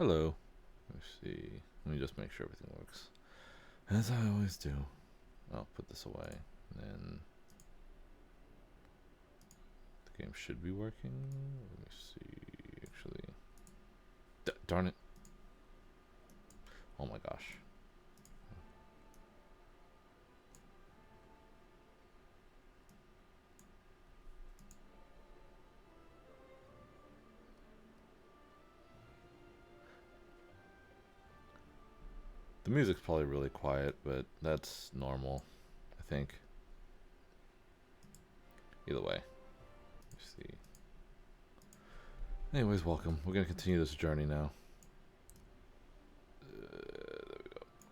Hello. Let's see. Let me just make sure everything works. As I always do. I'll put this away. And then the game should be working. Let me see. Actually. Darn it. Oh my gosh. The music's probably really quiet, but that's normal, I think. Either way. Let's see. Anyways, welcome. We're going to continue this journey now.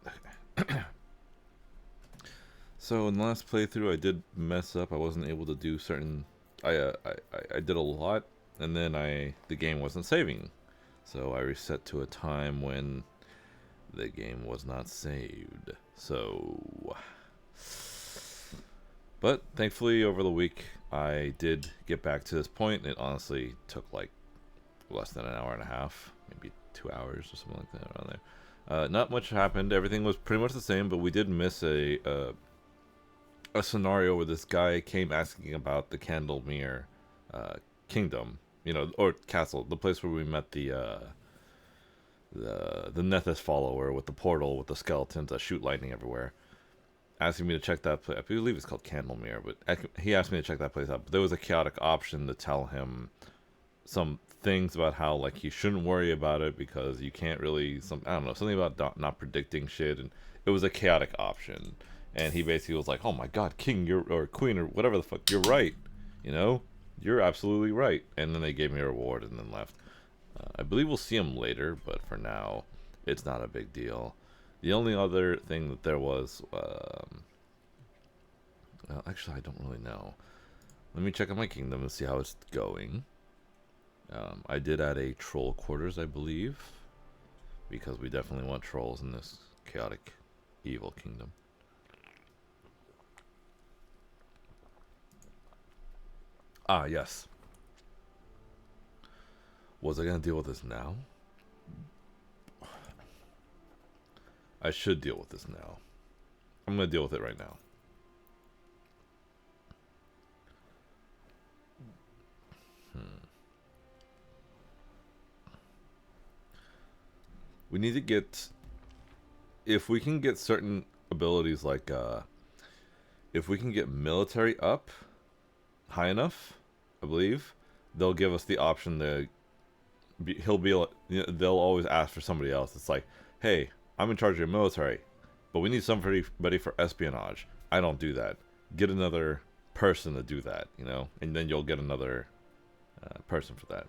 There we go. So in the last playthrough, I did mess up. I wasn't able to do certain. I did a lot, and then the game wasn't saving, so I reset to a time when the game was not saved. So, but thankfully over the week I did get back to this point. It honestly took like less than an hour and a half, maybe 2 hours or something like that around there. Not much happened. Everything was pretty much the same, but we did miss a scenario where this guy came asking about the Candlemere kingdom, or castle, the place where we met the Nethys follower with the portal with the skeletons that shoot lightning everywhere. Asking me to check that place. I believe it's called Candlemere, but he asked me to check that place out. But there was a chaotic option to tell him some things about how like he shouldn't worry about it because you can't really I don't know, something about not predicting shit, and it was a chaotic option. And he basically was like, "Oh my God, king, or queen, or whatever the fuck, you're right. You know, you're absolutely right." And then they gave me a reward and then left. I believe we'll see him later, but for now, it's not a big deal. The only other thing that there was, well, actually, I don't really know. Let me check on my kingdom and see how it's going. I did add a troll quarters, I believe, because we definitely want trolls in this chaotic, evil kingdom. Ah, yes. Was I going to deal with this now? I should deal with this now. I'm going to deal with it right now. We need to get... If we can get certain abilities like... if we can get military up high enough, I believe, they'll give us the option to... they'll always ask for somebody else. It's like, hey, I'm in charge of your military, but we need somebody for espionage. I don't do that. Get another person to do that, and then you'll get another person for that.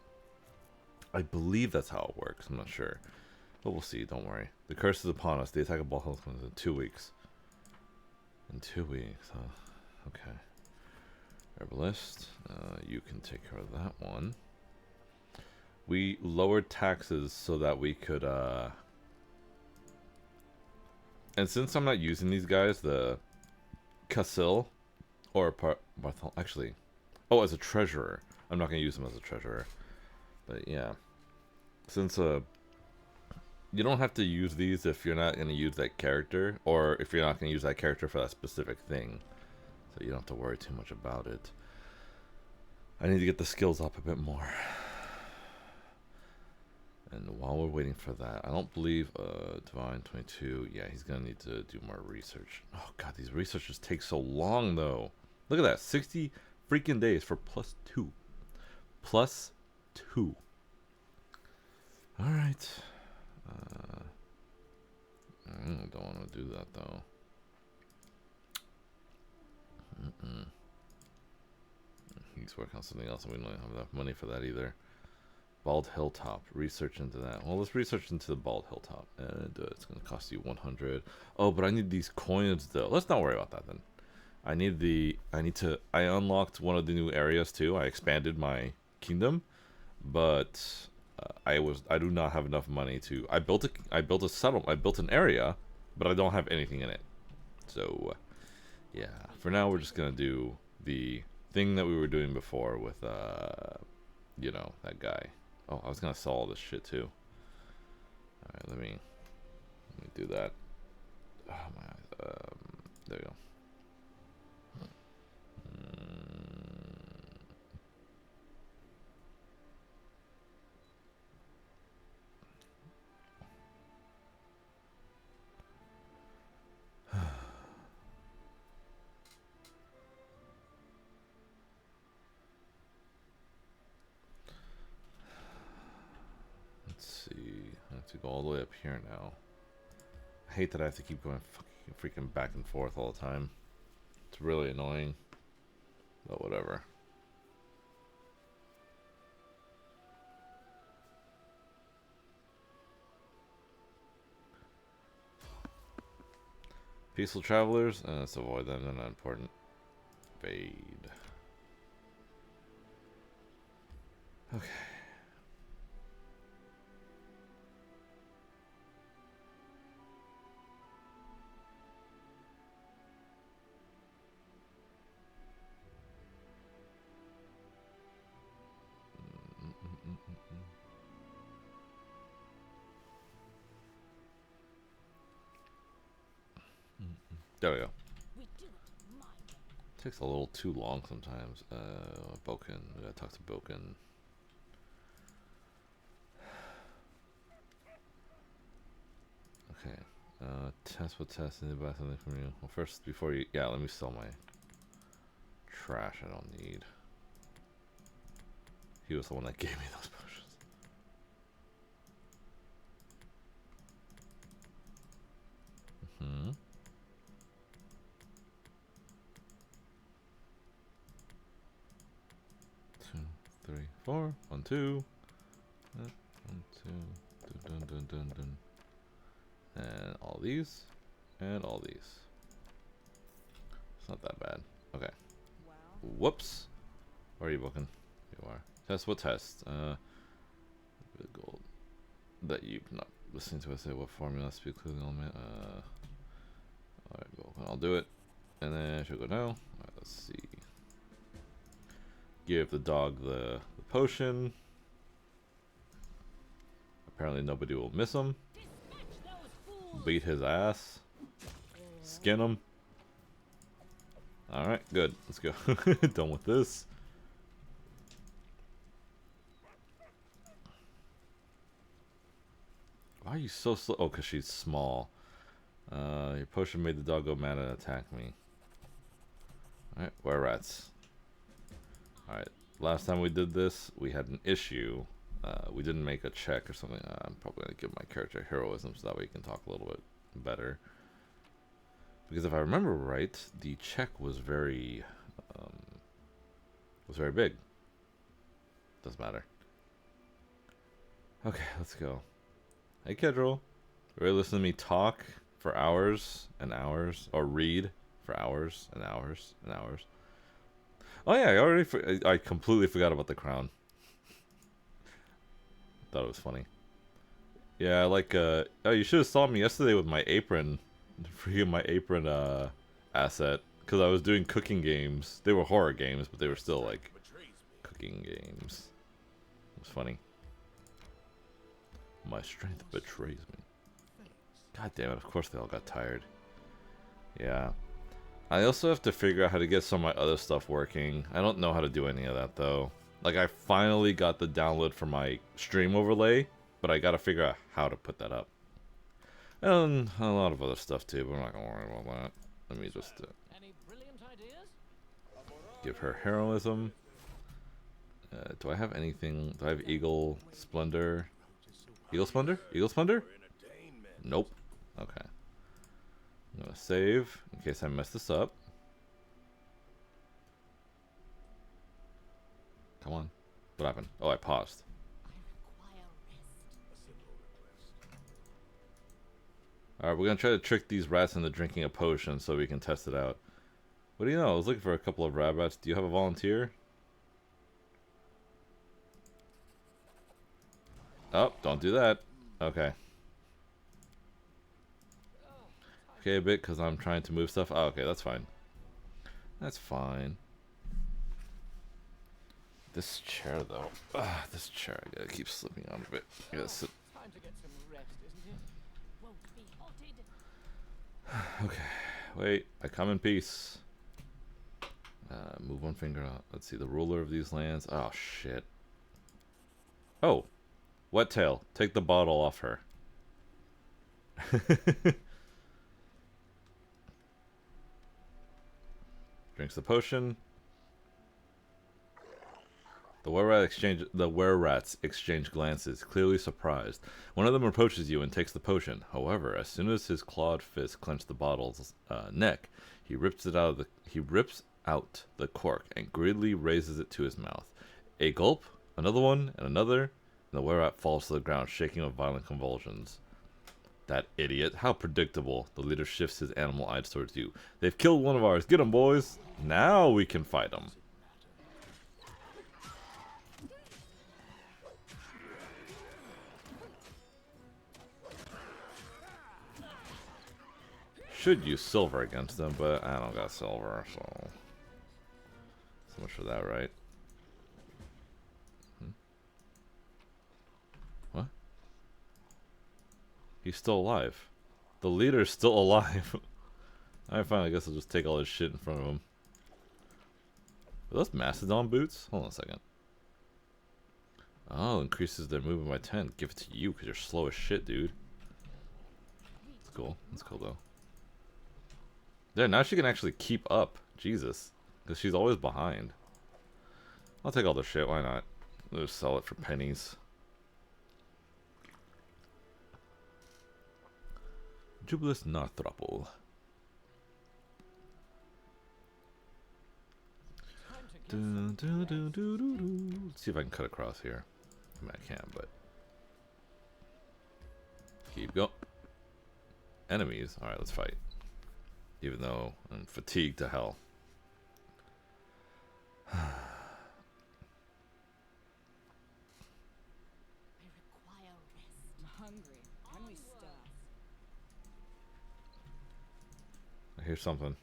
I believe that's how it works. I'm not sure, but we'll see. Don't worry. The curse is upon us. The attack of Ball Hill comes in 2 weeks. In 2 weeks, huh? Okay. Herbalist, you can take care of that one. We lowered taxes so that we could, and since I'm not using these guys, the Casil, or actually, oh, as a treasurer. I'm not going to use them as a treasurer. But yeah, since, you don't have to use these if you're not going to use that character, or if you're not going to use that character for that specific thing. So you don't have to worry too much about it. I need to get the skills up a bit more. And while we're waiting for that, I don't believe Divine 22. Yeah, he's gonna need to do more research. Oh God, these researchers take so long though. Look at that, 60 freaking days for +2. +2. All right. I don't want to do that though. He's working on something else, and we don't have enough money for that either. Bald Hilltop. Research into that. Well, let's research into the Bald Hilltop. And it's going to cost you 100. Oh, but I need these coins, though. Let's not worry about that, then. I unlocked one of the new areas, too. I expanded my kingdom. But I do not have enough money to... I built a settlement. I built an area, but I don't have anything in it. So, yeah. For now, we're just going to do the thing that we were doing before with, that guy. Oh, I was gonna sell all this shit too. Alright, let me do that. Oh my eyes. There you go. Let's see. I have to go all the way up here now. I hate that I have to keep going freaking back and forth all the time. It's really annoying. But whatever. Peaceful travelers? Let's avoid them. They're not important. Fade. Okay. There we go. Takes a little too long sometimes. Boken. We gotta talk to Boken. Okay. Test what test. Need to buy something from you. Well, first, before you... Yeah, let me sell my trash I don't need. He was the one that gave me those potions. 2, 3, 4. 1, 2. 1, 2. Dun, dun, dun, dun. And all these. And all these. It's not that bad. Okay. Wow. Whoops. Where are you booking? You are. Test what test? The gold. That you've not listening to us say what formula speak clearly on man. Alright, Boken. I'll do it. And then she'll go no. Alright, let's see. Give the dog the potion. Apparently nobody will miss him. Beat his ass. Skin him. Alright, good. Let's go. Done with this. Why are you so slow? Oh, because she's small. Your potion made the dog go mad and attack me. Alright, where rats? Alright, last time we did this, we had an issue. We didn't make a check or something. I'm probably going to give my character heroism so that way he can talk a little bit better. Because if I remember right, the check was very big. Doesn't matter. Okay, let's go. Hey, Kedril. Ready to listen to me talk for hours and hours, or read for hours and hours and hours? Oh yeah, I completely forgot about the crown. Thought it was funny. Yeah, like oh, you should have saw me yesterday with my apron, freaking my apron asset, because I was doing cooking games. They were horror games, but they were still like cooking games. It was funny. My strength betrays me. God damn it, of course they all got tired. Yeah. I also have to figure out how to get some of my other stuff working. I don't know how to do any of that though. Like, I finally got the download for my stream overlay, but I gotta figure out how to put that up. And a lot of other stuff too, but I'm not gonna worry about that. Let me just Any brilliant ideas? give her heroism. Do I have anything? Do I have Eagle Splendor? Eagle Splendor? Eagle Splendor? Nope. Okay. I'm gonna save in case I mess this up. Come on. What happened? Oh, I paused. Alright, we're gonna try to trick these rats into drinking a potion so we can test it out. What do you know? I was looking for a couple of rabbits. Do you have a volunteer? Oh, don't do that. Okay. Okay, a bit, because I'm trying to move stuff. Oh, okay, that's fine. That's fine. This chair, though. This chair, I gotta keep slipping out of it. I gotta sit. Time to get some rest, isn't won't be halted. Okay, wait. I come in peace. Move one finger out. Let's see. The ruler of these lands. Oh, shit. Oh. Wet tail. Take the bottle off her. Drinks the potion. The were-rats exchange glances, clearly surprised. One of them approaches you and takes the potion. However, as soon as his clawed fist clenched the bottle's neck, he rips out the cork and greedily raises it to his mouth. A gulp, another one, and another, and the were-rat falls to the ground, shaking with violent convulsions. That idiot! How predictable! The leader shifts his animal eyes towards you. They've killed one of ours. Get 'em, boys! Now we can fight them. Should use silver against them, but I don't got silver, so much for that, right? What? He's still alive. The leader's still alive. Alright, fine. I guess I'll just take all this shit in front of him. Are those Mastodon boots? Hold on a second. Oh, increases their movement by 10. Give it to you because you're slow as shit, dude. That's cool. That's cool, though. There, now she can actually keep up. Jesus. Because she's always behind. I'll take all the shit, why not? I'll just sell it for pennies. Jubilus Narthropple. Let's see if I can cut across here. I mean, I can, but... Keep going. Enemies? Alright, let's fight. Even though I'm fatigued to hell. I require rest. I'm hungry. Can we start? I hear something.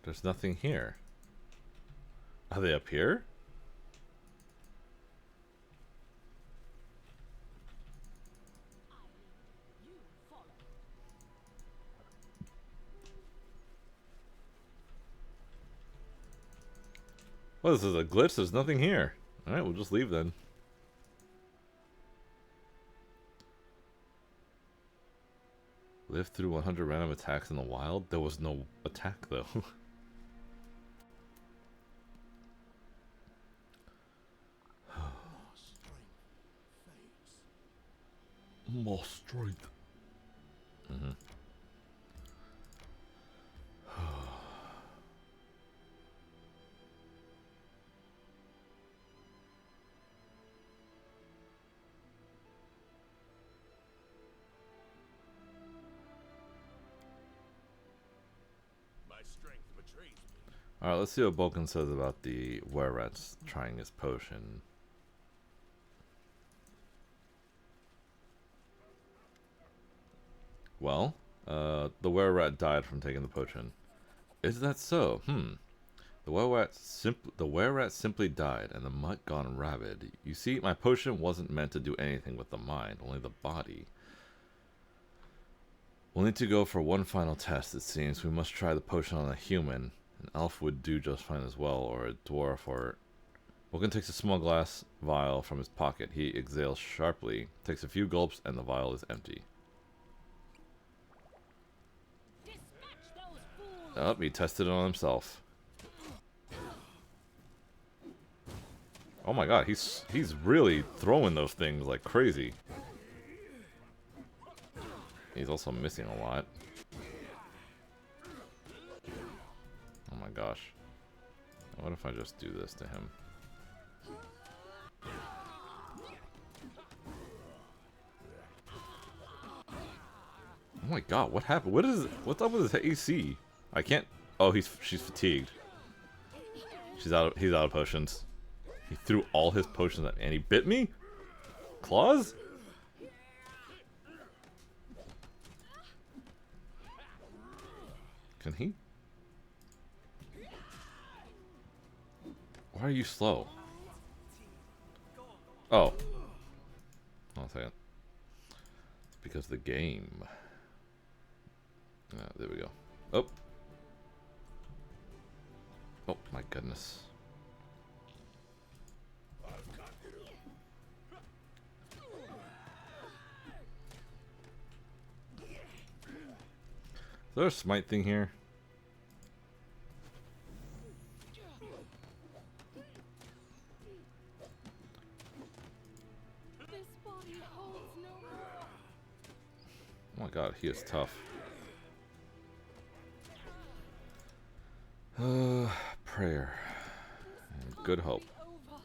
There's nothing here. Are they up here? You follow. Well, this is a glitch. There's nothing here. Alright, we'll just leave then. Live through 100 random attacks in the wild? There was no attack, though. More strength. Alright, let's see what Vulcan says about the were-rats trying his potion. Well, the were-rat died from taking the potion. Is that so? The were-rat simply died, and the mutt gone rabid. You see, my potion wasn't meant to do anything with the mind, only the body. We'll need to go for one final test, it seems. We must try the potion on a human. An elf would do just fine as well, or a dwarf, or... Vulcan takes a small glass vial from his pocket. He exhales sharply, takes a few gulps, and the vial is empty. Dispatch those fools. Oh, he tested it on himself. Oh my god, he's really throwing those things like crazy. He's also missing a lot. Oh my gosh. What if I just do this to him? Oh my god, what happened? What's up with his AC? I can't. Oh, she's fatigued. He's out of potions. He threw all his potions at me and he bit me? Claws? Can he? Why are you slow? Oh. Hold on a second. It's because of the game. There we go. Oh. Oh my goodness. Is there a smite thing here? This body holds no more. Oh my god, he is tough. Prayer. And good hope. Over.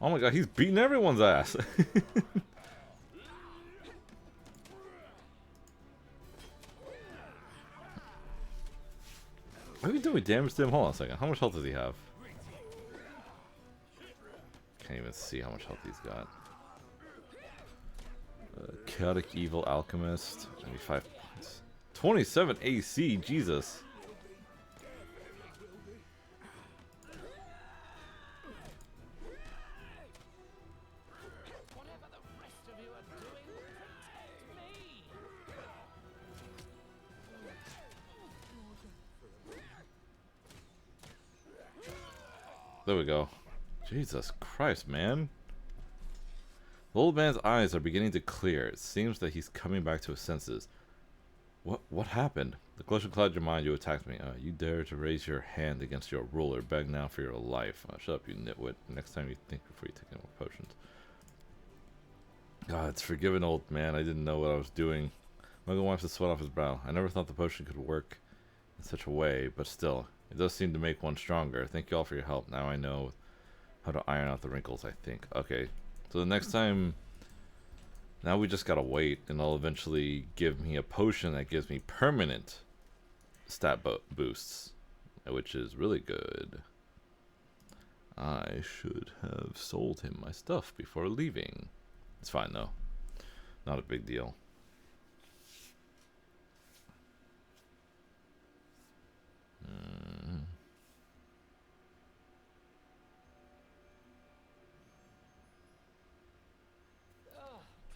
Oh my god, he's beating everyone's ass. Are we doing damage to him? Hold on a second. How much health does he have? Can't even see how much health he's got. Chaotic Evil Alchemist. 95 points. 27 AC, Jesus. Whatever the rest of you are doing, protect me. There we go. Jesus Christ, man. The old man's eyes are beginning to clear. It seems that he's coming back to his senses. What happened? The collision clouded your mind. You attacked me. You dare to raise your hand against your ruler. Beg now for your life. Shut up, you nitwit. Next time you think before you take any more potions. God, it's forgiven, old man. I didn't know what I was doing. Muggle wipes the sweat off his brow. I never thought the potion could work in such a way, but still, it does seem to make one stronger. Thank you all for your help. Now I know how to iron out the wrinkles, I think. Okay, so the next time... Now we just gotta wait, and they'll eventually give me a potion that gives me permanent stat boosts, which is really good. I should have sold him my stuff before leaving. It's fine though. Not a big deal.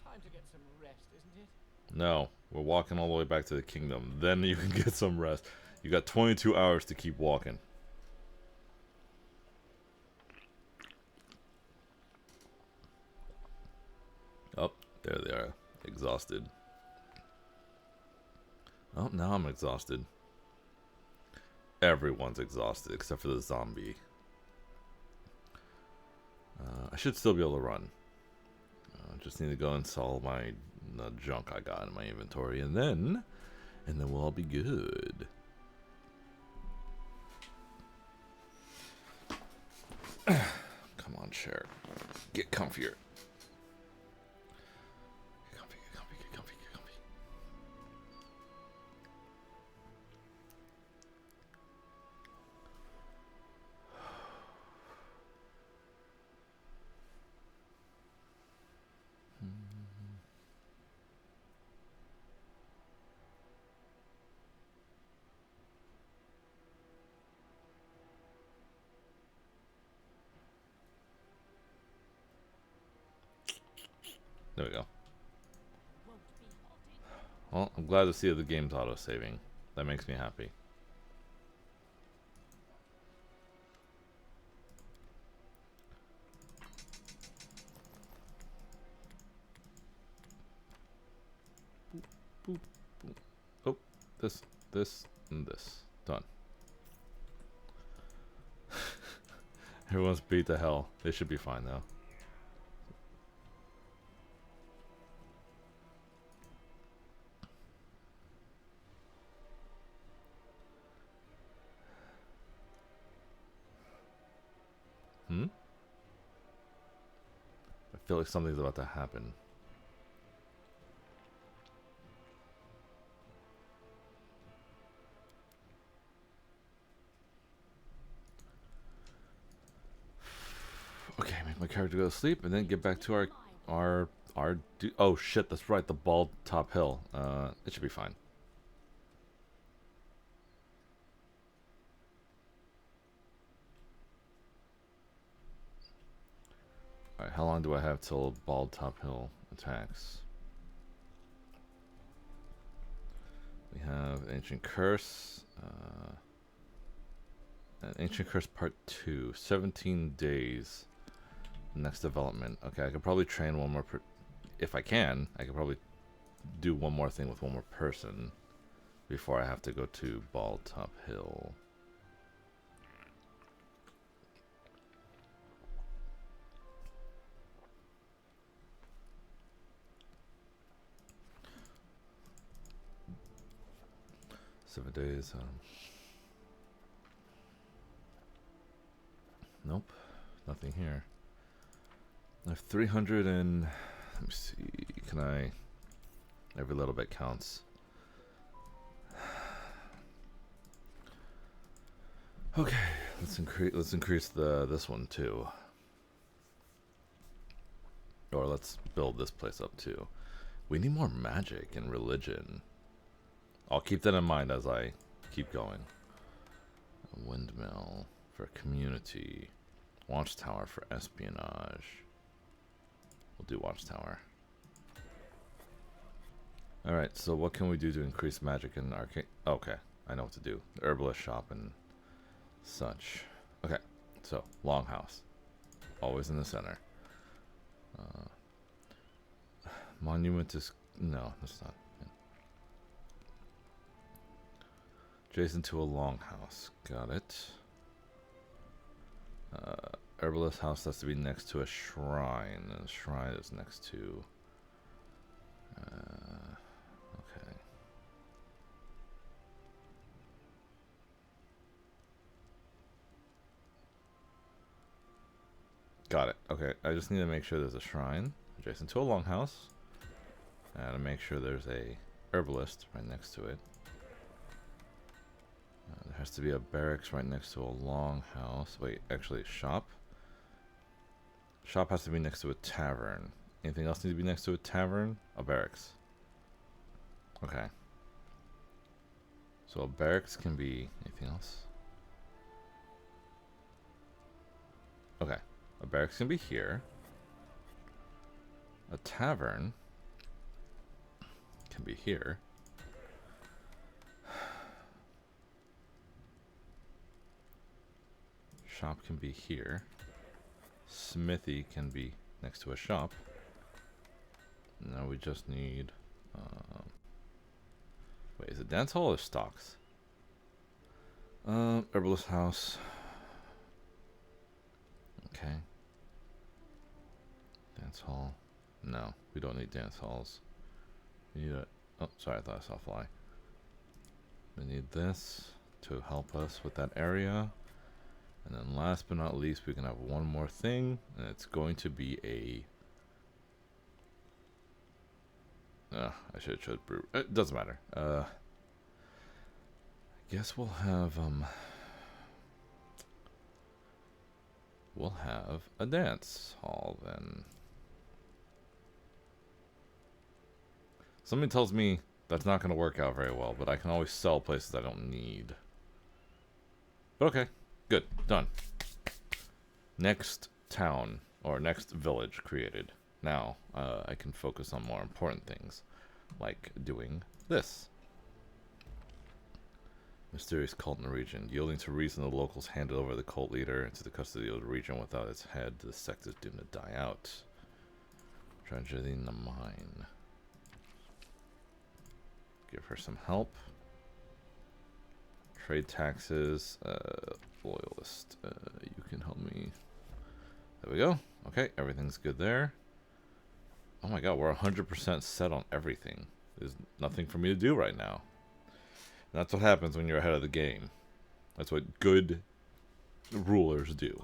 Time to get some rest, isn't it? No, we're walking all the way back to the kingdom. Then you can get some rest. You got 22 hours to keep walking. Oh, there they are. Exhausted. Oh, now I'm exhausted. Everyone's exhausted except for the zombie. I should still be able to run. Just need to go and sell my junk I got in my inventory, and then we'll all be good. Come on, chair. Get comfier. Get comfy, get comfy, get comfy, get comfy. There we go. Won't be halted. Well, I'm glad to see that the game's auto-saving. That makes me happy. Boop, boop, boop. Oh, this, and this. Done. Everyone's beat to hell. They should be fine, though. I feel like something's about to happen. Okay, make my character go to sleep and then get back to our oh shit, that's right, the bald top hill. It should be fine. how long do I have till Bald Top Hill attacks? We have Ancient Curse. Ancient Curse Part 2. 17 days. Next development. Okay, I could probably train one more if I can, I could probably do one more thing with one more person before I have to go to Bald Top Hill. Seven days. Nope, nothing here. I have 300 and let me see. Can I? Every little bit counts. Okay, let's increase this one too. Or let's build this place up too. We need more magic and religion. I'll keep that in mind as I keep going. A windmill for community. Watchtower for espionage. We'll do Watchtower. Alright, so what can we do to increase magic in arcane? Okay, I know what to do. The herbalist shop and such. Okay, so Longhouse. Always in the center. Monument is... no, that's not. Adjacent to a longhouse. Got it. Herbalist house has to be next to a shrine. And the shrine is next to... okay. Got it. Okay, I just need to make sure there's a shrine adjacent to a longhouse. And to make sure there's a herbalist right next to it. There has to be a barracks right next to a longhouse. Wait, actually, shop? Shop has to be next to a tavern. Anything else need to be next to a tavern? A barracks. Okay. So a barracks can be... anything else? Okay. A barracks can be here. A tavern can be here. Shop can be here. Smithy can be next to a shop. Now we just need... wait, is it dance hall or stocks? Herbalist house. Okay. Dance hall. No, we don't need dance halls. We need a... oh, sorry, I thought I saw a fly. We need this to help us with that area. And then last but not least, we can have one more thing, and it's going to be a... I should have chosen brew. It doesn't matter. I guess we'll have a dance hall then. Something tells me that's not going to work out very well, but I can always sell places I don't need. But okay. Good. Done. Next town, or next village created. Now, I can focus on more important things, like doing this. Mysterious cult in the region. Yielding to reason, the locals handed over the cult leader into the custody of the region. Without its head, the sect is doomed to die out. Tragedy in the mine. Give her some help. Trade taxes. Loyalist. You can help me. There we go. Okay, everything's good there. Oh my god, we're 100% set on everything. There's nothing for me to do right now. And that's what happens when you're ahead of the game. That's what good rulers do.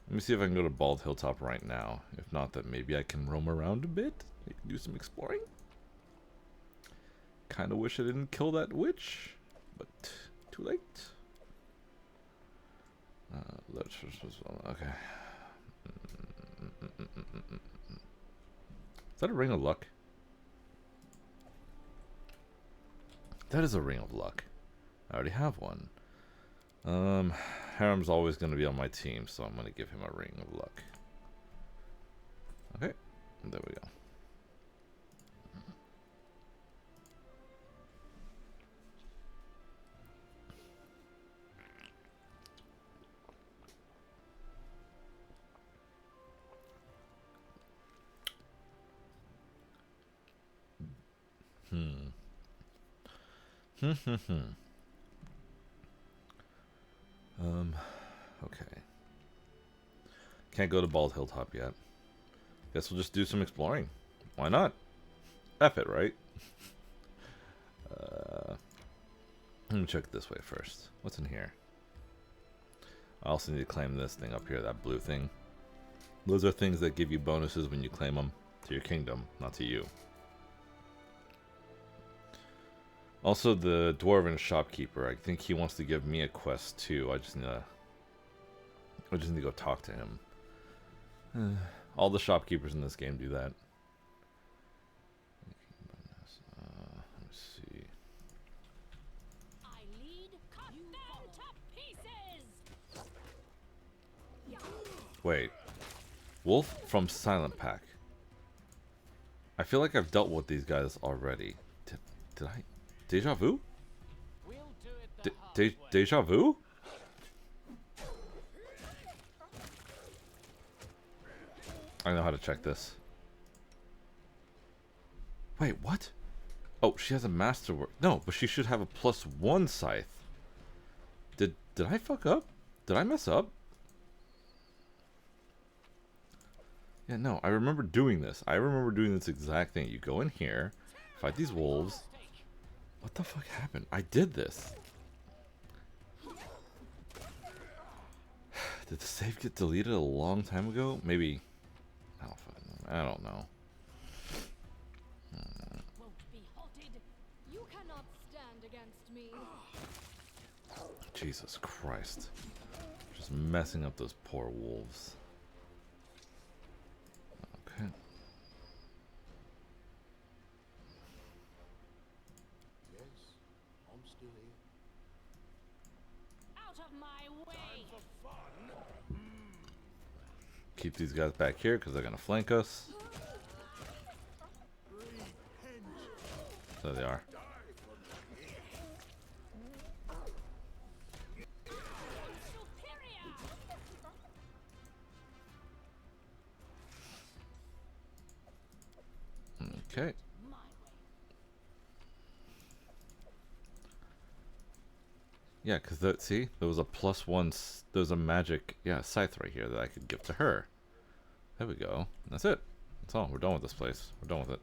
Let me see if I can go to Bald Hilltop right now. If not, then maybe I can roam around a bit. I can do some exploring. Kinda wish I didn't kill that witch, but too late. Okay. Is that a ring of luck? That is a ring of luck. I already have one. Harem's always going to be on my team, so I'm going to give him a ring of luck. Okay, there we go. Hmm. Okay. Can't go to Bald Hilltop yet. Guess we'll just do some exploring. Why not? F it, right? Let me check it this way first. What's in here? I also need to claim this thing up here, that blue thing. Those are things that give you bonuses when you claim them to your kingdom, not to you. Also, the dwarven shopkeeper. I think he wants to give me a quest too. I just need to go talk to him. All the shopkeepers in this game do that. Let me see. I lead, cut them to pieces. Wait. Wolf from Silent Pack. I feel like I've dealt with these guys already. Did I? Deja vu? We'll do it the hard way. Deja vu? I know how to check this. Wait, what? Oh, she has a masterwork. No, but she should have a +1 scythe. Did I fuck up? Did I mess up? Yeah, no, I remember doing this. I remember doing this exact thing. You go in here, fight these wolves. What the fuck happened? I did this. Did the save get deleted a long time ago? Maybe. I don't fucking know. I don't know. Won't be halted. You cannot stand against me. Jesus Christ. Just messing up those poor wolves. Okay. Yes, I'm still here. Out of my way. Keep these guys back here because they're going to flank us. There they are. Superior. Okay. My way. Yeah, because see, there was a +1. There's a magic, yeah, scythe right here that I could give to her. There we go. That's it. That's all. We're done with this place. We're done with it.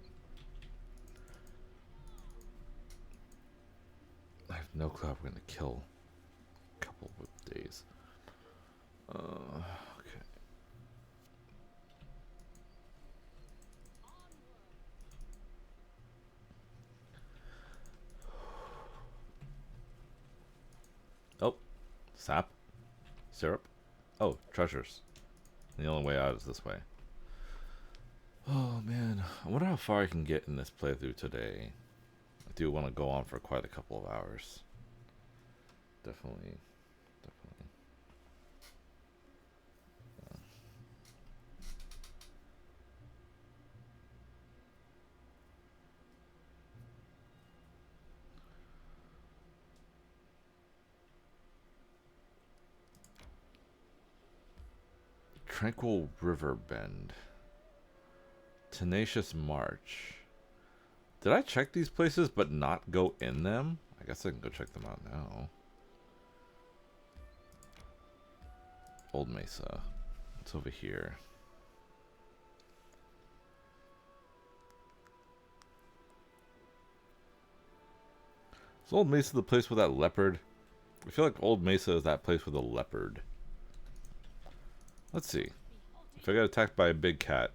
I have no clue how we're gonna kill a couple of days. Okay. Oh, sap, syrup. Oh, treasures. The only way out is this way. Oh man, I wonder how far I can get in this playthrough today. I do want to go on for quite a couple of hours. Definitely. Tranquil River Bend. Tenacious March. Did I check these places but not go in them? I guess I can go check them out now. Old Mesa. It's over here. Is Old Mesa the place with that leopard? I feel like Old Mesa is that place with a leopard. Let's see. If I get attacked by a big cat.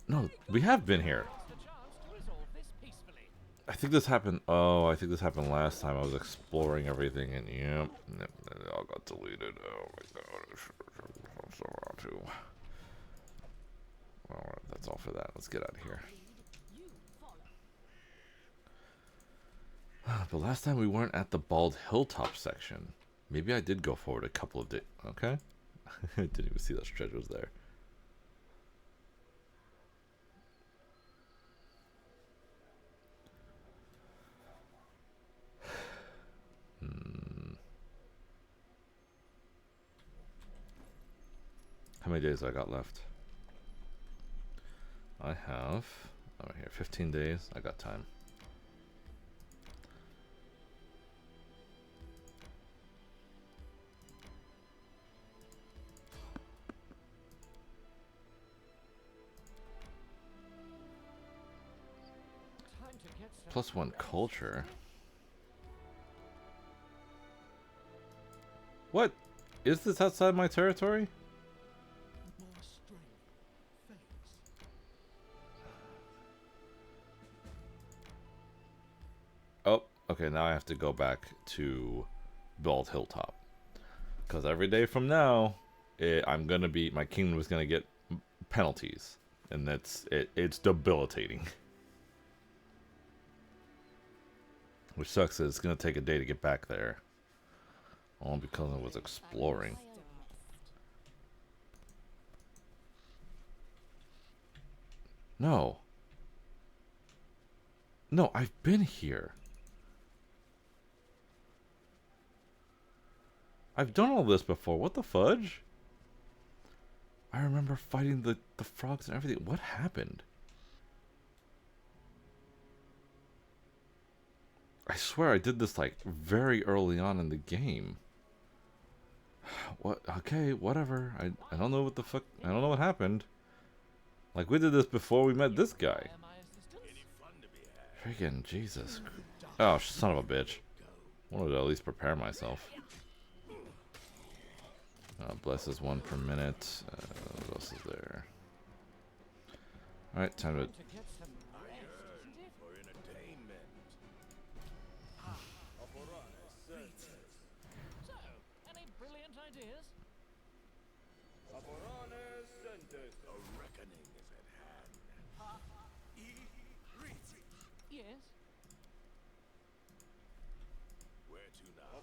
No, we have been here. The chance to resolve this peacefully. I think this happened. Oh, I think this happened last time. I was exploring everything, and yep, it all got deleted. Oh my god, I'm so wrong too. Well, that's all for that. Let's get out of here. You follow. But last time we weren't at the Bald Hilltop section. Maybe I did go forward a couple of days. Okay, I didn't even see those treasures there. How many days I got left? I have, over here, 15 days. I got time. Time to get some +1 culture. What? Is this outside my territory? More strength. Thanks. Oh, okay, now I have to go back to Bald Hilltop. Because every day from now, I'm going to be, my kingdom is going to get penalties. And it's debilitating. Which sucks, is it's going to take a day to get back there. All because I was exploring. No. No, I've been here. I've done all this before. What the fudge? I remember fighting the frogs and everything. What happened? I swear I did this like very early on in the game. What? Okay, whatever. I don't know what the fuck. I don't know what happened. Like, we did this before we met this guy. Am I assistance? Freaking Jesus. Oh, son of a bitch. Wanted to at least prepare myself. Blesses 1 per minute. What else is there? Alright, time to... To get some rest, isn't it? For entertainment. So, any brilliant ideas? A reckoning is at hand. Yes. Where to now?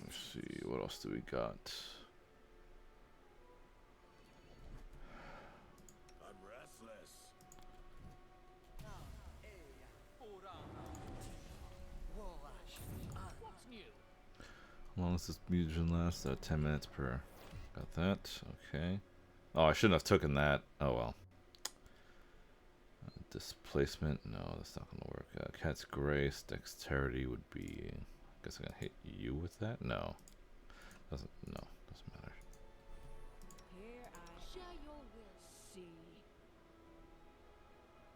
let's see, what else do we got? I'm restless. What's new? How long does this mutation last? 10 minutes per. Got that. Okay. Oh, I shouldn't have taken that. Oh well. Displacement. No, that's not going to work. Cat's Grace. Dexterity would be... I guess I'm going to hit you with that? No. Doesn't matter. Here I share your will. See.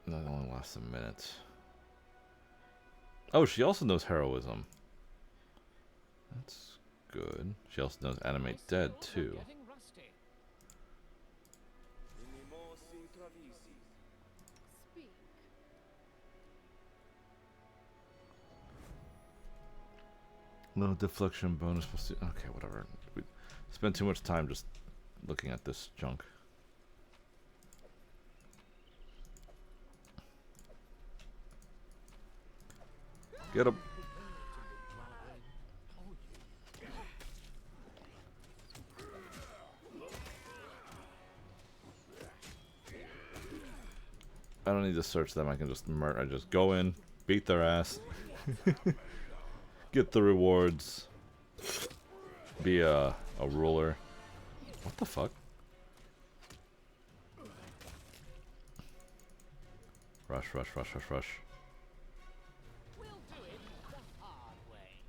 No, that only lasts a minute. Oh, she also knows heroism. That's good. She also knows animate My dead skills are too. getting rusty. Speak. No deflection bonus. Okay, whatever. We spent too much time just looking at this junk. Get him. I don't need to search them. I can just I just go in, beat their ass, get the rewards, be a ruler. What the fuck? Rush, rush, rush, rush, rush. We'll do it the hard way.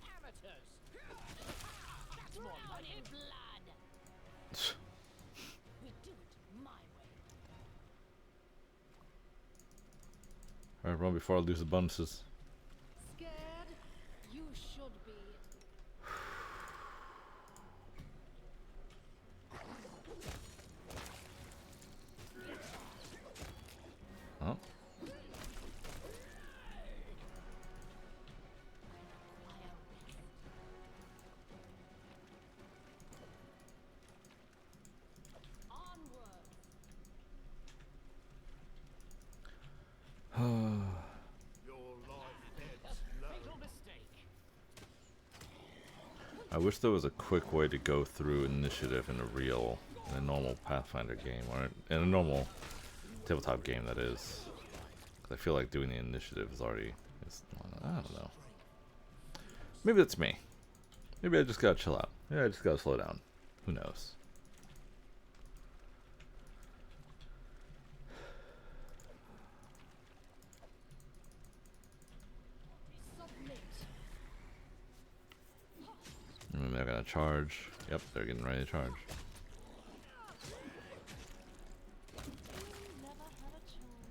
Amateurs. That's more like it. Blood. We do it my way. Alright, run before I lose the bonuses. Scared? You should be. Oh. Your life ebbs low. Fatal mistake. I wish there was a quick way to go through initiative in a real in a normal Pathfinder game, or in a normal tabletop game, that is. 'Cause I feel like doing the initiative is already, I don't know. Maybe that's me. Maybe I just gotta chill out. Maybe I just gotta slow down. Who knows? Submit. And they're gonna charge. Yep, they're getting ready to charge. Never had a chance.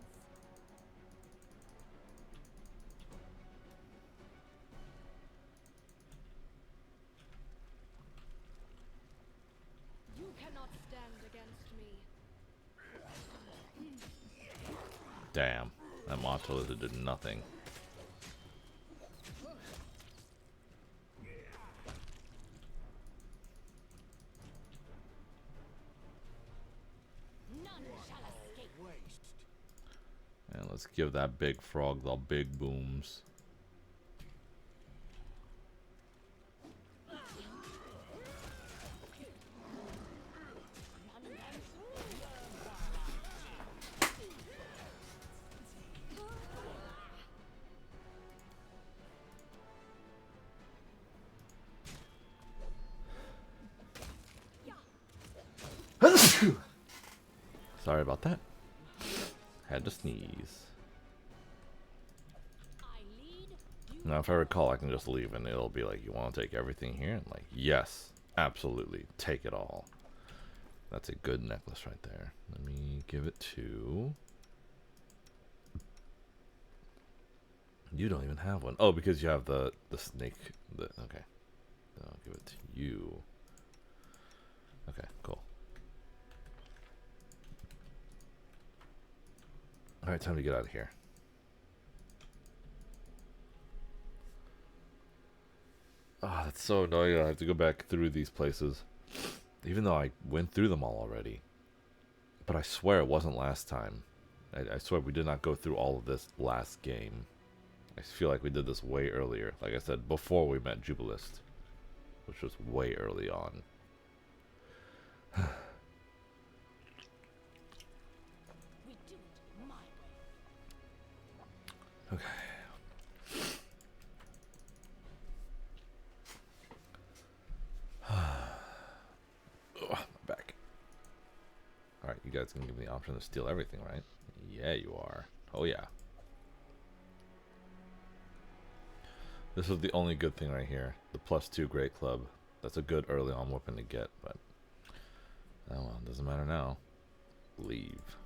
You cannot stand against me. Damn, that motto did nothing. None shall escape. Waste. And let's give that big frog the big booms. Sorry about that. Had to sneeze. I lead. You Now, if I recall, I can just leave and it'll be like, you want to take everything here? And like, yes, absolutely, take it all. That's a good necklace right there. Let me give it to... You don't even have one. Oh, because you have the snake. Okay. I'll give it to you. Okay, cool. Alright, time to get out of here. Ah, that's so annoying. I have to go back through these places. Even though I went through them all already. But I swear it wasn't last time. I swear we did not go through all of this last game. I feel like we did this way earlier. Like I said, before we met Jubilist. Which was way early on. we do it my way. Okay. Ugh, my back. Alright, you guys can give me the option to steal everything, right? Yeah, you are. Oh, yeah. This is the only good thing right here. The +2 Great Club. That's a good early on weapon to get, but... Oh well, doesn't matter now. Leave.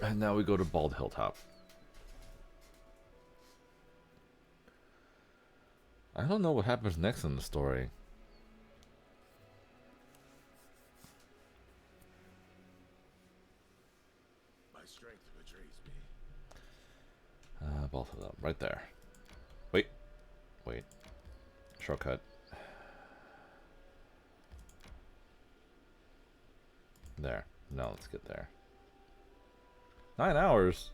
And now we go to Bald Hilltop. I don't know what happens next in the story. My strength betrays me. Bald Hilltop, right there. Wait. Wait. Shortcut. There. Now let's get there. 9 hours?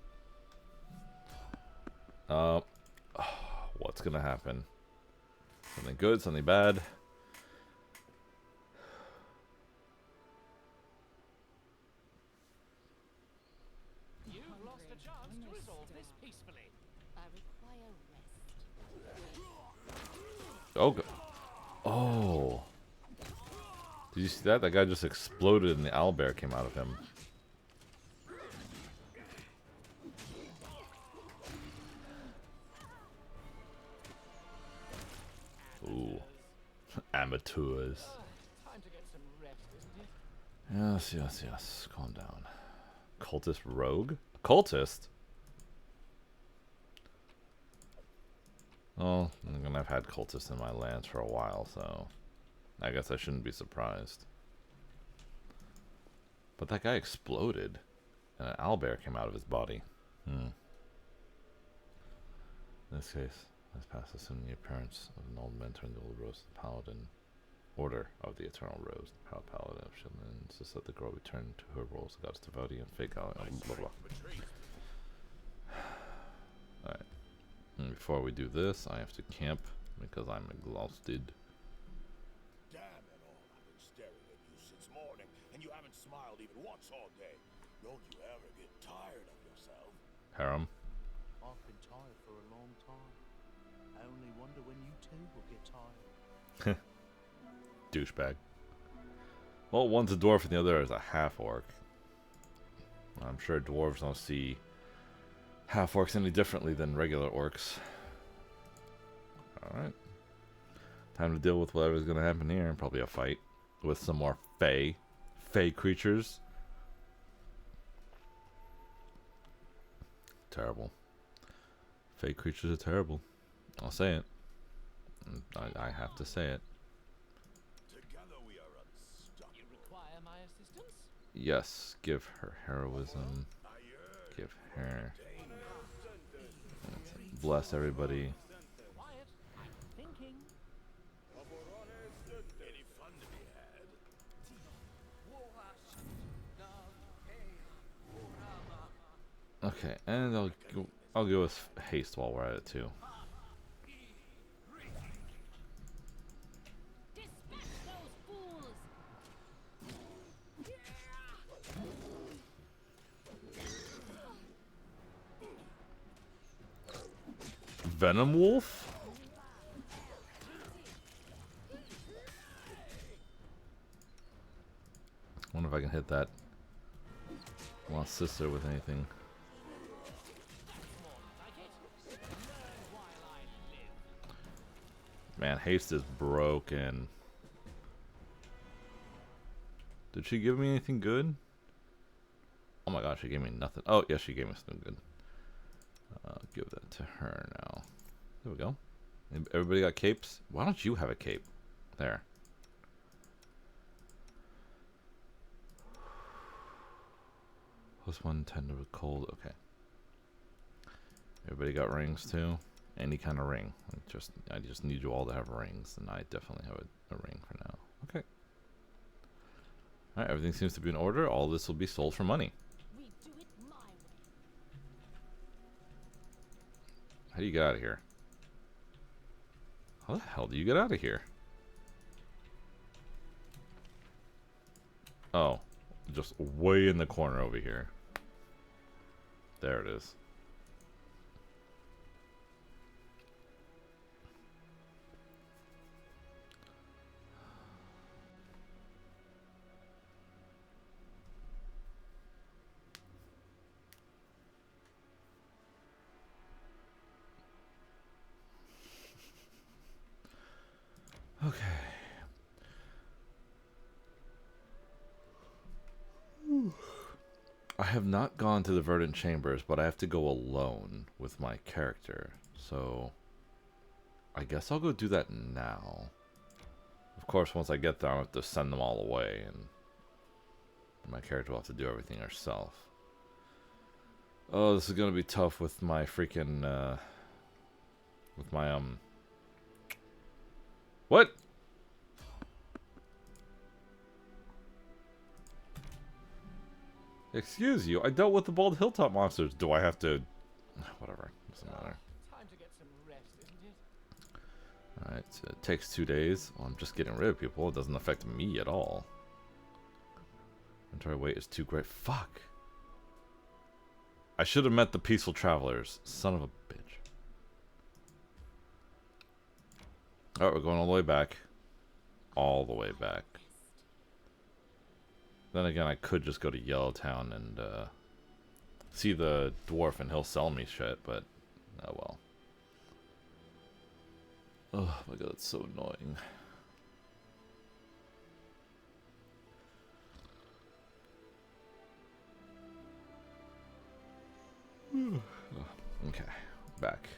What's gonna happen? Something good, something bad? You've lost a chance to resolve this peacefully. I require rest. Oh, oh. Did you see that? That guy just exploded and the owlbear came out of him. Ooh. Amateurs. Time to get some rest, isn't it? Yes, yes, yes. Calm down. Cultist rogue? Cultist? Well, I've had cultists in my lands for a while, so I guess I shouldn't be surprised. But that guy exploded, and an owlbear came out of his body. In this case, this pass assuming the appearance of an old mentor in the old rose, the paladin. Order of the Eternal Rose, the proud paladin of Shinlin, insists that the girl return to her roles of goddess devotee and fake out and blah blah. Betrays me. Alright. And before we do this, I have to camp because I'm exhausted. Damn it all. I've been staring at you since morning, and you not even once all day. Don't you ever get tired of yourself? Harem. I've been tired for a long time. I only wonder when you two will get tired. Douchebag. Well, one's a dwarf and the other is a half-orc. I'm sure dwarves don't see half-orcs any differently than regular orcs. Alright. Time to deal with whatever's going to happen here. Probably a fight with some more Fey creatures. Terrible. Fey creatures are terrible. I'll say it. I have to say it. Together we are unstoppable. You require my assistance? Yes, give her heroism. Give her. Bless everybody. Quiet. I'm thinking. Any fun to be had? Okay, and I'll go with haste while we're at it too. Dispatch those fools! Venom Wolf? Wonder if I can hit that lost sister with anything. Man, haste is broken. Did she give me anything good? Oh my gosh, she gave me nothing. Oh, yes, she gave me something good. I'll give that to her now. There we go. Everybody got capes? Why don't you have a cape? There. +1 tender with cold. Okay. Everybody got rings too? Any kind of ring. I just need you all to have rings, and I definitely have a ring for now. Okay. Alright, everything seems to be in order. All this will be sold for money. We do it my way. How do you get out of here? How the hell do you get out of here? Oh, just way in the corner over here. There it is. Okay. I have not gone to the Verdant Chambers, but I have to go alone with my character. So, I guess I'll go do that now. Of course, once I get there, I'll have to send them all away, and my character will have to do everything herself. Oh, this is gonna be tough with my freaking, with my, What? Excuse you, I dealt with the Bald Hilltop monsters. Do I have to... Whatever, doesn't matter. Time to get some rest, isn't it? Alright, so it takes 2 days. Well, I'm just getting rid of people. It doesn't affect me at all. Inventory weight is too great. Fuck! I should have met the Peaceful Travelers. Son of a bitch. Alright, we're going all the way back. All the way back. Then again, I could just go to Yellowtown and see the dwarf and he'll sell me shit, but oh well. Oh my god, it's so annoying. Okay, back.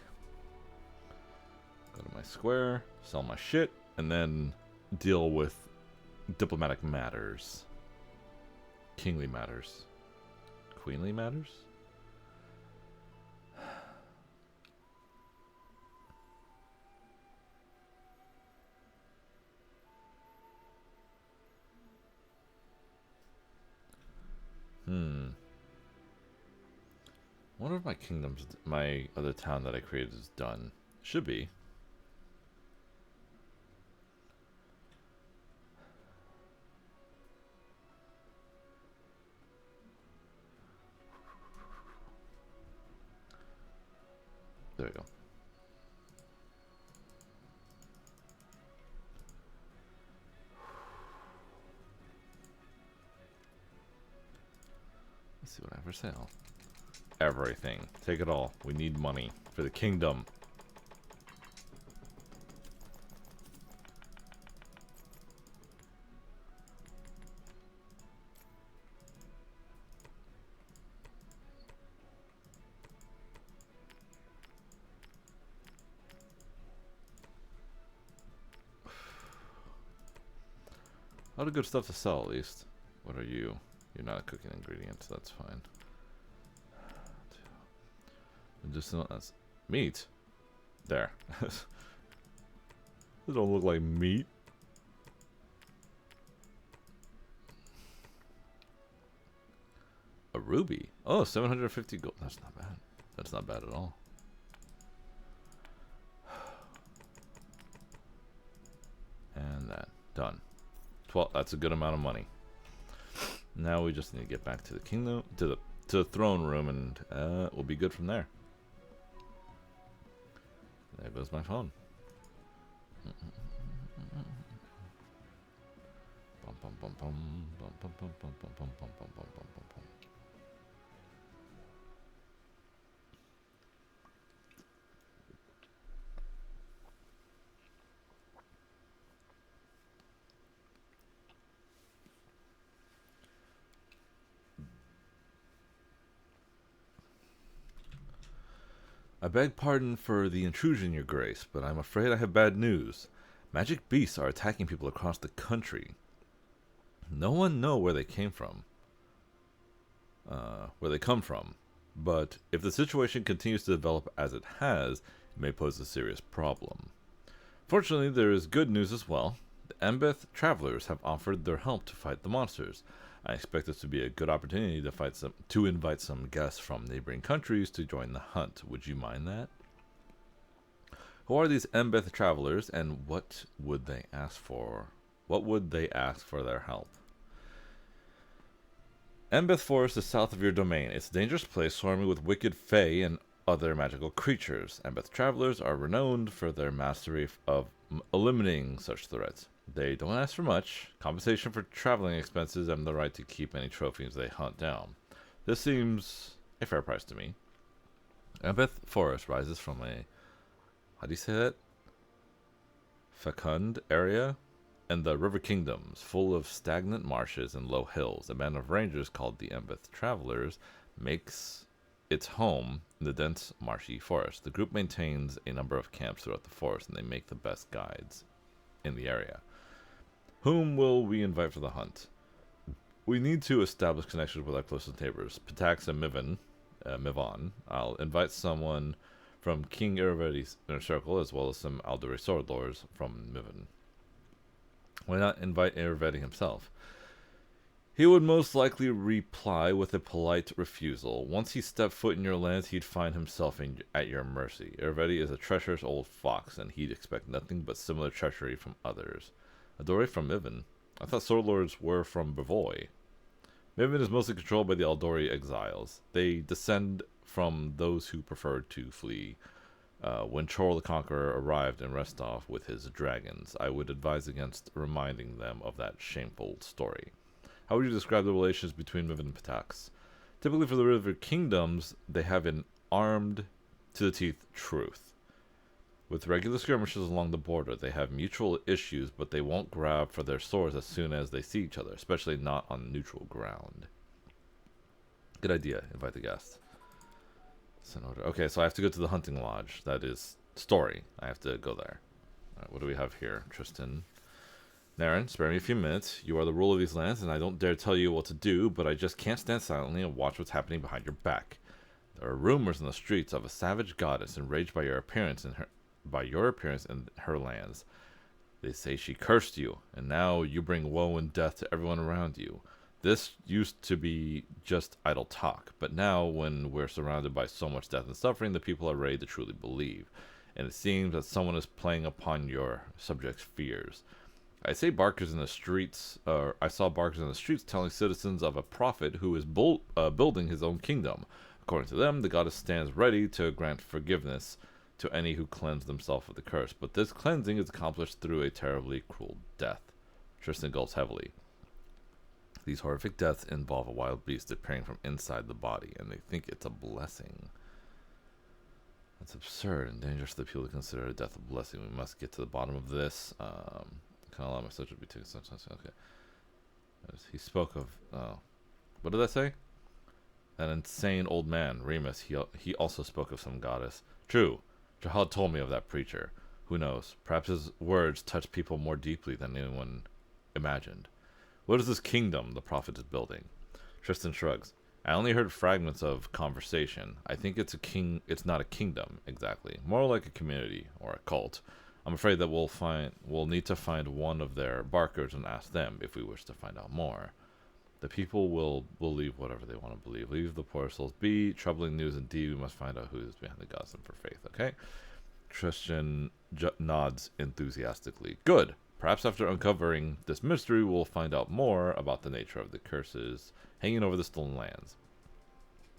Go to my square, sell my shit, and then deal with diplomatic matters. Kingly matters. Queenly matters? I wonder if my kingdom's, my other town that I created is done. Should be. Let's see what I have for sale. Everything. Take it all. We need money for the kingdom. A lot of good stuff to sell, at least. What are you? You're not a cooking ingredient, so that's fine. Medicinal meat. There. This don't look like meat. A ruby. Oh, 750 gold. That's not bad. That's not bad at all. And that. Done. 12. That's a good amount of money. Now we just need to get back to the kingdom, to the throne room, and we'll be good from there. There goes my phone. Bum, bum, bum, bum, bum, bum, bum, bum, bum, bum, bum, bum, bum, bum, bum. I beg pardon for the intrusion, Your Grace, but I'm afraid I have bad news. Magic beasts are attacking people across the country. No one knows where they came from. Where they come from. But if the situation continues to develop as it has, it may pose a serious problem. Fortunately, there is good news as well. The Embeth travelers have offered their help to fight the monsters. I expect this to be a good opportunity to invite some guests from neighboring countries to join the hunt. Would you mind that? Who are these Embeth travelers, and what would they ask for? What would they ask for their help? Embeth Forest is south of your domain. It's a dangerous place swarming with wicked fae and other magical creatures. Embeth travelers are renowned for their mastery of eliminating such threats. They don't ask for much, compensation for traveling expenses, and the right to keep any trophies they hunt down. This seems a fair price to me. Embeth Forest rises from a, how do you say that? Fecund area and the River Kingdoms, full of stagnant marshes and low hills. A band of rangers called the Embeth Travelers makes its home in the dense, marshy forest. The group maintains a number of camps throughout the forest, and they make the best guides in the area. Whom will we invite for the hunt? We need to establish connections with our closest neighbors, Pitax and Mivon. I'll invite someone from King Irvedi's inner circle, as well as some Alduri sword lords from Mivon. Why not invite Irvedi himself? He would most likely reply with a polite refusal. Once he stepped foot in your lands, he'd find himself at your mercy. Irvedi is a treacherous old fox, and he'd expect nothing but similar treachery from others. Alduri from Mivon? I thought sword lords were from Bavoy. Mivon is mostly controlled by the Aldori exiles. They descend from those who preferred to flee. When Chor the Conqueror arrived in Restov with his dragons, I would advise against reminding them of that shameful story. How would you describe the relations between Mivon and Pitax? Typically for the River Kingdoms, they have an armed-to-the-teeth truce. With regular skirmishes along the border, they have mutual issues, but they won't grab for their swords as soon as they see each other, especially not on neutral ground. Good idea. Invite the guests. Okay, so I have to go to the hunting lodge. That is story. I have to go there. Alright, what do we have here? Tristan. Naren, spare me a few minutes. You are the ruler of these lands, and I don't dare tell you what to do, but I just can't stand silently and watch what's happening behind your back. There are rumors in the streets of a savage goddess enraged by your appearance in her lands. They say she cursed you, and now you bring woe and death to everyone around you. This used to be just idle talk, but now, when we're surrounded by so much death and suffering, the people are ready to truly believe, and it seems that someone is playing upon your subjects' fears. I saw barkers in the streets telling citizens of a prophet who is building his own kingdom. According to them, the goddess stands ready to grant forgiveness to any who cleanse themselves of the curse, but this cleansing is accomplished through a terribly cruel death. Tristan gulps heavily. These horrific deaths involve a wild beast appearing from inside the body, and they think it's a blessing. That's absurd and dangerous for the people to consider a death a blessing. We must get to the bottom of this. Can I allow my social to be taken sometimes? Okay. He spoke of... what did I say? An insane old man, Remus. He also spoke of some goddess. True. Jahad told me of that preacher. Who knows? Perhaps his words touch people more deeply than anyone imagined. What is this kingdom the prophet is building? Tristan shrugs. I only heard fragments of conversation. I think it's not a kingdom, exactly. More like a community, or a cult. I'm afraid that we'll need to find one of their barkers and ask them if we wish to find out more. The people will believe whatever they want to believe. Leave the poor souls be. Troubling news indeed. We must find out who is behind the gossip for faith, okay? Tristan nods enthusiastically. Good. Perhaps after uncovering this mystery, we'll find out more about the nature of the curses hanging over the stolen lands.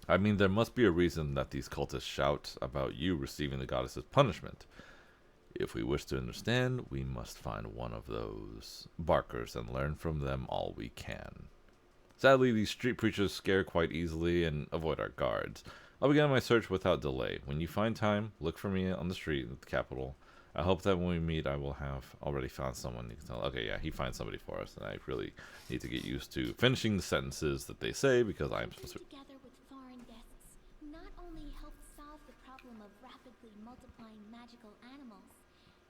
I mean, there must be a reason that these cultists shout about you receiving the goddess's punishment. If we wish to understand, we must find one of those barkers and learn from them all we can. Sadly, these street preachers scare quite easily and avoid our guards. I'll begin my search without delay. When you find time, look for me on the street at the capital. I hope that when we meet, I will have already found someone you can tell. Okay, yeah, he finds somebody for us, and I really need to get used to finishing the sentences that they say because I'm supposed to... Together with foreign guests not only helped solve the problem of rapidly multiplying magical animals,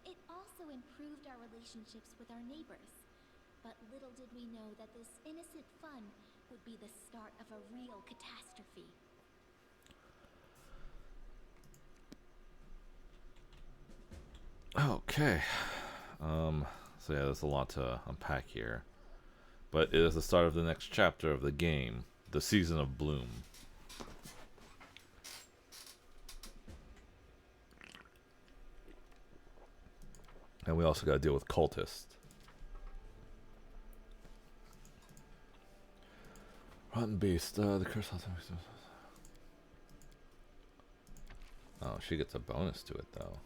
it also improved our relationships with our neighbors. But little did we know that this innocent fun would be the start of a real catastrophe. Okay. So yeah, there's a lot to unpack here. But it is the start of the next chapter of the game, the Season of Bloom. And we also got to deal with cultists. Rotten Beast, the curse. Oh, she gets a bonus to it though.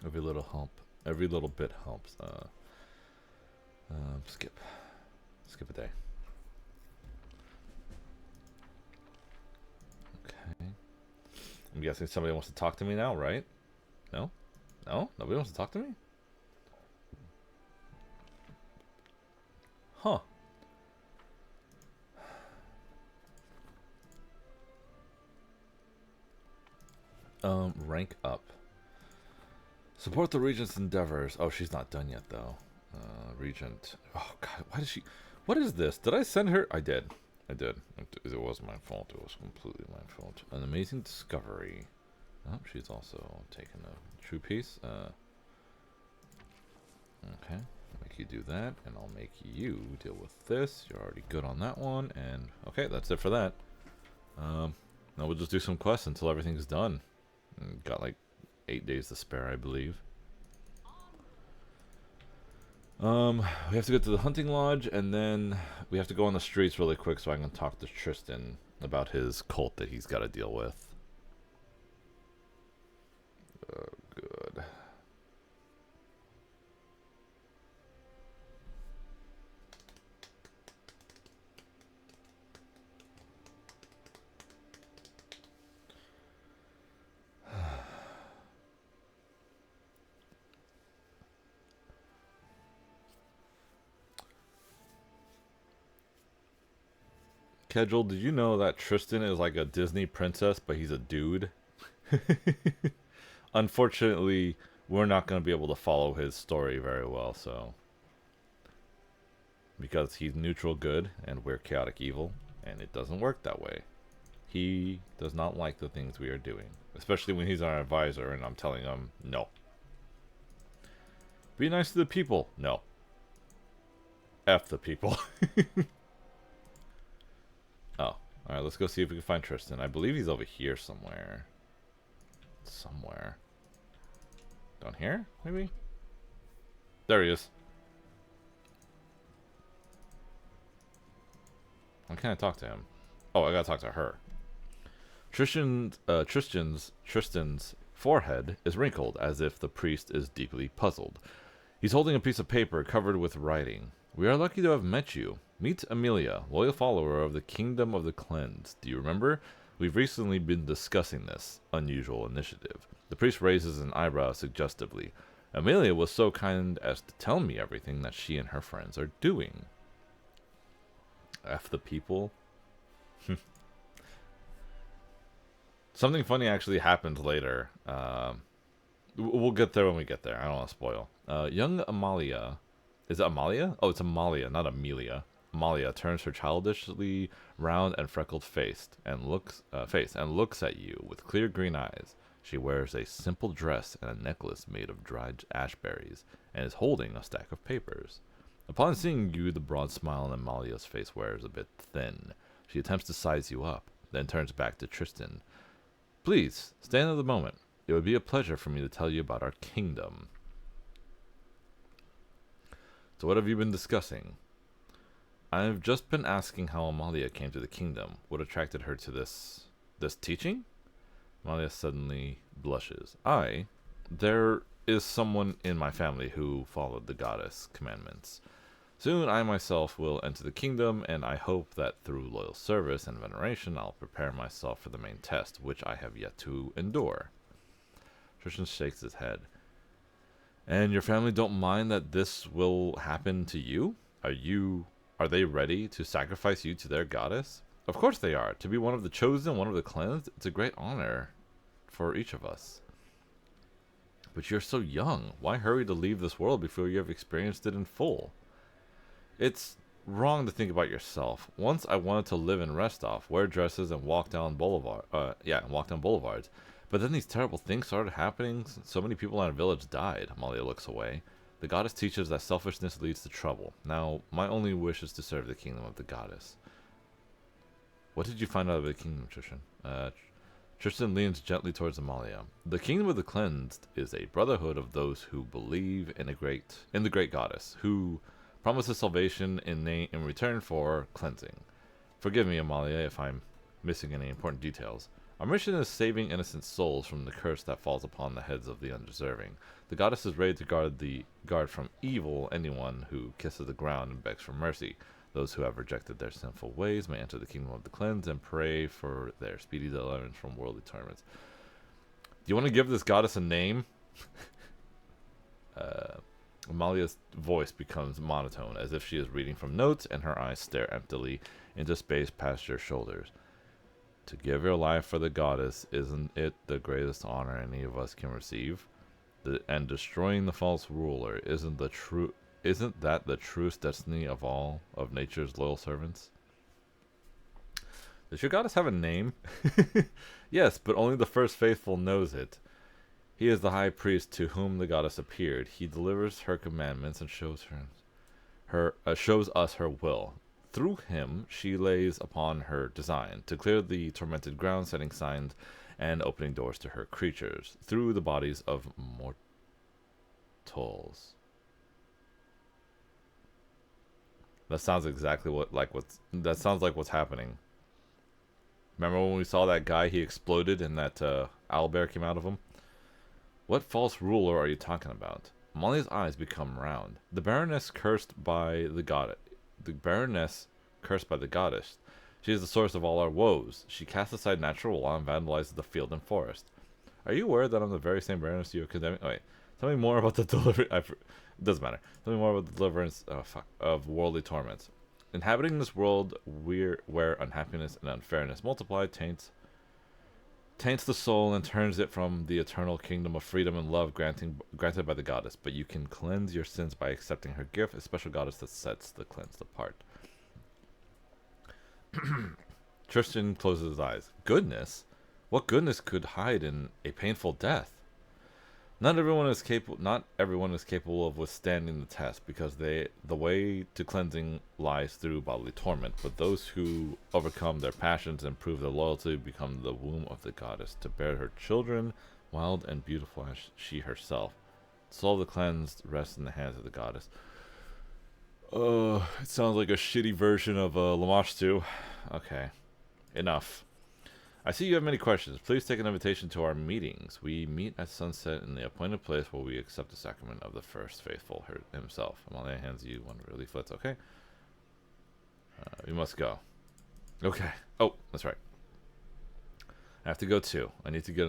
Every little bit helps. Skip a day. Okay. I'm guessing somebody wants to talk to me now, right? No? No? Nobody wants to talk to me? Huh. Rank up. Support the Regent's endeavors. Oh, she's not done yet, though. Regent. Oh, God. Why did she... What is this? Did I send her? I did. I did. It was my fault. It was completely my fault. An amazing discovery. Oh, she's also taken a true piece. Okay. Make you do that, and I'll make you deal with this. You're already good on that one, and... Okay, that's it for that. Now we'll just do some quests until everything's done. Got like 8 days to spare, I believe. We have to go to the hunting lodge, and then we have to go on the streets really quick so I can talk to Tristan about his cult that he's got to deal with. Oh, good. Kedril, did you know that Tristan is like a Disney princess, but he's a dude? Unfortunately, we're not going to be able to follow his story very well, so... Because he's neutral good, and we're chaotic evil, and it doesn't work that way. He does not like the things we are doing. Especially when he's our advisor, and I'm telling him, no. Be nice to the people. No. F the people. Oh, alright, let's go see if we can find Tristan. I believe he's over here somewhere. Somewhere. Down here, maybe? There he is. How can I talk to him? Oh, I gotta talk to her. Tristan's forehead is wrinkled, as if the priest is deeply puzzled. He's holding a piece of paper covered with writing. We are lucky to have met you. Meet Amelia, loyal follower of the Kingdom of the Cleansed. Do you remember? We've recently been discussing this unusual initiative. The priest raises an eyebrow suggestively. Amelia was so kind as to tell me everything that she and her friends are doing. F the people. Something funny actually happened later. We'll get there when we get there. I don't want to spoil. Young Amalia. Is it Amalia? Oh, it's Amalia, not Amelia. Amalia turns her childishly round and freckled face and looks at you with clear green eyes. She wears a simple dress and a necklace made of dried ashberries and is holding a stack of papers. Upon seeing you, the broad smile on Amalia's face wears a bit thin. She attempts to size you up, then turns back to Tristan. Please, stand at the moment. It would be a pleasure for me to tell you about our kingdom. So what have you been discussing? I've just been asking how Amalia came to the kingdom. What attracted her to this teaching? Amalia suddenly blushes. There is someone in my family who followed the goddess commandments. Soon I myself will enter the kingdom, and I hope that through loyal service and veneration I'll prepare myself for the main test, which I have yet to endure. Tristan shakes his head. And your family don't mind that this will happen to you? Are they ready to sacrifice you to their goddess? Of course they are. To be one of the chosen, one of the cleansed, it's a great honor for each of us. But you're so young. Why hurry to leave this world before you have experienced it in full? It's wrong to think about yourself. Once I wanted to live in Restov, wear dresses and walk down boulevards. But then these terrible things started happening. So many people in our village died. Amalia looks away. The goddess teaches that selfishness leads to trouble. Now, my only wish is to serve the kingdom of the goddess. What did you find out of the kingdom, Tristan? Tristan leans gently towards Amalia. The kingdom of the cleansed is a brotherhood of those who believe in the great goddess, who promises salvation in return for cleansing. Forgive me, Amalia, if I'm missing any important details. Our mission is saving innocent souls from the curse that falls upon the heads of the undeserving. The goddess is ready to guard from evil anyone who kisses the ground and begs for mercy. Those who have rejected their sinful ways may enter the kingdom of the cleansed and pray for their speedy deliverance from worldly torments. Do you want to give this goddess a name? Amalia's voice becomes monotone, as if she is reading from notes, and her eyes stare emptily into space past your shoulders. To give your life for the goddess, isn't it the greatest honor any of us can receive? And destroying the false ruler, isn't that the truest destiny of all of nature's loyal servants? Does your goddess have a name? Yes, but only the first faithful knows it. He is the high priest to whom the goddess appeared. He delivers her commandments and shows us her will. Through him, she lays upon her design to clear the tormented ground, setting signs and opening doors to her creatures through the bodies of mortals. That sounds exactly that sounds like what's happening. Remember when we saw that guy? He exploded and that owlbear came out of him. What false ruler are you talking about? Amalia's eyes become round. The Baroness cursed by the goddess. She is the source of all our woes. She casts aside natural law and vandalizes the field and forest. Are you aware that I'm the very same Baroness you are condemning? Oh, wait. Tell me more about the deliverance. It doesn't matter. Tell me more about the deliverance of worldly torments. Inhabiting this world where unhappiness and unfairness multiply taints the soul and turns it from the eternal kingdom of freedom and love granted by the goddess. But you can cleanse your sins by accepting her gift, a special goddess that sets the cleansed apart. Tristan closes his eyes. Goodness? What goodness could hide in a painful death? Not everyone is capable of withstanding the test, because the way to cleansing lies through bodily torment. But those who overcome their passions and prove their loyalty become the womb of the goddess, to bear her children, wild and beautiful as she herself. The soul of the cleansed rests in the hands of the goddess. It sounds like a shitty version of Lamash 2. Okay, enough. I see you have many questions. Please take an invitation to our meetings. We meet at sunset in the appointed place where we accept the sacrament of the first faithful himself. Amalia hands you one of her leaflets. Okay. We must go. Okay. Oh, that's right. I have to go too. I need to get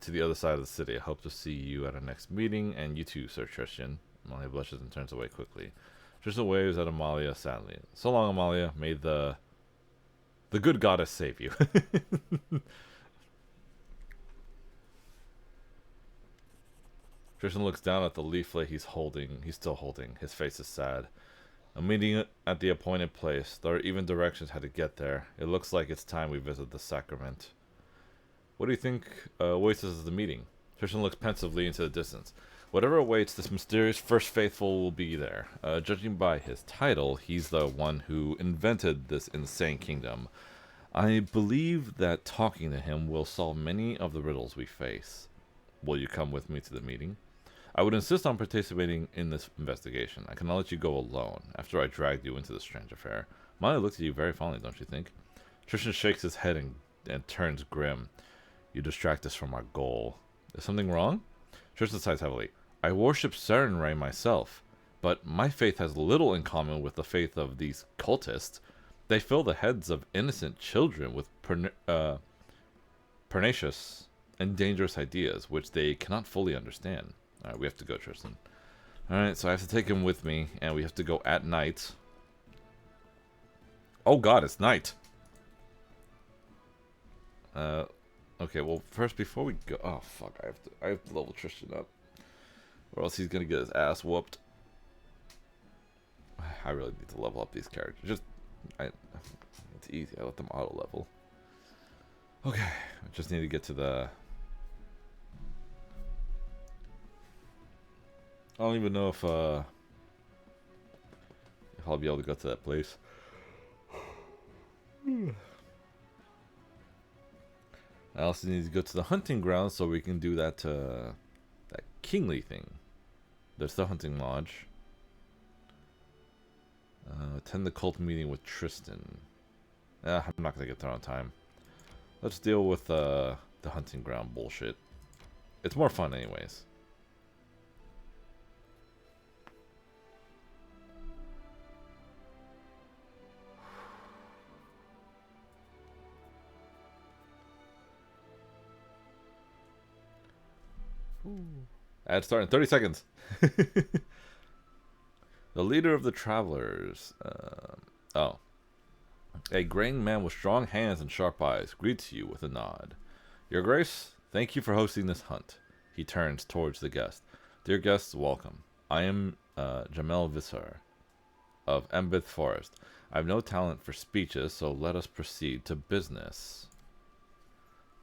to the other side of the city. I hope to see you at our next meeting, and you too, Sir Tristan. Amalia blushes and turns away quickly. Tristan waves at Amalia sadly. So long, Amalia. May the good goddess save you. Tristan looks down at the leaflet he's still holding. His face is sad. A meeting at the appointed place. There are even directions how to get there. It looks like it's time we visit the sacrament. What do you think awaits us at the meeting? Tristan looks pensively into the distance. Whatever awaits this mysterious first faithful will be there. Judging by his title, he's the one who invented this insane kingdom. I believe that talking to him will solve many of the riddles we face. Will you come with me to the meeting? I would insist on participating in this investigation. I cannot let you go alone, after I dragged you into this strange affair. Maya looks at you very fondly, don't you think? Tristan shakes his head and turns grim. You distract us from our goal. Is something wrong? Tristan sighs heavily. I worship Serenray myself, but my faith has little in common with the faith of these cultists. They fill the heads of innocent children with pernicious and dangerous ideas, which they cannot fully understand. Alright, we have to go, Tristan. Alright, so I have to take him with me, and we have to go at night. Oh god, it's night! Okay, well, first, before we go... Oh, fuck, I have to level Tristan up. Or else he's gonna get his ass whooped. I really need to level up these characters. It's easy, I let them auto-level. Okay, I just need to get to the... I don't even know if I'll be able to go to that place. I also need to go to the hunting grounds so we can do that that kingly thing. There's the hunting lodge. Attend the cult meeting with Tristan. I'm not gonna get there on time. Let's deal with the hunting ground bullshit. It's more fun anyways. Ad start in 30 seconds. The leader of the travelers. A graying man with strong hands and sharp eyes greets you with a nod. Your Grace, thank you for hosting this hunt. He turns towards the guest. Dear guests, welcome. I am Jamel Visser of Embith Forest. I have no talent for speeches, so let us proceed to business.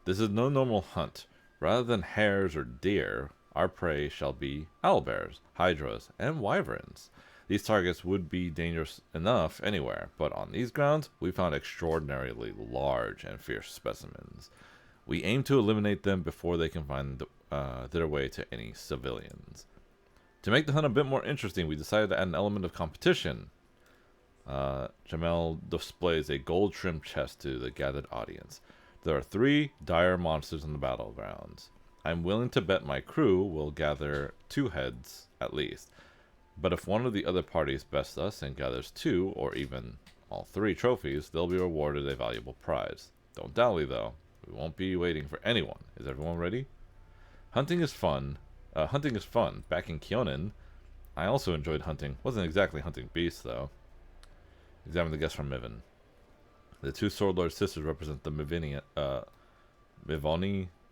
This is no normal hunt. Rather than hares or deer, our prey shall be owlbears, hydras, and wyverns. These targets would be dangerous enough anywhere, but on these grounds, we found extraordinarily large and fierce specimens. We aim to eliminate them before they can find their way to any civilians. To make the hunt a bit more interesting, we decided to add an element of competition. Jamel displays a gold-trimmed chest to the gathered audience. There are 3 dire monsters in the battlegrounds. I'm willing to bet my crew will gather 2 heads, at least. But if one of the other parties bests us and gathers 2, or even all 3 trophies, they'll be rewarded a valuable prize. Don't dally, though. We won't be waiting for anyone. Is everyone ready? Hunting is fun. Back in Kyonin, I also enjoyed hunting. Wasn't exactly hunting beasts, though. Examine the guests from Mivon. The 2 Sword Lord sisters represent the Mivoni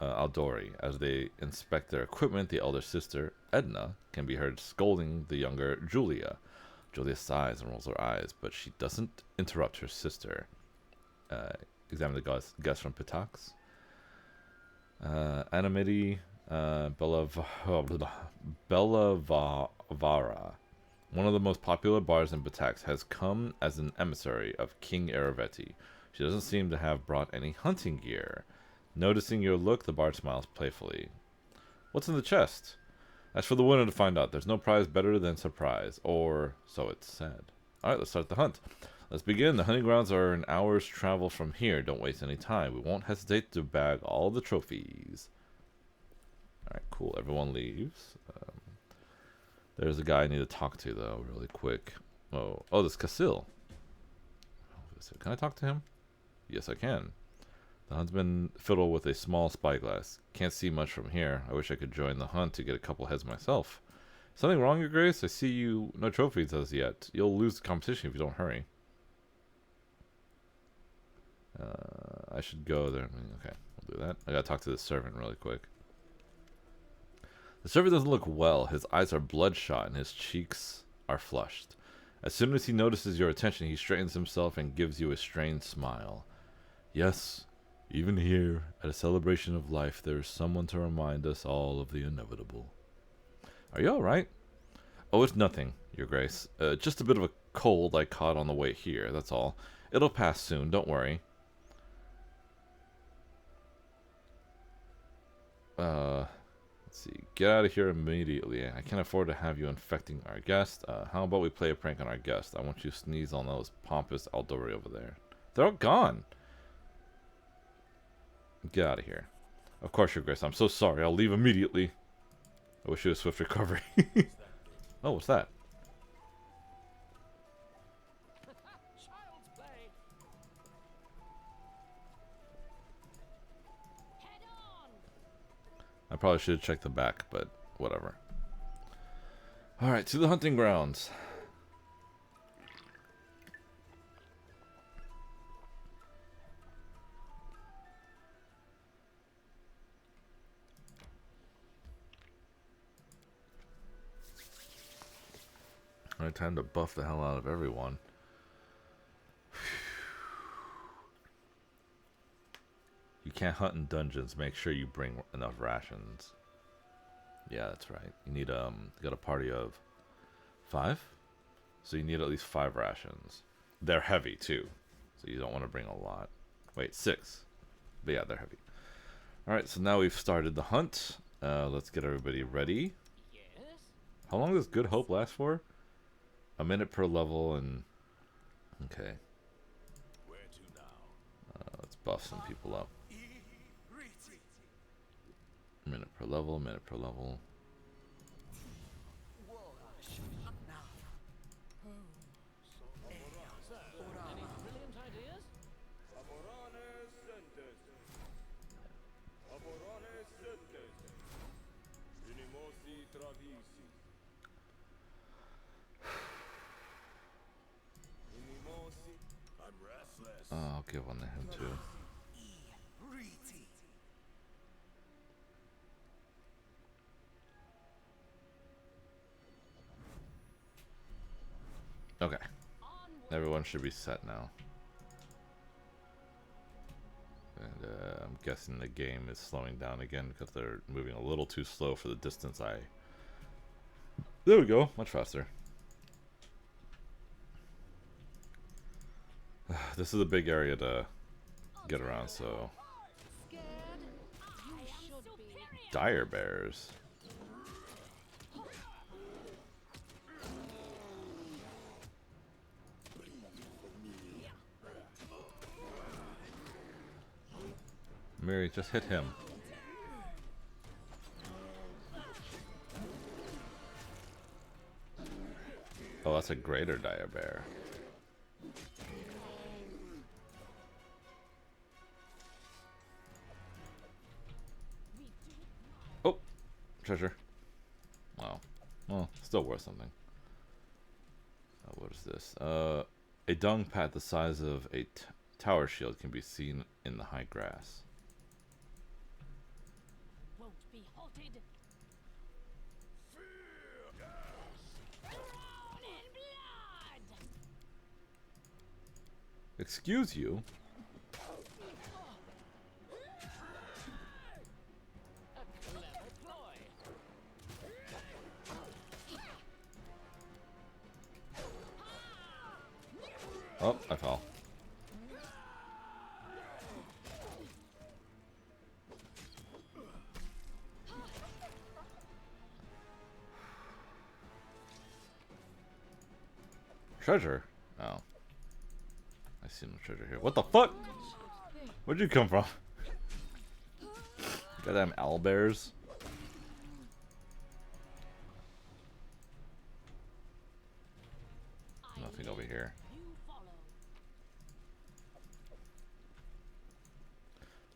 Aldori. As they inspect their equipment, the elder sister, Edna, can be heard scolding the younger Julia. Julia sighs and rolls her eyes, but she doesn't interrupt her sister. Examine the guests from Pitax. Anamidi Bellavara, one of the most popular bars in Pitax, has come as an emissary of King Aravetti. She doesn't seem to have brought any hunting gear. Noticing your look, the bard smiles playfully. What's in the chest? That's for the winner to find out. There's no prize better than surprise, or so it's said. Alright, let's start the hunt. Let's begin. The hunting grounds are an hour's travel from here. Don't waste any time. We won't hesitate to bag all the trophies. Alright, cool. Everyone leaves. There's a guy I need to talk to, though, really quick. Oh, this Casil. So can I talk to him? Yes, I can. The hunt's been fiddled with a small spyglass. Can't see much from here. I wish I could join the hunt to get a couple heads myself. Something wrong, Your Grace? I see you no trophies as yet. You'll lose the competition if you don't hurry. I should go there. Okay, we'll do that. I gotta talk to the servant really quick. The servant doesn't look well. His eyes are bloodshot and his cheeks are flushed. As soon as he notices your attention, he straightens himself and gives you a strained smile. Yes, even here, at a celebration of life, there is someone to remind us all of the inevitable. Are you alright? Oh, it's nothing, Your Grace. Just a bit of a cold I caught on the way here, that's all. It'll pass soon, don't worry. Let's see. Get out of here immediately. I can't afford to have you infecting our guest. How about we play a prank on our guest? I want you to sneeze on those pompous Aldori over there. They're all gone. Get out of here. Of course, Your Grace. I'm so sorry. I'll leave immediately. I wish you a swift recovery. Oh, what's that? Child's play. Head on. I probably should have checked the back, but whatever. Alright, to the hunting grounds. Alright, time to buff the hell out of everyone. You can't hunt in dungeons. Make sure you bring enough rations. Yeah, that's right. You need you got a party of 5, so you need at least 5 rations. They're heavy too, so you don't want to bring a lot. Wait, 6, but yeah, they're heavy. All right, so now we've started the hunt. Let's get everybody ready. Yes. How long does Good Hope last for? A minute per level, and okay. Where to now? Let's buff some people up. Minute per level, minute per level. Any brilliant ideas? I'm restless. I'll give one to him too. Okay, everyone should be set now. And I'm guessing the game is slowing down again because they're moving a little too slow for the distance I... There we go, much faster. This is a big area to get around, so... Scared? You should be. Dire bears. Mary, just hit him. Oh, that's a greater dire bear. Oh, treasure. Wow. Well, still worth something. What is this? A dung pat the size of a tower shield can be seen in the high grass. Won't be halted. Drown in blood. Excuse you? A clever ploy. Oh, I fell. Treasure? Oh. I see no treasure here. What the fuck? Where'd you come from? Goddamn owlbears. Nothing over here. You follow.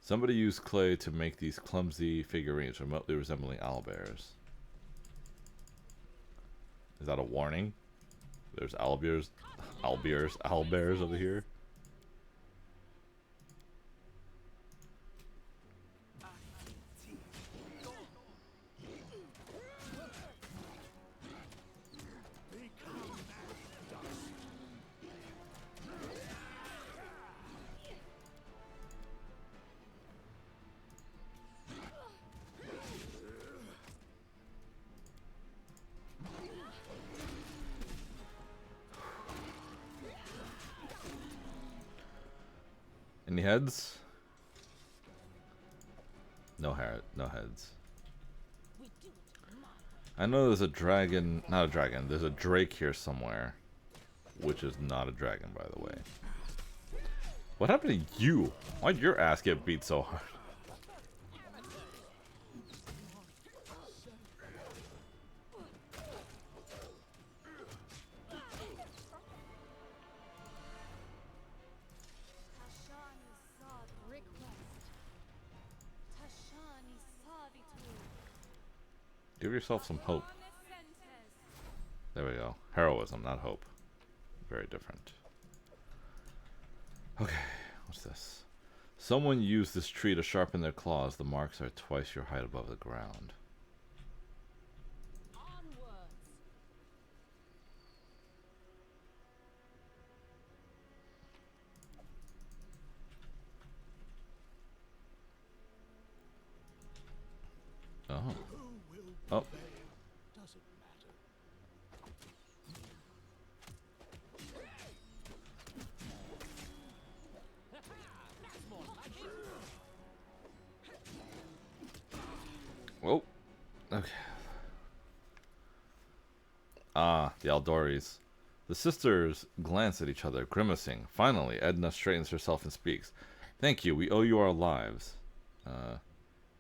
Somebody used clay to make these clumsy figurines remotely resembling owlbears. Is that a warning? There's owlbears over here. Any heads? No heads. I know there's a dragon, not a dragon, there's a drake here somewhere. Which is not a dragon, by the way. What happened to you? Why'd your ass get beat so hard? Give yourself some hope. There we go. Heroism, not hope. Very different. Okay, what's this? Someone used this tree to sharpen their claws. The marks are twice your height above the ground. Oh. Oh. Whoa. Okay. Ah, the Aldoris. The sisters glance at each other, grimacing. Finally, Edna straightens herself and speaks. Thank you, we owe you our lives. It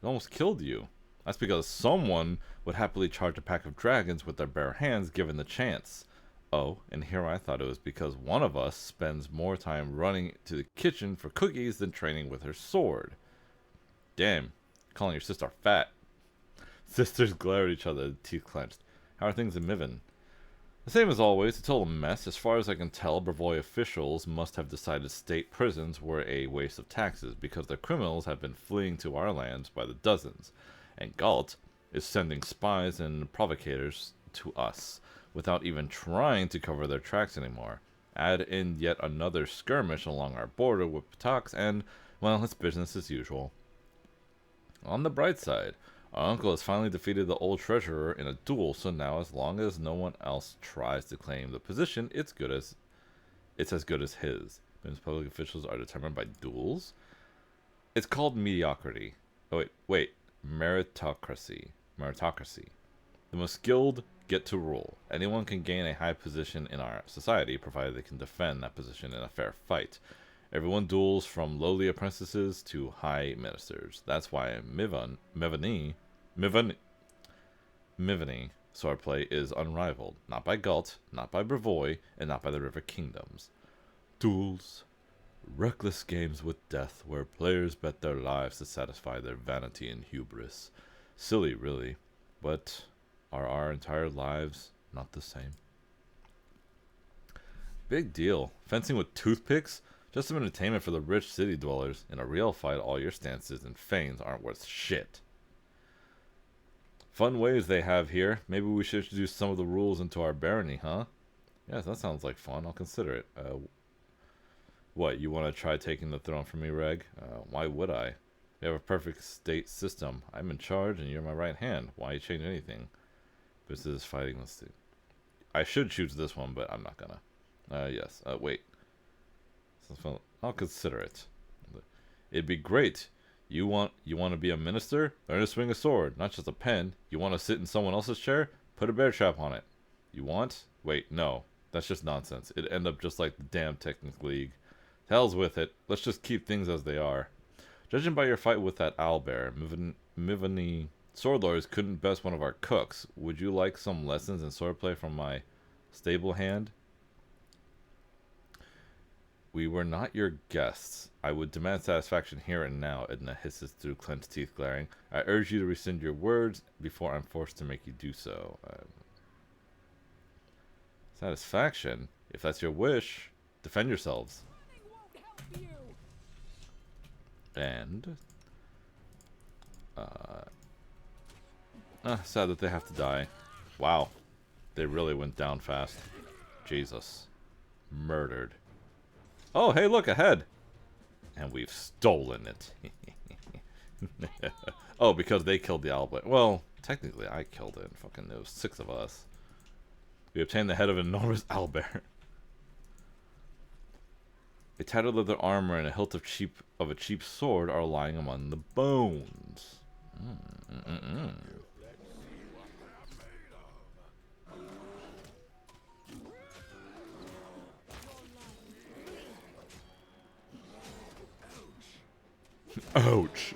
almost killed you. That's because someone would happily charge a pack of dragons with their bare hands given the chance. Oh, and here I thought it was because one of us spends more time running to the kitchen for cookies than training with her sword. Damn, calling your sister fat. Sisters glare at each other, teeth clenched. How are things in Miven? The same as always, a total mess. As far as I can tell, Brevoy officials must have decided state prisons were a waste of taxes because their criminals have been fleeing to our lands by the dozens. And Galt is sending spies and provocators to us without even trying to cover their tracks anymore. Add in yet another skirmish along our border with Patax and, well, it's business as usual. On the bright side, our uncle has finally defeated the old treasurer in a duel, so now as long as no one else tries to claim the position, it's as good as his. Because public officials are determined by duels? It's called mediocrity. Oh wait. Meritocracy. The most skilled get to rule. Anyone can gain a high position in our society, provided they can defend that position in a fair fight. Everyone duels from lowly apprentices to high ministers. That's why Mivani swordplay is unrivaled. Not by Galt, not by Brevoy, and not by the River Kingdoms. Duels. Reckless games with death where players bet their lives to satisfy their vanity and hubris. Silly, really. But are our entire lives not the same? Big deal. Fencing with toothpicks? Just some entertainment for the rich city dwellers. In a real fight, all your stances and feigns aren't worth shit. Fun ways they have here. Maybe we should introduce some of the rules into our barony, huh? Yes, that sounds like fun. I'll consider it. What, you want to try taking the throne from me, Reg? Why would I? We have a perfect state system. I'm in charge and you're my right hand. Why change anything? This is fighting. Let's see. I should choose this one, but I'm not gonna. Yes. Wait. I'll consider it. It'd be great. You want to be a minister? Learn to swing a sword, not just a pen. You want to sit in someone else's chair? Put a bear trap on it. You want? Wait, no. That's just nonsense. It'd end up just like the damn Technic League. Hell's with it. Let's just keep things as they are. Judging by your fight with that owlbear, Mivani Swordlords couldn't best one of our cooks. Would you like some lessons in swordplay from my stable hand? We were not your guests. I would demand satisfaction here and now, Edna hisses through clenched teeth, glaring. I urge you to rescind your words before I'm forced to make you do so. Satisfaction? If that's your wish, defend yourselves. And... sad that they have to die. Wow. They really went down fast. Jesus. Murdered. Oh, hey, look, ahead! And we've stolen it. Oh, because they killed the owlbear. Well, technically I killed it. Fucking, there was 6 of us. We obtained the head of an enormous owlbear. A tattered leather armor and a hilt of a cheap sword are lying among the bones. Ouch.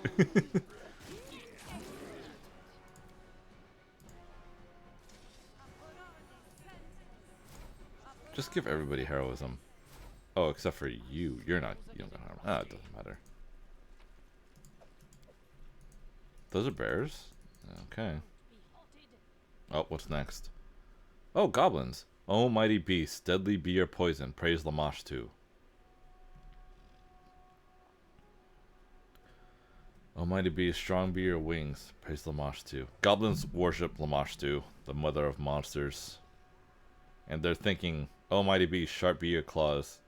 Just give everybody heroism. Oh, except for you. You don't got harm. Ah, it doesn't matter. Those are bears? Okay. Oh, what's next? Oh, goblins. Oh, mighty beast, deadly be your poison. Praise Lamashtu. Oh, mighty beast, strong be your wings. Praise Lamashtu. Goblins worship Lamashtu, the mother of monsters. And they're thinking, oh, mighty beast, sharp be your claws.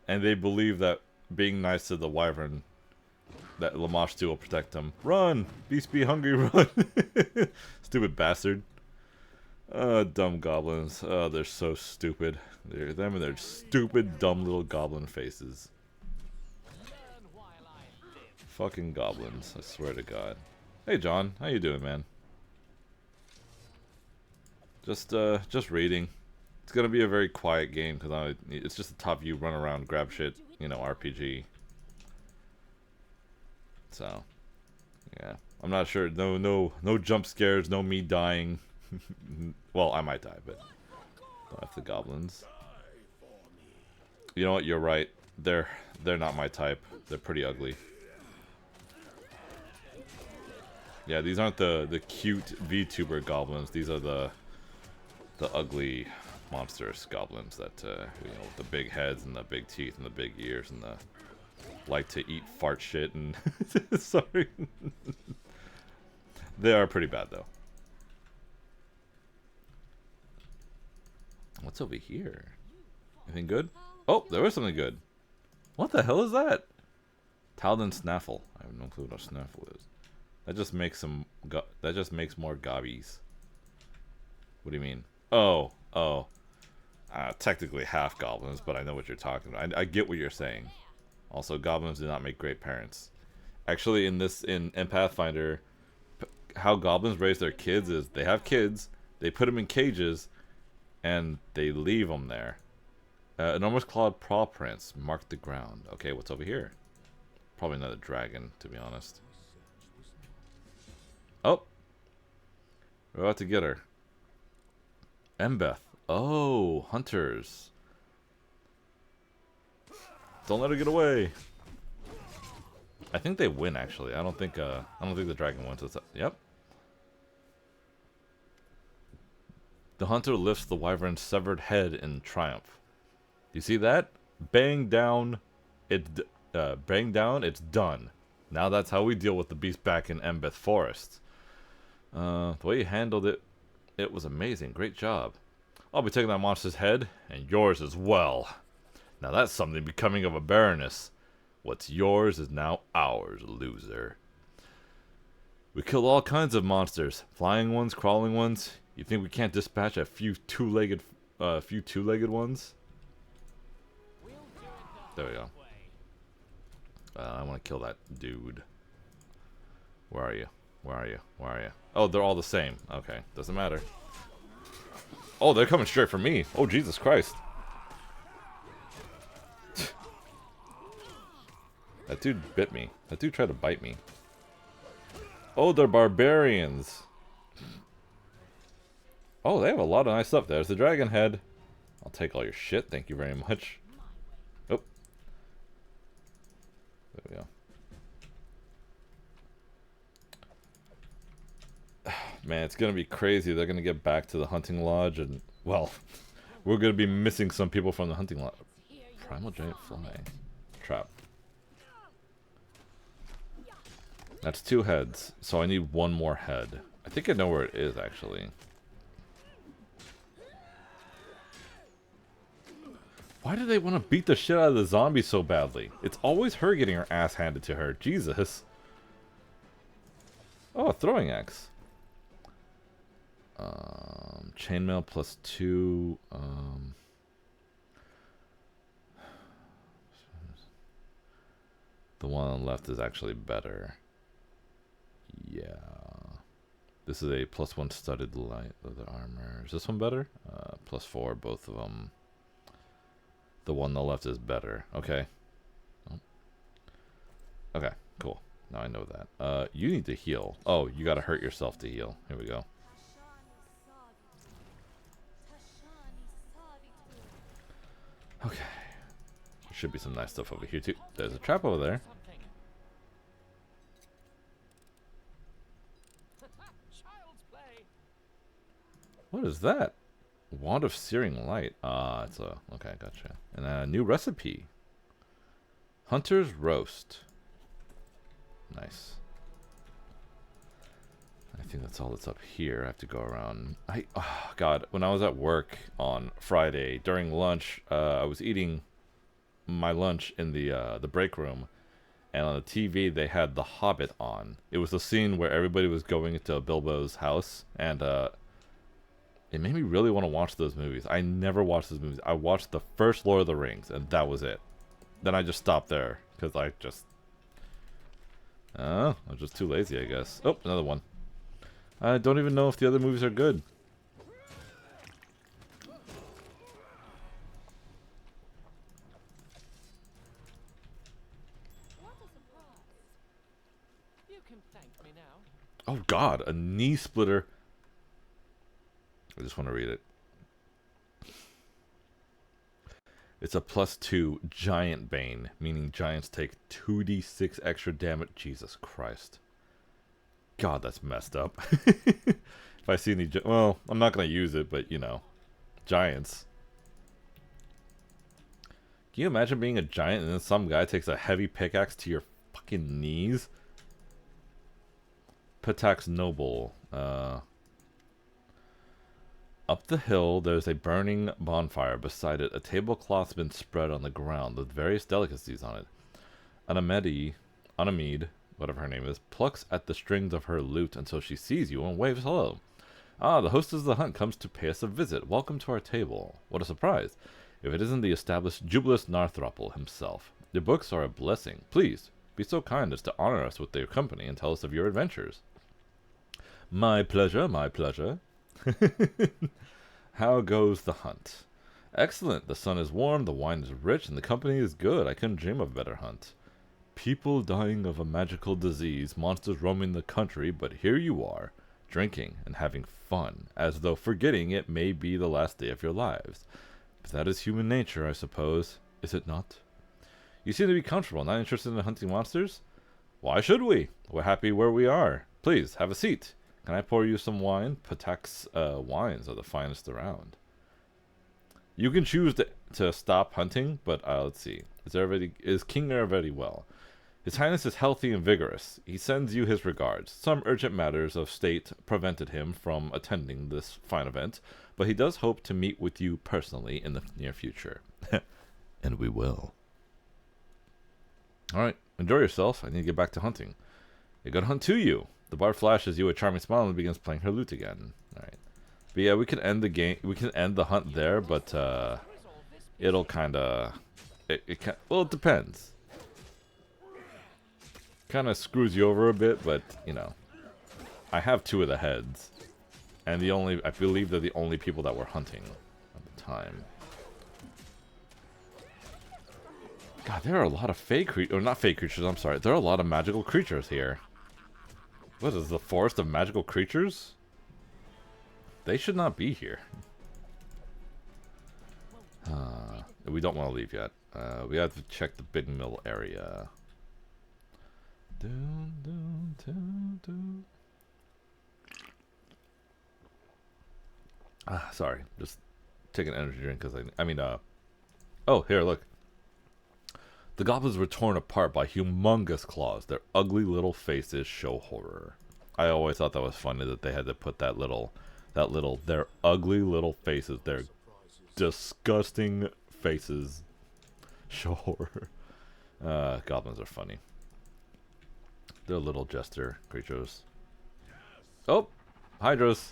And they believe that being nice to the wyvern, that Lamashtu will protect them. Run! Beast be hungry, run! Stupid bastard. Dumb goblins. Oh, they're so stupid. They're them and their stupid, dumb little goblin faces. Fucking goblins, I swear to God. Hey John, how you doing, man? Just reading. It's gonna be a very quiet game because it's just a top view, run around, grab shit, you know, RPG. So, yeah, I'm not sure. No jump scares, no me dying. Well, I might die, but don't have the goblins. You know what? You're right. They're not my type. They're pretty ugly. Yeah, these aren't the cute VTuber goblins. These are the ugly monstrous goblins that you know, with the big heads and the big teeth and the big ears and the like to eat fart shit and sorry. They are pretty bad though. What's over here? Anything good? Oh, there was something good. What the hell is that? Talden Snaffle. I have no clue what a snaffle is. That just makes some. That just makes more gobbies. What do you mean? Oh. Technically half goblins, but I know what you're talking about. I get what you're saying. Also, goblins do not make great parents. Actually, in Pathfinder, how goblins raise their kids is they have kids, they put them in cages, and they leave them there. Enormous clawed paw prints mark the ground. Okay, what's over here? Probably another dragon, to be honest. Oh! We're about to get her. Embeth. Oh, hunters. Don't let her get away. I think they win, actually. I don't think the dragon wins. Yep. The hunter lifts the wyvern's severed head in triumph. You see that? Bang down. It's done. Now that's how we deal with the beast back in Embeth Forest. The way you handled it, it was amazing. Great job. I'll be taking that monster's head, and yours as well. Now that's something becoming of a baroness. What's yours is now ours, loser. We killed all kinds of monsters. Flying ones, crawling ones. You think we can't dispatch a few two-legged ones? There we go. I want to kill that dude. Where are you? Where are you? Where are you? Oh, they're all the same. Okay, doesn't matter. Oh, they're coming straight for me. Oh, Jesus Christ. That dude bit me. That dude tried to bite me. Oh, they're barbarians. Oh, they have a lot of nice stuff. There's the dragon head. I'll take all your shit. Thank you very much. Oh, There we go. Man, it's gonna be crazy. They're gonna get back to the hunting lodge, and well, we're gonna be missing some people from the hunting lodge. Primal giant fly trap. That's 2 heads, so I need 1 more head. I think I know where it is actually. Why do they want to beat the shit out of the zombie so badly? It's always her getting her ass handed to her. Jesus. Oh, a throwing axe. Chainmail +2. The one on the left is actually better. Yeah. This is a +1 studded light leather armor. Is this one better? +4, both of them. The one on the left is better. Okay. Oh. Okay, cool. Now I know that. You need to heal. Oh, you gotta hurt yourself to heal. Here we go. Okay. There should be some nice stuff over here too. There's a trap over there. What is that? Wand of Searing Light. Ah, it's a... Okay, gotcha. And a new recipe. Hunter's Roast. Nice. I think that's all that's up here. I have to go around. Oh, God, when I was at work on Friday, during lunch, I was eating my lunch in the break room. And on the TV, they had The Hobbit on. It was the scene where everybody was going into Bilbo's house. And, it made me really want to watch those movies. I never watched those movies. I watched the first Lord of the Rings, and that was it. Then I just stopped there, because I was just too lazy, I guess. Oh, another one. I don't even know if the other movies are good. What a surprise. You can thank me now. Oh God, a knee splitter. I just want to read it. It's a +2 giant bane, meaning giants take 2d6 extra damage. Jesus Christ. God, that's messed up. If I see any... Well, I'm not going to use it, but, you know. Giants. Can you imagine being a giant and then some guy takes a heavy pickaxe to your fucking knees? Patax Noble. Up the hill, there's a burning bonfire. Beside it, a tablecloth's been spread on the ground with various delicacies on it. Anamede, whatever her name is, plucks at the strings of her lute until she sees you and waves hello. Ah, the hostess of the hunt comes to pay us a visit. Welcome to our table. What a surprise. If it isn't the established Jubilus Narthropple himself. Your books are a blessing. Please, be so kind as to honor us with your company and tell us of your adventures. My pleasure, my pleasure. How goes the hunt? Excellent. The sun is warm, the wine is rich, and the company is good. I couldn't dream of a better hunt. People dying of a magical disease, monsters roaming the country, but here you are, drinking and having fun, as though forgetting it may be the last day of your lives. But that is human nature, I suppose, is it not? You seem to be comfortable, not interested in hunting monsters? Why should we? We're happy where we are. Please, have a seat. Can I pour you some wine? Patak's wines are the finest around. You can choose to stop hunting, but let's see. Is King very well? His Highness is healthy and vigorous. He sends you his regards. Some urgent matters of state prevented him from attending this fine event, but he does hope to meet with you personally in the near future. And we will. Alright, enjoy yourself. I need to get back to hunting. A good hunt to you. The bard flashes you a charming smile and begins playing her lute again. Alright. But yeah, we can end the game. We can end the hunt there, but it'll kinda... Well, it depends. Kinda screws you over a bit, but, you know. I have 2 of the heads. And I believe they're the only people that were hunting at the time. God, there are a lot of fake creatures, or not fake creatures, I'm sorry. There are a lot of magical creatures here. What is the forest of magical creatures? They should not be here. We don't want to leave yet. We have to check the big mill area. Dun, dun, dun, dun. Sorry, just take an energy drink because oh, here, look. The goblins were torn apart by humongous claws. Their ugly little faces show horror. I always thought that was funny that they had to put their ugly little faces, their disgusting faces show horror. Goblins are funny. They're little jester creatures. Oh, Hydros.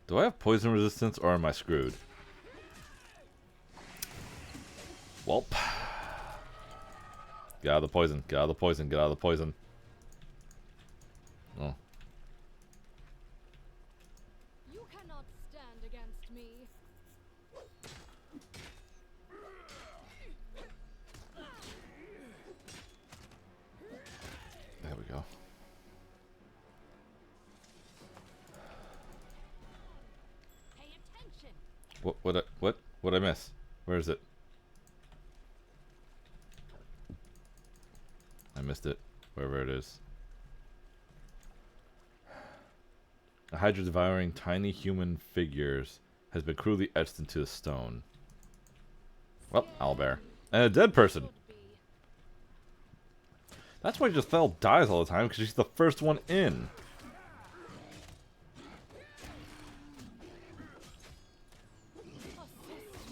Do I have poison resistance or am I screwed? Welp. Get out of the poison. Get out of the poison. Get out of the poison. Oh. You cannot stand against me. There we go. Pay attention. What I miss? Where is it? I missed it. Wherever it is. A hydra devouring tiny human figures has been cruelly etched into the stone. Well, owlbear. And a dead person. Should be. That's why Giselle dies all the time, because she's the first one in. Assist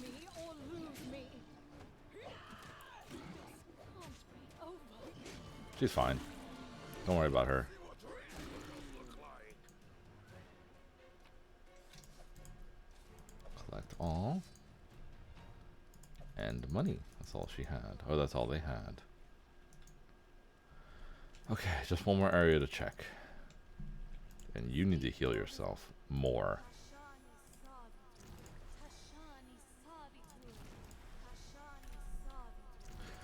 me or lose me. This can't be over. She's fine. Don't worry about her. See what your angels look like. Collect all. And money. That's all she had. Oh, that's all they had. Okay, just one more area to check. And you need to heal yourself more.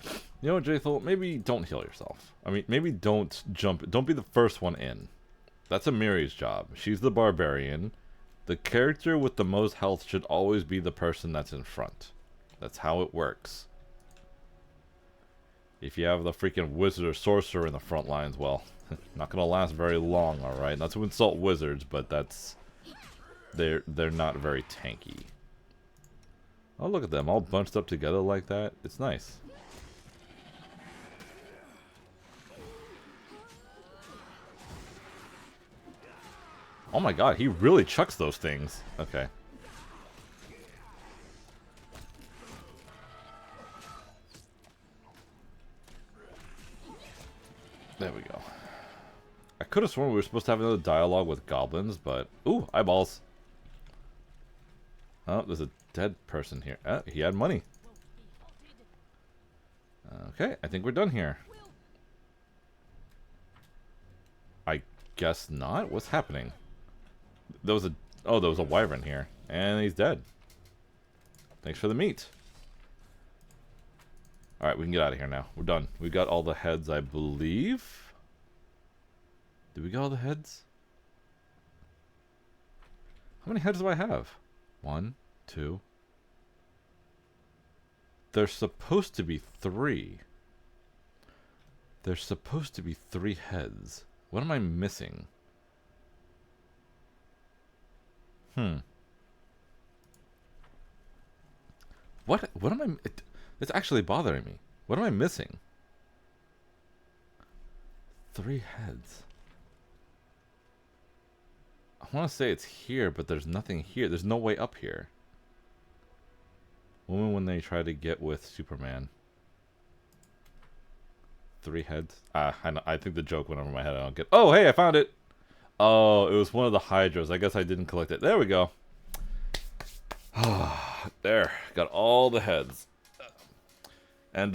You know what, Jathel? Maybe don't heal yourself. I mean, maybe don't jump. Don't be the first one in. That's Amiri's job. She's the barbarian. The character with the most health should always be the person that's in front. That's how it works. If you have the freaking wizard or sorcerer in the front lines, well, not gonna last very long, alright? Not to insult wizards, but that's... They're not very tanky. Oh, look at them, all bunched up together like that. It's nice. Oh my god, he really chucks those things. Okay. There we go. I could have sworn we were supposed to have another dialogue with goblins, but... Ooh, eyeballs. Oh, there's a dead person here. He had money. Okay, I think we're done here. I guess not? What's happening? There was a... Oh, there was a wyvern here. And he's dead. Thanks for the meat. Alright, we can get out of here now. We're done. We got all the heads, I believe. Did we get all the heads? How many heads do I have? 1, 2. There's supposed to be 3. There's supposed to be 3 heads. What am I missing? What am I... It's actually bothering me. What am I missing? 3 heads. I want to say it's here, but there's nothing here. There's no way up here. When they try to get with Superman. 3 heads. I think the joke went over my head. I don't get... Oh, hey, I found it! Oh, it was one of the Hydras. I guess I didn't collect it. There we go. There. Got all the heads. And,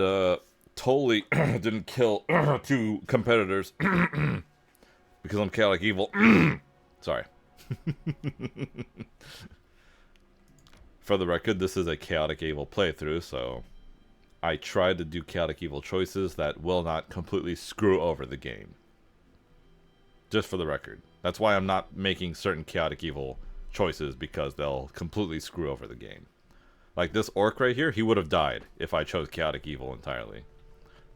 totally didn't kill 2 competitors. Because I'm chaotic evil. Sorry. For the record, this is a chaotic evil playthrough, so I tried to do chaotic evil choices that will not completely screw over the game. Just for the record. That's why I'm not making certain chaotic evil choices, because they'll completely screw over the game. Like this orc right here, he would have died if I chose chaotic evil entirely.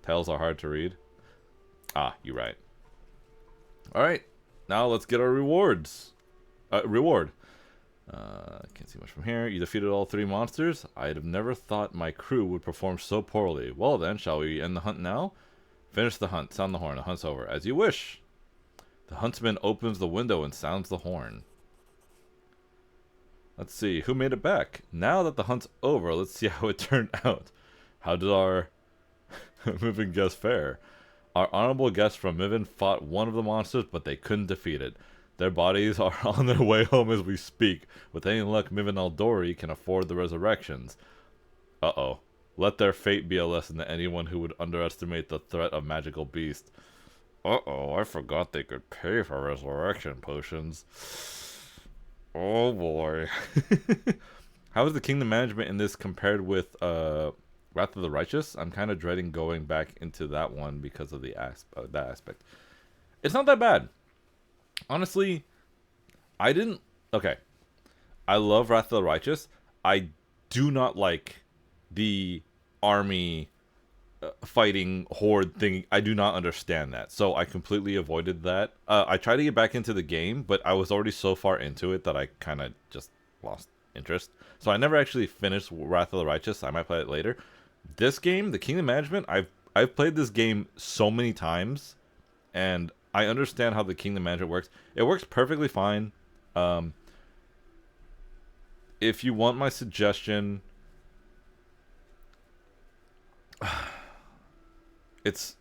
Tales are hard to read. Ah, you're right. All right, now let's get our rewards. Reward. Can't see much from here. You defeated all 3 monsters. I'd have never thought my crew would perform so poorly. Well then, shall we end the hunt now? Finish the hunt. Sound the horn. The hunt's over. As you wish. The huntsman opens the window and sounds the horn. Let's see. Who made it back? Now that the hunt's over, let's see how it turned out. How did our moving guest fare? Our honorable guests from Miven fought one of the monsters, but they couldn't defeat it. Their bodies are on their way home as we speak. With any luck, Miven Aldori can afford the resurrections. Uh-oh. Let their fate be a lesson to anyone who would underestimate the threat of magical beasts. Uh-oh, I forgot they could pay for resurrection potions. Oh boy. How is the kingdom management in this compared with Wrath of the Righteous? I'm kind of dreading going back into that one because of that aspect. It's not that bad. Honestly, I didn't... Okay. I love Wrath of the Righteous. I do not like the army fighting horde thing. I do not understand that. So I completely avoided that. I tried to get back into the game, but I was already so far into it that I kind of just lost interest. So I never actually finished Wrath of the Righteous. I might play it later. This game, the Kingdom Management, I've played this game so many times, and I understand how the Kingdom Management works. It works perfectly fine. If you want my suggestion, it's...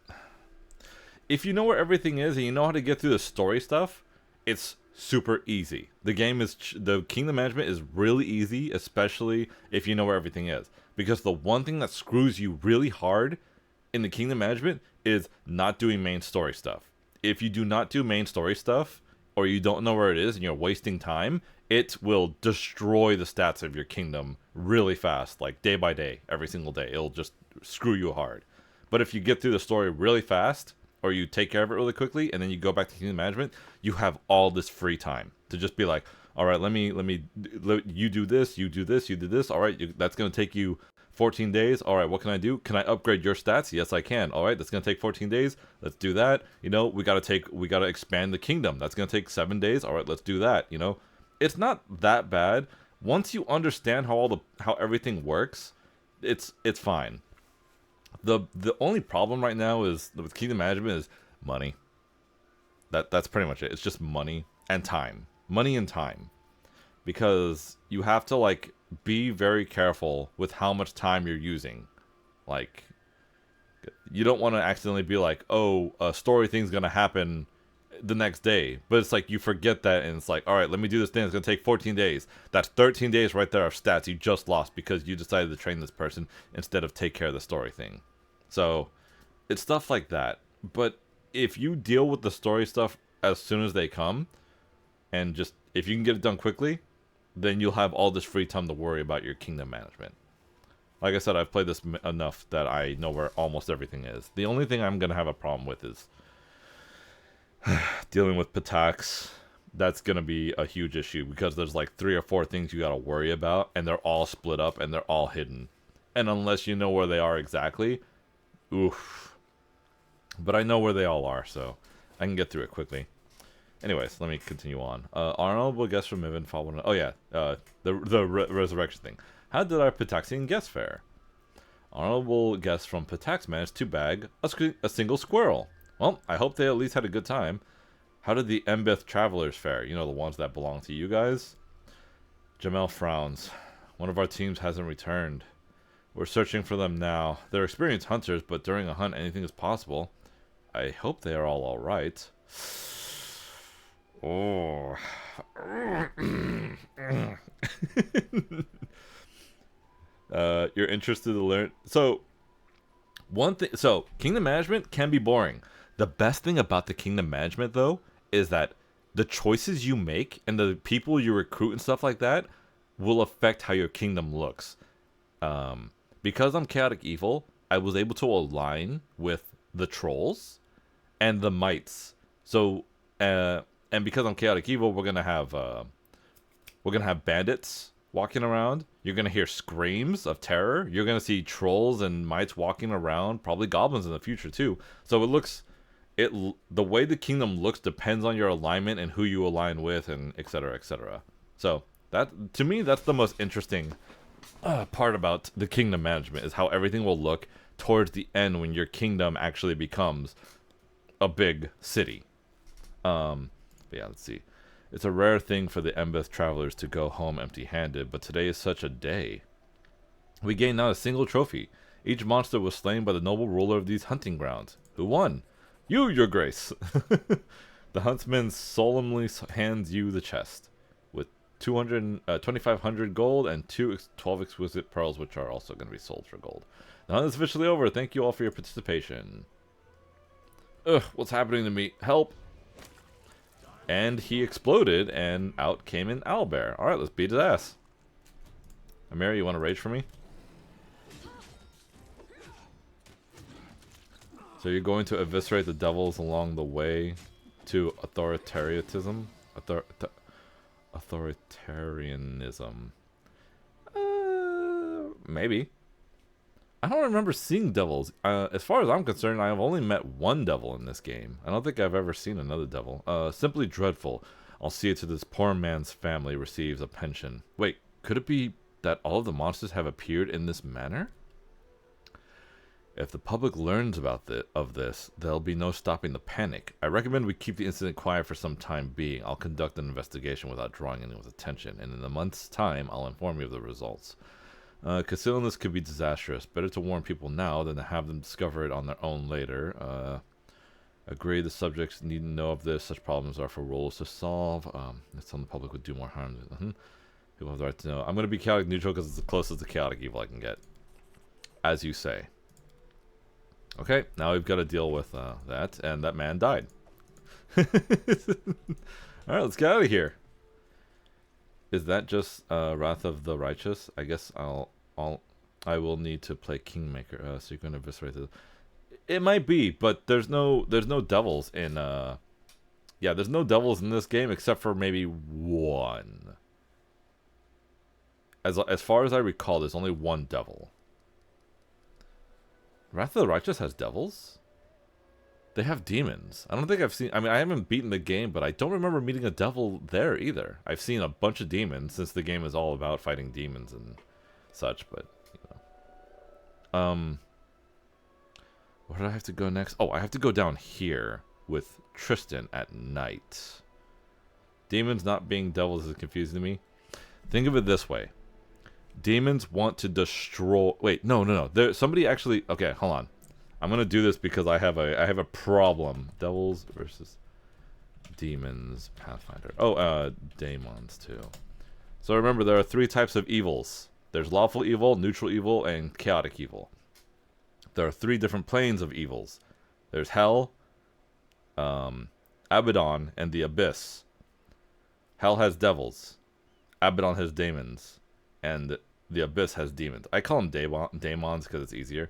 If you know where everything is and you know how to get through the story stuff, it's super easy. The Kingdom Management is really easy, especially if you know where everything is. Because the one thing that screws you really hard in the Kingdom Management is not doing main story stuff. If you do not do main story stuff, or you don't know where it is and you're wasting time, it will destroy the stats of your kingdom really fast, like day by day, every single day. It'll just screw you hard. But if you get through the story really fast, or you take care of it really quickly, and then you go back to kingdom management, you have all this free time to just be like, all right, you do this, you do this, you do this. All right, that's going to take you 14 days. All right, what can I do? Can I upgrade your stats? Yes, I can. All right, that's going to take 14 days. Let's do that. You know, we got to expand the kingdom. That's going to take 7 days. All right, let's do that. You know, it's not that bad. Once you understand how everything works, it's fine. The only problem right now is with kingdom management is money. That's pretty much it. It's just money and time. Money and time. Because you have to like be very careful with how much time you're using. Like, you don't want to accidentally be like, oh, a story thing's gonna happen the next day, but it's like you forget that, and it's like, all right, let me do this thing. It's gonna take 14 days. That's 13 days right there of stats you just lost because you decided to train this person instead of take care of the story thing. So it's stuff like that. But if you deal with the story stuff as soon as they come, and just if you can get it done quickly, then you'll have all this free time to worry about your kingdom management. Like I said, I've played this enough that I know where almost everything is. The only thing I'm gonna have a problem with is dealing with Patax. That's gonna be a huge issue because there's like 3 or 4 things you gotta worry about, and they're all split up and they're all hidden. And unless you know where they are exactly, oof. But I know where they all are, so I can get through it quickly. Anyways, let me continue on. Honorable guest from Miven following. Oh yeah, the resurrection thing. How did our Pataxian guest fare? Honorable guest from Patax managed to bag a single squirrel. Well, I hope they at least had a good time. How did the Embeth travelers fare? You know, the ones that belong to you guys? Jamel frowns. One of our teams hasn't returned. We're searching for them now. They're experienced hunters, but during a hunt, anything is possible. I hope they are all alright. Oh. You're interested to learn. So, kingdom management can be boring. The best thing about the kingdom management, though, is that the choices you make and the people you recruit and stuff like that will affect how your kingdom looks. Because I'm chaotic evil, I was able to align with the trolls and the mites. So, and because I'm chaotic evil, we're gonna have bandits walking around. You're gonna hear screams of terror. You're gonna see trolls and mites walking around, probably goblins in the future too. So the way the kingdom looks depends on your alignment and who you align with, and etc. etc. So that, to me, that's the most interesting part about the kingdom management, is how everything will look towards the end when your kingdom actually becomes a big city. But yeah, let's see. It's a rare thing for the Embeth travelers to go home empty-handed, but today is such a day. We gained not a single trophy. Each monster was slain by the noble ruler of these hunting grounds. Who won? You, your grace. The huntsman solemnly hands you the chest with 2,500 gold and 12 exquisite pearls, which are also going to be sold for gold. The hunt is officially over. Thank you all for your participation. Ugh, what's happening to me? Help! And he exploded, and out came an owlbear. Alright, let's beat his ass. Amiri, you want to rage for me? So you're going to eviscerate the devils along the way to authoritarianism? Authoritarianism. Maybe. I don't remember seeing devils. As far as I'm concerned, I have only met one devil in this game. I don't think I've ever seen another devil. Simply dreadful. I'll see it to this poor man's family receives a pension. Wait, could it be that all of the monsters have appeared in this manner? If the public learns about this, there'll be no stopping the panic. I recommend we keep the incident quiet for some time being. I'll conduct an investigation without drawing anyone's attention, and in a month's time, I'll inform you of the results. Concealing this could be disastrous. Better to warn people now than to have them discover it on their own later. Agree the subjects need to know of this. Such problems are for rules to solve. Some the public would do more harm. People have the right to know. I'm going to be chaotic neutral because it's the closest to chaotic evil I can get. As you say. Okay, now we've got to deal with that, and that man died. Alright, let's get out of here. Is that just Wrath of the Righteous? I guess I will need to play Kingmaker. So you're going to eviscerate this. It might be, but there's no devils in yeah, there's no devils in this game except for maybe one. As far as I recall, there's only one devil. Wrath of the Righteous has devils? They have demons. I don't think I've seen... I mean, I haven't beaten the game, but I don't remember meeting a devil there either. I've seen a bunch of demons, since the game is all about fighting demons and such, but, you know. Where do I have to go next? Oh, I have to go down here with Tristan at night. Demons not being devils is confusing to me. Think of it this way. Demons want to destroy... Wait, no. Somebody actually... Okay, hold on. I'm gonna do this because I have a problem. Devils versus demons, Pathfinder. Oh, daemons too. So remember, there are 3 types of evils. There's lawful evil, neutral evil, and chaotic evil. There are 3 different planes of evils. There's hell, Abaddon, and the abyss. Hell has devils. Abaddon has daemons. And the abyss has demons. I call them daemons because it's easier.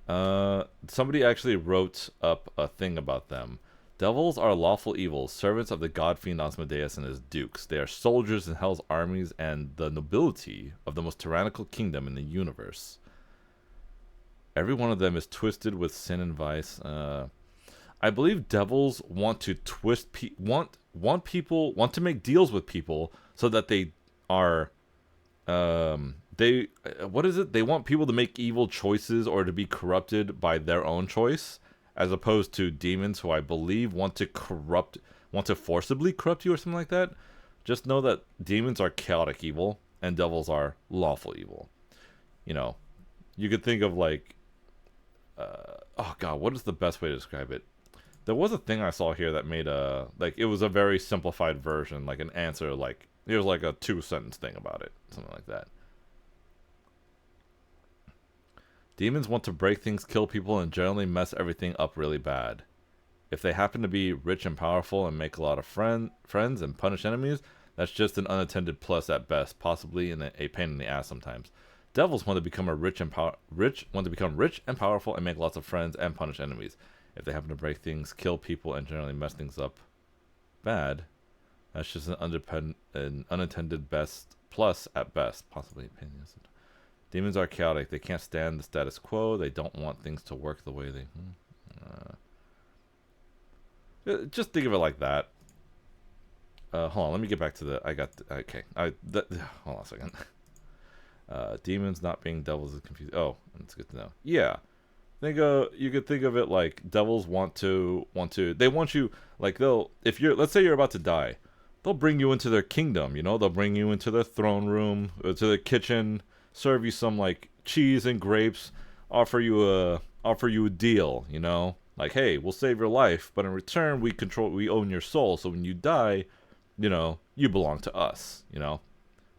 Somebody actually wrote up a thing about them. Devils are lawful evils, servants of the god fiend Asmodeus and his dukes. They are soldiers in hell's armies and the nobility of the most tyrannical kingdom in the universe. Every one of them is twisted with sin and vice. I believe devils want to twist want to make deals with people so that they are what is it? They want people to make evil choices or to be corrupted by their own choice, as opposed to demons who I believe want to forcibly corrupt you or something like that. Just know that demons are chaotic evil and devils are lawful evil. You know, you could think of like, oh god, what is the best way to describe it? There was a thing I saw here that made it was a very simplified version, like an answer, like, here's like a 2-sentence thing about it, something like that. Demons want to break things, kill people, and generally mess everything up really bad. If they happen to be rich and powerful and make a lot of friends and punish enemies, that's just an unattended plus at best, possibly a pain in the ass sometimes. Devils want to become rich and powerful and make lots of friends and punish enemies. If they happen to break things, kill people, and generally mess things up bad, that's just an unattended plus at best, possibly a pain in the ass. Demons are chaotic. They can't stand the status quo. They don't want things to work the way they... Just think of it like that. Hold on, let me get back to the. Okay. Hold on a second. Demons not being devils is confusing. Oh, that's good to know. Yeah, you could think of it like devils they want you, like, if you're, let's say you're about to die, they'll bring you into their kingdom, they'll bring you into their throne room, to the kitchen, serve you some like cheese and grapes, offer you a deal, like, hey, we'll save your life, but in return we own your soul, so when you die, you belong to us,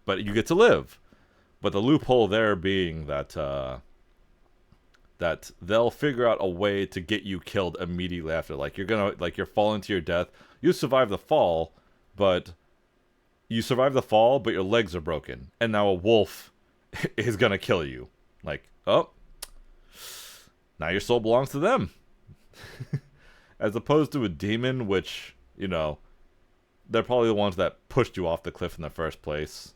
but you get to live. But the loophole there being that that they'll figure out a way to get you killed immediately after. Like, you're falling to your death. You survive the fall, but your legs are broken, and now a wolf is gonna kill you. Like, oh, now your soul belongs to them, as opposed to a demon, which they're probably the ones that pushed you off the cliff in the first place.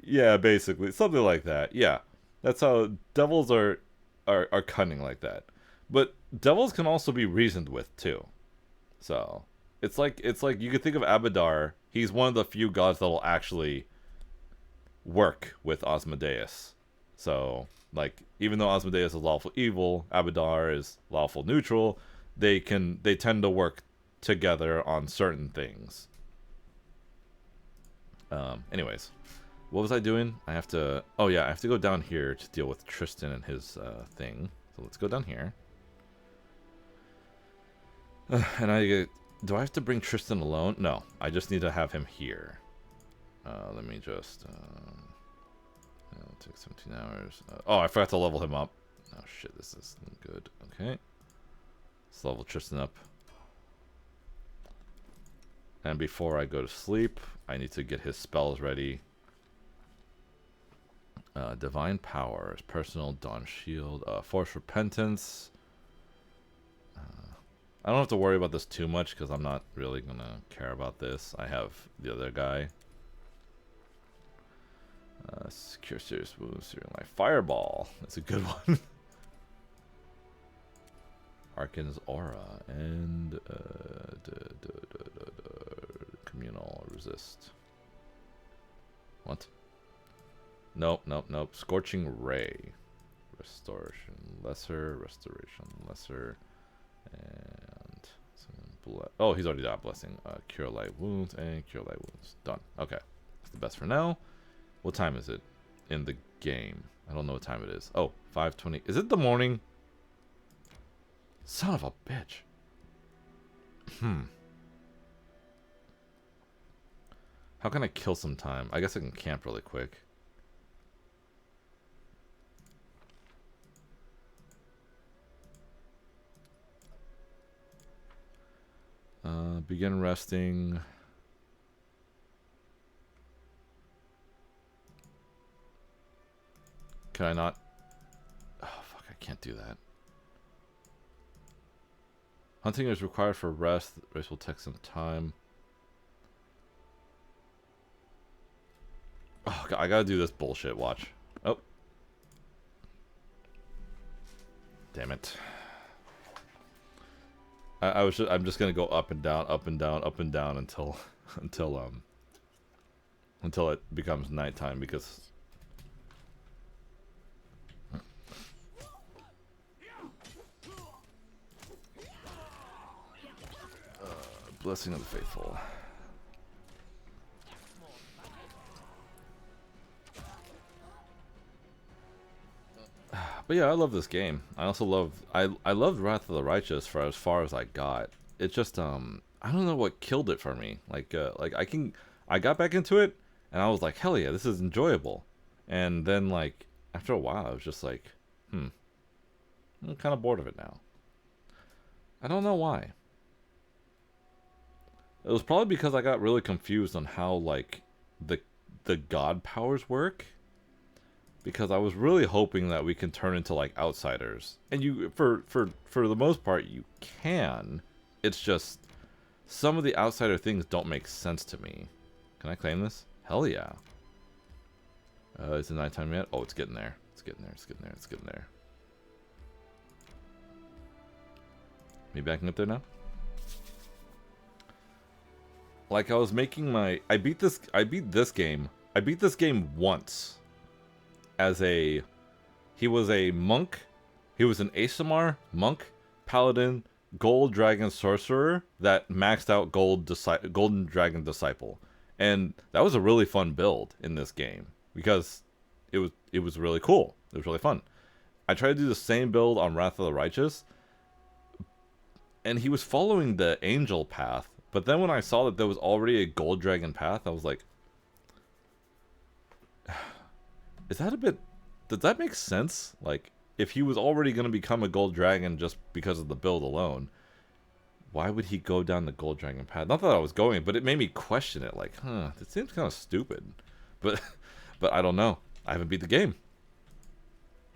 Yeah, basically something like that. Yeah, that's how devils are cunning like that. But devils can also be reasoned with too. So it's like you could think of Abadar. He's one of the few gods that will actually work with Asmodeus. So, like, even though Asmodeus is lawful evil, Abadar is lawful neutral. They tend to work together on certain things. Anyways, what was I doing? I have to go down here to deal with Tristan and his thing. So let's go down here. And do I have to bring Tristan alone? No, I just need to have him here. Let me just it'll take 17 hours. Oh, I forgot to level him up. Oh shit, this isn't good. Okay. Let's level Tristan up. And before I go to sleep, I need to get his spells ready. Divine Powers, Personal Dawn Shield, Force Repentance. I don't have to worry about this too much because I'm not really going to care about this. I have the other guy. Secure Serious Wounds during Life. Fireball. That's a good one. Arcan's Aura. And Communal Resist. What? Nope. Scorching Ray. Restoration Lesser. Restoration Lesser. And oh, he's already got Blessing. Cure Light Wounds and Cure Light Wounds. Done. Okay. That's the best for now. What time is it in the game? I don't know what time it is. Oh, 5:20. Is it the morning? Son of a bitch. How can I kill some time? I guess I can camp really quick. Begin resting. Can I not? Oh, fuck, I can't do that. Hunting is required for rest. Rest will take some time. Oh, God, I gotta do this bullshit. Watch. Oh. Damn it. I'm just gonna go up and down, up and down, up and down until it becomes nighttime, because Blessing of the Faithful. But yeah, I love this game. I also I loved Wrath of the Righteous for as far as I got. It just I don't know what killed it for me. Like I got back into it and I was like, hell yeah, this is enjoyable. And then, like, after a while I was just like, I'm kind of bored of it now. I don't know why. It was probably because I got really confused on how, like, the god powers work. Because I was really hoping that we can turn into, like, outsiders. And you, for the most part, you can. It's just, some of the outsider things don't make sense to me. Can I claim this? Hell yeah. Is it nighttime yet? Oh, it's getting there. It's getting there. Maybe I can get there now. Like I was making my, I beat this game. I beat this game once. As a, he was a monk. He was an ASMR monk, paladin, gold dragon sorcerer that maxed out golden dragon disciple, and that was a really fun build in this game because it was really cool. It was really fun. I tried to do the same build on Wrath of the Righteous, and he was following the angel path. But then when I saw that there was already a gold dragon path, I was like, is that a bit? Does that make sense? Like, if he was already going to become a gold dragon just because of the build alone, why would he go down the gold dragon path? Not that I was going, but it made me question it. Like, it seems kind of stupid. But I don't know. I haven't beat the game.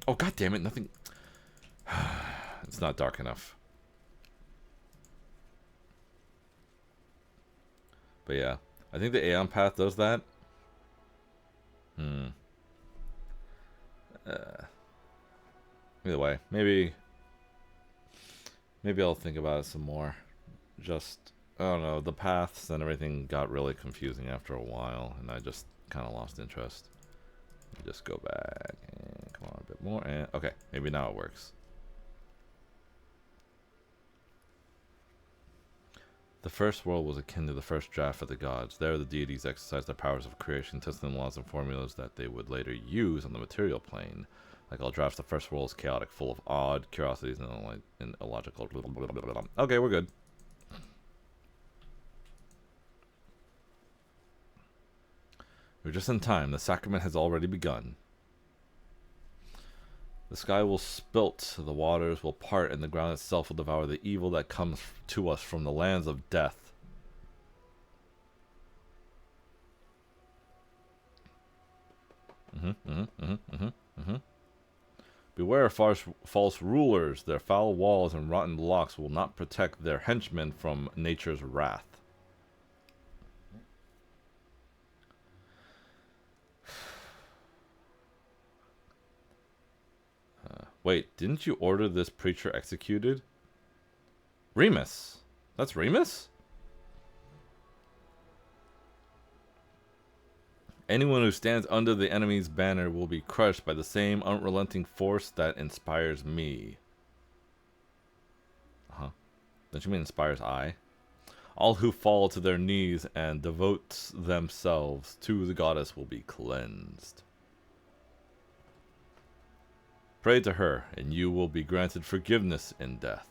Oh, god damn it, nothing. It's not dark enough. But yeah, I think the Aeon path does that. Either way, maybe I'll think about it some more. Just, I don't know, the paths and everything got really confusing after a while, and I just kind of lost interest. Just go back and come on a bit more, and okay, maybe now it works. The first world was akin to the first draft of the gods. There the deities exercised their powers of creation, testing the laws and formulas that they would later use on the material plane. Like all drafts, the first world is chaotic, full of odd curiosities and illogical. Blah, blah, blah, blah. Okay, we're good. We're just in time. The sacrament has already begun. The sky will split, the waters will part, and the ground itself will devour the evil that comes to us from the lands of death. Beware false rulers. Their foul walls and rotten blocks will not protect their henchmen from nature's wrath. Wait, didn't you order this preacher executed? Remus. That's Remus? Anyone who stands under the enemy's banner will be crushed by the same unrelenting force that inspires me. Don't you mean inspires I? All who fall to their knees and devote themselves to the goddess will be cleansed. Pray to her, and you will be granted forgiveness in death.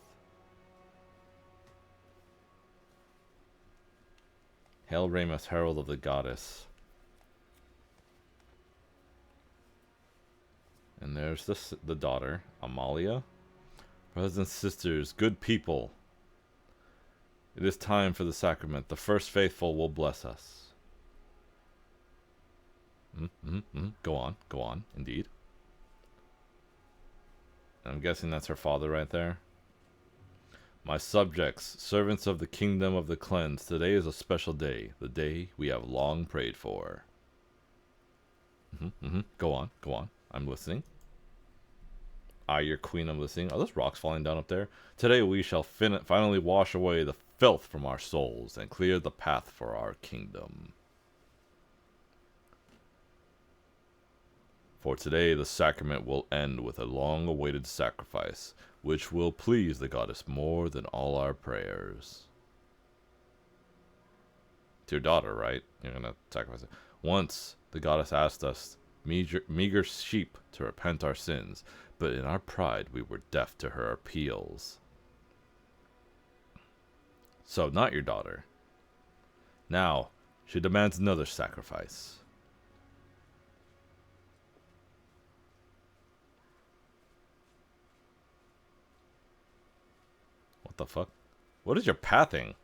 Hail Remus, herald of the goddess. And there's the daughter, Amalia. Brothers and sisters, good people. It is time for the sacrament. The first faithful will bless us. Go on, indeed. I'm guessing that's her father right there. My subjects, servants of the kingdom of the cleansed, today is a special day, the day we have long prayed for. Go on, I'm listening. Your queen, I'm listening. Are those rocks falling down up there? Today we shall finally wash away the filth from our souls and clear the path for our kingdom. For today the sacrament will end with a long-awaited sacrifice, which will please the goddess more than all our prayers. To your daughter, right? You're gonna sacrifice it. Once, the goddess asked us, meager sheep, to repent our sins, but in our pride we were deaf to her appeals. So, not your daughter. Now, she demands another sacrifice. What the fuck? What is your pathing?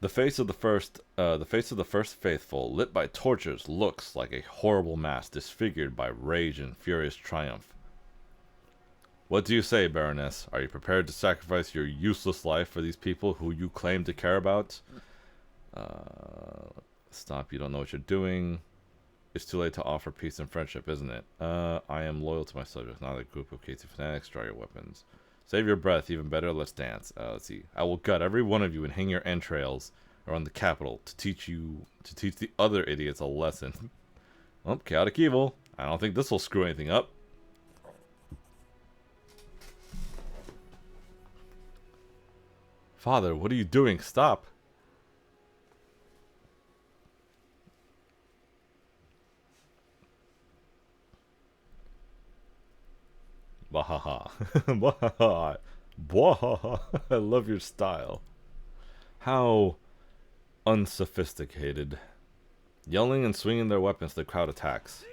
The face of the first faithful, lit by torches, looks like a horrible mask disfigured by rage and furious triumph. What do you say, Baroness? Are you prepared to sacrifice your useless life for these people who you claim to care about? Stop, you don't know what you're doing. It's too late to offer peace and friendship, isn't it? I am loyal to my subjects, not a group of crazy fanatics. Draw your weapons. Save your breath. Even better, let's dance. Let's see. I will gut every one of you and hang your entrails around the capital to teach the other idiots a lesson. Oh, chaotic evil. I don't think this will screw anything up. Father, what are you doing? Stop. Bahaha. Bahaha. Bahaha. I love your style. How unsophisticated. Yelling and swinging their weapons, the crowd attacks.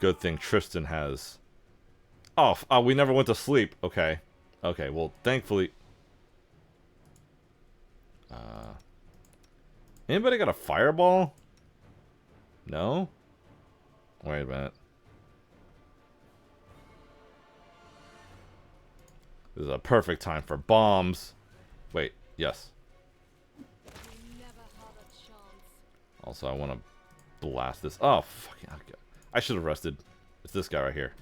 Good thing Tristan has... Oh, we never went to sleep. Okay. Okay, well, thankfully... Anybody got a fireball? No? Wait a minute. This is a perfect time for bombs. Wait, yes. Also, I want to blast this. Oh, fucking... I should have rested. It's this guy right here.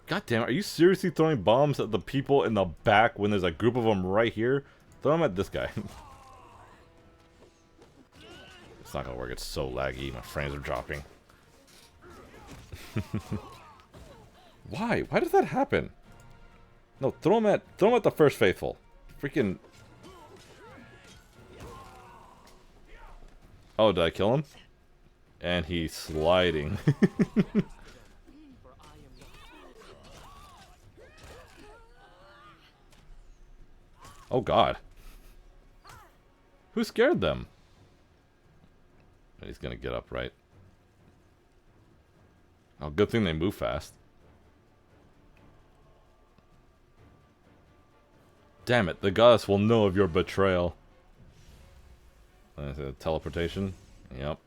God damn it, are you seriously throwing bombs at the people in the back when there's a group of them right here? Throw them at this guy. It's not gonna work, it's so laggy, my frames are dropping. Why? Why does that happen? No, throw them at the first faithful. Freaking... Oh, did I kill him? And he's sliding. Oh god. Who scared them? He's gonna get up, right? Oh, good thing they move fast. Damn it, the goddess will know of your betrayal. Teleportation? Yep.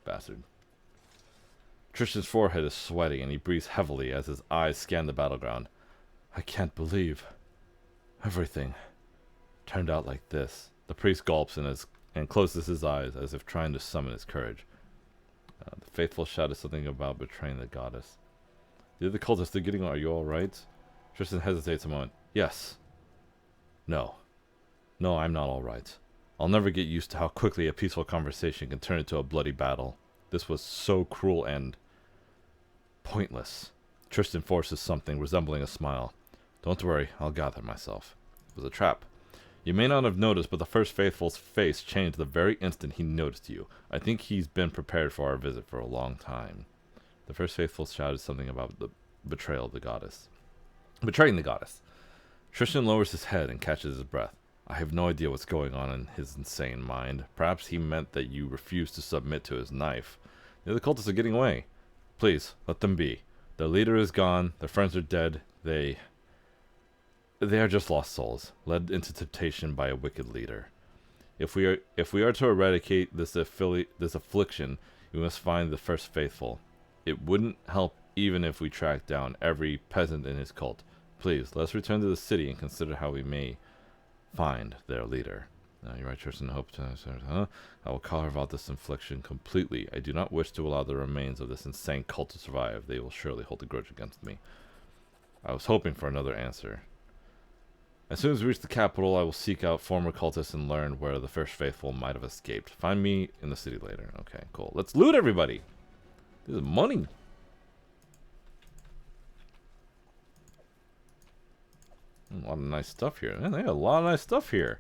Bastard. Tristan's forehead is sweaty and he breathes heavily as his eyes scan the battleground. I can't believe everything turned out like this. The priest gulps and closes his eyes as if trying to summon his courage. The faithful shouted something about betraying the goddess. The other cultists are getting on. Are you alright? Tristan hesitates a moment. Yes. No. No, I'm not alright. I'll never get used to how quickly a peaceful conversation can turn into a bloody battle. This was so cruel and pointless. Tristan forces something resembling a smile. Don't worry, I'll gather myself. It was a trap. You may not have noticed, but the first faithful's face changed the very instant he noticed you. I think he's been prepared for our visit for a long time. The first faithful shouted something about the betrayal of the goddess. Betraying the goddess. Tristan lowers his head and catches his breath. I have no idea what's going on in his insane mind. Perhaps he meant that you refused to submit to his knife. The other cultists are getting away. Please, let them be. Their leader is gone. Their friends are dead. They are just lost souls, led into temptation by a wicked leader. If we are to eradicate this affliction, we must find the first faithful. It wouldn't help even if we tracked down every peasant in his cult. Please, let's return to the city and consider how we may find their leader. You're right, Tristan. Hope to... I will carve out this affliction completely. I do not wish to allow the remains of this insane cult to survive. They will surely hold a grudge against me. I was hoping for another answer. As soon as we reach the capital, I will seek out former cultists and learn where the first faithful might have escaped. Find me in the city later. Okay, cool. Let's loot everybody. This is money. A lot of nice stuff here. Man, they got a lot of nice stuff here.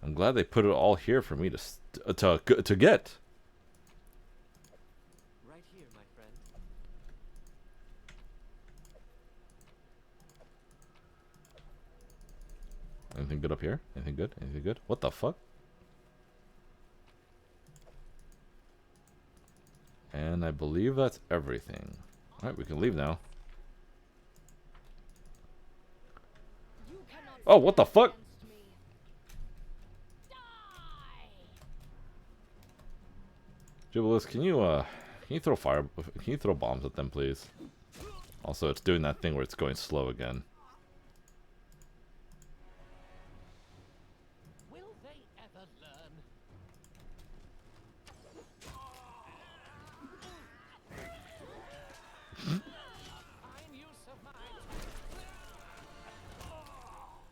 I'm glad they put it all here for me to get. Right here, my friend. Anything good up here? Anything good? Anything good? What the fuck? And I believe that's everything. Alright, we can leave now. Oh, what the fuck? Jubileus, can you throw bombs at them, please? Also, it's doing that thing where it's going slow again. Will they ever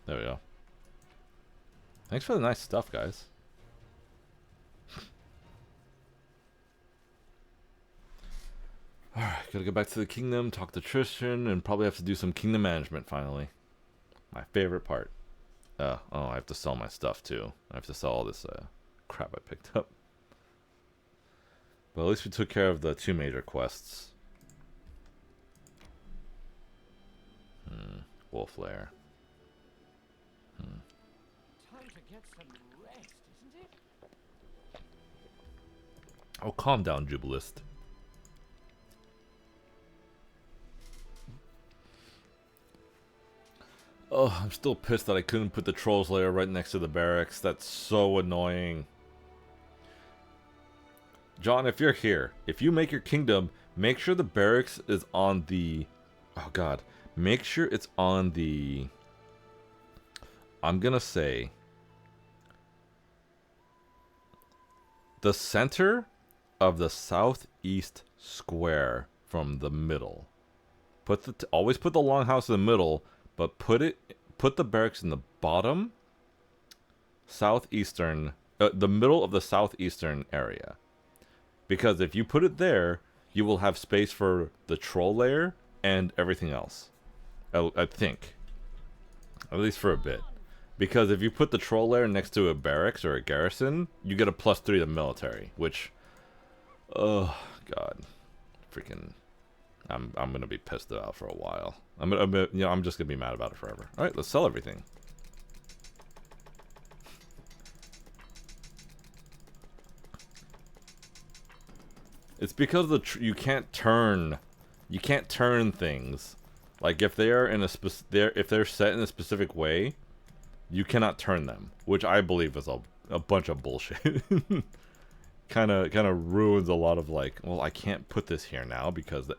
There we go. Thanks for the nice stuff, guys. Alright, gotta go back to the kingdom, talk to Tristan, and probably have to do some kingdom management finally. My favorite part. Oh, I have to sell my stuff too. I have to sell all this crap I picked up. But at least we took care of the 2 major quests. Wolf Lair. Time to get some rest, isn't it? Oh, calm down, Jubilist. Oh, I'm still pissed that I couldn't put the Trolls Lair right next to the barracks. That's so annoying. John, if you're here, if you make your kingdom, make sure the barracks is on the... Oh, God. Make sure it's on the... I'm gonna say... the center of the southeast square from the middle. Always put the longhouse in the middle, but put the barracks in the bottom southeastern, the middle of the southeastern area. Because if you put it there, you will have space for the troll lair and everything else. I think. At least for a bit. Because if you put the troll lair next to a barracks or a garrison, you get a +3 to military, which... Oh, God. Freaking... I'm gonna be pissed out for a while. I'm just gonna be mad about it forever. Alright, let's sell everything. It's because you can't turn things. Like if they are in a if they're set in a specific way, you cannot turn them, which I believe is a bunch of bullshit. kind of ruins a lot of like, well, I can't put this here now because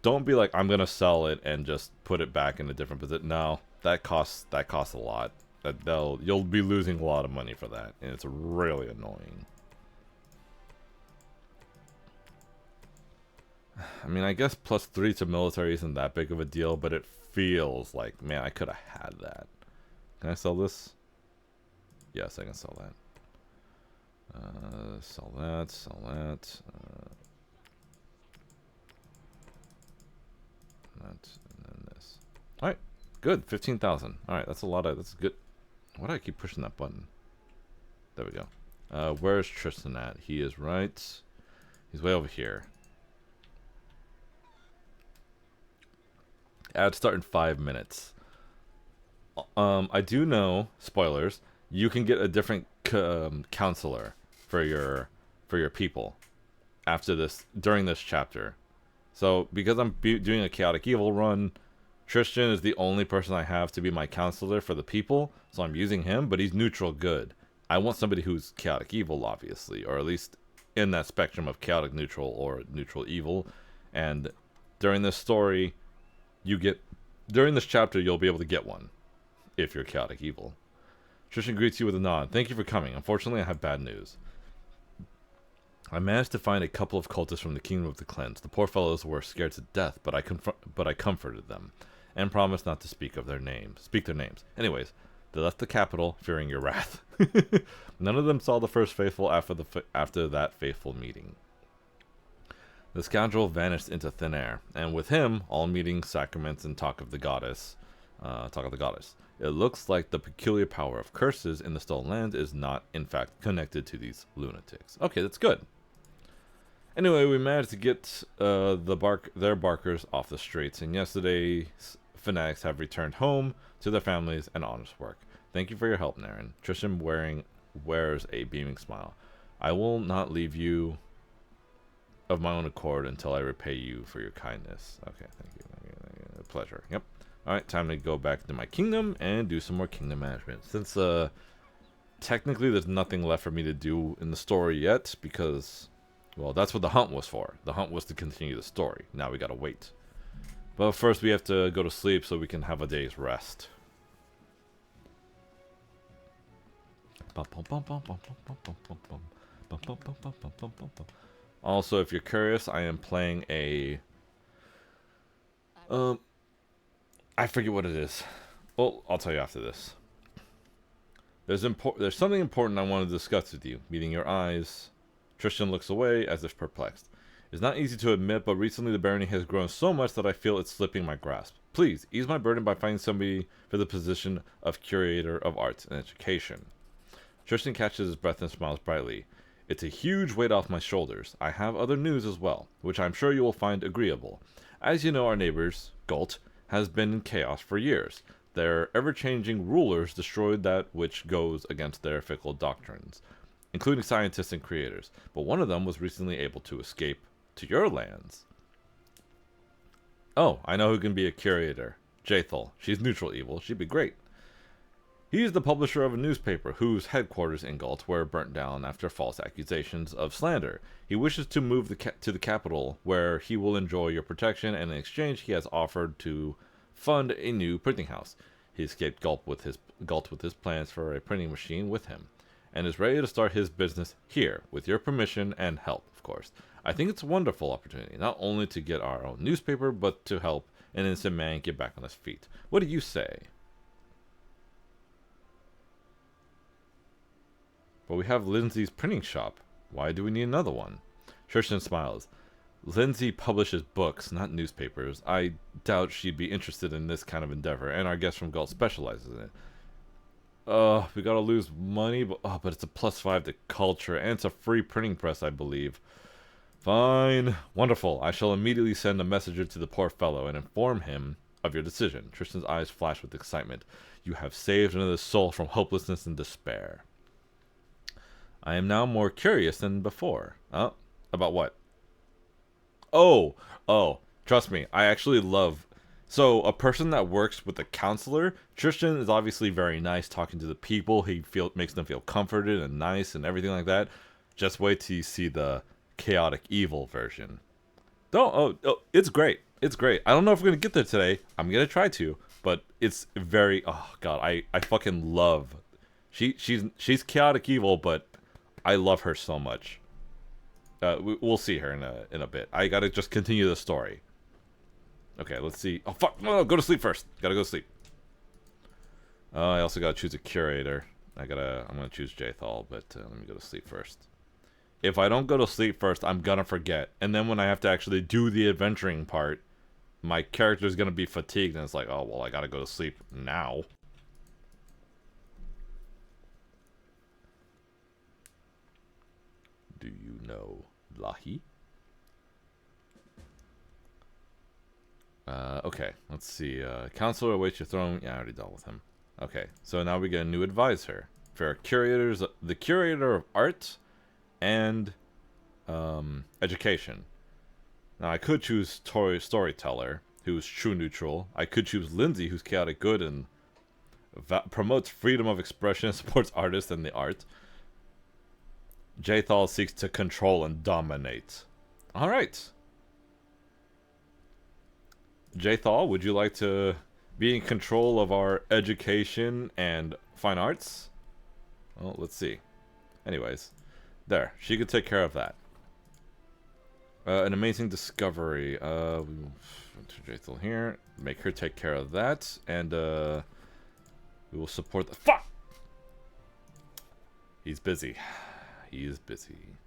don't be like I'm gonna sell it and just put it back in a different position. No, that costs a lot. You'll be losing a lot of money for that, and it's really annoying. I mean, I guess +3 to military isn't that big of a deal, but it feels like, man, I could have had that. Can I sell this? Yes, I can sell that. Sell that, sell that. That, and then this. Alright, good, 15,000. Alright, that's a lot of, that's good. Why do I keep pushing that button? There we go. Where's Tristan at? He is right. He's way over here. Ad start in 5 minutes. I do know, spoilers, you can get a different counselor for your people after this, during this chapter. So because I'm doing a chaotic evil run, Tristan is the only person I have to be my counselor for the people, so I'm using him, but he's neutral good. I want somebody who's chaotic evil, obviously, or at least in that spectrum of chaotic neutral or neutral evil. And during this story, during this chapter, you'll be able to get one if you're chaotic evil. Tristan greets you with a nod. Thank you for coming. Unfortunately, I have bad news. I managed to find a couple of cultists from the Kingdom of the Cleanse. The poor fellows were scared to death, but I comforted them and promised not to speak their names. Anyways, they left the capital, fearing your wrath. None of them saw the first faithful after that faithful meeting. The scoundrel vanished into thin air, and with him, all meetings, sacraments, and talk of the goddess. It looks like the peculiar power of curses in the Stolen Land is not, in fact, connected to these lunatics. Okay, that's good. Anyway, we managed to get their barkers off the streets, and yesterday's fanatics have returned home to their families and honest work. Thank you for your help, Naren. Tristan wears a beaming smile. I will not leave you of my own accord until I repay you for your kindness. Okay, thank you. A pleasure. Yep. Alright, time to go back to my kingdom and do some more kingdom management. Since technically there's nothing left for me to do in the story yet, because, well, that's what the hunt was for. The hunt was to continue the story. Now we gotta wait. But first we have to go to sleep so we can have a day's rest. Also, if you're curious, I am playing a I forget what it is. Well, I'll tell you after this. There's something important I want to discuss with you. Meeting your eyes. Tristan looks away as if perplexed. It's not easy to admit, but recently the barony has grown so much that I feel it's slipping my grasp. Please, ease my burden by finding somebody for the position of Curator of Arts and Education. Tristan catches his breath and smiles brightly. It's a huge weight off my shoulders. I have other news as well, which I'm sure you will find agreeable. As you know, our neighbors, Galt, has been in chaos for years. Their ever-changing rulers destroyed that which goes against their fickle doctrines, including scientists and creators, but one of them was recently able to escape to your lands. Oh, I know who can be a curator. Jathal. She's neutral evil. She'd be great. He is the publisher of a newspaper whose headquarters in Galt were burnt down after false accusations of slander. He wishes to move to the capital, where he will enjoy your protection, and in exchange he has offered to fund a new printing house. He escaped Galt with his plans for a printing machine with him, and is ready to start his business here, with your permission and help, of course. I think it's a wonderful opportunity, not only to get our own newspaper, but to help an innocent man get back on his feet. What do you say? But we have Lindsay's printing shop. Why do we need another one? Tristan smiles. Lindsay publishes books, not newspapers. I doubt she'd be interested in this kind of endeavor, and our guest from Galt specializes in it. We gotta lose money, but it's a +5 to culture, and it's a free printing press, I believe. Fine. Wonderful. I shall immediately send a messenger to the poor fellow and inform him of your decision. Tristan's eyes flash with excitement. You have saved another soul from hopelessness and despair. I am now more curious than before. About what? Oh, trust me, I actually love... So, a person that works with a counselor, Tristan is obviously very nice talking to the people. He makes them feel comforted and nice and everything like that. Just wait till you see the chaotic evil version. It's great. It's great. I don't know if we're going to get there today. I'm going to try to, but it's very... Oh, God, I fucking love... She's chaotic evil, but I love her so much. We'll see her in a bit. I gotta just continue the story. Okay, let's see. Oh, fuck. No, go to sleep first. Gotta go to sleep. I also gotta choose a curator. I'm gonna choose Jathal, but let me go to sleep first. If I don't go to sleep first, I'm gonna forget. And then when I have to actually do the adventuring part, my character's gonna be fatigued, and it's like, oh, well, I gotta go to sleep now. Do you know Lahi? Okay, let's see. Counselor awaits your throne. Yeah, I already dealt with him. Okay, so now we get a new advisor. For our curators, the curator of art and education. Now, I could choose Storyteller, who's true neutral. I could choose Lindsay, who's chaotic good and promotes freedom of expression and supports artists and the art. Jathal seeks to control and dominate. Alright. Jathal, would you like to be in control of our education and fine arts? Well, let's see. Anyways. There. She could take care of that. An amazing discovery. We will Jathal here. Make her take care of that. And, we will support the... Fuck! He's busy. He is busy.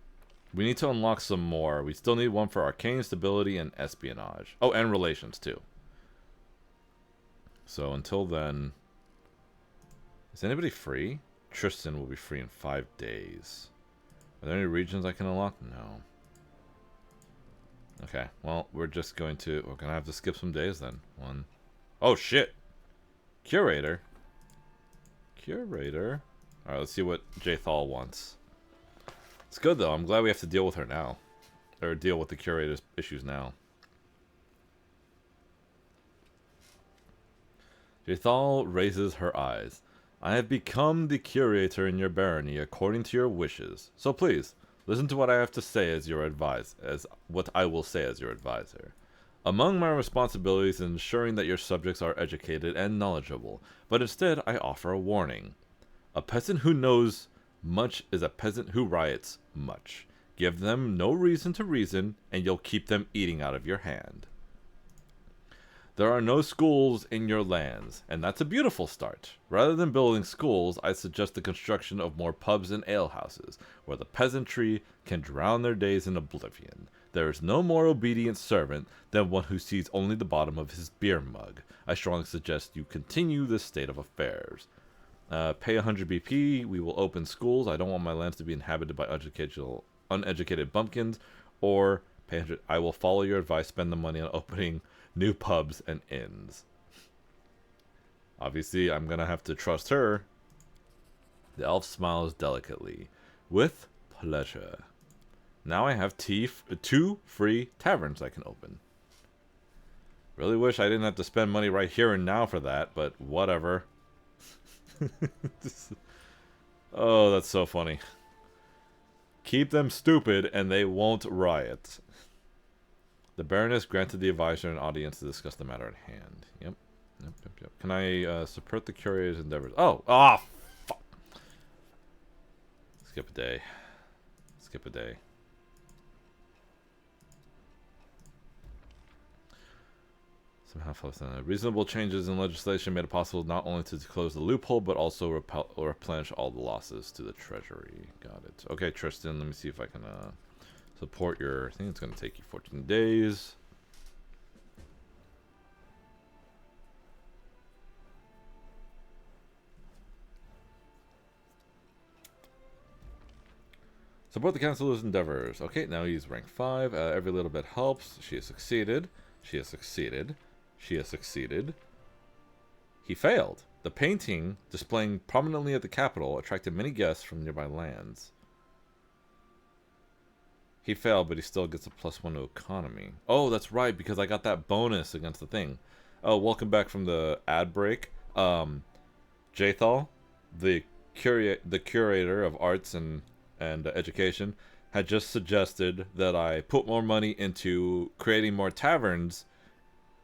We need to unlock some more. We still need one for arcane stability and espionage. Oh, and relations, too. So, until then... Is anybody free? Tristan will be free in 5 days. Are there any regions I can unlock? No. Okay, well, we're going to have to skip some days, then. One. Oh, shit! Curator? Curator? Alright, let's see what Jathal wants. It's good, though. I'm glad we have to deal with her now. Or deal with the curator's issues now. Jathal raises her eyes. I have become the curator in your barony according to your wishes. So please, listen to what I have to say as what I will say as your advisor. Among my responsibilities is ensuring that your subjects are educated and knowledgeable, but instead I offer a warning. A peasant who knows much is a peasant who riots much. Give them no reason to reason, and you'll keep them eating out of your hand. There are no schools in your lands, and that's a beautiful start. Rather than building schools, I suggest the construction of more pubs and alehouses, where the peasantry can drown their days in oblivion. There is no more obedient servant than one who sees only the bottom of his beer mug. I strongly suggest you continue this state of affairs. Pay 100 BP, we will open schools. I don't want my lands to be inhabited by uneducated bumpkins. Or pay 100, I will follow your advice, spend the money on opening new pubs and inns. Obviously, I'm going to have to trust her. The elf smiles delicately. With pleasure. Now I have two free taverns I can open. Really wish I didn't have to spend money right here and now for that, but whatever. Oh, that's so funny. Keep them stupid and they won't riot. The Baroness granted the advisor an audience to discuss the matter at hand. Yep. Can I support the curator's endeavors? Oh! Ah! Fuck! Skip a day. Skip a day. Reasonable changes in legislation made it possible not only to close the loophole, but also replenish all the losses to the treasury. Got it. Okay, Tristan, let me see if I can support your thing. It's going to take you 14 days. Support the council's endeavors. Okay, now he's rank 5. Every little bit helps. She has succeeded. She has succeeded. She has succeeded. He failed. The painting, displaying prominently at the capital, attracted many guests from nearby lands. He failed, but he still gets a +1 to economy. Oh, that's right, because I got that bonus against the thing. Oh, welcome back from the ad break. Jathal, the curator of arts and education, had just suggested that I put more money into creating more taverns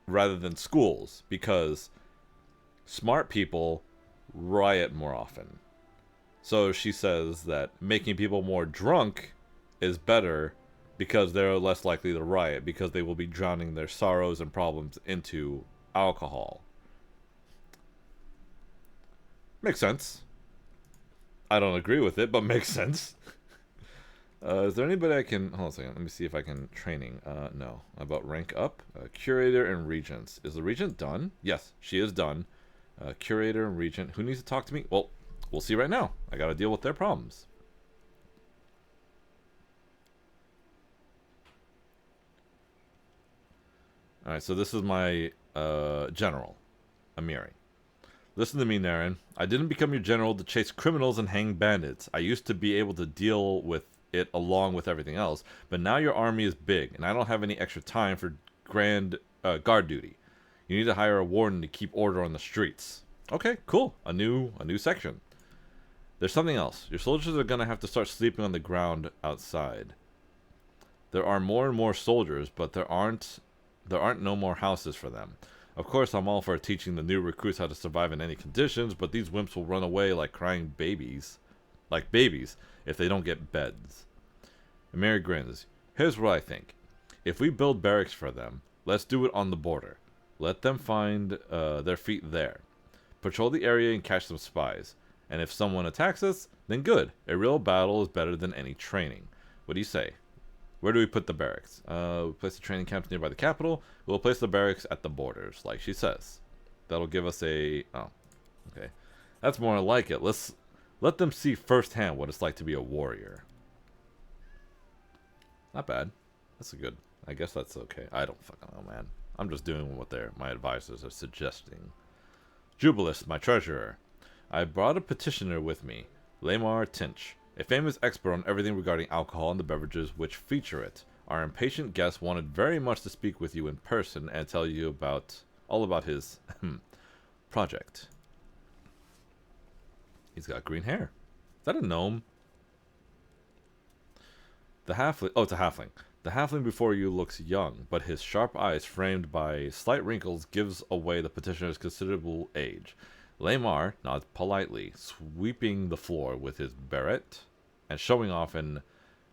rather than schools, because smart people riot more often. So she says that making people more drunk is better because they're less likely to riot, because they will be drowning their sorrows and problems into alcohol. Makes sense. I don't agree with it, but makes sense. Is there anybody I can... Hold on a second. Let me see if I can... Training. No. About rank up. Curator and Regents. Is the Regent done? Yes, she is done. Curator and Regent. Who needs to talk to me? Well, we'll see right now. I gotta deal with their problems. Alright, so this is my general. Amiri. Listen to me, Naren. I didn't become your general to chase criminals and hang bandits. I used to be able to deal with it along with everything else, but now your army is big, and I don't have any extra time for guard duty. You need to hire a warden to keep order on the streets. Okay, cool. A new section. There's something else. Your soldiers are gonna have to start sleeping on the ground outside. There are more and more soldiers, but there aren't no more houses for them. Of course, I'm all for teaching the new recruits how to survive in any conditions, but these wimps will run away like crying babies. Like babies, if they don't get beds. And Mary grins. Here's what I think. If we build barracks for them, let's do it on the border. Let them find their feet there. Patrol the area and catch some spies. And if someone attacks us, then good. A real battle is better than any training. What do you say? Where do we put the barracks? We place the training camps nearby the capital. We'll place the barracks at the borders, like she says. That'll give us a... Oh, okay. That's more like it. Let them see firsthand what it's like to be a warrior. Not bad. That's a good... I guess that's okay. I don't fucking know, man. I'm just doing what my advisors are suggesting. Jubilis, my treasurer. I brought a petitioner with me, Lamar Tinch, a famous expert on everything regarding alcohol and the beverages which feature it. Our impatient guest wanted very much to speak with you in person and tell you all about his project. He's got green hair. Is that a gnome? The halfling... Oh, it's a halfling. The halfling before you looks young, but his sharp eyes, framed by slight wrinkles, gives away the petitioner's considerable age. Lamar nods politely, sweeping the floor with his beret and showing off an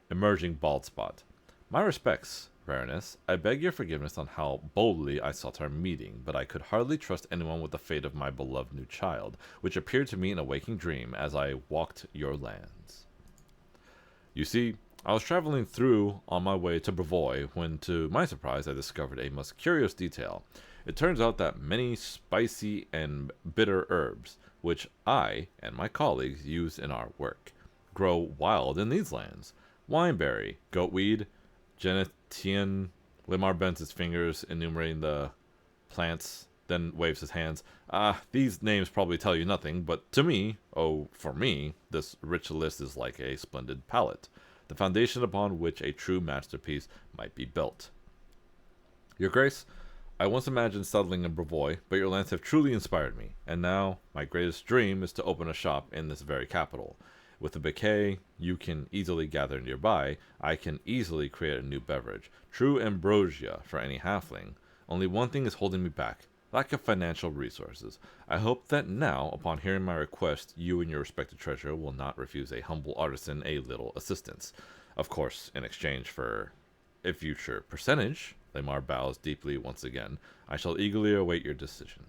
emerging bald spot. My respects, Baroness. I beg your forgiveness on how boldly I sought our meeting, but I could hardly trust anyone with the fate of my beloved new child, which appeared to me in a waking dream as I walked your lands. You see, I was traveling through on my way to Brevoy when, to my surprise, I discovered a most curious detail. It turns out that many spicy and bitter herbs, which I and my colleagues use in our work, grow wild in these lands. Wineberry, goatweed, gentian. Limar bends his fingers, enumerating the plants, then waves his hands. These names probably tell you nothing, but to me, for me, this rich list is like a splendid palette, the foundation upon which a true masterpiece might be built. Your Grace, I once imagined settling in Brevoy, but your lands have truly inspired me, and now my greatest dream is to open a shop in this very capital. With a bouquet you can easily gather nearby, I can easily create a new beverage, true ambrosia for any halfling. Only one thing is holding me back: lack of financial resources. I hope that now, upon hearing my request, you and your respected treasurer will not refuse a humble artisan a little assistance. Of course, in exchange for a future percentage. Lamar bows deeply once again. I shall eagerly await your decision.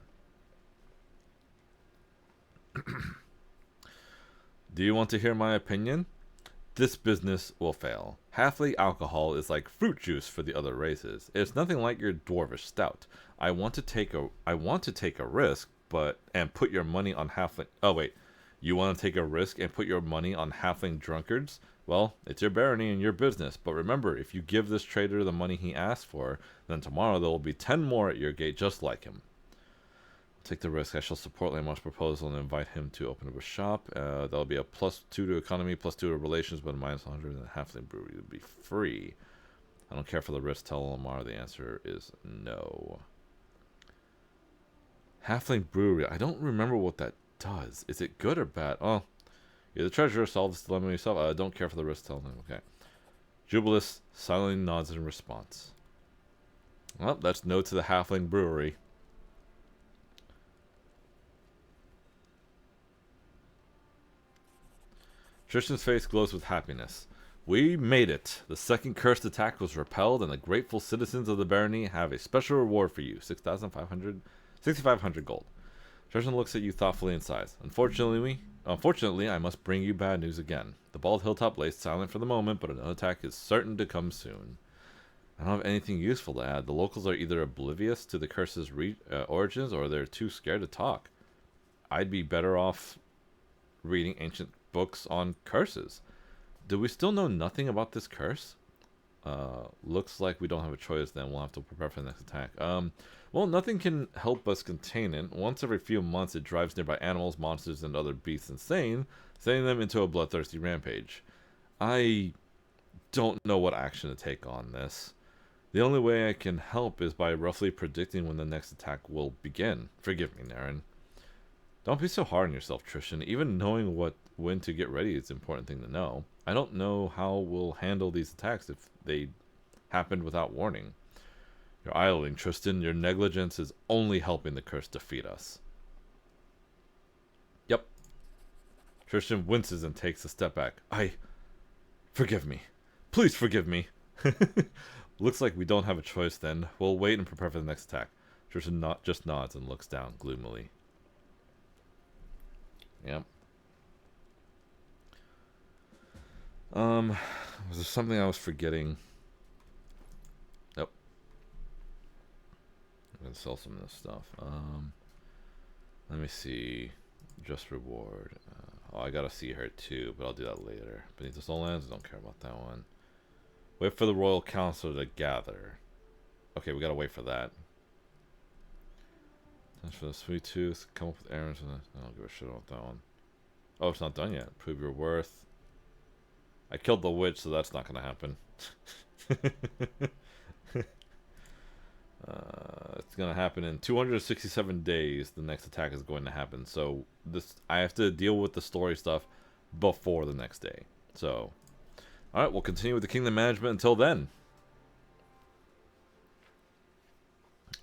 Do you want to hear my opinion? This business will fail. Halfling alcohol is like fruit juice for the other races. It's nothing like your dwarvish stout. I want to take a risk, and put your money on halfling. Oh wait, you want to take a risk and put your money on halfling drunkards? Well, it's your barony and your business. But remember, if you give this trader the money he asked for, then tomorrow there will be 10 more at your gate just like him. Take the risk. I shall support Lamar's proposal and invite him to open up a shop. That'll be a +2 to economy, +2 to relations, but a -100, and halfling brewery will be free. I don't care for the risk. Tell Lamar the answer is no. Halfling brewery. I don't remember what that does. Is it good or bad? Oh, you're the treasurer. Solve this dilemma yourself. I don't care for the risk. Tell him. Okay. Jubilus silently nods in response. Well, that's no to the halfling brewery. Tristan's face glows with happiness. We made it. The second cursed attack was repelled, and the grateful citizens of the barony have a special reward for you. 6,500 gold. Tristan looks at you thoughtfully and sighs. Unfortunately, I must bring you bad news again. The bald hilltop lays silent for the moment, but another attack is certain to come soon. I don't have anything useful to add. The locals are either oblivious to the curse's origins, or they're too scared to talk. I'd be better off reading ancient books on curses. Do we still know nothing about this curse? Looks like we don't have a choice then. We'll have to prepare for the next attack. Well, nothing can help us contain it. Once every few months it drives nearby animals, monsters, and other beasts insane, sending them into a bloodthirsty rampage. I don't know what action to take on this. The only way I can help is by roughly predicting when the next attack will begin. Forgive me, Naren. Don't be so hard on yourself, Tristan. Even knowing when to get ready is an important thing to know. I don't know how we'll handle these attacks if they happened without warning. You're idling, Tristan. Your negligence is only helping the curse defeat us. Yep. Tristan winces and takes a step back. Forgive me. Please forgive me. Looks like we don't have a choice then. We'll wait and prepare for the next attack. Tristan just nods and looks down gloomily. Yep. Was there something I was forgetting? Nope. I'm gonna sell some of this stuff. Let me see. Just reward. I gotta see her too, but I'll do that later. Beneath the Soullands, I don't care about that one. Wait for the Royal Council to gather. Okay, we gotta wait for that. Thanks for the Sweet Tooth. Come up with errands. I don't give a shit about that one. Oh, it's not done yet. Prove your worth. I killed the witch, so that's not gonna happen. It's gonna happen in 267 days. The next attack is going to happen. So I have to deal with the story stuff before the next day. So, all right, we'll continue with the kingdom management until then.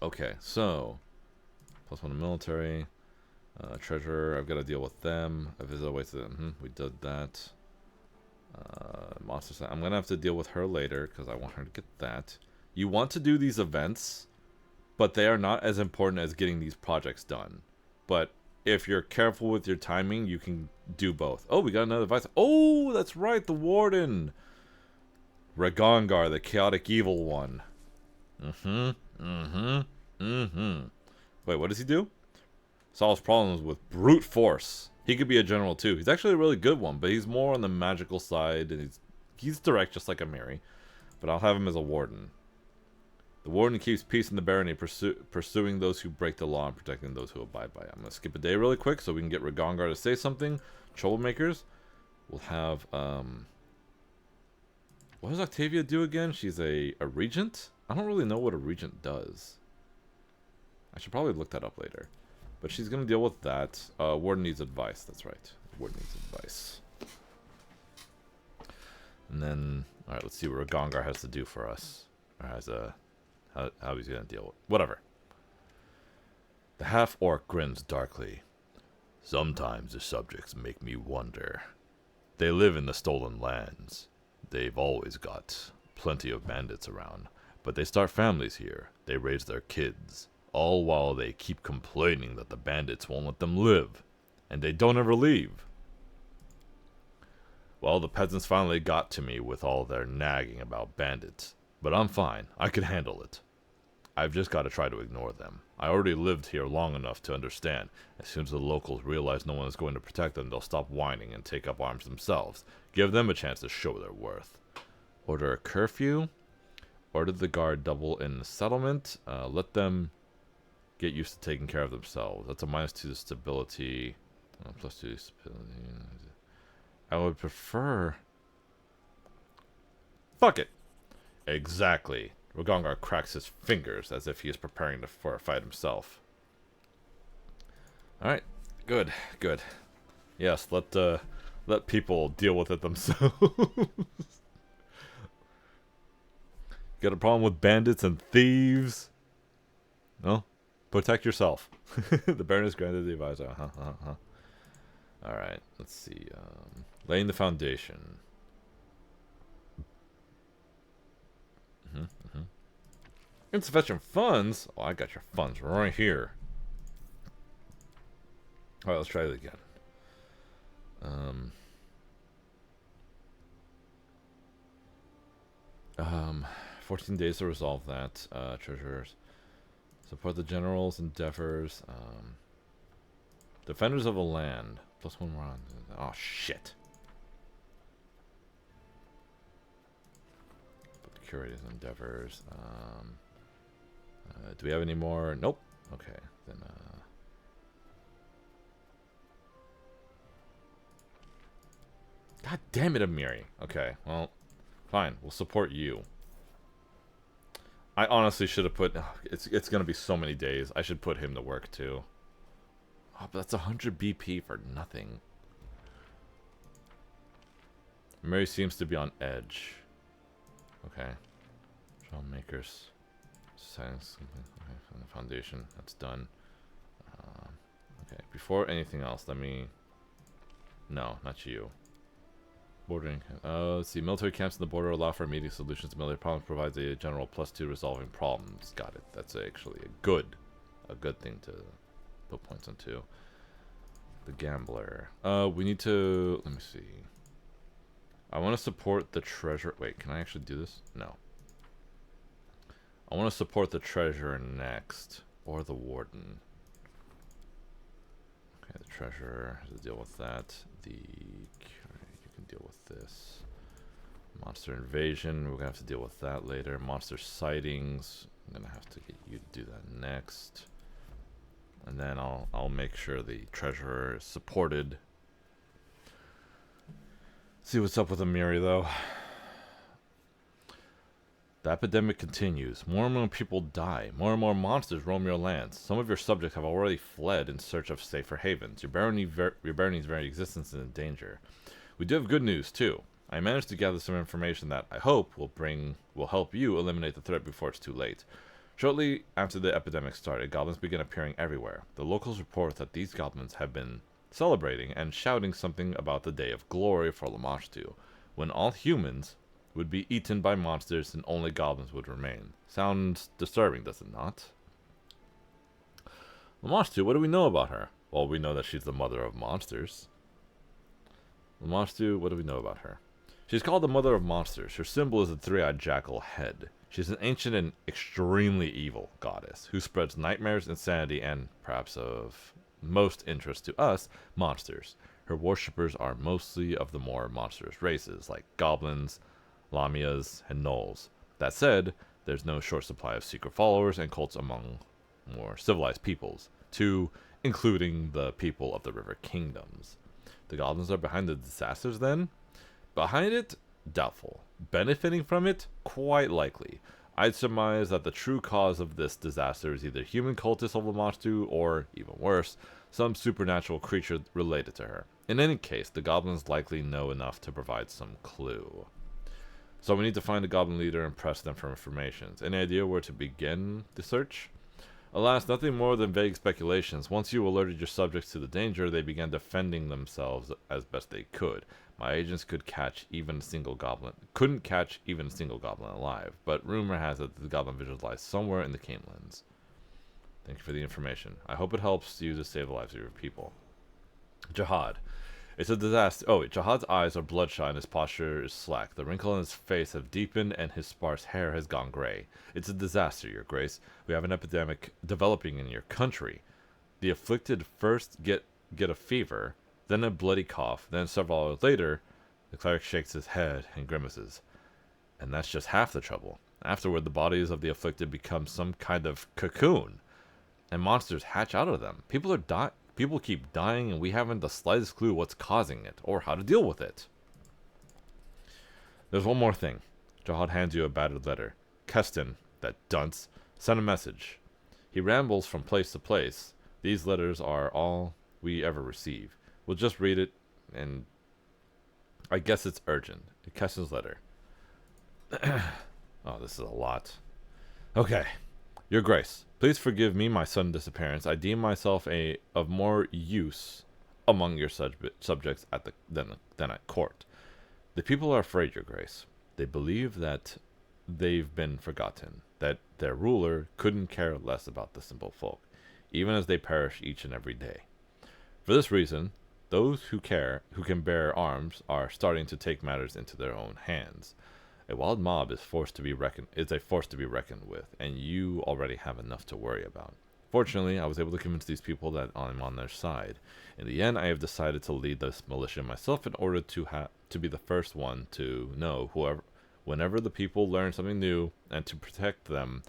Okay, so +1 to military, treasurer. I've got to deal with them. I visit away to them. We did that. Monster. I'm gonna have to deal with her later because I want her to get that. You want to do these events, but they are not as important as getting these projects done. But if you're careful with your timing, you can do both. Oh, we got another advice. Oh, that's right, the Warden. Ragongar, the chaotic evil one. Wait, what does he do? Solves problems with brute force. He could be a general too. He's actually a really good one, but he's more on the magical side, and he's direct just like Amiri. But I'll have him as a warden. The warden keeps peace in the barony, pursuing those who break the law and protecting those who abide by it. I'm going to skip a day really quick so we can get Ragongar to say something. Troublemakers. We'll have, what does Octavia do again? She's a regent? I don't really know what a regent does. I should probably look that up later. But she's going to deal with that. Warden needs advice. That's right. Warden needs advice. And then, alright, let's see what Ragongar has to do for us. Or has a... How he's going to deal with it. Whatever. The half-orc grins darkly. Sometimes the subjects make me wonder. They live in the stolen lands. They've always got plenty of bandits around. But they start families here. They raise their kids. All while they keep complaining that the bandits won't let them live. And they don't ever leave. Well, the peasants finally got to me with all their nagging about bandits. But I'm fine. I can handle it. I've just got to try to ignore them. I already lived here long enough to understand. As soon as the locals realize no one is going to protect them, they'll stop whining and take up arms themselves. Give them a chance to show their worth. Order a curfew. Order the guard double in the settlement. Let them get used to taking care of themselves. That's a -2 to stability. +2 to stability. I would prefer... Fuck it. Exactly. Ragongar cracks his fingers as if he is preparing for a fight himself. Alright. Good. Good. Yes, let people deal with it themselves. Got a problem with bandits and thieves? No? Protect yourself. The Baron is granted the advisor. Alright, let's see. Laying the foundation. Insufficient funds? Oh, I got your funds right here. Alright, let's try it again. 14 days to resolve that. Treasurers. Support the general's endeavors. Defenders of a land. +1 more on. Oh, shit. Put the curator's endeavors. Do we have any more? Nope. Okay. Then, God damn it, Amiri. Okay, well, fine. We'll support you. I honestly should have put... It's going to be so many days. I should put him to work, too. Oh, but that's 100 BP for nothing. Mary seems to be on edge. Okay. Troublemakers. Science. Okay, from the foundation. That's done. Okay, before anything else, let me... No, not you. Bordering. Let's see. Military camps in the border allow for immediate solutions to military problems. Provides a general +2 resolving problems. Got it. That's actually a good thing to put points into. The gambler. We need to... Let me see. I want to support the treasure... Wait, can I actually do this? No. I want to support the treasurer next. Or the warden. Okay, the treasurer has to deal with that. You can deal with this. Monster invasion. We're going to have to deal with that later. Monster sightings. I'm going to have to get you to do that next. And then I'll make sure the treasurer is supported. See what's up with Amiri, though. The epidemic continues. More and more people die. More and more monsters roam your lands. Some of your subjects have already fled in search of safer havens. Your barony's very existence is in danger. We do have good news, too. I managed to gather some information that I hope will help you eliminate the threat before it's too late. Shortly after the epidemic started, goblins began appearing everywhere. The locals report that these goblins have been celebrating and shouting something about the day of glory for Lamashtu, when would be eaten by monsters and only goblins would remain. Sounds disturbing, does it not? Lamashtu, what do we know about her? Well, we know that she's the mother of monsters. Lamashtu, what do we know about her? She's called the mother of monsters. Her symbol is a three-eyed jackal head. She's an ancient and extremely evil goddess who spreads nightmares, insanity, and, perhaps of most interest to us, monsters. Her worshippers are mostly of the more monstrous races, like goblins, lamias, and gnolls. That said, there's no short supply of secret followers and cults among more civilized peoples, too, including the people of the River Kingdoms. The goblins are behind the disasters, then? Behind it? Doubtful. Benefiting from it? Quite likely. I'd surmise that the true cause of this disaster is either human cultists of Lamashtu, or, even worse, some supernatural creature related to her. In any case, the goblins likely know enough to provide some clue. So we need to find a goblin leader and press them for information. Any idea where to begin the search? Alas, nothing more than vague speculations. Once you alerted your subjects to the danger, they began defending themselves as best they could. My agents couldn't catch even a single goblin alive, but rumor has it that the goblin visions lies somewhere in the Canelands. Thank you for the information. I hope it helps you to save the lives of your people. Jihad. It's a disaster. Oh, Jihad's eyes are bloodshot and his posture is slack. The wrinkles in his face have deepened and his sparse hair has gone gray. It's a disaster, Your Grace. We have an epidemic developing in your country. The afflicted first get a fever, then a bloody cough, then several hours later, the cleric shakes his head and grimaces. And that's just half the trouble. Afterward, the bodies of the afflicted become some kind of cocoon, and monsters hatch out of them. People keep dying, and we haven't the slightest clue what's causing it, or how to deal with it. There's one more thing. Jihad hands you a battered letter. Keston, that dunce, sent a message. He rambles from place to place. These letters are all we ever receive. We'll just read it, and I guess it's urgent. Keston's letter. Oh, this is a lot. Okay. Your Grace, please forgive me my sudden disappearance. I deem myself of more use among your subjects than at court. The people are afraid, Your Grace. They believe that they've been forgotten, that their ruler couldn't care less about the simple folk, even as they perish each and every day. For this reason, those who can bear arms, are starting to take matters into their own hands. A wild mob is a force to be reckoned with, and you already have enough to worry about. Fortunately, I was able to convince these people that I'm on their side. In the end, I have decided to lead this militia myself in order to be the first one to know whenever the people learn something new, and to protect them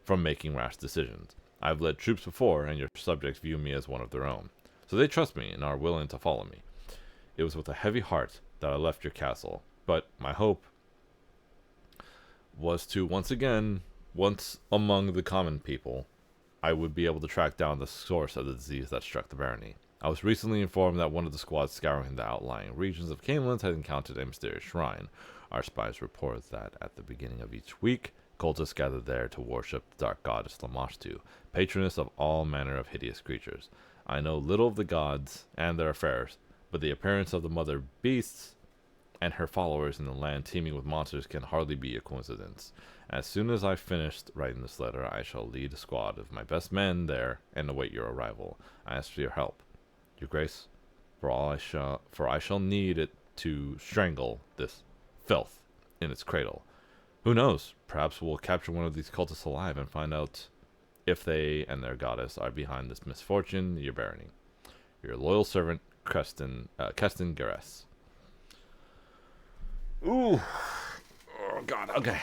from making rash decisions. I've led troops before, and your subjects view me as one of their own. So they trust me and are willing to follow me. It was with a heavy heart that I left your castle, but my hope was to once among the common people, I would be able to track down the source of the disease that struck the barony. I was recently informed that one of the squads scouring the outlying regions of Canelands had encountered a mysterious shrine. Our spies report that at the beginning of each week, cultists gather there to worship the dark goddess Lamashtu, patroness of all manner of hideous creatures. I know little of the gods and their affairs, but the appearance of the mother beasts and her followers in the land teeming with monsters can hardly be a coincidence. As soon as I've finished writing this letter, I shall lead a squad of my best men there and await your arrival. I ask for your help, Your Grace, for I shall need it to strangle this filth in its cradle. Who knows? Perhaps we'll capture one of these cultists alive and find out if they and their goddess are behind this misfortune you're bearing. Your loyal servant, Keston Gares. Ooh. Oh, God. Okay.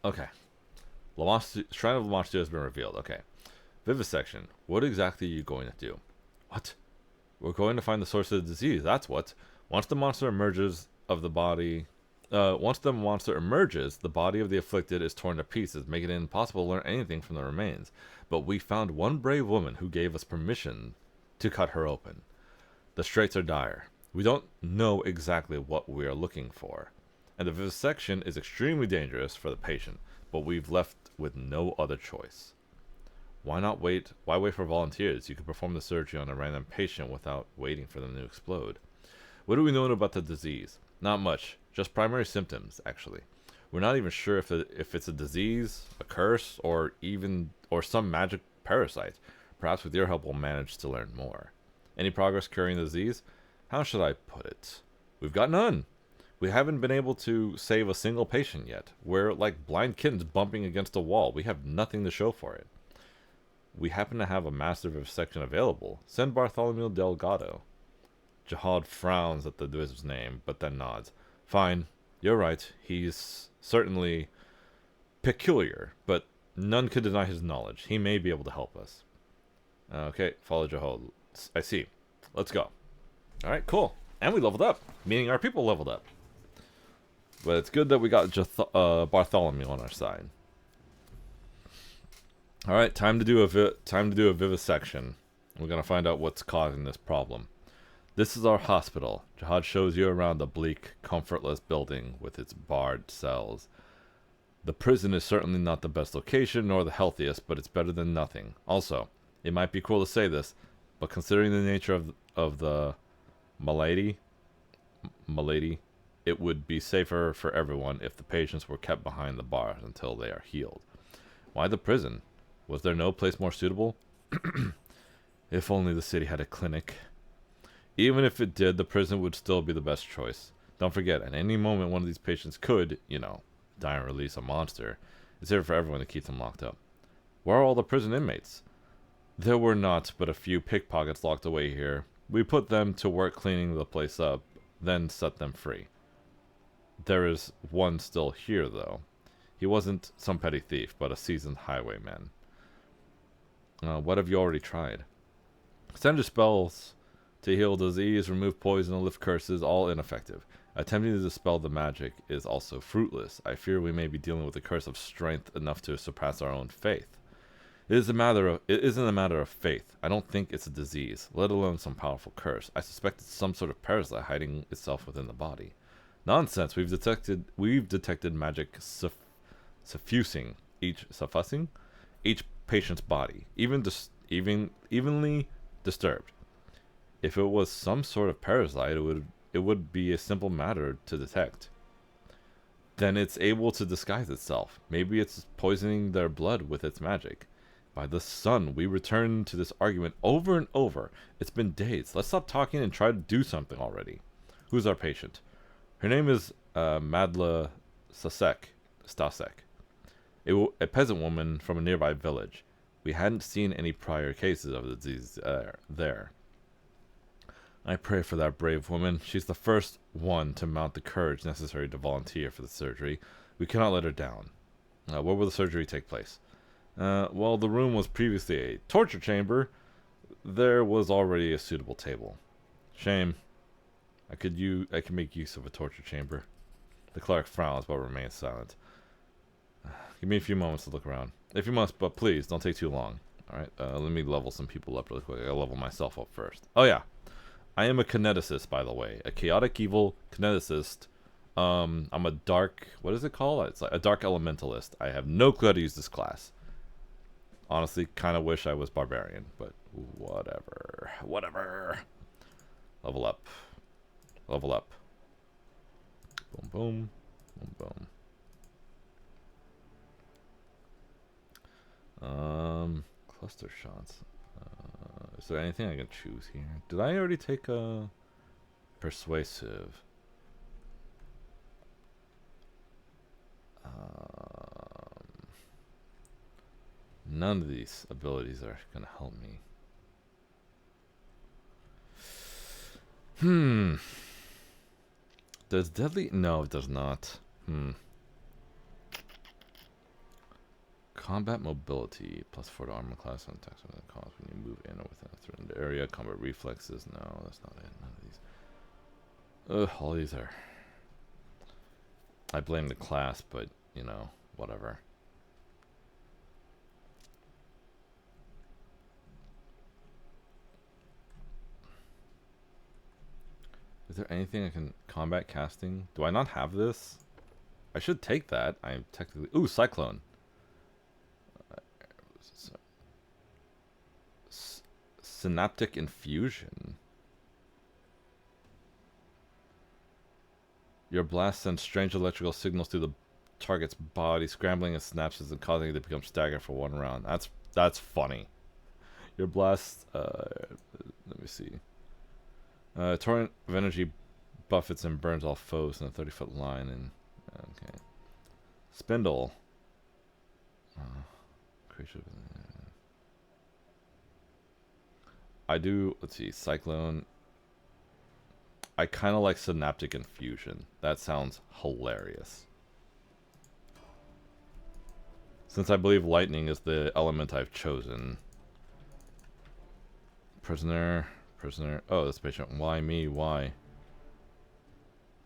Okay. Shrine of Lamashtu has been revealed. Okay. Vivisection. What exactly are you going to do? What? We're going to find the source of the disease. That's what. Once the monster emerges, the body of the afflicted is torn to pieces, making it impossible to learn anything from the remains. But we found one brave woman who gave us permission to cut her open. The straits are dire. We don't know exactly what we are looking for, and the vivisection is extremely dangerous for the patient, but we've left with no other choice. Why wait for volunteers? You could perform the surgery on a random patient without waiting for them to explode. What do we know about the disease? Not much. Just primary symptoms, actually. We're not even sure if it's a disease, a curse, or some magic parasite. Perhaps with your help we'll manage to learn more. Any progress curing the disease? How should I put it? We've got none. We haven't been able to save a single patient yet. We're like blind kittens bumping against a wall. We have nothing to show for it. We happen to have a master vivisection available. Send Bartholomew Delgado. Jihad frowns at the wizard's name, but then nods. Fine, you're right. He's certainly peculiar, but none could deny his knowledge. He may be able to help us. Okay, follow Jihad. I see. Let's go. Alright, cool. And we leveled up, meaning our people leveled up. But it's good that we got Bartholomew on our side. All right, time to do a vivisection. We're gonna find out what's causing this problem. This is our hospital. Jihad shows you around the bleak, comfortless building with its barred cells. The prison is certainly not the best location nor the healthiest, but it's better than nothing. Also, it might be cruel to say this, but considering the nature of the malady, it would be safer for everyone if the patients were kept behind the bars until they are healed. Why the prison? Was there no place more suitable? If only the city had a clinic. Even if it did, the prison would still be the best choice. Don't forget, at any moment one of these patients could, die and release a monster. It's here for everyone to keep them locked up. Where are all the prison inmates? There were not but a few pickpockets locked away here. We put them to work cleaning the place up, then set them free. There is one still here, though. He wasn't some petty thief, but a seasoned highwayman. What have you already tried? Send your spells to heal disease, remove poison, and lift curses, all ineffective. Attempting to dispel the magic is also fruitless. I fear we may be dealing with a curse of strength enough to surpass our own faith. It isn't a matter of faith. I don't think it's a disease, let alone some powerful curse. I suspect it's some sort of parasite hiding itself within the body. Nonsense. We've detected magic suffusing each patient's body, evenly disturbed. If it was some sort of parasite, it would be a simple matter to detect. Then it's able to disguise itself. Maybe it's poisoning their blood with its magic. By the sun, we return to this argument over and over. It's been days. Let's stop talking and try to do something already. Who's our patient? Her name is Madla Stasek, a peasant woman from a nearby village. We hadn't seen any prior cases of the disease there. I pray for that brave woman. She's the first one to mount the courage necessary to volunteer for the surgery. We cannot let her down. Where will the surgery take place? Well, the room was previously a torture chamber. There was already a suitable table. Shame. I could make use of a torture chamber. The cleric frowns but remains silent. Give me a few moments to look around. If you must, but please, don't take too long. Alright, let me level some people up really quick. I gotta level myself up first. Oh yeah. I am a kineticist, by the way. A chaotic evil kineticist. I'm a dark... What is it called? It's like a dark elementalist. I have no clue how to use this class. Honestly, kind of wish I was barbarian, but whatever. Whatever. Level up. Level up. Boom, boom. Boom, boom. Cluster shots. Is there anything I can choose here? Did I already take a persuasive? None of these abilities are gonna help me. Does deadly? No, it does not. Combat mobility +4 to armor class on attacks when it costs when you move in or within a threatened area. Combat reflexes. No, that's not it. None of these. All these are. I blame the class, but whatever. Is there anything I can combat casting? Do I not have this? I should take that. I'm technically... Ooh, Cyclone. Synaptic Infusion. Your blast sends strange electrical signals through the target's body, scrambling its synapses and causing it to become staggered for one round. That's funny. Your blast, let me see. Torrent of energy buffets and burns all foes in a 30-foot line. And okay, Spindle. Creature. I do. Let's see. Cyclone. I kind of like synaptic infusion. That sounds hilarious. Since I believe lightning is the element I've chosen. Prisoner. Oh, this patient. Why me? Why?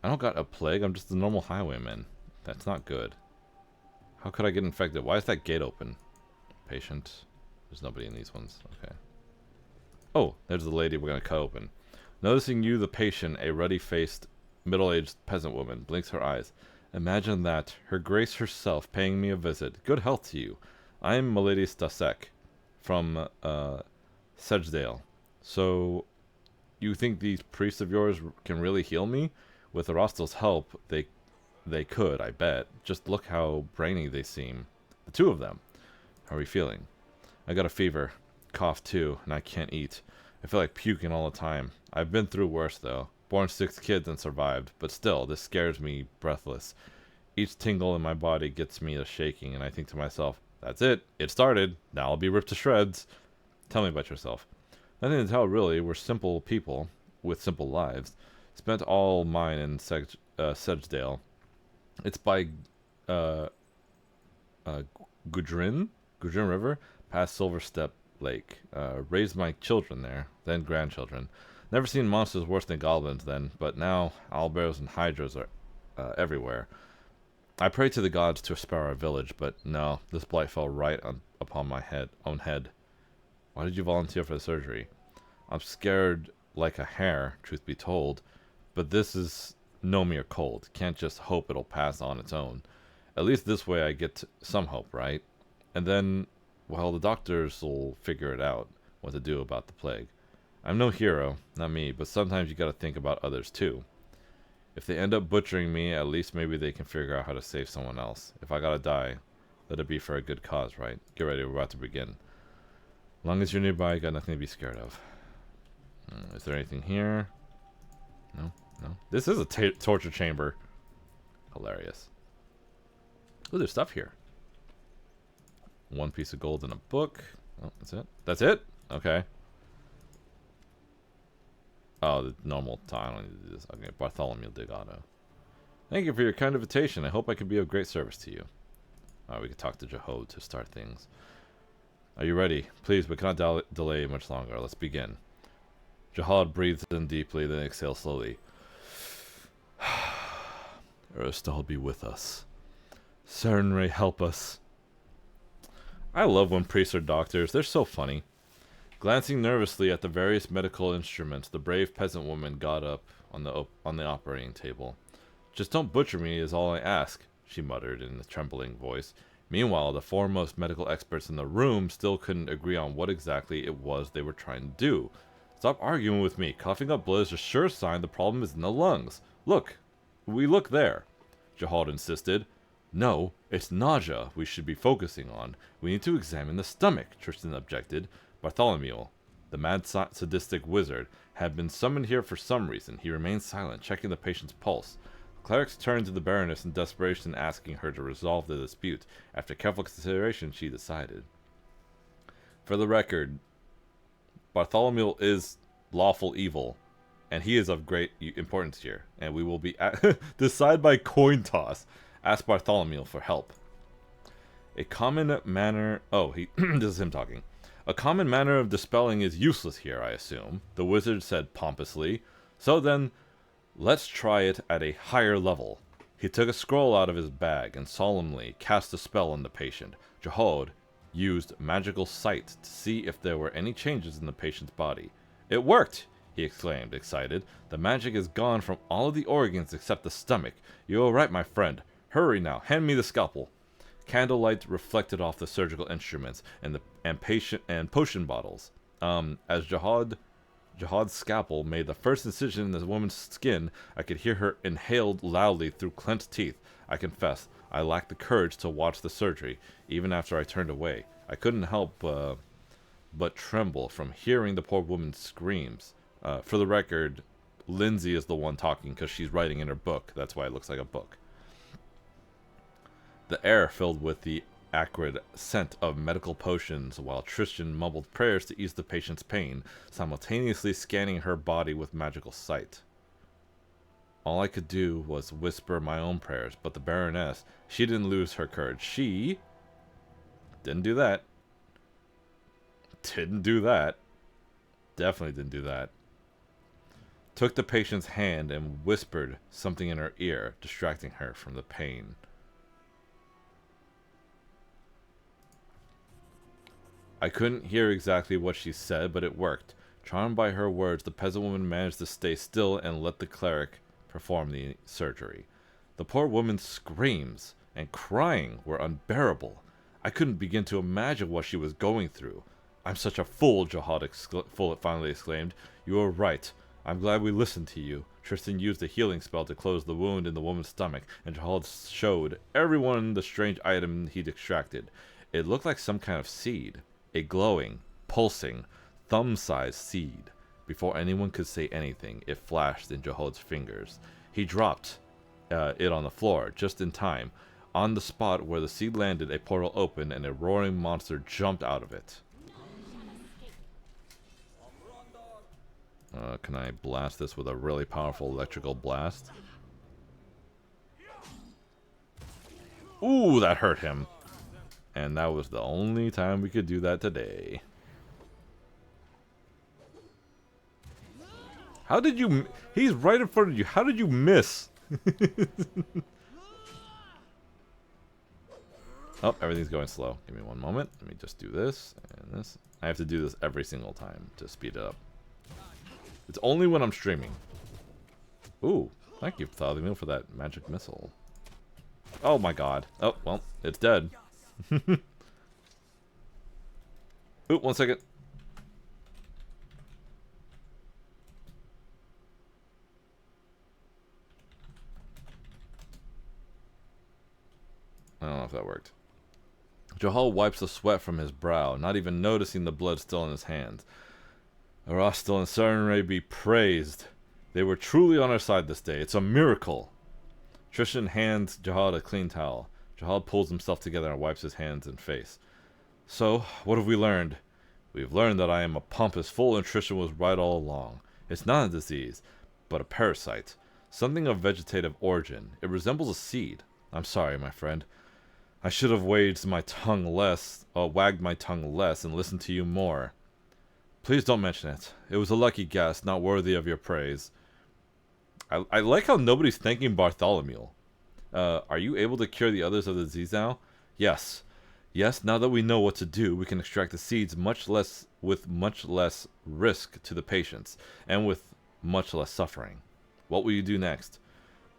I don't got a plague. I'm just a normal highwayman. That's not good. How could I get infected? Why is that gate open? Patient. There's nobody in these ones. Okay. Oh, there's the lady we're going to cut open. Noticing you, the patient, a ruddy-faced, middle-aged peasant woman, blinks her eyes. Imagine that. Her Grace herself paying me a visit. Good health to you. I am Milady Stasek from Sedgedale. So, you think these priests of yours can really heal me? With Arostel's help, they could, I bet. Just look how brainy they seem. The two of them. How are we feeling? I got a fever. Cough too, and I can't eat. I feel like puking all the time. I've been through worse, though. Born 6 kids and survived. But still, this scares me breathless. Each tingle in my body gets me a shaking, and I think to myself, that's it. It started. Now I'll be ripped to shreds. Tell me about yourself. Nothing to tell, really. We're simple people with simple lives. Spent all mine in Sedgedale. It's by Gudrun River, past Silver Step Lake. Raised my children there, then grandchildren. Never seen monsters worse than goblins then, but now owlbears and hydras are everywhere. I prayed to the gods to spare our village, but no, this blight fell right upon my own head. Why did you volunteer for the surgery? I'm scared like a hare, truth be told, but this is no mere cold. Can't just hope it'll pass on its own. At least this way I get some hope, right? And then, well, the doctors will figure it out, what to do about the plague. I'm no hero, not me, but sometimes you gotta think about others too. If they end up butchering me, at least maybe they can figure out how to save someone else. If I gotta die, let it be for a good cause, right? Get ready, we're about to begin. As long as you're nearby, you got nothing to be scared of. Is there anything here? No? This is a torture chamber. Hilarious. Ooh, there's stuff here. 1 piece of gold and a book. Oh, that's it? That's it? Okay. Oh, the normal time. I don't need to do this. Okay, Bartholomew Degato. Thank you for your kind invitation. I hope I can be of great service to you. Alright, we can talk to Jahod to start things. Are you ready? Please, we cannot delay much longer. Let's begin. Jahad breathes in deeply, then exhales slowly. Aristal be with us. Serenray, help us. I love when priests are doctors. They're so funny. Glancing nervously at the various medical instruments, the brave peasant woman got up on the operating table. Just don't butcher me is all I ask, she muttered in a trembling voice. Meanwhile, the foremost medical experts in the room still couldn't agree on what exactly it was they were trying to do. Stop arguing with me. Coughing up blood is a sure sign the problem is in the lungs. Look. We look there, Jahad insisted. No, it's nausea we should be focusing on. We need to examine the stomach, Tristan objected. Bartholomew, the mad sadistic wizard, had been summoned here for some reason. He remained silent, checking the patient's pulse. Clerics turned to the Baroness in desperation, asking her to resolve the dispute. After careful consideration, she decided. For the record, Bartholomew is lawful evil, and he is of great importance here, and we will be decide by coin toss. Ask Bartholomew for help. A common manner... Oh, this is him talking. A common manner of dispelling is useless here, I assume, the wizard said pompously. So then, let's try it at a higher level. He took a scroll out of his bag and solemnly cast a spell on the patient. Jahod used magical sight to see if there were any changes in the patient's body. It worked! He exclaimed, excited. The magic is gone from all of the organs except the stomach. You're all right, my friend. Hurry now, hand me the scalpel. Candlelight reflected off the surgical instruments and potion bottles. As Jahad Jihad's scalpel made the first incision in the woman's skin, I could hear her inhaled loudly through clenched teeth. I confess, I lacked the courage to watch the surgery, even after I turned away. I couldn't help but tremble from hearing the poor woman's screams. For the record, Lindsay is the one talking because she's writing in her book. That's why it looks like a book. The air filled with the acrid scent of medical potions, while Tristan mumbled prayers to ease the patient's pain, simultaneously scanning her body with magical sight. All I could do was whisper my own prayers, but the Baroness, she didn't lose her courage. She didn't do that. Didn't do that. Definitely didn't do that. Took the patient's hand and whispered something in her ear, distracting her from the pain. I couldn't hear exactly what she said, but it worked. Charmed by her words, the peasant woman managed to stay still and let the cleric perform the surgery. The poor woman's screams and crying were unbearable. I couldn't begin to imagine what she was going through. I'm such a fool, Jihad finally exclaimed. You are right. I'm glad we listened to you. Tristan used a healing spell to close the wound in the woman's stomach, and Jihad showed everyone the strange item he'd extracted. It looked like some kind of seed. A glowing, pulsing, thumb-sized seed. Before anyone could say anything, it flashed in Jihad's fingers. He dropped it on the floor, just in time. On the spot where the seed landed, a portal opened, and a roaring monster jumped out of it. Can I blast this with a really powerful electrical blast? Ooh, that hurt him. And that was the only time we could do that today. How did you... He's right in front of you. How did you miss? Oh, everything's going slow. Give me one moment. Let me just do this and this. I have to do this every single time to speed it up. It's only when I'm streaming. Ooh, thank you, Pathfinder, for that magic missile. Oh my god. Oh, well, it's dead. Ooh, 1 second. I don't know if that worked. Jahal wipes the sweat from his brow, not even noticing the blood still in his hands. Arostel and Sarenrae be praised. They were truly on our side this day. It's a miracle. Tristan hands Jahal a clean towel. Jahal pulls himself together and wipes his hands and face. So, what have we learned? We've learned that I am a pompous fool and Tristan was right all along. It's not a disease, but a parasite. Something of vegetative origin. It resembles a seed. I'm sorry, my friend. I should have wagged my tongue less and listened to you more. Please don't mention it. It was a lucky guess, not worthy of your praise. I like how nobody's thanking Bartholomew. Are you able to cure the others of the disease now? Yes. Yes, now that we know what to do, we can extract the seeds with much less risk to the patients, and with much less suffering. What will you do next?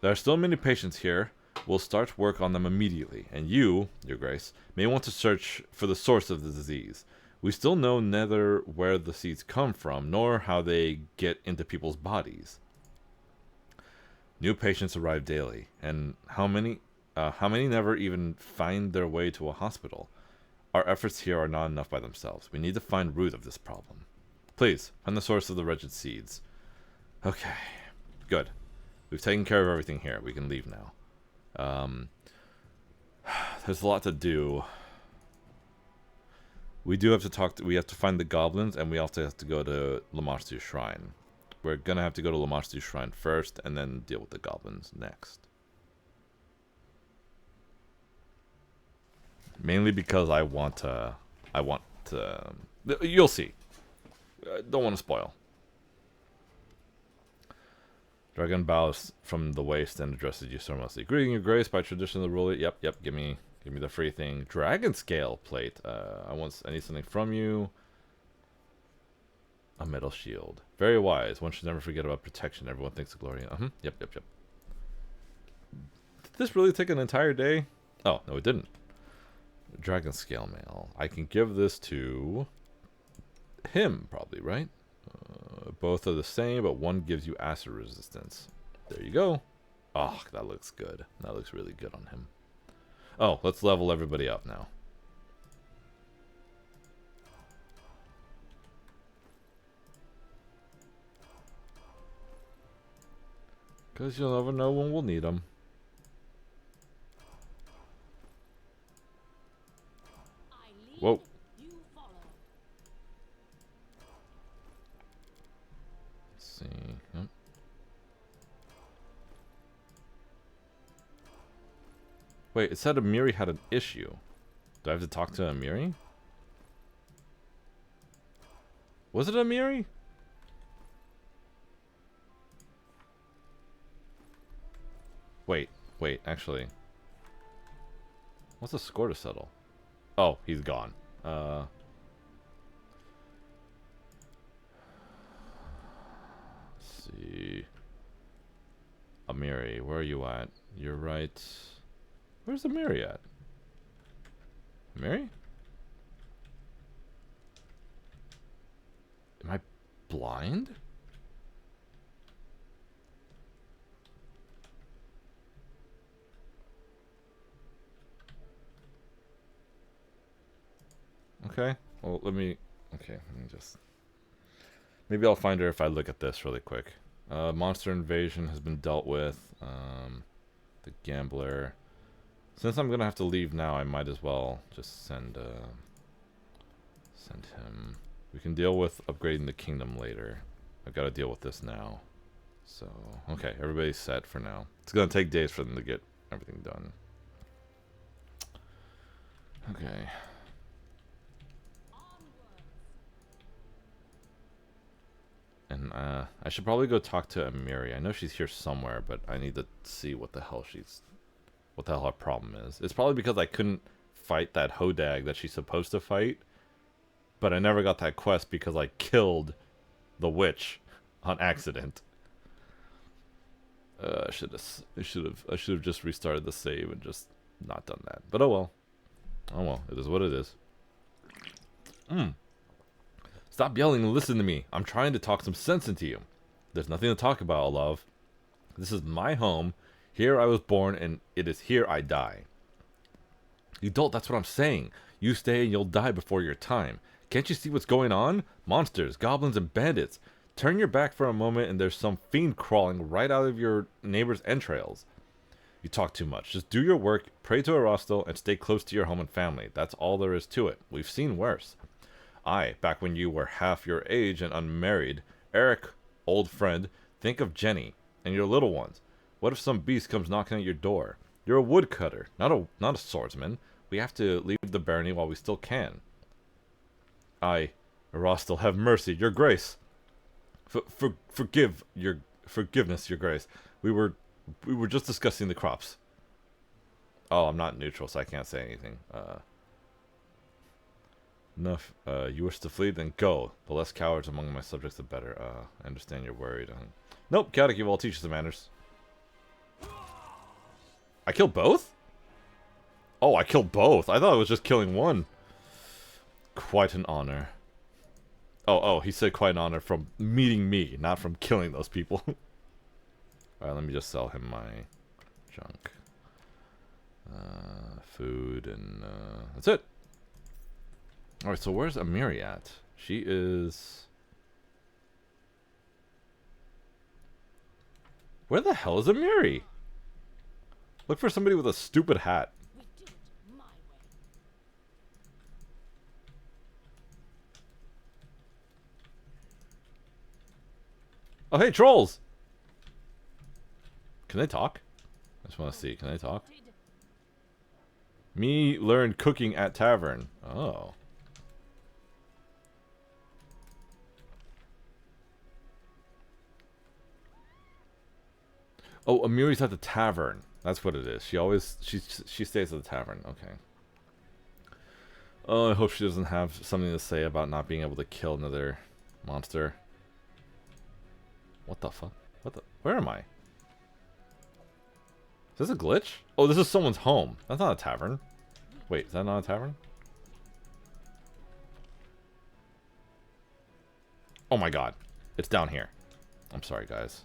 There are still many patients here. We'll start work on them immediately, and you, Your Grace, may want to search for the source of the disease. We still know neither where the seeds come from, nor how they get into people's bodies. New patients arrive daily, and how many never even find their way to a hospital? Our efforts here are not enough by themselves. We need to find root of this problem. Please, find the source of the wretched seeds. Okay, good. We've taken care of everything here. We can leave now. There's a lot to do. We do have to we have to find the goblins, and we also have to go to Lamarstu's Shrine. We're gonna have to go to Lamarstu's Shrine first, and then deal with the goblins next. Mainly because I want to... You'll see. Don't want to spoil. Dragon bows from the waist and addresses you ceremoniously. Greeting, Your Grace, by tradition of the ruler. Yep, give me the free thing. Dragon scale plate. I need something from you. A metal shield. Very wise. One should never forget about protection. Everyone thinks of glory. Yep. Did this really take an entire day? Oh, no, it didn't. Dragon scale mail. I can give this to him, probably, right? Both are the same, but one gives you acid resistance. There you go. Oh, that looks good. That looks really good on him. Oh, let's level everybody up now. Because you'll never know when we'll need them. I lead, Whoa. you follow. Let's see. Yep. Wait, it said Amiri had an issue. Do I have to talk to Amiri? Was it Amiri? Wait, actually. What's the score to settle? Oh, he's gone. Let's see. Amiri, where are you at? You're right. Where's Amiri at? Amiri? Am I blind? Okay. Well, let me just... Maybe I'll find her if I look at this really quick. Monster invasion has been dealt with. The gambler. Since I'm gonna have to leave now, I might as well just send him. We can deal with upgrading the kingdom later. I've got to deal with this now. So, okay, everybody's set for now. It's gonna take days for them to get everything done. Okay. And I should probably go talk to Amiri. I know she's here somewhere, but I need to see what the hell her problem is. It's probably because I couldn't fight that Hodag that she's supposed to fight, but I never got that quest because I killed the witch on accident. I should have just restarted the save and just not done that. But oh well. Oh well, it is what it is. Stop yelling and listen to me. I'm trying to talk some sense into you. There's nothing to talk about, love. This is my home. Here I was born, and it is here I die. You dolt, that's what I'm saying. You stay and you'll die before your time. Can't you see what's going on? Monsters, goblins, and bandits. Turn your back for a moment and there's some fiend crawling right out of your neighbor's entrails. You talk too much. Just do your work, pray to Arostel, and stay close to your home and family. That's all there is to it. We've seen worse. Back when you were half your age and unmarried. Eric, old friend, think of Jenny and your little ones. What if some beast comes knocking at your door? You're a woodcutter, not a swordsman. We have to leave the barony while we still can. Arostel, have mercy, your grace. Forgiveness, your grace. We were just discussing the crops. Oh, I'm not neutral, so I can't say anything. Enough. You wish to flee? Then go. The less cowards among my subjects, the better. I understand you're worried. Nope, chaotic evil. I'll teach you some manners. I killed both? Oh, I killed both. I thought I was just killing one. Quite an honor. Oh, he said quite an honor from meeting me, not from killing those people. Alright, let me just sell him my junk. Food and that's it. Alright, so where's Amiri at? She is... Where the hell is Amiri? Look for somebody with a stupid hat. We do it my way. Oh, hey, trolls! Can they talk? I just want to see. Can they talk? Me learned cooking at tavern. Oh. Oh, Amiri's at the tavern. That's what it is. She stays at the tavern. Okay. Oh, I hope she doesn't have something to say about not being able to kill another monster. What the fuck? Where am I? Is this a glitch? Oh, this is someone's home. That's not a tavern. Wait, is that not a tavern? Oh my god. It's down here. I'm sorry, guys.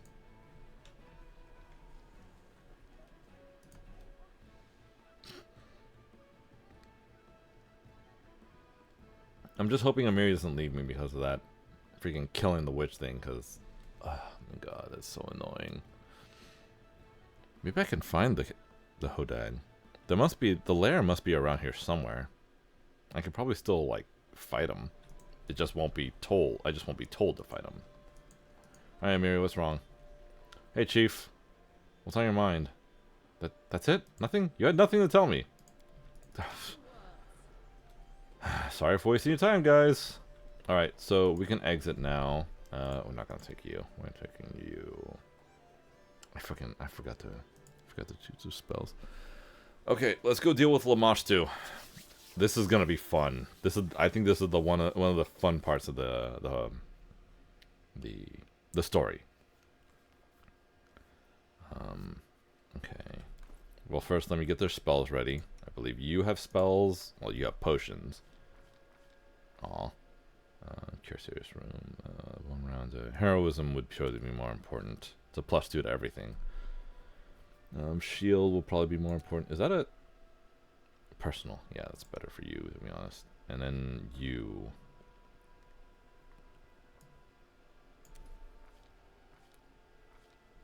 I'm just hoping Amiri doesn't leave me because of that freaking killing the witch thing, because, oh my god, that's so annoying. Maybe I can find the Hodad. There must be, the lair must be around here somewhere. I could probably still, like, fight him. It just won't be told. I just won't be told to fight him. Alright, Amiri, what's wrong? Hey, Chief. What's on your mind? That's it? Nothing? You had nothing to tell me. Sorry for wasting your time, guys. Alright, so we can exit now. We're not gonna take you. We're taking you. I forgot to choose those spells. Okay, let's go deal with Lamashtu. This is gonna be fun. I think this is the one of the fun parts of the story. Okay. Well, first let me get their spells ready. I believe you have spells. Well, you have potions. Aw. Cure Serious Room. 1 round. Heroism would surely be more important. It's a +2 to everything. Shield will probably be more important. Is that a personal? Yeah, that's better for you, to be honest. And then you.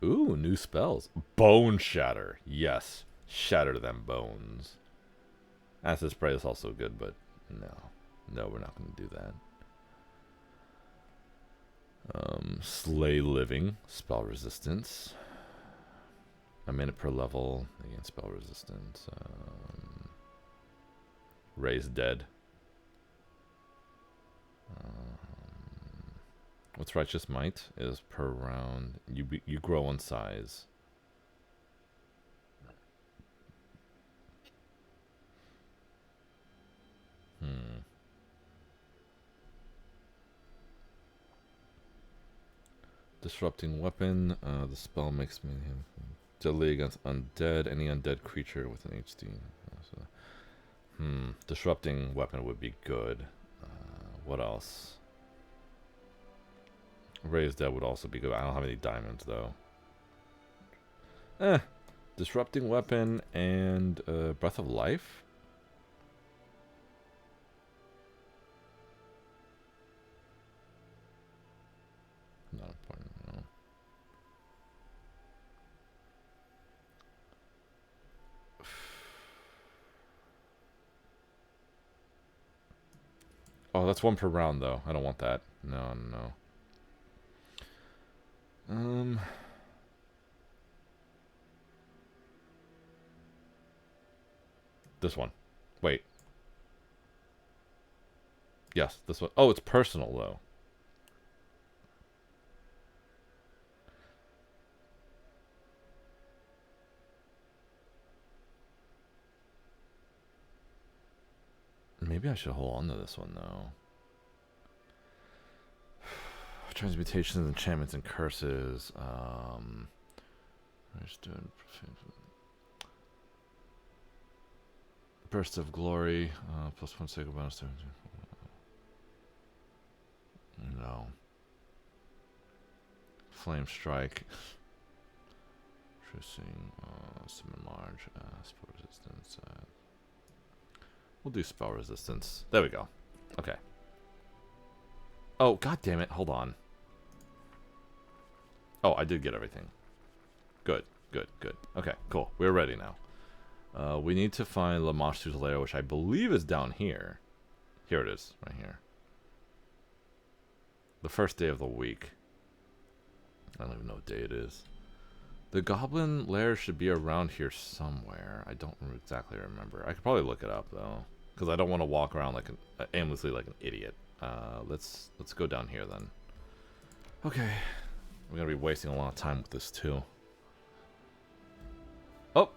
Ooh, new spells. Bone Shatter. Yes. Shatter them bones. Acid Spray is also good, but no. No, we're not going to do that. Slay Living. Spell Resistance. A minute per level. Again, spell resistance. Raise Dead. What's Righteous Might is per round. You grow in size. Disrupting Weapon. The spell makes me deadly against undead. Any undead creature with an HD. Disrupting Weapon would be good. What else? Raise Dead would also be good. I don't have any diamonds though. Disrupting Weapon and Breath of Life. Not important, no. Oh, that's 1 per round though. I don't want that. No, no. This one. Wait. Yes, this one. Oh, it's personal though. Maybe I should hold on to this one though. Transmutations, enchantments, and curses. Burst of Glory. +1 sacred bonus. No. Flame Strike. Tracing. Summon Large. Spell Resistance. We'll do Spell Resistance. There we go. Okay. Oh, god damn it. Hold on. Oh, I did get everything. Good, good, good. Okay, cool. We're ready now. We need to find Lamashtu's lair, which I believe is down here. Here it is, right here. The first day of the week. I don't even know what day it is. The goblin lair should be around here somewhere. I don't exactly remember. I could probably look it up though, because I don't want to walk around like aimlessly like an idiot. Let's go down here then. Okay, we're gonna be wasting a lot of time with this too. Oh,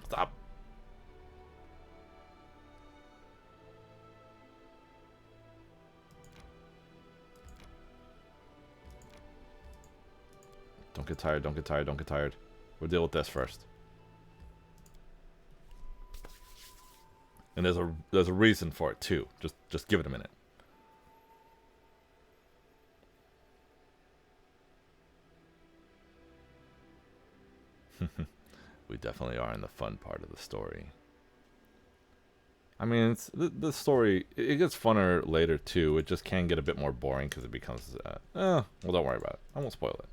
stop. Don't get tired, don't get tired, don't get tired. We'll deal with this first. And there's a reason for it too. Just give it a minute. We definitely are in the fun part of the story. I mean, it's the story. It gets funner later too. It just can get a bit more boring because it becomes. Well, don't worry about it. I won't spoil it.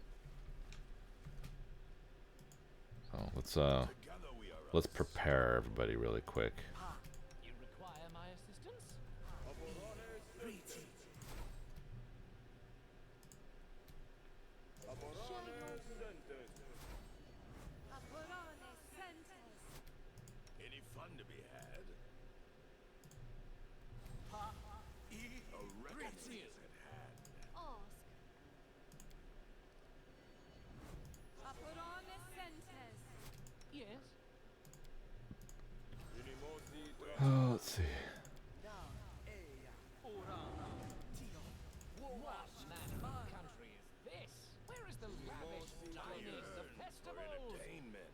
So let's prepare everybody really quick. You require my assistance? Any fun to be had? A reckoning is at hand. Yes. Let's see. What man country is this? Where is the lavish dining, the festivals?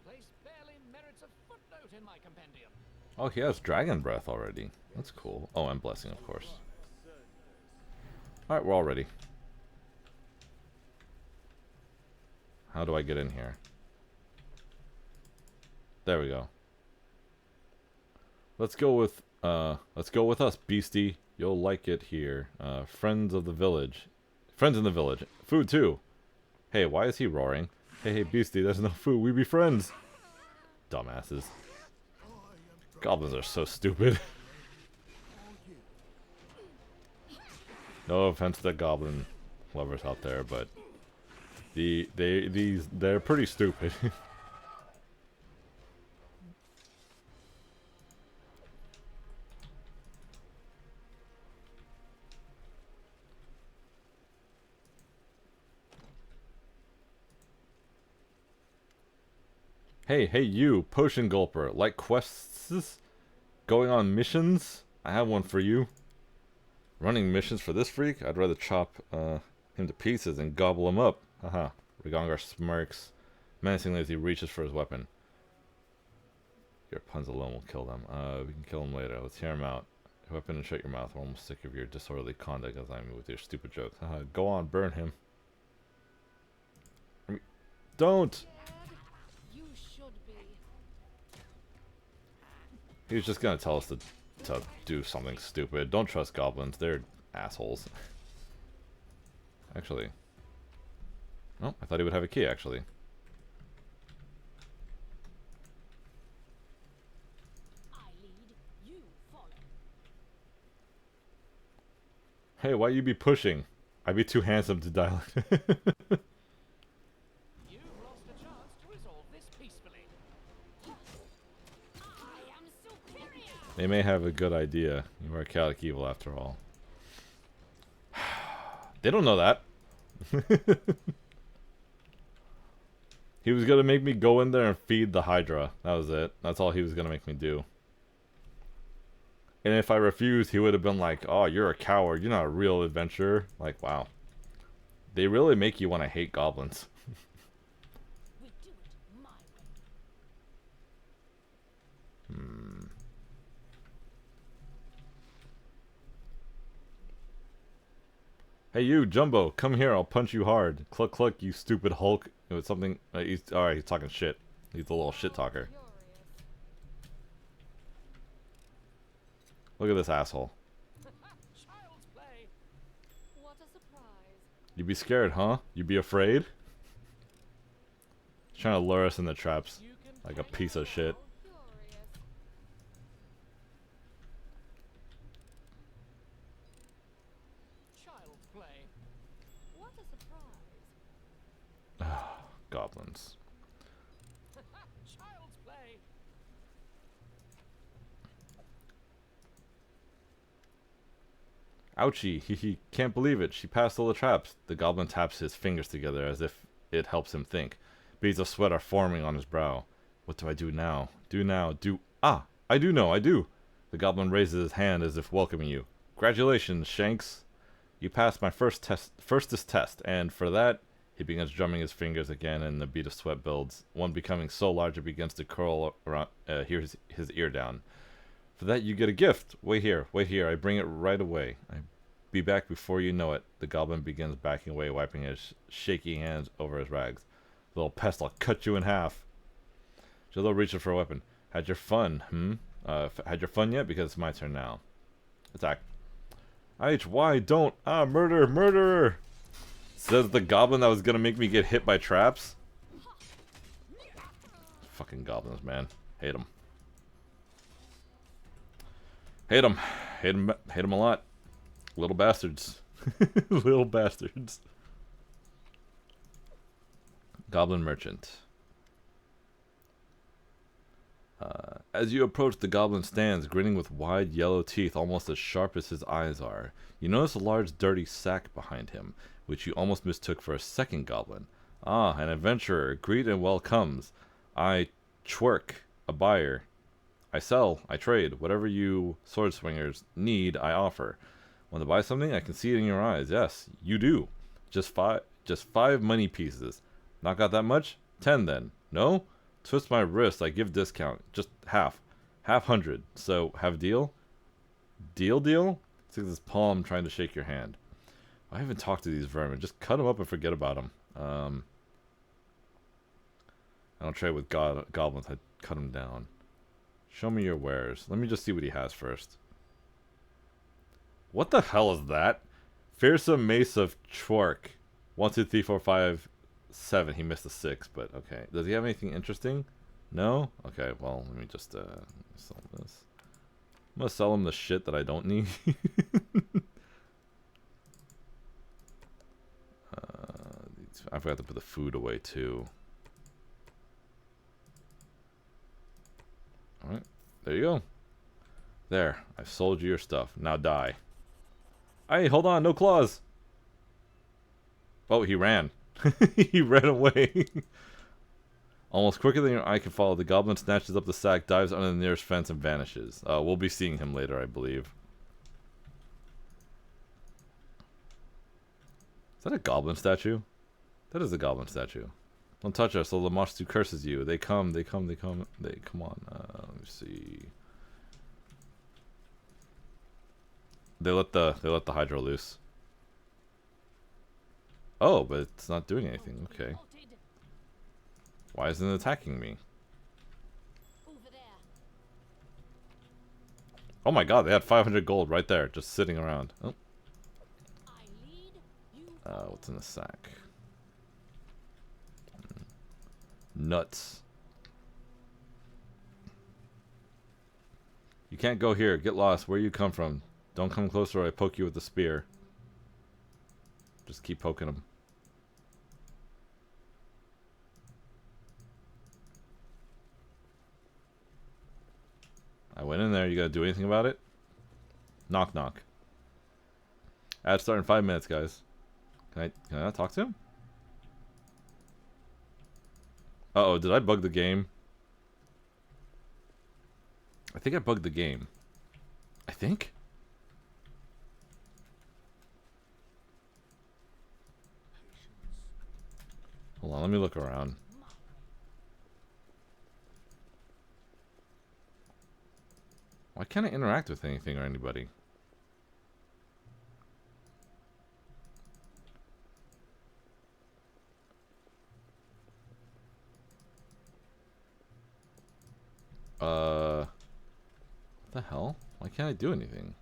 Place barely merits a footnote in my compendium. Oh, he has dragon breath already. That's cool. Oh, and blessing, of course. All right, we're all ready. How do I get in here? There we go. Let's go with us, beastie. You'll like it here. Friends of the village. Friends in the village. Food too. Hey, why is he roaring? Hey, beastie, there's no food. We be friends. Dumbasses. Goblins are so stupid. No offense to goblin lovers out there, but they're pretty stupid. Hey, you, potion gulper, like quests? Going on missions? I have one for you. Running missions for this freak? I'd rather chop him to pieces and gobble him up. Haha. Rigongar smirks menacingly as he reaches for his weapon. Your puns alone will kill them. We can kill him later. Let's hear him out. Weapon and shut your mouth. We're almost sick of your disorderly conduct as I mean with your stupid jokes. Haha. Go on, burn him. Don't! You should be. He was just gonna tell us to do something stupid. Don't trust goblins. They're assholes. Actually. Oh, I thought he would have a key, actually. I lead, you follow. Hey, why you be pushing? I be too handsome to dial it. You've lost a chance to resolve this peacefully. I am superior. They may have a good idea. You are chaotic evil after all. They don't know that. He was gonna make me go in there and feed the Hydra. That was it. That's all he was gonna make me do. And if I refused, he would have been like, "Oh, you're a coward. You're not a real adventurer." Like, wow. They really make you want to hate goblins. We do it my way. Hey you, Jumbo, come here, I'll punch you hard. Cluck cluck, you stupid Hulk. It was something, alright, he's talking shit. He's a little shit talker. Furious. Look at this asshole. Child's play. What a surprise. You be scared, huh? You be afraid? He's trying to lure us in the traps You can like a piece of shit. Furious. child's play. What a surprise. Goblins. Child's play. Ouchie, he can't believe it. She passed all the traps. The goblin taps his fingers together as if it helps him think. Beads of sweat are forming on his brow. What do I do now? Ah, I do know, I do. The goblin raises his hand as if welcoming you. Congratulations, Shanks. You passed my firstest test, and for that, he begins drumming his fingers again, and the bead of sweat builds, one becoming so large it begins to curl around his ear down. For that, you get a gift. Wait here, I bring it right away. I'll be back before you know it. The goblin begins backing away, wiping his shaky hands over his rags. Little pest, I'll cut you in half. Jolo reaches for a weapon. Had your fun, had your fun yet? Because it's my turn now. Attack. IHY, don't! Ah, murder! Murderer! Says the goblin that was gonna make me get hit by traps. Fucking goblins, man. Hate them. Hate them. Hate them. Hate them a lot. Little bastards. Little bastards. Goblin merchant. As you approach, the goblin stands, grinning with wide yellow teeth almost as sharp as his eyes are. You notice a large dirty sack behind him, which you almost mistook for a second goblin. Ah, an adventurer. Greet and welcomes. I twerk, a buyer. I sell, I trade. Whatever you sword swingers need, I offer. Want to buy something? I can see it in your eyes. Yes, you do. Just five money pieces. Not got that much? 10 then. No? Twist my wrist, I give discount. Just half. Half 100. So, have deal? Deal? It's like this palm trying to shake your hand. I haven't talked to these vermin. Just cut them up and forget about them. I don't trade with goblins. I cut them down. Show me your wares. Let me just see what he has first. What the hell is that? Fearsome Mace of Chork. 1, 2, 3, 4, 5, 7. He missed a 6, but okay. Does he have anything interesting? No? Okay, well, let me just sell this. I'm gonna sell him the shit that I don't need. I forgot to put the food away too. Alright, there you go. There, I've sold you your stuff. Now die. Hey, hold on, no claws! Oh, he ran. He ran away. Almost quicker than your eye can follow, the goblin snatches up the sack, dives under the nearest fence, and vanishes. We'll be seeing him later, I believe. Is that a goblin statue? That is a goblin statue. Don't touch us, or the Lamashtu curses you. They come on. Let me see. They let the Hydra loose. Oh, but it's not doing anything. Okay. Why isn't it attacking me? Oh my god, they had 500 gold right there, just sitting around. Oh. What's in the sack? Nuts. You can't go here. Get lost. Where you come from? Don't come closer or I poke you with the spear. Just keep poking them. I went in there. You gotta do anything about it? Knock knock. Ad start in 5 minutes, guys. Can I not talk to him? Uh-oh, did I bug the game? I think I bugged the game. I think? Hold on, let me look around. Why can't I interact with anything or anybody? What the hell? Why can't I do anything?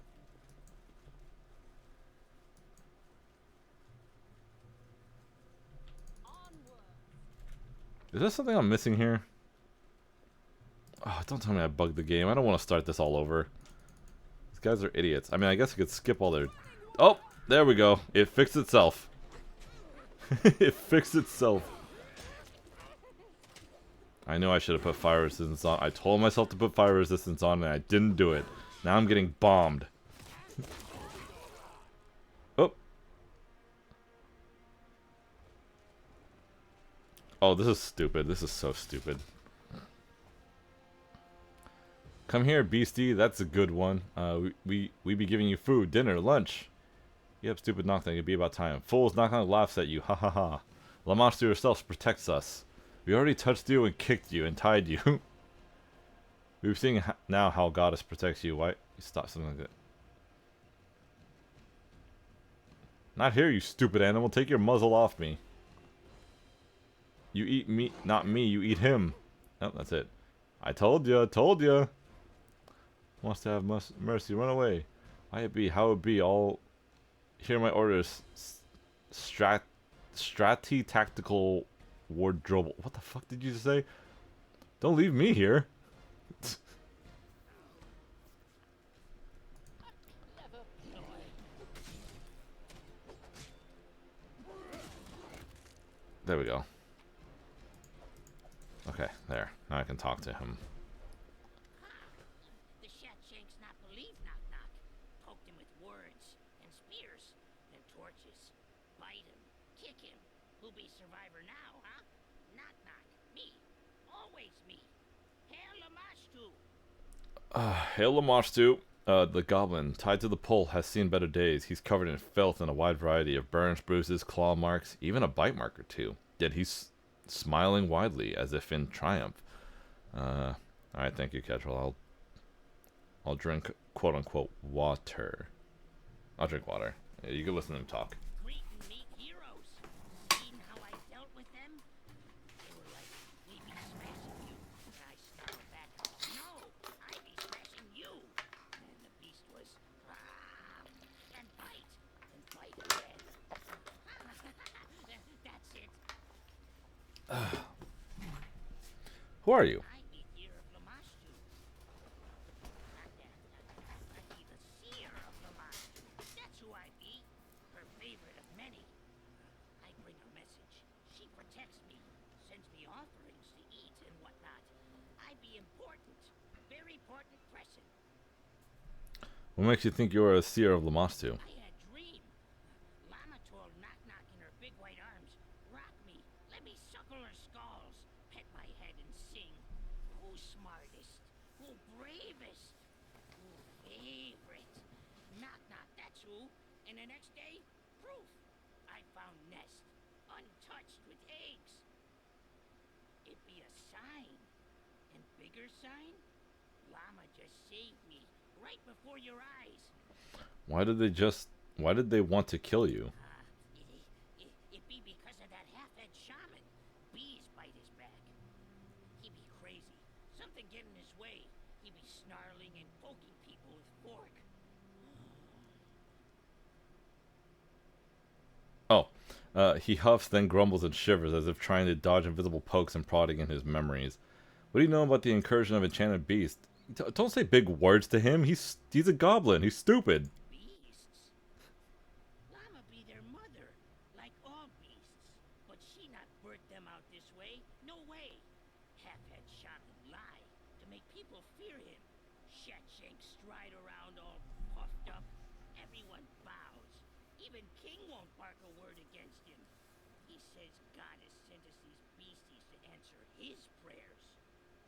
Is there something I'm missing here? Oh, don't tell me I bugged the game. I don't want to start this all over. These guys are idiots. I mean, I guess I could skip all their... Oh, there we go. It fixed itself. It fixed itself. I knew I should have put fire resistance on. I told myself to put fire resistance on and I didn't do it. Now I'm getting bombed. Oh. Oh, this is stupid. This is so stupid. Come here, beastie. That's a good one. We be giving you food, dinner, lunch. Yep, stupid knockdown. It'd be about time. Fools knockdown laughs at you. Ha ha ha. Lamashtu herself protects us. We already touched you and kicked you and tied you. We're seeing now how Goddess protects you. Why? Stop something like that. Not here, you stupid animal. Take your muzzle off me. You eat me, not me. You eat him. Oh, that's it. I told you, I told you. Wants to have mercy, run away. I be, how it be, all hear my orders. Strati tactical wardrobe. What the fuck did you say? Don't leave me here. Clever ploy. There we go. Okay, there. Now I can talk to him. The Shatshanks not believe Knock Knock. Poked him with words and spears and torches. Bite him, kick him. Who be survivor now, huh? Knock Knock. Me. Always me. Hail Lamashtu. Hail Lamashtu. The goblin, tied to the pole, has seen better days. He's covered in filth and a wide variety of burns, bruises, claw marks, even a bite mark or two. Yet he's smiling widely, as if in triumph. Alright, thank you, Kedril. I'll drink, quote-unquote, water. I'll drink water. Yeah, you can listen to him talk. Greet and meet heroes. Seen how I dealt with them? They were like, we be smashing you. And I snarled back, no, I be smashing you. And the beast was, and bite again. That's it. Who are you? I be Seer of Lamashtu. Not that. I be the Seer of Lamashtu. That's who I be. Her favorite of many. I bring a message. She protects me. Sends me offerings to eat and whatnot. I be important. Very important person. What makes you think you're a seer of Lamashtu? I had a dream. Lama told Knock Knock in her big white arms, rock me, let me suckle her skulls, pet my head and sing. Who's smartest? Who bravest? Who favorite? Knock Knock, that's who. And the next day, proof. I found nest, untouched with eggs. It be a sign. And bigger sign? Lama just saved me, right before your eyes. Why did they want to kill you? It be because of that half-head shaman. Bees bite his back. He be crazy. Something get in his way. He be snarling and poking people with fork. He huffs, then grumbles and shivers as if trying to dodge invisible pokes and prodding in his memories. What do you know about the incursion of enchanted beast? Don't say big words to him. He's a goblin. He's stupid. Beasts? Llama be their mother, like all beasts. But she not birthed them out this way. No way. Half-head shaman lie to make people fear him. Shatshank stride around all puffed up. Everyone bows. Even King won't bark a word against him. He says God has sent us these beasties to answer his prayers.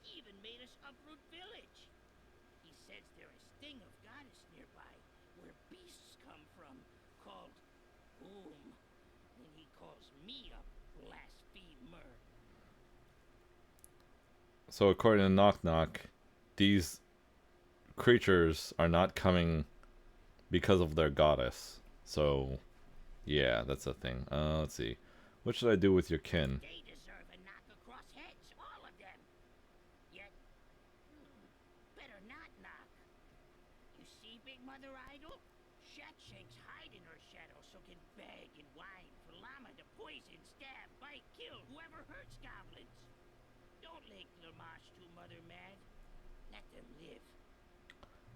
He even made us uproot village. He says there is thing of goddess nearby, where beasts come from, called and he calls me a blasphemer. So according to Knock Knock, these creatures are not coming because of their goddess. So, yeah, that's a thing. Let's see. What should I do with your kin? They deserve a knock across heads, all of them. Yet, better not knock. You see, Big Mother Idol? Shatshank's hiding her shadow so can beg and whine for Llama to poison, stab, bite, kill whoever hurts goblins. Don't make Lamashtu Mother mad. Let them live.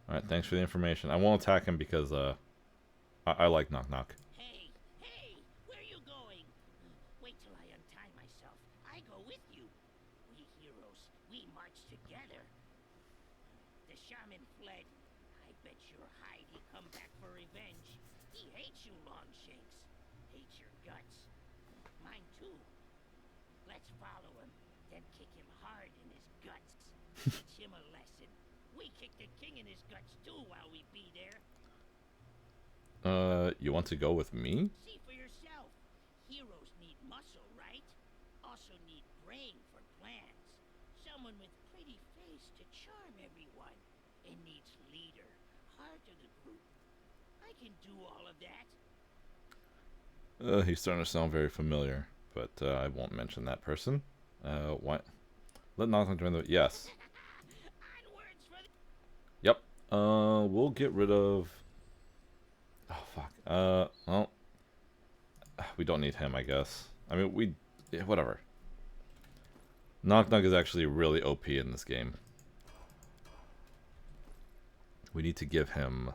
Alright, thanks for the information. I won't attack him because, I like Knock Knock. Hey, where you going? Wait till I untie myself. I go with you. We heroes, we march together. The shaman fled. I bet your hide he come back for revenge. He hates you, Longshanks. Hates your guts. Mine too. Let's follow him, then kick him hard in his guts. Teach him a lesson. We kick the king in his guts too while we be there. You want to go with me? See for yourself. Heroes need muscle, right? Also need brain for plans. Someone with pretty face to charm everyone. And needs leader, heart of the group. I can do all of that. He's starting to sound very familiar, but I won't mention that person. What? Let Knock Knock join the... Yes. We'll get rid of... Oh, fuck. Well... We don't need him, I guess. I mean, yeah, whatever. Knock Knock is actually really OP in this game. We need to give him...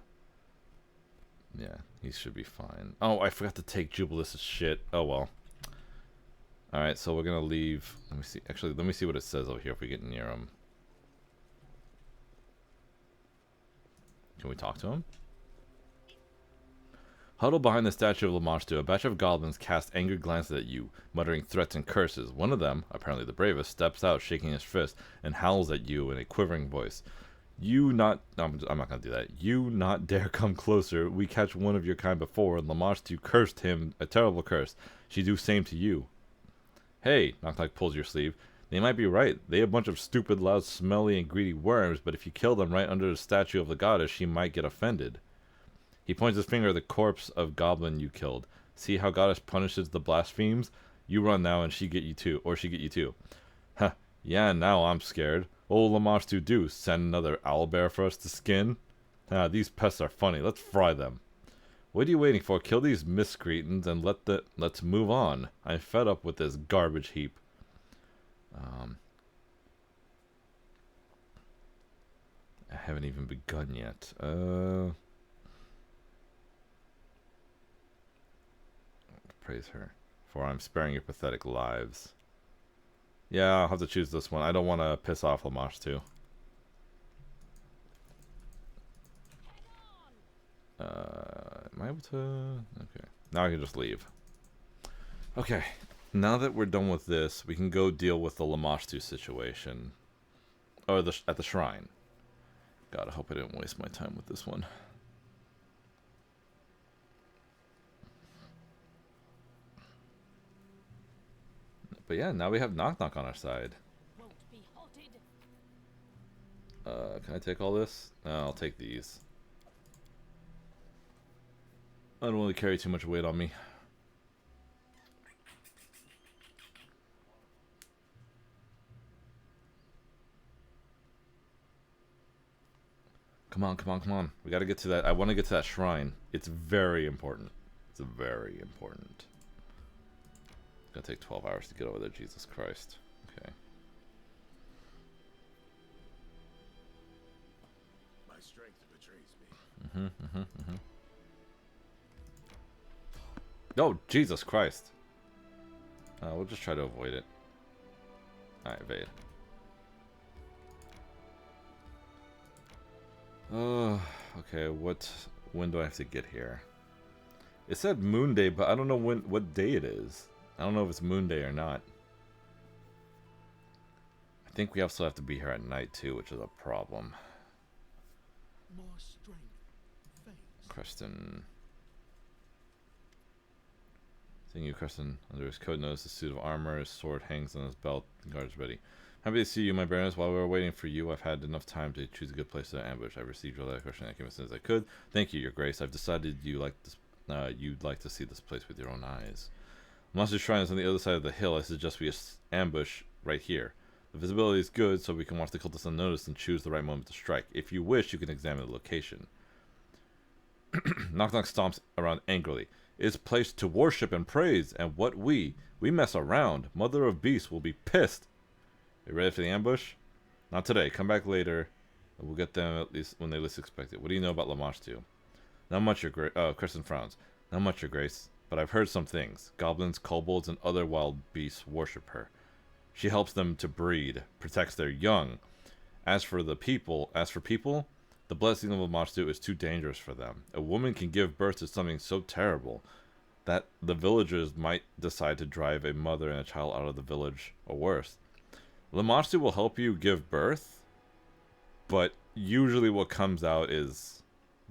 Yeah, he should be fine. Oh, I forgot to take Jubilus's shit. Oh, well. Alright, so we're gonna leave... Let me see. Actually, let me see what it says over here if we get near him. Can we talk to him? Huddled behind the statue of Lamashtu, a batch of goblins cast angry glances at you, muttering threats and curses. One of them, apparently the bravest, steps out, shaking his fist, and howls at you in a quivering voice. You not... No, I'm not gonna do that. You not dare come closer. We catch one of your kind before, and Lamashtu cursed him a terrible curse. She do same to you. Hey, Knock Knock pulls your sleeve. They might be right. They a bunch of stupid, loud, smelly, and greedy worms, but if you kill them right under the statue of the goddess, she might get offended. He points his finger at the corpse of goblin you killed. See how goddess punishes the blasphemes? You run now and she get you too. Or she get you too. Huh. Yeah, now I'm scared. Old Lamashtu do. Send another owlbear for us to skin? Ah, these pests are funny. Let's fry them. What are you waiting for? Kill these miscreants and let's move on. I'm fed up with this garbage heap. I haven't even begun yet. Praise her, for I'm sparing your pathetic lives. Yeah, I'll have to choose this one. I don't want to piss off Lamashtu. Am I able to? Okay. Now I can just leave. Okay. Now that we're done with this, we can go deal with the Lamashtu situation. Or at the shrine. God, I hope I didn't waste my time with this one. But yeah, now we have Knock Knock on our side. Won't be halted. Can I take all this? No, I'll take these. I don't really carry too much weight on me. Come on, come on, come on. We gotta get to that. I want to get to that shrine. It's very important. It's very important. It's gonna take 12 hours to get over there, Jesus Christ. Okay. My strength betrays me. Oh, Jesus Christ. We'll just try to avoid it. Alright, evade. Okay, when do I have to get here? It said Moon Day, but I don't know what day it is. I don't know if it's Moon Day or not. I think we also have to be here at night too, which is a problem. My strength fades. Creston. Seeing you, Creston. Under his coat, notice the suit of armor, his sword hangs on his belt, the guard is ready. Happy to see you, my baroness. While we were waiting for you, I've had enough time to choose a good place to ambush. I received your letter question. I came as soon as I could. Thank you, your grace. I've decided you'd like to see this place with your own eyes. Monster Shrine is on the other side of the hill. I suggest we ambush right here. The visibility is good, so we can watch the cultists unnoticed and choose the right moment to strike. If you wish, you can examine the location. Knock Knock stomps around angrily. It's a place to worship and praise, and what we mess around. Mother of Beasts will be pissed. You ready for the ambush? Not today. Come back later. We'll get them at least when they least expect it. What do you know about Lamashtu? Not much, your grace. Kristen frowns. Not much, your grace. But I've heard some things. Goblins, kobolds, and other wild beasts worship her. She helps them to breed, protects their young. As for people, the blessing of Lamashtu is too dangerous for them. A woman can give birth to something so terrible that the villagers might decide to drive a mother and a child out of the village, or worse. Lamashtu will help you give birth, but usually what comes out is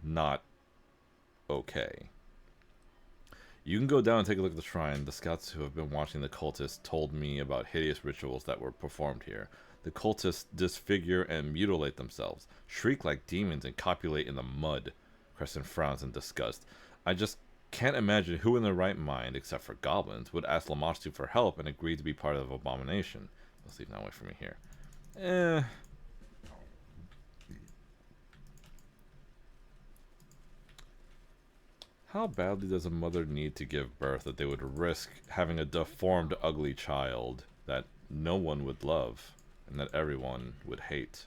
not okay. You can go down and take a look at the shrine. The scouts who have been watching the cultists told me about hideous rituals that were performed here. The cultists disfigure and mutilate themselves, shriek like demons, and copulate in the mud. Crescent frowns in disgust. I just can't imagine who in their right mind, except for goblins, would ask Lamashtu for help and agree to be part of the abomination. Let's leave now. Wait for me here. How badly does a mother need to give birth that they would risk having a deformed, ugly child that no one would love and that everyone would hate?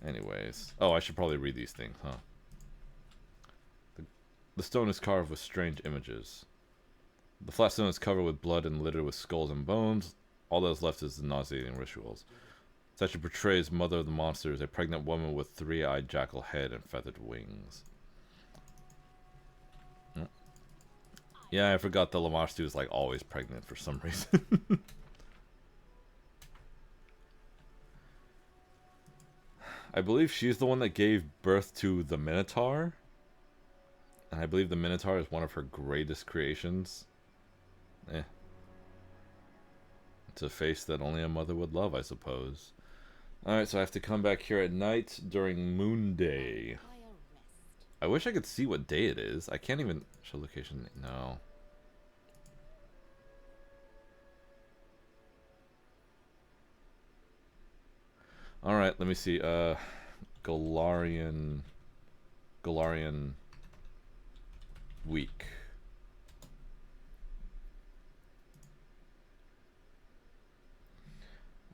Anyways. Oh, I should probably read these things, huh? The stone is carved with strange images. The flat stone is covered with blood and littered with skulls and bones. All that is left is the nauseating rituals. Statue portrays Mother of the Monsters, a pregnant woman with three-eyed jackal head and feathered wings. Yeah, I forgot that Lamashtu is like always pregnant for some reason. I believe she's the one that gave birth to the Minotaur. And I believe the Minotaur is one of her greatest creations. It's a face that only a mother would love, I suppose. Alright, so I have to come back here at night during Moon Day. I wish I could see what day it is. I can't even show location. No. Alright, let me see. Galarian week.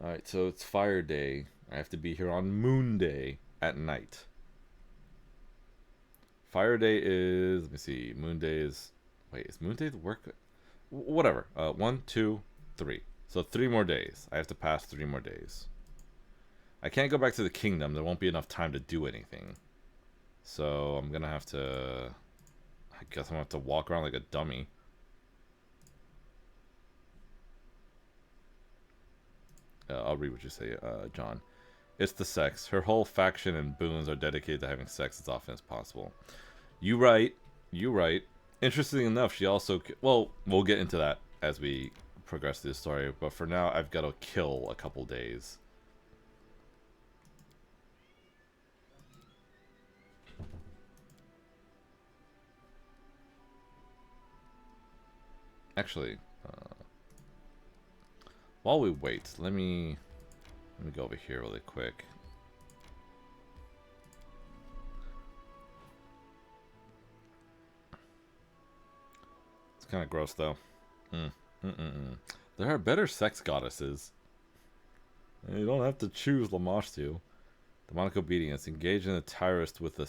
Alright, so it's Fire Day. I have to be here on Moon Day at night. Fire Day is... Let me see. Moon Day is... Wait, is Moon Day the work... Whatever. 1, 2, 3. So 3 more days. I have to pass 3 more days. I can't go back to the kingdom. There won't be enough time to do anything. So I'm gonna have to... I guess I'm gonna have to walk around like a dummy. I'll read what you say, John. It's the sex. Her whole faction and boons are dedicated to having sex as often as possible. You right. You right. Interestingly enough, she also... Well, we'll get into that as we progress through the story. But for now, I've got to kill a couple days. Actually, while we wait, let me go over here really quick. It's kind of gross, though. There are better sex goddesses. You don't have to choose Lamashtu. Demonic obedience. Engage in a tirist with a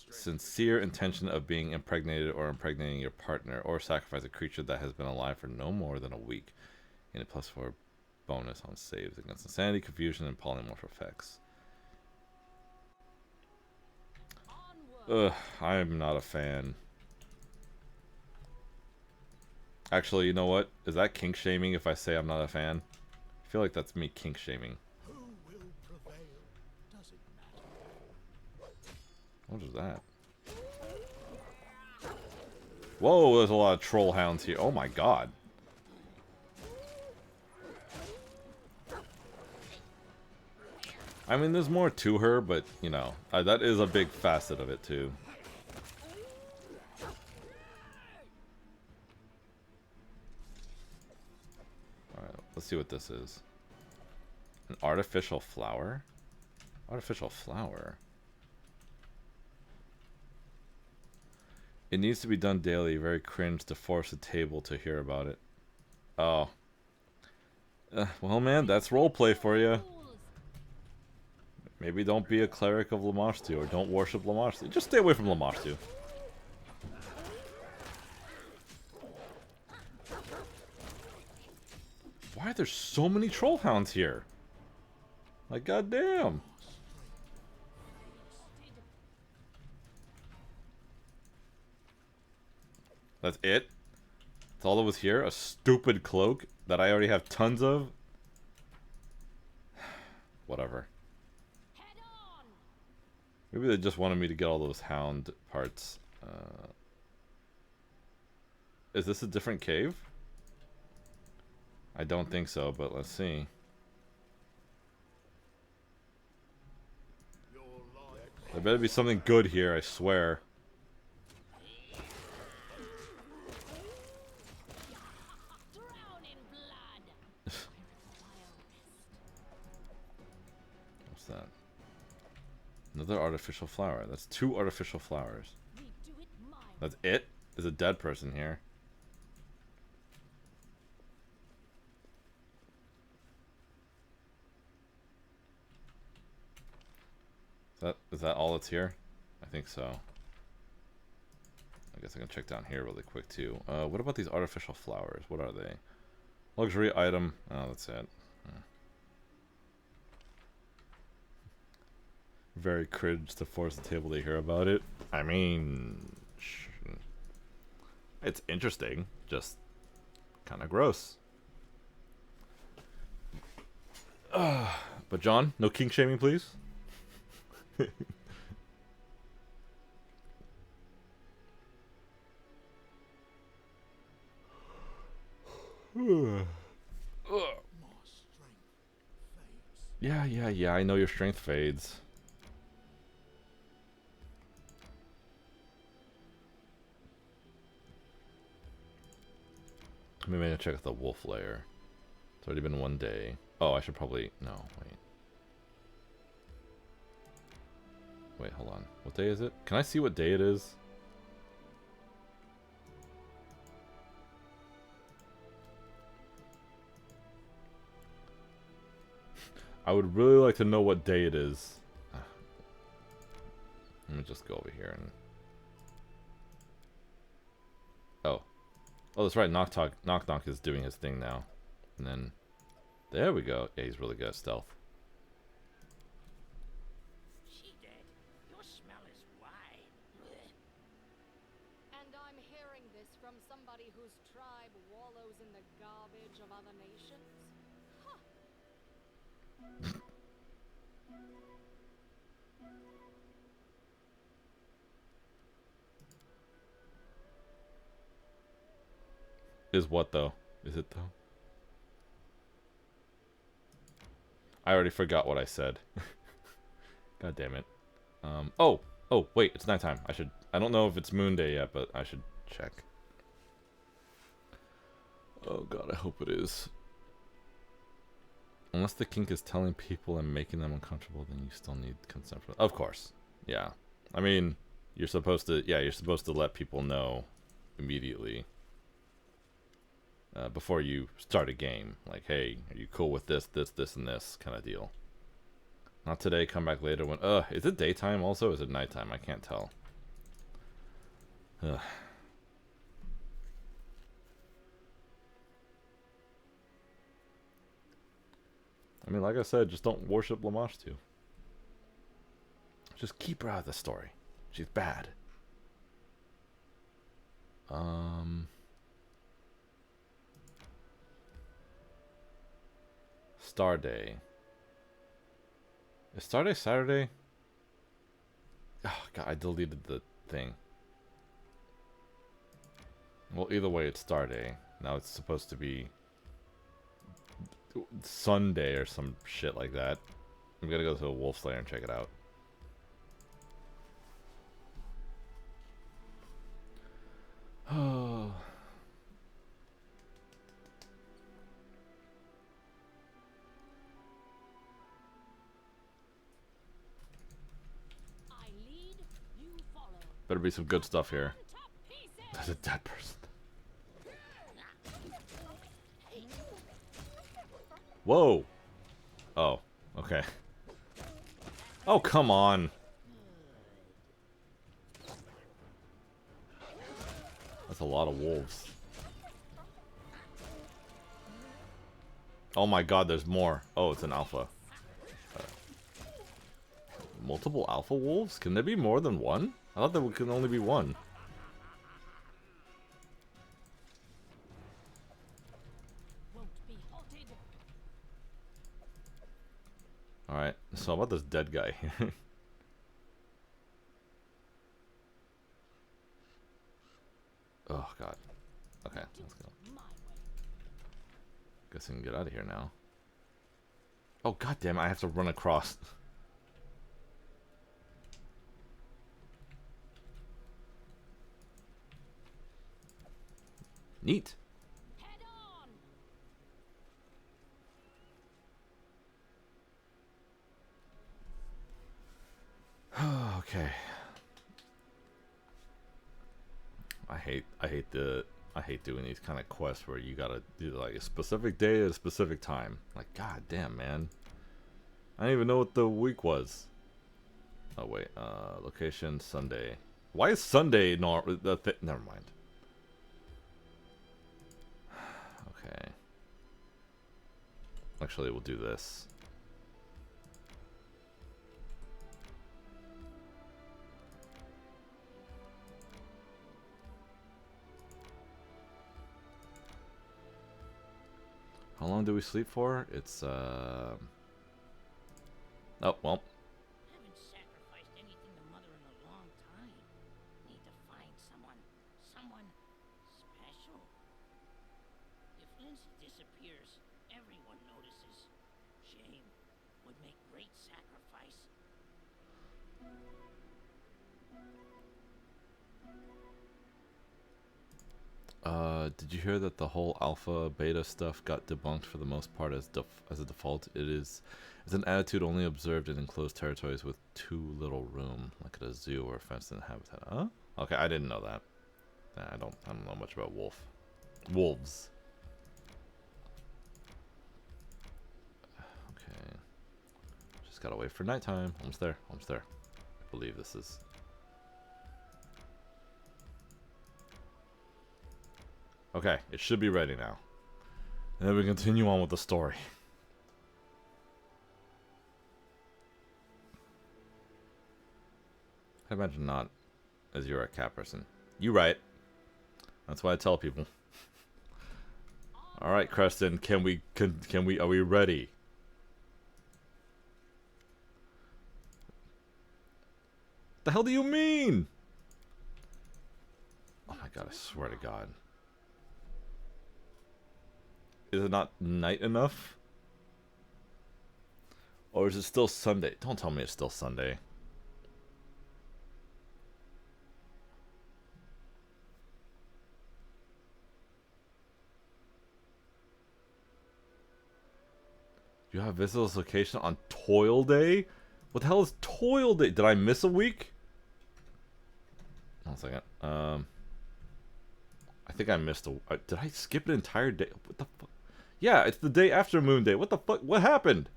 sincere intention of being impregnated or impregnating your partner, or sacrifice a creature that has been alive for no more than a week. In a +4 bonus on saves against insanity, confusion, and polymorph effects. Ugh, I am not a fan. Actually, you know what? Is that kink shaming if I say I'm not a fan? I feel like that's me kink shaming. Who will prevail? Does it matter? What is that? Whoa, there's a lot of troll hounds here. Oh my god. I mean, there's more to her, but, you know, that is a big facet of it, too. Alright, let's see what this is. An artificial flower? Artificial flower? It needs to be done daily. Very cringe to force a table to hear about it. Oh. Well, man, that's roleplay for you. Maybe don't be a cleric of Lamashtu, or don't worship Lamashtu. Just stay away from Lamashtu. Why are there so many troll hounds here? Like, goddamn. That's it? That's all that was here? A stupid cloak that I already have tons of? Whatever. Maybe they just wanted me to get all those hound parts. Is this a different cave? I don't think so, but let's see. There better be something good here, I swear. What's that? Another artificial flower. That's 2 artificial flowers. We do it my way. That's it? There's a dead person here. Is that all that's here? I think so. I guess I can check down here really quick too. What about these artificial flowers? What are they? Luxury item. Oh, that's it. Very cringe to force the table to hear about it. I mean, it's interesting, just kind of gross. But John, no kink shaming, please. Yeah, I know your strength fades. Maybe I can check out the wolf lair. It's already been 1 day. Oh, I should probably... No, wait. Wait, hold on. What day is it? Can I see what day it is? I would really like to know what day it is. Let me just go over here and... Oh, that's right. Knock Knock is doing his thing now. And then... There we go. Yeah, he's really good at stealth. She dead. Your smell is wide. Blech. And I'm hearing this from somebody whose tribe wallows in the garbage of other nations? Huh. Is what, though? Is it, though? I already forgot what I said. God damn it. Oh, wait, it's nighttime. I don't know if it's moon day yet, but I should check. Oh god, I hope it is. Unless the kink is telling people and making them uncomfortable, then you still need consent for it. Of course. Yeah. I mean, you're supposed to let people know immediately. Before you start a game. Like, hey, are you cool with this, and this kind of deal. Not today, come back later when... is it daytime also, or is it nighttime? I can't tell. Ugh. I mean, like I said, just don't worship Lamashtu. Just keep her out of the story. She's bad. Star Day. Is Star Day Saturday? Oh god, I deleted the thing. Well, either way, it's Star Day. Now it's supposed to be Sunday or some shit like that. I'm gonna go to a wolf slayer and check it out. Oh. I lead, you follow. Better be some good stuff here. On to pieces! There's a dead person. Whoa. Oh, okay. Oh, come on. That's a lot of wolves. Oh my god, there's more. Oh, it's an alpha. Multiple alpha wolves? Can there be more than one? I thought there could only be one. Won't be halted. Alright, so how about this dead guy here? Oh god. Okay, let's go. My way. Guess I can get out of here now. Oh god damn it, I have to run across. Neat. Head on! Okay. I hate doing these kind of quests where you gotta do like a specific day at a specific time. Like, god damn, man. I didn't even know what the week was. Oh wait, location Sunday. Why is Sunday not the never mind. Okay. Actually, we'll do this. How long do we sleep for? It's oh well. Haven't sacrificed anything to Mother in a long time. Need to find someone special. If Lindsay disappears, everyone notices. Shame. Would make great sacrifice. Did you hear that the whole alpha beta stuff got debunked for the most part as a default? It's an attitude only observed in enclosed territories with too little room, like at a zoo or a fenced-in habitat. Huh? Okay, I didn't know that. I don't know much about wolves. Okay, just gotta wait for nighttime. Almost there. Almost there. I believe this is. Okay, it should be ready now. And then we continue on with the story. I imagine not, as you're a cat person. You right. That's why I tell people. All right, Creston, are we ready? The hell do you mean? Oh my god, I swear to god. Is it not night enough? Or is it still Sunday? Don't tell me it's still Sunday. You have visited this location on Toil Day? What the hell is Toil Day? Did I miss a week? 1 second. I think I missed a... did I skip an entire day? What the fuck? Yeah, it's the day after Moon Day. What the fuck? What happened?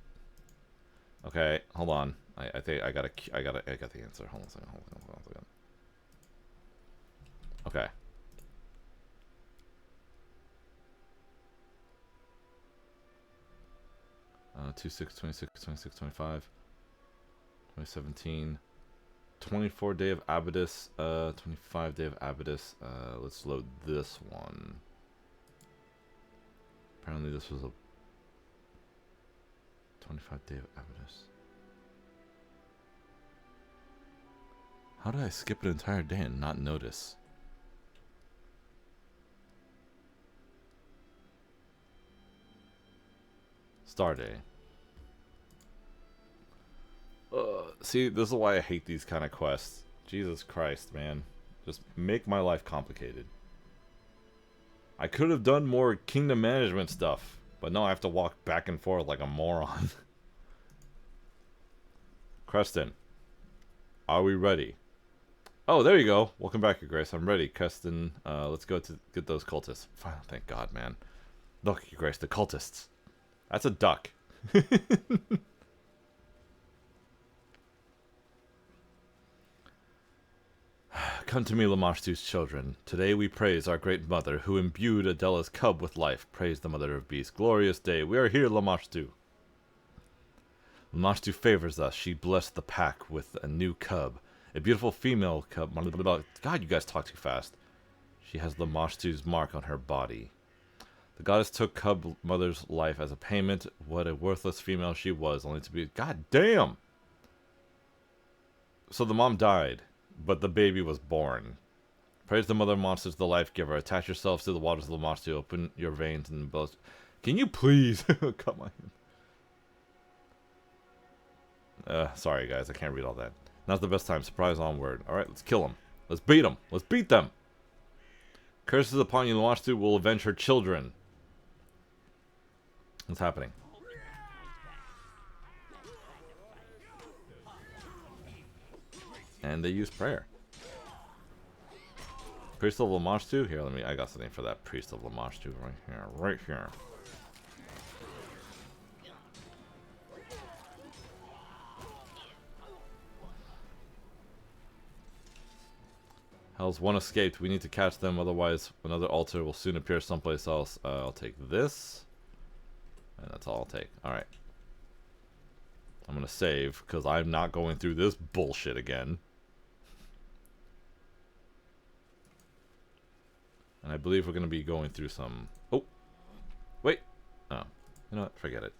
Okay, hold on. I think I got the answer. Hold on a second. Hold on a second. Okay. Uh, 26, 26, 26, 25, 2017, 24 Day of Abydos, 25 Day of Abydos. Let's load this one. Apparently this was a 25 Day of Abydos. How did I skip an entire day and not notice? Star Day. See, this is why I hate these kind of quests. Jesus Christ, man. Just make my life complicated. I could have done more kingdom management stuff, but no, I have to walk back and forth like a moron. Creston, are we ready? Oh, there you go. Welcome back, Your Grace. I'm ready. Creston, let's go to get those cultists. Fine, thank God, man. Look, Your Grace, the cultists. That's a duck. Come to me, Lamashtu's children. Today we praise our great mother, who imbued Adela's cub with life. Praise the mother of beasts. Glorious day. We are here, Lamashtu. Lamashtu favors us. She blessed the pack with a new cub. A beautiful female cub. God, you guys talk too fast. She has Lamashtu's mark on her body. The goddess took cub mother's life as a payment. What a worthless female she was, only to be... God damn! So the mom died, but the baby was born. Praise the mother monsters, the life giver. Attach yourselves to the waters of the monster. Open your veins and both. Can you please cut my hand? Sorry guys, I can't read all that. Now's the best time. Surprise onward. Alright, let's kill them. Let's beat them. Let's beat them. Curses upon you, Lamashtu will avenge her children. What's happening? And they use prayer. Priest of Lamashtu? Here, I got something for that Priest of Lamashtu right here, right here. Hell's one escaped. We need to catch them, otherwise another altar will soon appear someplace else. I'll take this. And that's all I'll take. Alright. I'm gonna save, because I'm not going through this bullshit again. And I believe we're gonna be going through some... Oh! Wait! Oh. You know what? Forget it.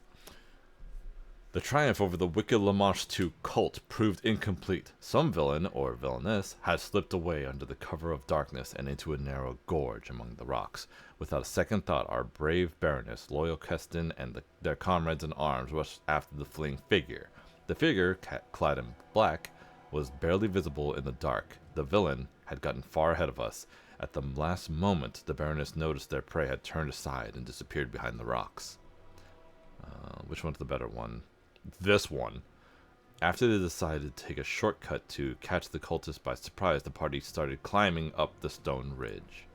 The triumph over the wicked Lamashtu cult proved incomplete. Some villain, or villainess, had slipped away under the cover of darkness and into a narrow gorge among the rocks. Without a second thought, our brave Baroness, loyal Keston, and their comrades in arms rushed after the fleeing figure. The figure, clad in black, was barely visible in the dark. The villain had gotten far ahead of us. At the last moment, the Baroness noticed their prey had turned aside and disappeared behind the rocks. Which one's the better one? This one. After they decided to take a shortcut to catch the cultists by surprise, the party started climbing up the stone ridge.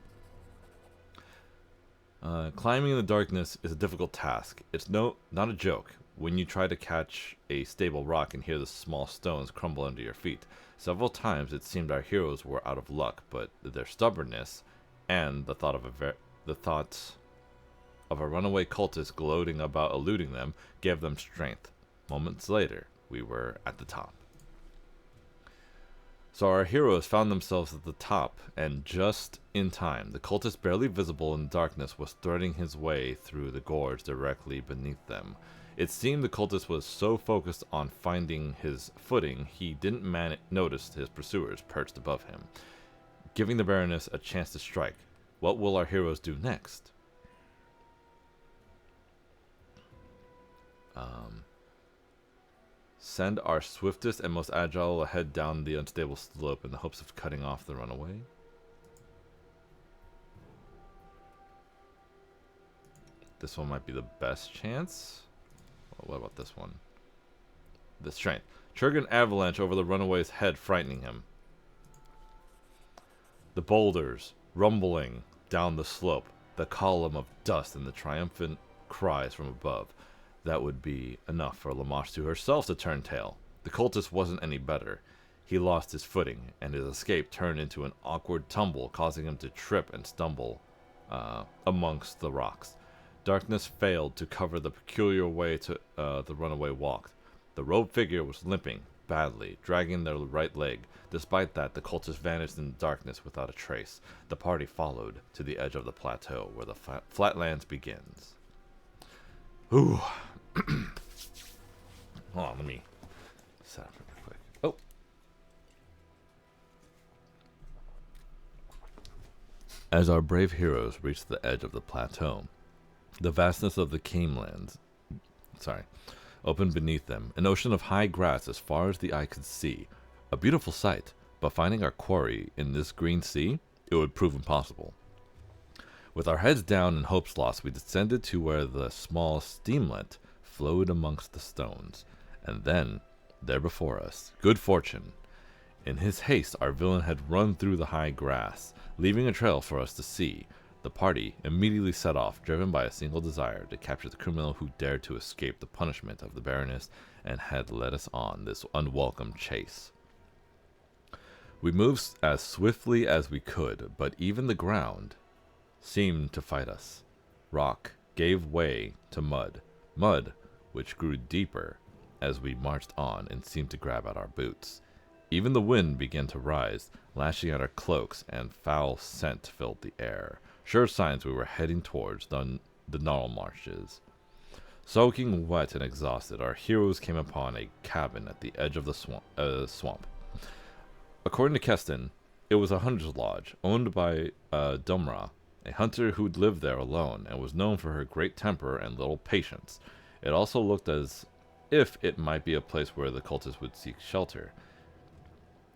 Climbing in the darkness is a difficult task. It's not a joke when you try to catch a stable rock and hear the small stones crumble under your feet. Several times it seemed our heroes were out of luck, but their stubbornness and the thought of a runaway cultist gloating about eluding them gave them strength. Moments later, we were at the top. So our heroes found themselves at the top, and just in time, the cultist, barely visible in the darkness, was threading his way through the gorge directly beneath them. It seemed the cultist was so focused on finding his footing, he didn't notice his pursuers perched above him, giving the Baroness a chance to strike. What will our heroes do next? Send our swiftest and most agile ahead down the unstable slope in the hopes of cutting off the runaway. This one might be the best chance. Well, what about this one? The strength. Trigger an avalanche over the runaway's head, frightening him. The boulders rumbling down the slope, the column of dust, and the triumphant cries from above. That would be enough for Lamashtu herself to turn tail. The cultist wasn't any better. He lost his footing, and his escape turned into an awkward tumble, causing him to trip and stumble amongst the rocks. Darkness failed to cover the peculiar way the runaway walked. The robed figure was limping badly, dragging their right leg. Despite that, the cultist vanished in the darkness without a trace. The party followed to the edge of the plateau, where the flatlands begins. Ooh. Hold on, let me set up real quick. Oh. As our brave heroes reached the edge of the plateau, the vastness of the Canelands, opened beneath them, an ocean of high grass as far as the eye could see. A beautiful sight, but finding our quarry in this green sea, it would prove impossible. With our heads down and hopes lost, we descended to where the small streamlet flowed amongst the stones, and then, there before us, good fortune. In his haste, our villain had run through the high grass, leaving a trail for us to see. The party immediately set off, driven by a single desire to capture the criminal who dared to escape the punishment of the Baroness and had led us on this unwelcome chase. We moved as swiftly as we could, but even the ground seemed to fight us. Rock gave way to mud, which grew deeper as we marched on and seemed to grab at our boots. Even the wind began to rise, lashing at our cloaks, and foul scent filled the air, sure signs we were heading towards the gnarl marshes. Soaking wet and exhausted, our heroes came upon a cabin at the edge of the swamp. According to Keston, it was a hunter's lodge, owned by Dumra, a hunter who'd lived there alone and was known for her great temper and little patience. It also looked as if it might be a place where the cultists would seek shelter.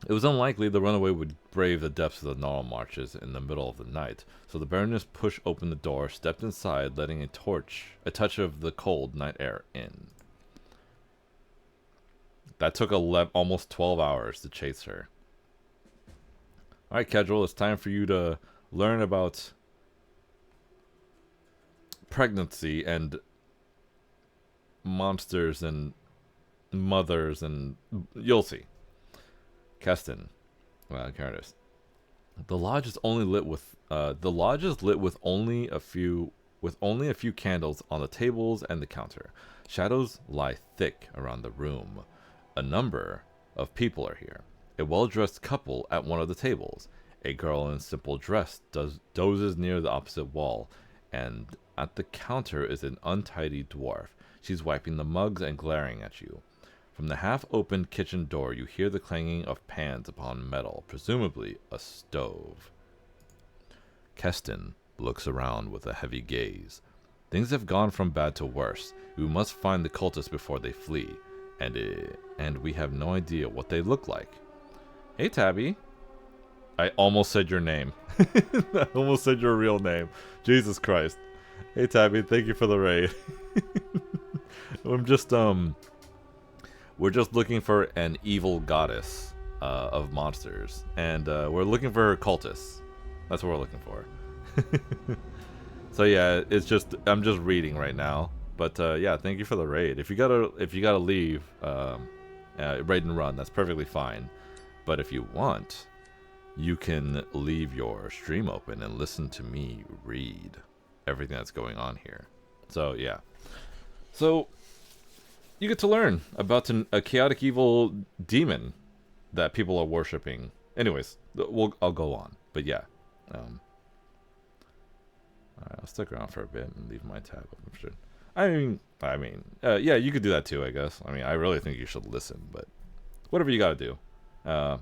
It was unlikely the runaway would brave the depths of the gnarl marshes in the middle of the night, so the Baroness pushed open the door, stepped inside, letting a touch of the cold night air in. That took almost 12 hours to chase her. Alright, Kedril, it's time for you to learn about pregnancy and monsters and mothers, and you'll see. Keston, Curtis. The lodge is lit with only a few candles on the tables and the counter. Shadows lie thick around the room. A number of people are here. A well-dressed couple at one of the tables. A girl in simple dress dozes near the opposite wall, and at the counter is an untidy dwarf. She's wiping the mugs and glaring at you. From the half-opened kitchen door, you hear the clanging of pans upon metal, presumably a stove. Keston looks around with a heavy gaze. Things have gone from bad to worse. We must find the cultists before they flee, and we have no idea what they look like. Hey, Tabby. I almost said your name. I almost said your real name. Jesus Christ. Hey, Tabby. Thank you for the raid. We're just looking for an evil goddess of monsters, and we're looking for her cultists. That's what we're looking for. So yeah, I'm just reading right now, but yeah, thank you for the raid. If you gotta leave, raid and run, that's perfectly fine. But if you want, you can leave your stream open and listen to me read everything that's going on here. So yeah, so you get to learn about a chaotic evil demon that people are worshiping. Anyways, I'll go on, but yeah. Alright, I'll stick around for a bit and leave my tab open for sure. Yeah, you could do that too, I guess. I mean, I really think you should listen, but whatever you gotta do. But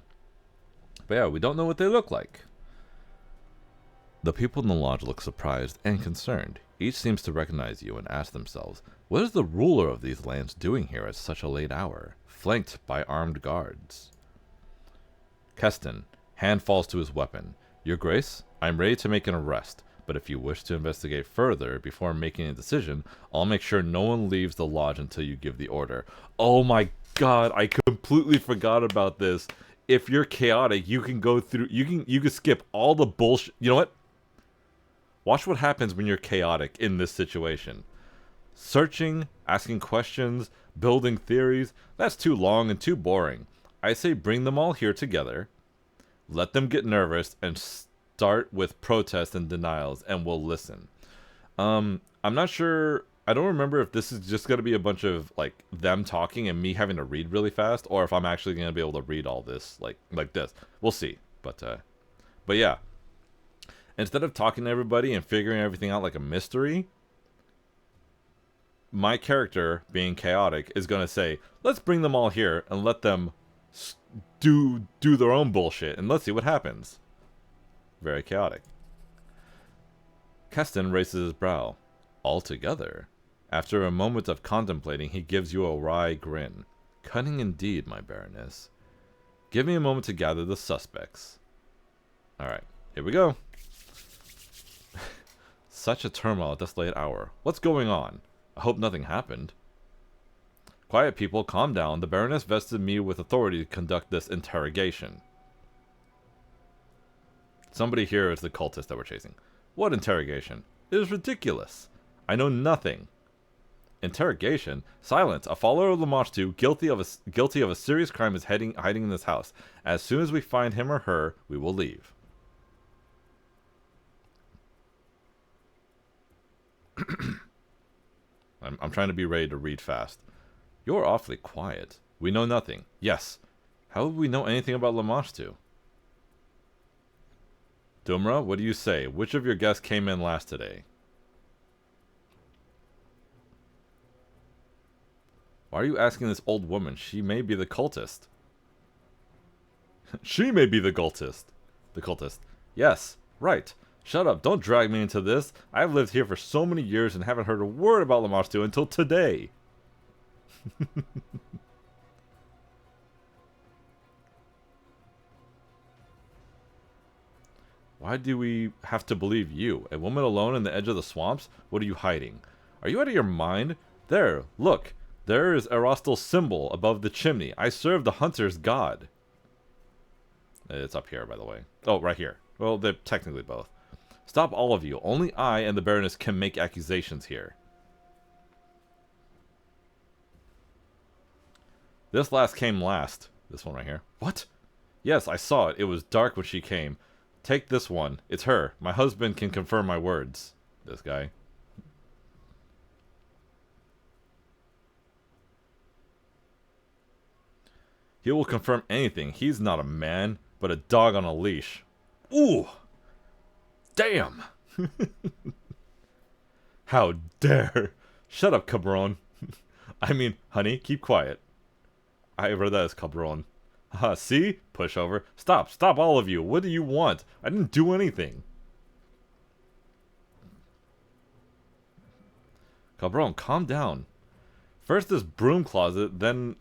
yeah, we don't know what they look like. The people in the lodge look surprised and concerned. Each seems to recognize you and ask themselves, what is the ruler of these lands doing here at such a late hour, flanked by armed guards? Keston, hand falls to his weapon. Your Grace, I'm ready to make an arrest, but if you wish to investigate further before making a decision, I'll make sure no one leaves the lodge until you give the order. Oh my god, I completely forgot about this. If you're chaotic, you can go through, you can skip all the bullshit. You know what? Watch what happens when you're chaotic in this situation. Searching, asking questions, building theories, that's too long and too boring. I say bring them all here together, let them get nervous, and start with protests and denials, and we'll listen. I'm not sure, I don't remember if this is just going to be a bunch of, like, them talking and me having to read really fast, or if I'm actually going to be able to read all this, like this. We'll see. But yeah. Instead of talking to everybody and figuring everything out like a mystery, my character, being chaotic, is going to say, let's bring them all here and let them do their own bullshit, and let's see what happens. Very chaotic. Keston raises his brow. Altogether. After a moment of contemplating, he gives you a wry grin. Cunning indeed, my Baroness. Give me a moment to gather the suspects. Alright, here we go. Such a turmoil at this late hour. What's going on? I hope nothing happened. Quiet people, calm down. The Baroness vested me with authority to conduct this interrogation. Somebody here is the cultist that we're chasing. What interrogation? It is ridiculous. I know nothing. Interrogation? Silence. A follower of Lamashtu, guilty of a serious crime, is hiding in this house. As soon as we find him or her, we will leave. I'm trying to be ready to read fast. You're awfully quiet. We know nothing. Yes. How would we know anything about Lamashtu? Dumra, what do you say? Which of your guests came in last today? Why are you asking this old woman? She may be the cultist. She may be the cultist. The cultist. Yes, right. Shut up. Don't drag me into this. I've lived here for so many years and haven't heard a word about Lamashtu until today. Why do we have to believe you? A woman alone in the edge of the swamps? What are you hiding? Are you out of your mind? There, look. There is Erastil's symbol above the chimney. I serve the hunter's god. It's up here, by the way. Oh, right here. Well, they're technically both. Stop, all of you. Only I and the Baroness can make accusations here. This last came last. This one right here. What? Yes, I saw it. It was dark when she came. Take this one. It's her. My husband can confirm my words. This guy. He will confirm anything. He's not a man, but a dog on a leash. Ooh! Damn! How dare! Shut up, cabron. I mean, honey, keep quiet. I read that as cabron. See? Pushover. Stop, stop, all of you. What do you want? I didn't do anything. Cabron, calm down. First this broom closet, then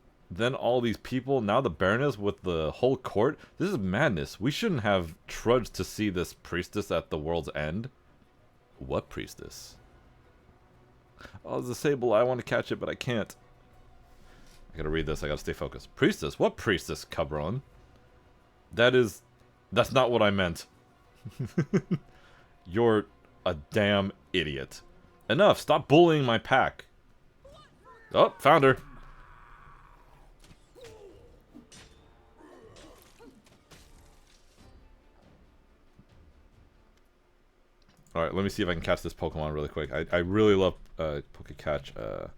all these people, now the Baroness with the whole court. This is madness. We shouldn't have trudged to see this priestess at the world's end. What priestess? Oh, it's a sable. I want to catch it, but I can't. I gotta read this. I gotta stay focused. Priestess? What priestess, cabron? That's not what I meant. You're a damn idiot. Enough. Stop bullying my pack. Oh, found her. Alright, let me see if I can catch this Pokemon really quick. I really love Pokecatch.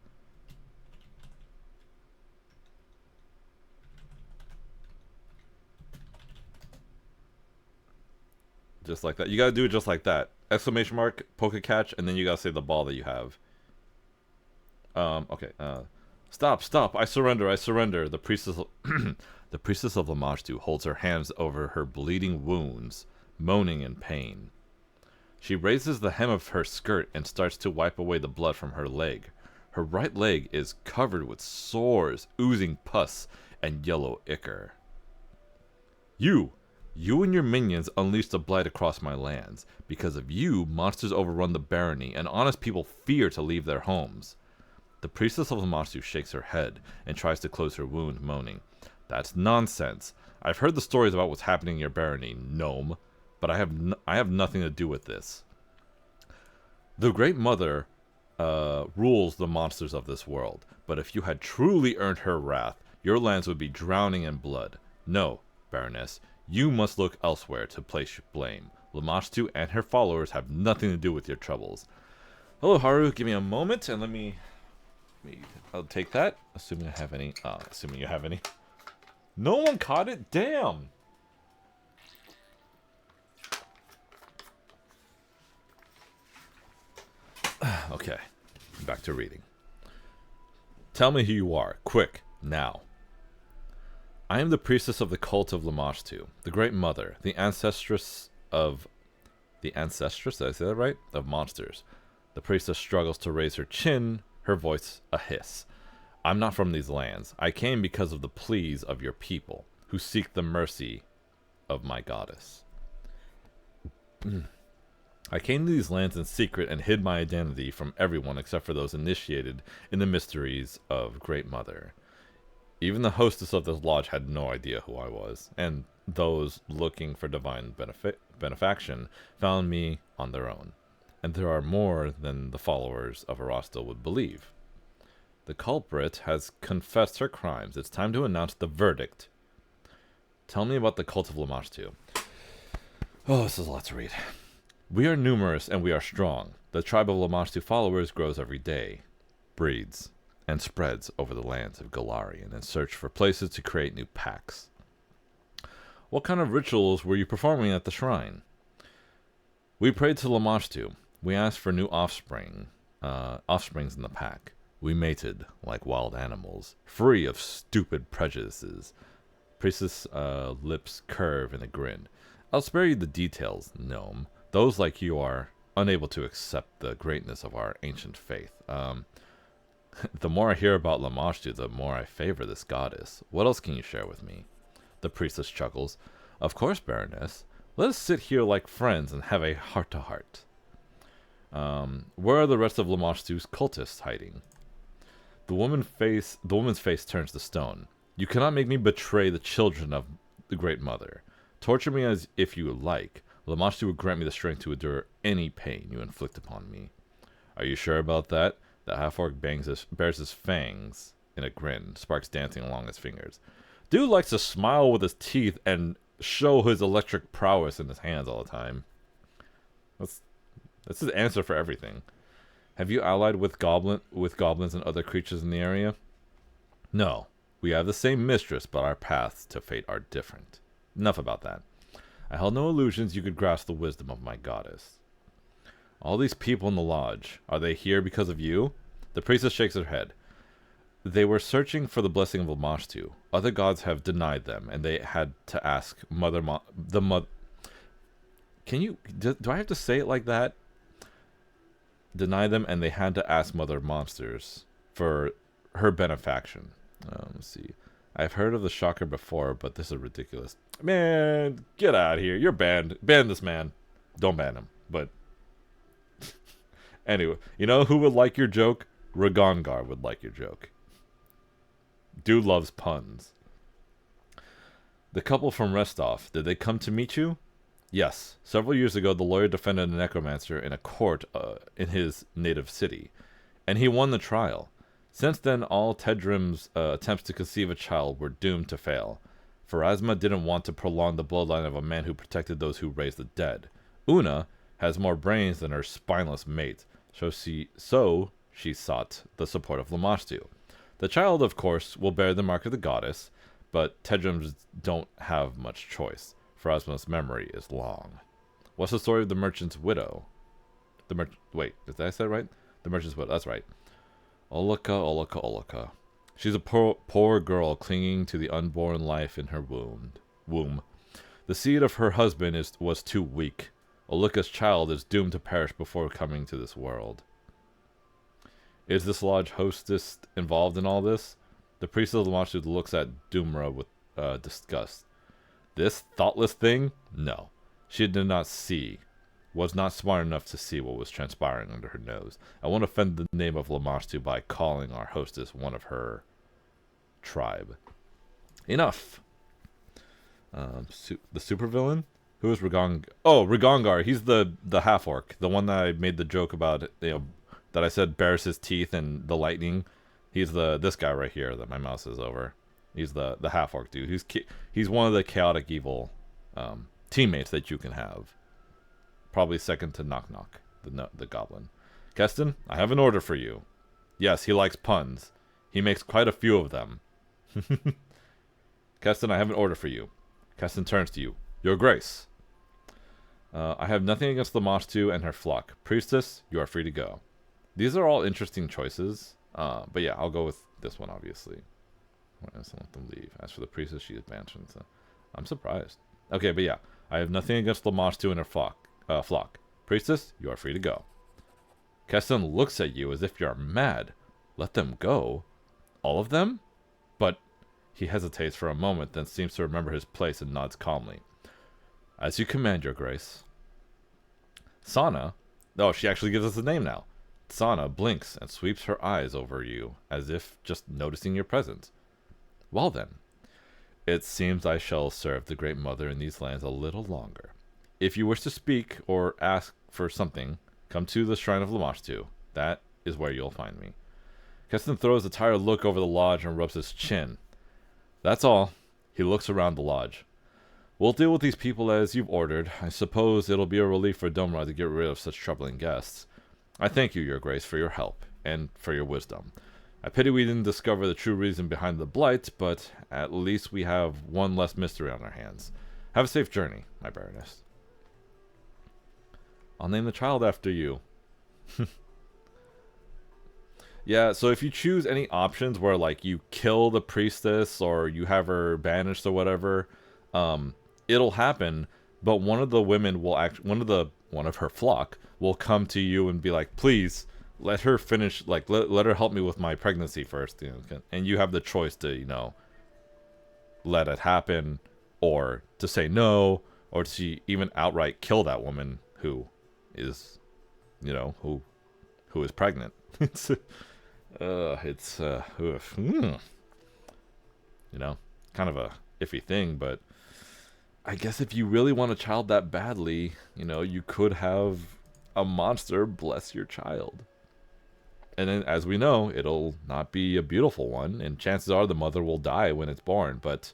Just like that. You gotta do it just like that. Exclamation mark, Pokecatch, and then you gotta say the ball that you have. Okay. Stop, stop. I surrender, I surrender. The priestess the priestess of Lamashtu holds her hands over her bleeding wounds, moaning in pain. She raises the hem of her skirt and starts to wipe away the blood from her leg. Her right leg is covered with sores, oozing pus, and yellow ichor. You and your minions unleashed a blight across my lands. Because of you, monsters overrun the barony, and honest people fear to leave their homes. The priestess of Lamashtu shakes her head and tries to close her wound, moaning. That's nonsense. I've heard the stories about what's happening in your barony, gnome. But I have nothing to do with this. The Great Mother rules the monsters of this world, but if you had truly earned her wrath, your lands would be drowning in blood. No, Baroness, you must look elsewhere to place blame. Lamashtu and her followers have nothing to do with your troubles. Hello, Haru. Give me a moment, and I'll take that. Assuming I have any. Assuming you have any. No one caught it? Damn! Okay, back to reading. Tell me who you are, quick, now. I am the priestess of the cult of Lamashtu, the Great Mother, the ancestress, did I say that right? Of monsters. The priestess struggles to raise her chin, her voice a hiss. I'm not from these lands. I came because of the pleas of your people, who seek the mercy of my goddess. I came to these lands in secret and hid my identity from everyone except for those initiated in the mysteries of Great Mother. Even the hostess of this lodge had no idea who I was, and those looking for divine benefaction found me on their own. And there are more than the followers of Arasta would believe. The culprit has confessed her crimes. It's time to announce the verdict. Tell me about the cult of Lamashtu. Oh, this is a lot to read. We are numerous and we are strong. The tribe of Lamashtu followers grows every day, breeds, and spreads over the lands of Galarian in search for places to create new packs. What kind of rituals were you performing at the shrine? We prayed to Lamashtu. We asked for new offsprings in the pack. We mated like wild animals, free of stupid prejudices. Priestess' lips curve in a grin. I'll spare you the details, gnome. Those like you are unable to accept the greatness of our ancient faith. The more I hear about Lamashtu, the more I favor this goddess. What else can you share with me? The priestess chuckles. Of course, Baroness. Let us sit here like friends and have a heart-to-heart. Where are the rest of Lamashtu's cultists hiding? The woman's face turns to stone. You cannot make me betray the children of the Great Mother. Torture me as if you like. Lamashtu will grant me the strength to endure any pain you inflict upon me. Are you sure about that? The half-orc bares his fangs in a grin, sparks dancing along his fingers. Dude likes to smile with his teeth and show his electric prowess in his hands all the time. That's his answer for everything. Have you allied with goblins and other creatures in the area? No. We have the same mistress, but our paths to fate are different. Enough about that. I held no illusions you could grasp the wisdom of my goddess. All these people in the lodge, are they here because of you? The priestess shakes her head. They were searching for the blessing of Lamashtu. Other gods have denied them, and they had to ask Can you... Do I have to say it like that? Deny them, and they had to ask Mother Monsters for her benefaction. Let's see. I've heard of the Shocker before, but this is ridiculous. Man, get out of here. You're banned. Ban this man. Don't ban him. But anyway, you know who would like your joke? Ragongar would like your joke. Dude loves puns. The couple from Restov, did they come to meet you? Yes. Several years ago, the lawyer defended a necromancer in a court in his native city, and he won the trial. Since then, all Tedrim's attempts to conceive a child were doomed to fail. Pharasma didn't want to prolong the bloodline of a man who protected those who raised the dead. Una has more brains than her spineless mate, so she sought the support of Lamashtu. The child, of course, will bear the mark of the goddess, but Tedrims don't have much choice. Pharasma's memory is long. What's the story of the merchant's widow? Wait, did I say it right? The merchant's widow, that's right. Olika. She's a poor girl clinging to the unborn life in her womb. The seed of her husband was too weak. Olika's child is doomed to perish before coming to this world. Is this lodge hostess involved in all this? The priest of the Lamashtu looks at Dumra with disgust. This thoughtless thing? No. She did not see. Was not smart enough to see what was transpiring under her nose. I won't offend the name of Lamashtu by calling our hostess one of her tribe. Enough. The supervillain? Who is Ragongar? Oh, Ragongar. He's the half-orc. The one that I made the joke about, that I said bears his teeth and the lightning. He's this guy right here that my mouse is over. He's the half-orc dude. He's one of the chaotic evil teammates that you can have. Probably second to Knock Knock, the goblin. Keston, I have an order for you. Yes, he likes puns. He makes quite a few of them. Keston, I have an order for you. Keston turns to you. Your Grace. I have nothing against Lamashtu and her flock. Priestess, you are free to go. These are all interesting choices. But yeah, I'll go with this one, obviously. Let them leave. As for the priestess, she is banished. I'm surprised. Okay, but yeah. I have nothing against Lamashtu and her flock. Priestess, you are free to go. Keston looks at you as if you're mad. Let them go? All of them? But he hesitates for a moment, then seems to remember his place and nods calmly. As you command, Your Grace. Sana, oh, she actually gives us a name now. Sana blinks and sweeps her eyes over you, as if just noticing your presence. Well then, it seems I shall serve the Great Mother in these lands a little longer. If you wish to speak or ask for something, come to the Shrine of Lamashtu. That is where you'll find me. Keston throws a tired look over the lodge and rubs his chin. That's all. He looks around the lodge. We'll deal with these people as you've ordered. I suppose it'll be a relief for Domra to get rid of such troubling guests. I thank you, Your Grace, for your help, and for your wisdom. I pity we didn't discover the true reason behind the blight, but at least we have one less mystery on our hands. Have a safe journey, my Baroness. I'll name the child after you. Yeah, so if you choose any options where, like, you kill the priestess or you have her banished or whatever, it'll happen, but one of the women will one of her flock will come to you and be like, please, let her finish, like, let her help me with my pregnancy first, and you have the choice to, let it happen, or to say no, or to even outright kill that woman who is, who is pregnant. Oof. Kind of a iffy thing, but I guess if you really want a child that badly, you know, you could have a monster bless your child. And then, as we know, it'll not be a beautiful one, and chances are the mother will die when it's born, but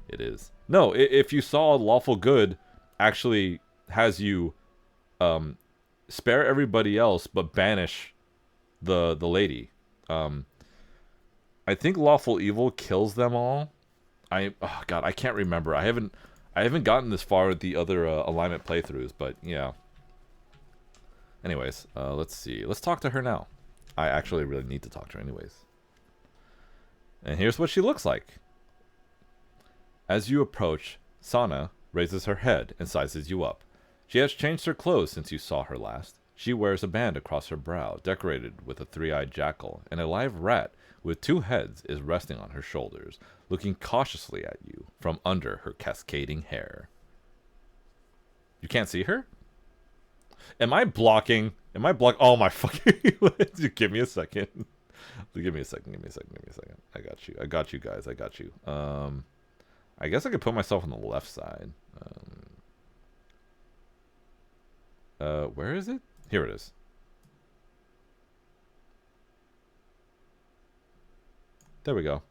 it is. No, if you saw lawful good actually has you spare everybody else but banish the lady. I think lawful evil kills them all. Oh god, I can't remember. I haven't gotten this far with the other alignment playthroughs, but yeah. Anyways, let's see. Let's talk to her now. I actually really need to talk to her anyways. And here's what she looks like. As you approach, Sana raises her head and sizes you up. She has changed her clothes since you saw her last. She wears a band across her brow, decorated with a three-eyed jackal, and a live rat with two heads is resting on her shoulders, looking cautiously at you from under her cascading hair. You can't see her? Am I blocking? Oh my fucking... Give me a second. Give me a second. I got you guys. I guess I could put myself on the left side. Where is it? Here it is. There we go.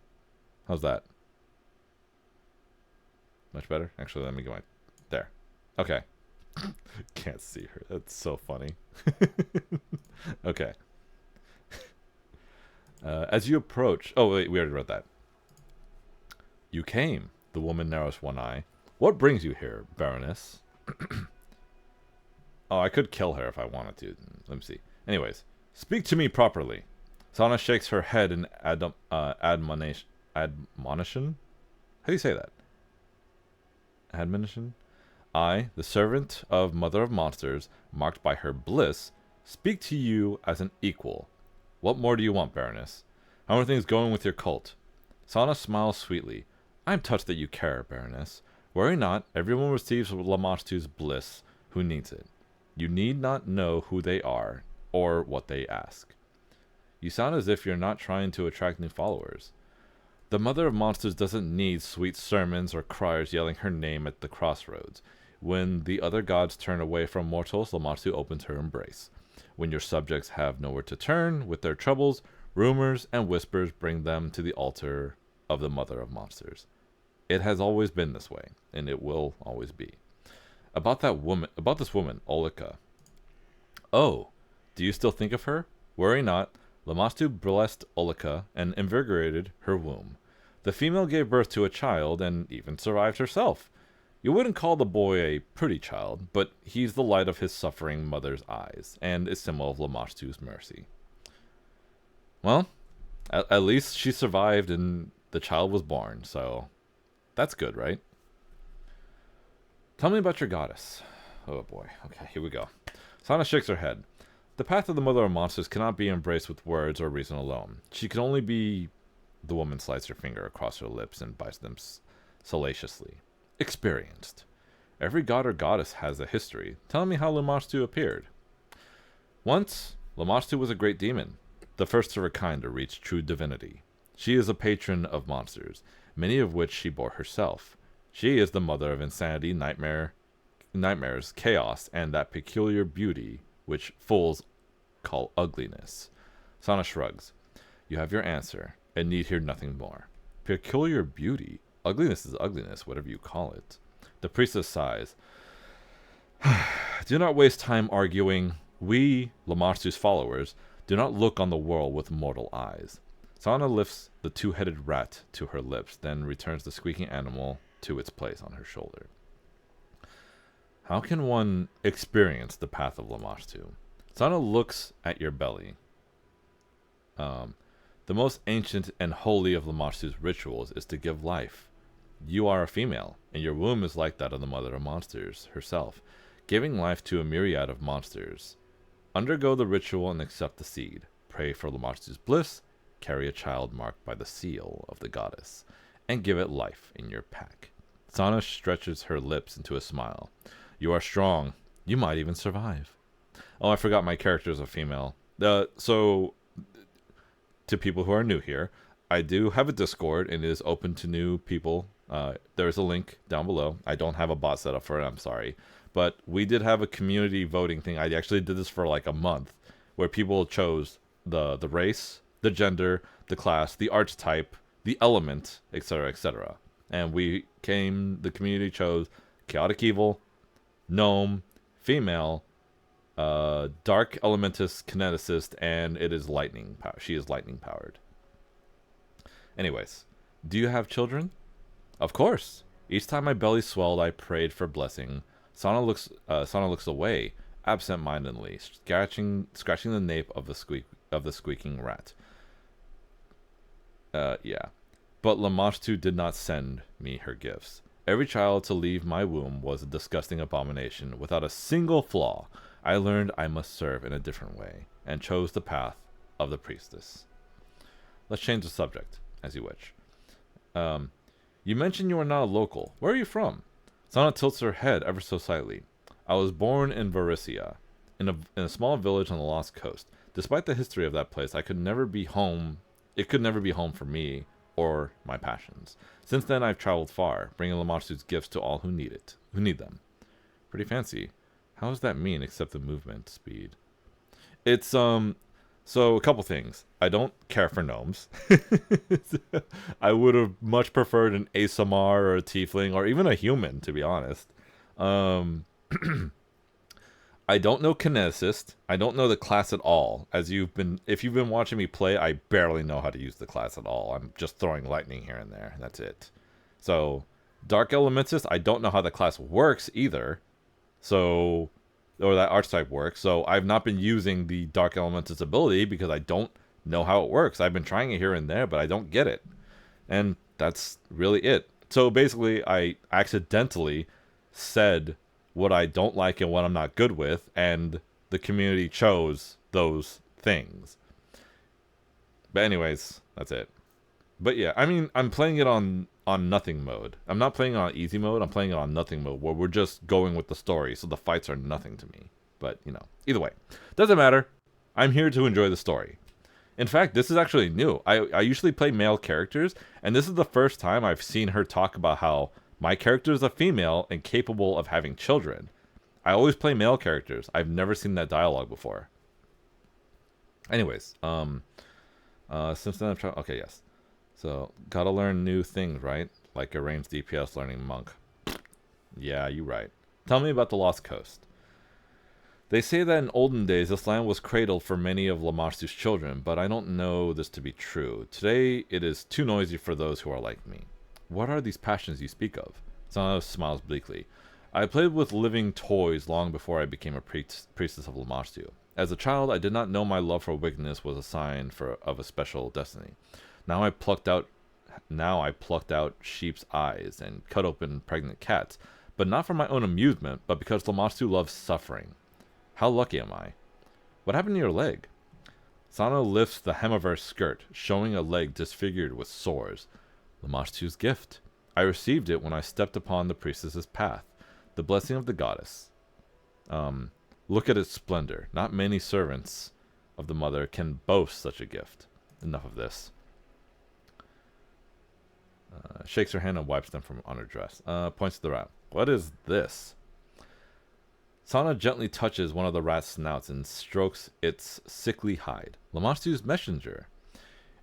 How's that? Much better? Actually, let me go there. Okay. Can't see her. That's so funny. Okay. As you approach... Oh, wait, we already read that. You came. The woman narrows one eye. What brings you here, Baroness? Oh, I could kill her if I wanted to. Let me see. Anyways, speak to me properly. Sana shakes her head in admonition. How do you say that? Admonition? I, the servant of Mother of Monsters, marked by her bliss, speak to you as an equal. What more do you want, Baroness? How are things going with your cult? Sana smiles sweetly. I am touched that you care, Baroness. Worry not, everyone receives Lamashtu's bliss who needs it. You need not know who they are, or what they ask. You sound as if you're not trying to attract new followers. The Mother of Monsters doesn't need sweet sermons or criers yelling her name at the crossroads. When the other gods turn away from mortals, Lamashtu opens her embrace. When your subjects have nowhere to turn with their troubles, rumors and whispers bring them to the altar of the Mother of Monsters. It has always been this way, and it will always be. About this woman, Olika. Oh, do you still think of her? Worry not. Lamashtu blessed Olika and invigorated her womb. The female gave birth to a child and even survived herself. You wouldn't call the boy a pretty child, but he's the light of his suffering mother's eyes, and a symbol of Lamashtu's mercy. Well, at least she survived and the child was born, so that's good, right? Tell me about your goddess. Oh boy. Okay, here we go. Sana shakes her head. The path of the Mother of Monsters cannot be embraced with words or reason alone. She can only be... The woman slides her finger across her lips and bites them salaciously. Experienced. Every god or goddess has a history. Tell me how Lamashtu appeared. Once, Lamashtu was a great demon, the first of her kind to reach true divinity. She is a patron of monsters, many of which she bore herself. She is the mother of insanity, nightmares, chaos, and that peculiar beauty which fools call ugliness. Sana shrugs. You have your answer, and need hear nothing more. Peculiar beauty? Ugliness is ugliness, whatever you call it. The priestess sighs. Do not waste time arguing. We, Lamashtu's followers, do not look on the world with mortal eyes. Sana lifts the two-headed rat to her lips, then returns the squeaking animal to its place on her shoulder. How can one experience the path of Lamashtu? Sana looks at your belly. The most ancient and holy of Lamashtu's rituals is to give life. You are a female, and your womb is like that of the Mother of Monsters herself, giving life to a myriad of monsters. Undergo the ritual and accept the seed. Pray for Lamashtu's bliss, carry a child marked by the seal of the goddess, and give it life in your pack. Sana stretches her lips into a smile. You are strong. You might even survive. Oh, I forgot my character is a female. So, to people who are new here, I do have a Discord, and it is open to new people There's a link down below. I don't have a bot set up for it, I'm sorry. But we did have a community voting thing. I actually did this for like a month, where people chose the race, the gender, the class, the archetype, the element, etc., etc. And the community chose chaotic evil, gnome, female, dark elementist, kineticist, and it is lightning. She is lightning powered. Anyways, do you have children? Of course. Each time my belly swelled, I prayed for blessing. Sana looks away, absent-mindedly, scratching the nape of the squeaking rat. Yeah. But Lamashtu did not send me her gifts. Every child to leave my womb was a disgusting abomination, without a single flaw. I learned I must serve in a different way, and chose the path of the priestess. Let's change the subject, as you wish. You mentioned you are not a local. Where are you from? Sana tilts her head ever so slightly. I was born in Varissia, in a small village on the Lost Coast. Despite the history of that place, it could never be home for me or my passions. Since then, I've traveled far, bringing Lamashtu's gifts to all who need them. Pretty fancy. How does that mean, except the movement speed? It's, so a couple things. I don't care for gnomes. I would have much preferred an ASMR or a tiefling or even a human, to be honest. I don't know kineticist. I don't know the class at all. If you've been watching me play, I barely know how to use the class at all. I'm just throwing lightning here and there. That's it. So, dark elementist, I don't know how the class works either. Or that archetype works. So I've not been using the Dark Elementist ability because I don't know how it works. I've been trying it here and there, but I don't get it. And that's really it. So basically, I accidentally said what I don't like and what I'm not good with, and the community chose those things. But anyways, that's it. But yeah, I mean, I'm playing it on nothing mode. I'm not playing it on easy mode. I'm playing it on nothing mode, where we're just going with the story, so the fights are nothing to me. But, either way. Doesn't matter. I'm here to enjoy the story. In fact, this is actually new. I usually play male characters, and this is the first time I've seen her talk about how my character is a female and capable of having children. I always play male characters. I've never seen that dialogue before. Anyways, since then I've tried... Okay, yes. So, gotta learn new things, right? Like a ranged DPS learning monk. Yeah, you're right. Tell me about the Lost Coast. They say that in olden days, this land was cradle for many of Lamashtu's children, but I don't know this to be true. Today, it is too noisy for those who are like me. What are these passions you speak of? Sana smiles bleakly. I played with living toys long before I became a priestess of Lamashtu. As a child, I did not know my love for wickedness was a sign of a special destiny. Now I plucked out sheep's eyes and cut open pregnant cats, but not for my own amusement, but because Lamashtu loves suffering. How lucky am I? What happened to your leg? Sana lifts the hem of her skirt, showing a leg disfigured with sores. Lamashtu's gift. I received it when I stepped upon the priestess's path. The blessing of the goddess. Look at its splendor. Not many servants of the mother can boast such a gift. Enough of this. Shakes her hand and wipes them from on her dress. Points to the rat. What is this? Sana gently touches one of the rat's snouts and strokes its sickly hide. Lamashtu's messenger.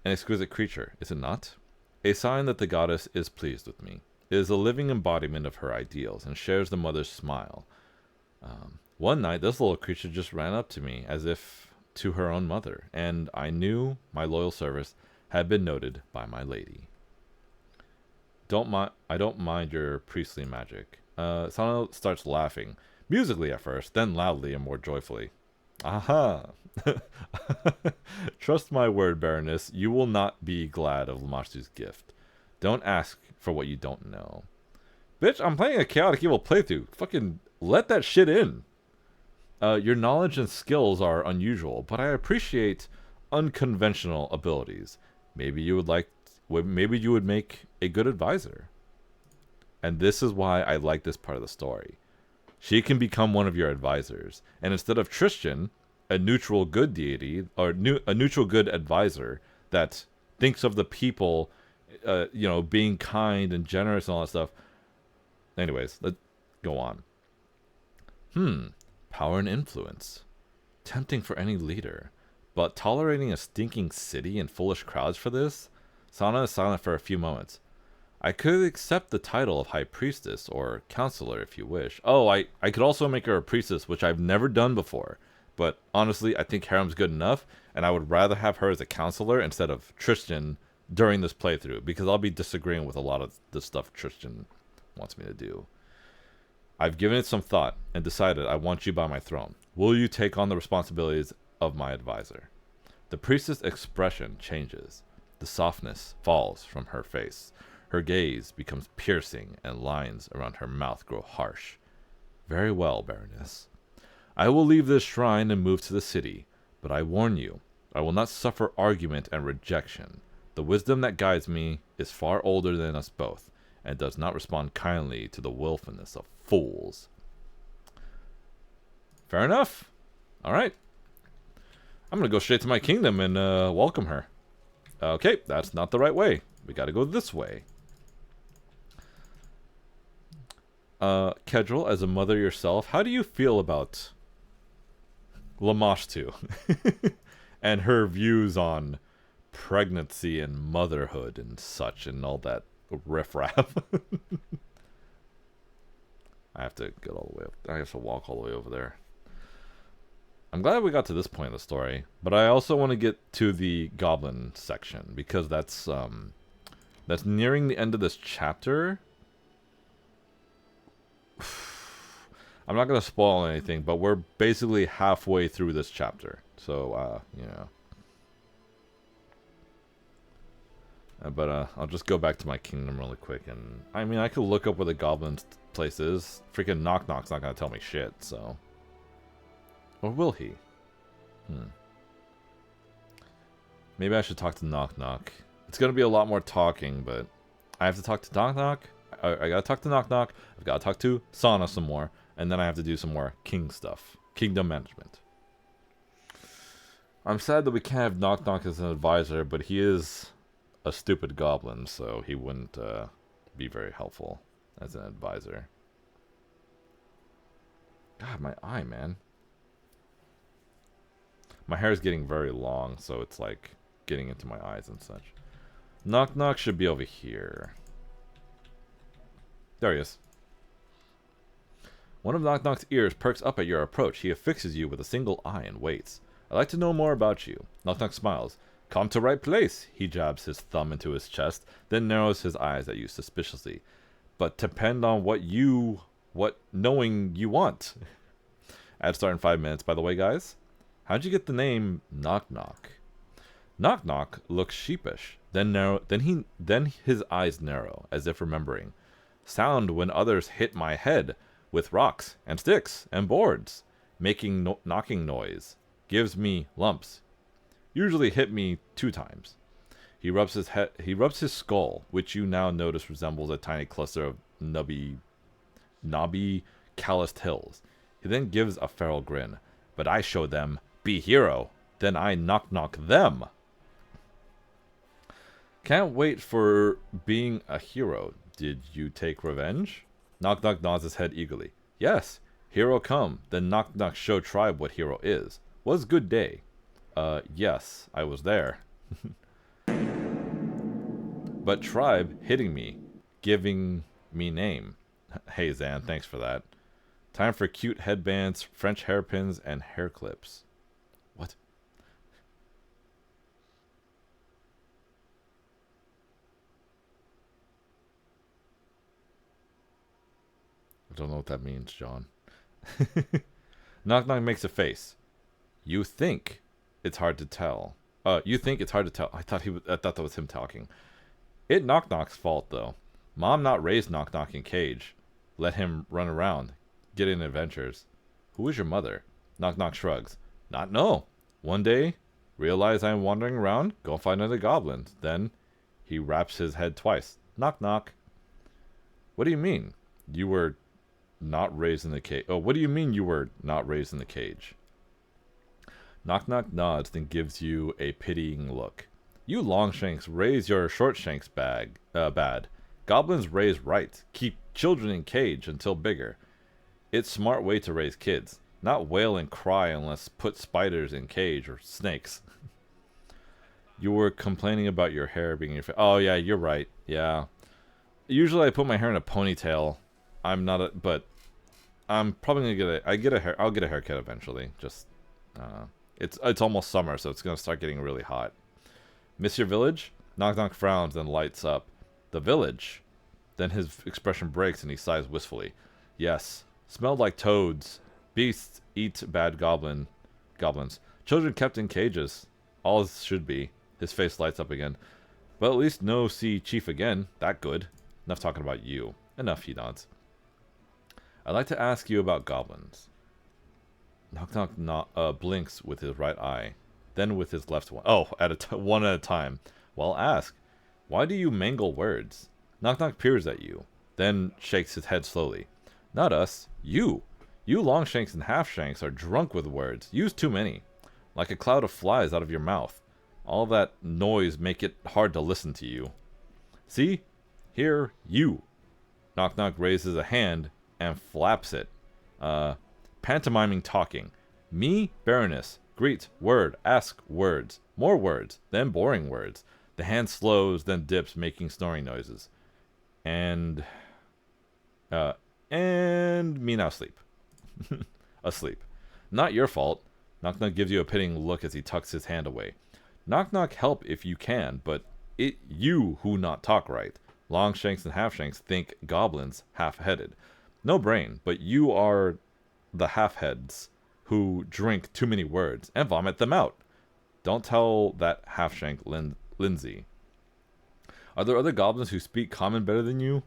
An exquisite creature, is it not? A sign that the goddess is pleased with me. It is a living embodiment of her ideals and shares the mother's smile. One night, this little creature just ran up to me as if to her own mother, and I knew my loyal service had been noted by my lady. I don't mind your priestly magic. Sana starts laughing, musically at first, then loudly and more joyfully. Aha! Trust my word, Baroness, you will not be glad of Lamashtu's gift. Don't ask for what you don't know. Bitch, I'm playing a chaotic evil playthrough. Fucking let that shit in. Your knowledge and skills are unusual, but I appreciate unconventional abilities. Maybe you would make a good advisor. And this is why I like this part of the story. She can become one of your advisors, and instead of Tristan, a neutral good deity or a neutral good advisor that thinks of the people you know, being kind and generous and all that stuff. Anyways, let's go on. Power and influence. Tempting for any leader. But tolerating a stinking city and foolish crowds for this? Sana is silent for a few moments. I could accept the title of High Priestess, or Counselor if you wish. Oh, I could also make her a Priestess, which I've never done before. But honestly, I think Harem's good enough, and I would rather have her as a Counselor instead of Tristan during this playthrough, because I'll be disagreeing with a lot of the stuff Tristan wants me to do. I've given it some thought, and decided I want you by my throne. Will you take on the responsibilities of my advisor? The Priestess' expression changes. The softness falls from her face. Her gaze becomes piercing, and lines around her mouth grow harsh. Very well, Baroness. I will leave this shrine and move to the city, but I warn you, I will not suffer argument and rejection. The wisdom that guides me is far older than us both, and does not respond kindly to the willfulness of fools. Fair enough. All right. I'm going to go straight to my kingdom and welcome her. Okay, that's not the right way. We got to go this way. Kedril, as a mother yourself, how do you feel about Lamashtu and her views on pregnancy and motherhood and such and all that riffraff? I have to get all the way up. I have to walk all the way over there. I'm glad we got to this point in the story, but I also want to get to the goblin section because that's nearing the end of this chapter. I'm not gonna spoil anything, but we're basically halfway through this chapter, so you know. But I'll just go back to my kingdom really quick, and I mean I could look up where the goblin's place is. Freaking Knock Knock's not gonna tell me shit, so. Or will he? Maybe I should talk to Knock Knock. It's gonna be a lot more talking, but I have to talk to Knock Knock. I gotta talk to Knock Knock. I've gotta talk to Sana some more, and then I have to do some more king stuff, kingdom management. I'm sad that we can't have Knock Knock as an advisor, but he is a stupid goblin, so he wouldn't be very helpful as an advisor. God, my eye, man. My hair is getting very long, so it's like getting into my eyes and such. Knock Knock should be over here. There he is. One of Knock Knock's ears perks up at your approach. He affixes you with a single eye and waits. I'd like to know more about you. Knock Knock smiles. Come to right place. He jabs his thumb into his chest, then narrows his eyes at you suspiciously. But depend on what knowing you want. Ad start in 5 minutes, by the way, guys. How'd you get the name Knock Knock? Knock Knock looks sheepish, then his eyes narrow, as if remembering. Sound when others hit my head with rocks and sticks and boards, making knocking noise. Gives me lumps. Usually hit me 2 times. He rubs his skull, which you now notice resembles a tiny cluster of knobby calloused hills. He then gives a feral grin. But I show them, be hero. Then I knock them. Can't wait for being a hero. Did you take revenge? Knock Knock nods his head eagerly. Yes, hero come. Then Knock Knock show tribe what hero is. Was good day. Yes, I was there. But tribe hitting me, giving me name. Hey Zan, thanks for that. Time for cute headbands, French hairpins, and hair clips. What? I don't know what that means, John. Knock Knock makes a face. You think it's hard to tell. You think it's hard to tell. I thought that was him talking. It Knock Knock's fault though. Mom not raised Knock Knock in cage. Let him run around, get in adventures. Who is your mother? Knock Knock shrugs. Not know. One day, realize I'm wandering around, go find other goblins. Then, he raps his head twice. Knock Knock. What do you mean? You were not raised in the cage. Oh, what do you mean you were not raised in the cage? Knock Knock nods, then gives you a pitying look. You Longshanks raise your Shortshanks bad. Goblins raise right. Keep children in cage until bigger. It's smart way to raise kids. Not wail and cry unless put spiders in cage or snakes. You were complaining about your hair being in your face. Oh yeah, you're right. Yeah. Usually I put my hair in a ponytail. I'm not a, but I'm probably gonna I'll get a haircut eventually. Just it's almost summer, so it's gonna start getting really hot. Miss your village? Knock Knock frowns, then lights up. The village? Then his expression breaks and he sighs wistfully. Yes. Smelled like toads. Beasts eat bad goblins. Children kept in cages. All should be. His face lights up again. But at least no see chief again. That good. Enough talking about you. Enough, he nods. I'd like to ask you about goblins. Knock Knock blinks with his right eye. Then with his left one. Oh, one at a time. Well, ask. Why do you mangle words? Knock Knock peers at you. Then shakes his head slowly. Not us. You. You Longshanks and Halfshanks are drunk with words. Use too many. Like a cloud of flies out of your mouth. All that noise make it hard to listen to you. See? Here, you. Knock Knock raises a hand and flaps it. Pantomiming talking. Me, Baroness. Greet, word, ask, words. More words, then boring words. The hand slows, then dips, making snoring noises. And me now sleep. Asleep. Not your fault. Knock Knock gives you a pitying look as he tucks his hand away. Knock Knock help if you can, but it you who not talk right. Longshanks and Halfshanks think goblins half-headed. No brain, but you are the half-heads who drink too many words and vomit them out. Don't tell that Halfshank Lindsay. Are there other goblins who speak common better than you?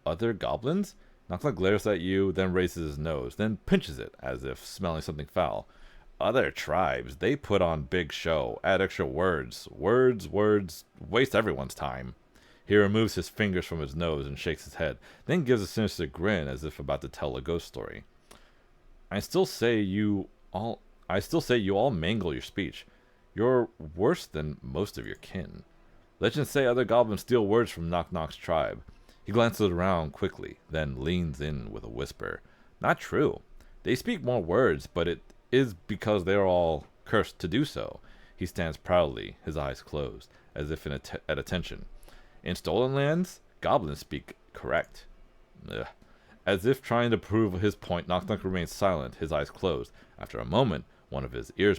Other goblins? Knock Knock glares at you, then raises his nose, then pinches it, as if smelling something foul. Other tribes, they put on big show, add extra words. Words, waste everyone's time. He removes his fingers from his nose and shakes his head, then gives a sinister grin as if about to tell a ghost story. I still say you all mangle your speech. You're worse than most of your kin. Legends say other goblins steal words from Knock Knock's tribe. He glances around quickly, then leans in with a whisper. Not true. They speak more words, but it is because they are all cursed to do so. He stands proudly, his eyes closed, as if at attention. In stolen lands, goblins speak correct. Ugh. As if trying to prove his point, Knock Knock remains silent, his eyes closed. After a moment, one of his ears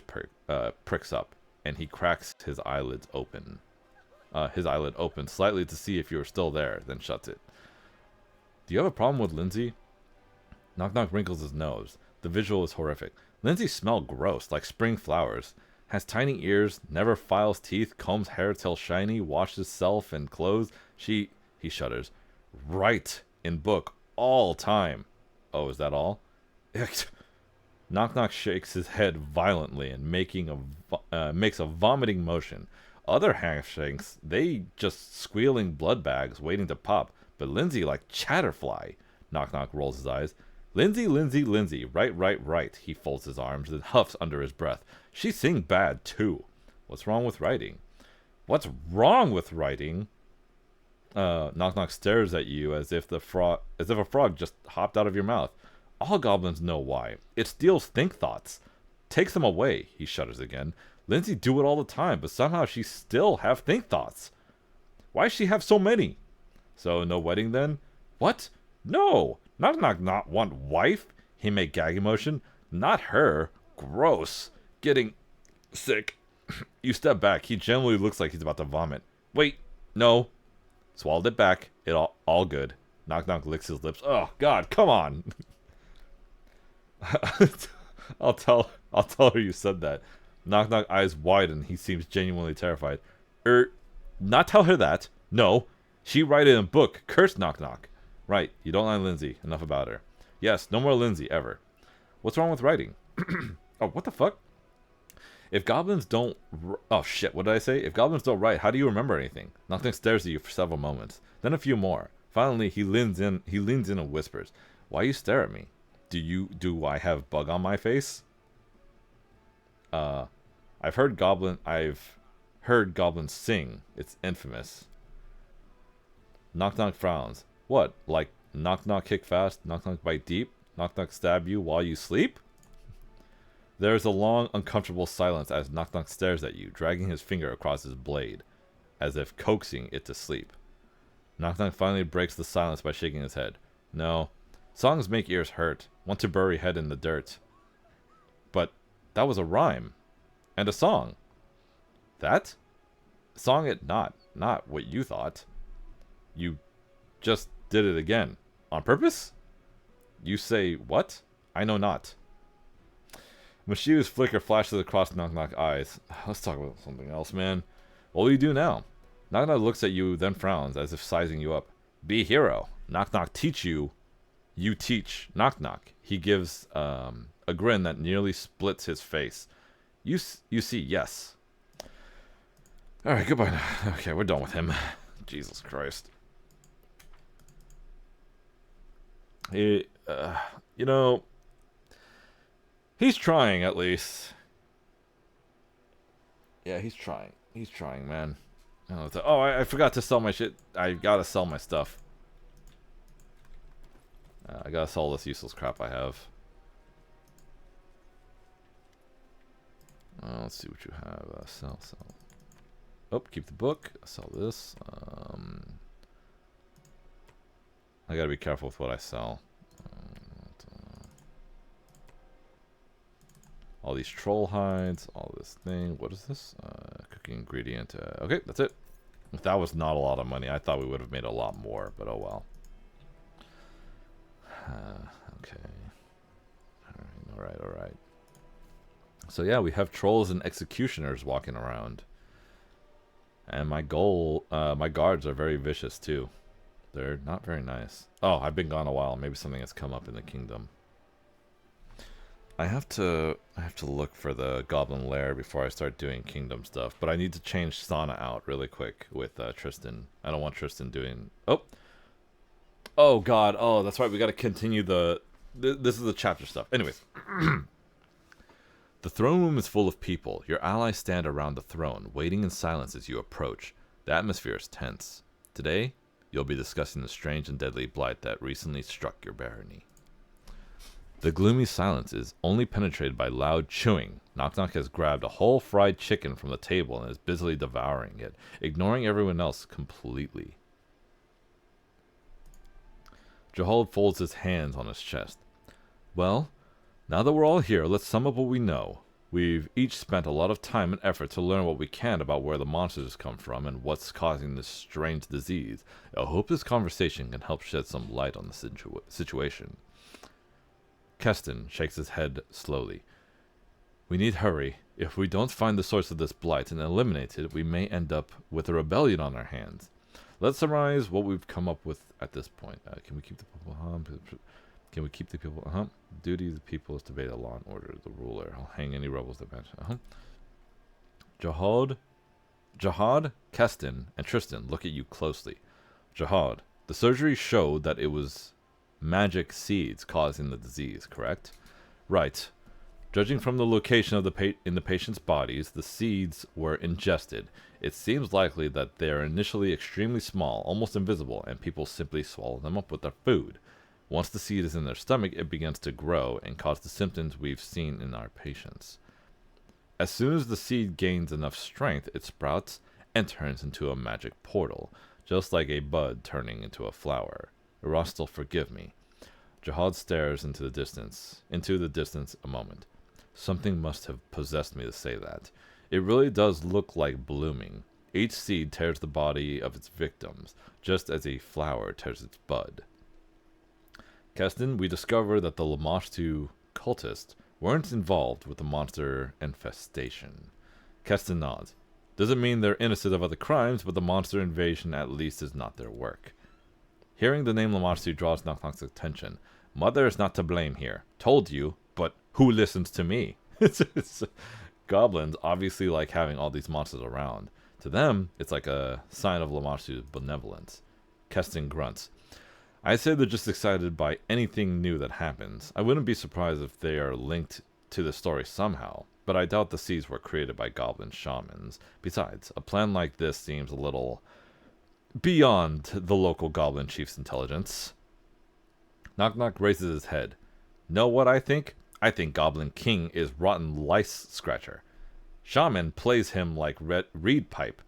pricks up, and he cracks his eyelids open. His eyelid opens slightly to see if you are still there, then shuts it. Do you have a problem with Lindsay? Knock Knock wrinkles his nose. The visual is horrific. Lindsay smells gross, like spring flowers. Has tiny ears, never files teeth, combs hair till shiny, washes self and clothes. He shudders. Right in book all time. Oh, is that all? Knock Knock shakes his head violently and makes a vomiting motion. Other Halfshanks, they just squealing blood bags waiting to pop, but Lindsay like Chatterfly. Knock Knock rolls his eyes. Lindsay, right. He folds his arms and huffs under his breath. She sing bad too. What's wrong with writing? What's wrong with writing? Knock Knock stares at you as if a frog just hopped out of your mouth. All goblins know why. It steals think thoughts. Takes them away. He shudders again. Lindsay do it all the time, but somehow she still have think thoughts. Why she have so many? So no wedding then? What? No! Knock Knock not want wife? He make gag emotion. Not her. Gross. Getting sick. You step back. He generally looks like he's about to vomit. Wait. No. Swallowed it back. It all good. Knock Knock licks his lips. Oh God, come on. I'll tell her you said that. Knock Knock eyes widen. He seems genuinely terrified. Not tell her that. No. She write it in book. Curse Knock Knock. Right. You don't like Lindsay. Enough about her. Yes. No more Lindsay ever. What's wrong with writing? Oh, what the fuck? If goblins don't... Oh, shit. What did I say? If goblins don't write, how do you remember anything? Knock Knock stares at you for several moments. Then a few more. Finally, he leans in and whispers. Why you stare at me? Do I have bug on my face? I've heard heard goblins sing. It's infamous. Knock knock frowns. What? Like knock knock kick fast, knock knock bite deep, knock knock stab you while you sleep? There is a long, uncomfortable silence as Knock Knock stares at you, dragging his finger across his blade, as if coaxing it to sleep. Knock Knock finally breaks the silence by shaking his head. No. Songs make ears hurt. Want to bury head in the dirt. But that was a rhyme. And a song. That? Song it not. Not what you thought. You just did it again. On purpose? You say what? I know not. Mashio's flicker flashes across Knock Knock eyes. Let's talk about something else, man. What will you do now? Knock Knock looks at you, then frowns, as if sizing you up. Be a hero. Knock Knock teach you. You teach Knock Knock. He gives a grin that nearly splits his face. You see, yes. Alright, goodbye now. Okay, we're done with him. Jesus Christ. You know... He's trying, at least. Yeah, he's trying. He's trying, man. Oh, I forgot to sell my shit. I gotta sell my stuff. I gotta sell this useless crap I have. Let's see what you have. Sell. Oh, keep the book. Sell this. I gotta be careful with what I sell. All these troll hides, all this thing. What is this? Cooking ingredient. Okay, that's it. If that was not a lot of money, I thought we would have made a lot more, but oh well. Okay. Alright. So yeah, we have trolls and executioners walking around. And my guards are very vicious too. They're not very nice. Oh, I've been gone a while. Maybe something has come up in the kingdom. I have to look for the goblin lair before I start doing kingdom stuff, but I need to change Sana out really quick with Tristan. I don't want Tristan doing... Oh god, oh that's right, we gotta continue this is the chapter stuff. Anyways. The throne room is full of people. Your allies stand around the throne, waiting in silence as you approach. The atmosphere is tense. Today, you'll be discussing the strange and deadly blight that recently struck your barony. The gloomy silence is only penetrated by loud chewing. Knock Knock has grabbed a whole fried chicken from the table and is busily devouring it, ignoring everyone else completely. Jahald folds his hands on his chest. Well, now that we're all here, let's sum up what we know. We've each spent a lot of time and effort to learn what we can about where the monsters come from and what's causing this strange disease. I hope this conversation can help shed some light on the situation. Keston shakes his head slowly. We need hurry. If we don't find the source of this blight and eliminate it, we may end up with a rebellion on our hands. Let's summarize what we've come up with at this point. Can we keep the people? Can we keep the people? Duty of the people is to obey the law and order of the ruler. I'll hang any rebels that match. Jahad, Keston, and Tristan look at you closely. Jahad, the surgery showed that it was magic seeds causing the disease, correct? Right. Judging from the location of in the patient's bodies, the seeds were ingested. It seems likely that they are initially extremely small, almost invisible, and people simply swallow them up with their food. Once the seed is in their stomach, it begins to grow and cause the symptoms we've seen in our patients. As soon as the seed gains enough strength, it sprouts and turns into a magic portal, just like a bud turning into a flower. Rostel, forgive me. Jahad stares into the distance a moment. Something must have possessed me to say that. It really does look like blooming. Each seed tears the body of its victims, just as a flower tears its bud. Keston, we discovered that the Lamashtu cultists weren't involved with the monster infestation. Keston nods. Doesn't mean they're innocent of other crimes, but the monster invasion at least is not their work. Hearing the name Lamashtu draws Knock Knock's attention. Mother is not to blame here. Told you, but who listens to me? it's goblins obviously like having all these monsters around. To them, it's like a sign of Lamashtu's benevolence. Keston grunts. I'd say they're just excited by anything new that happens. I wouldn't be surprised if they are linked to the story somehow, but I doubt the seeds were created by goblin shamans. Besides, a plan like this seems a little beyond the local goblin chief's intelligence. Knock Knock raises his head. Know what I think? I think Goblin King is rotten lice scratcher. Shaman plays him like reed pipe,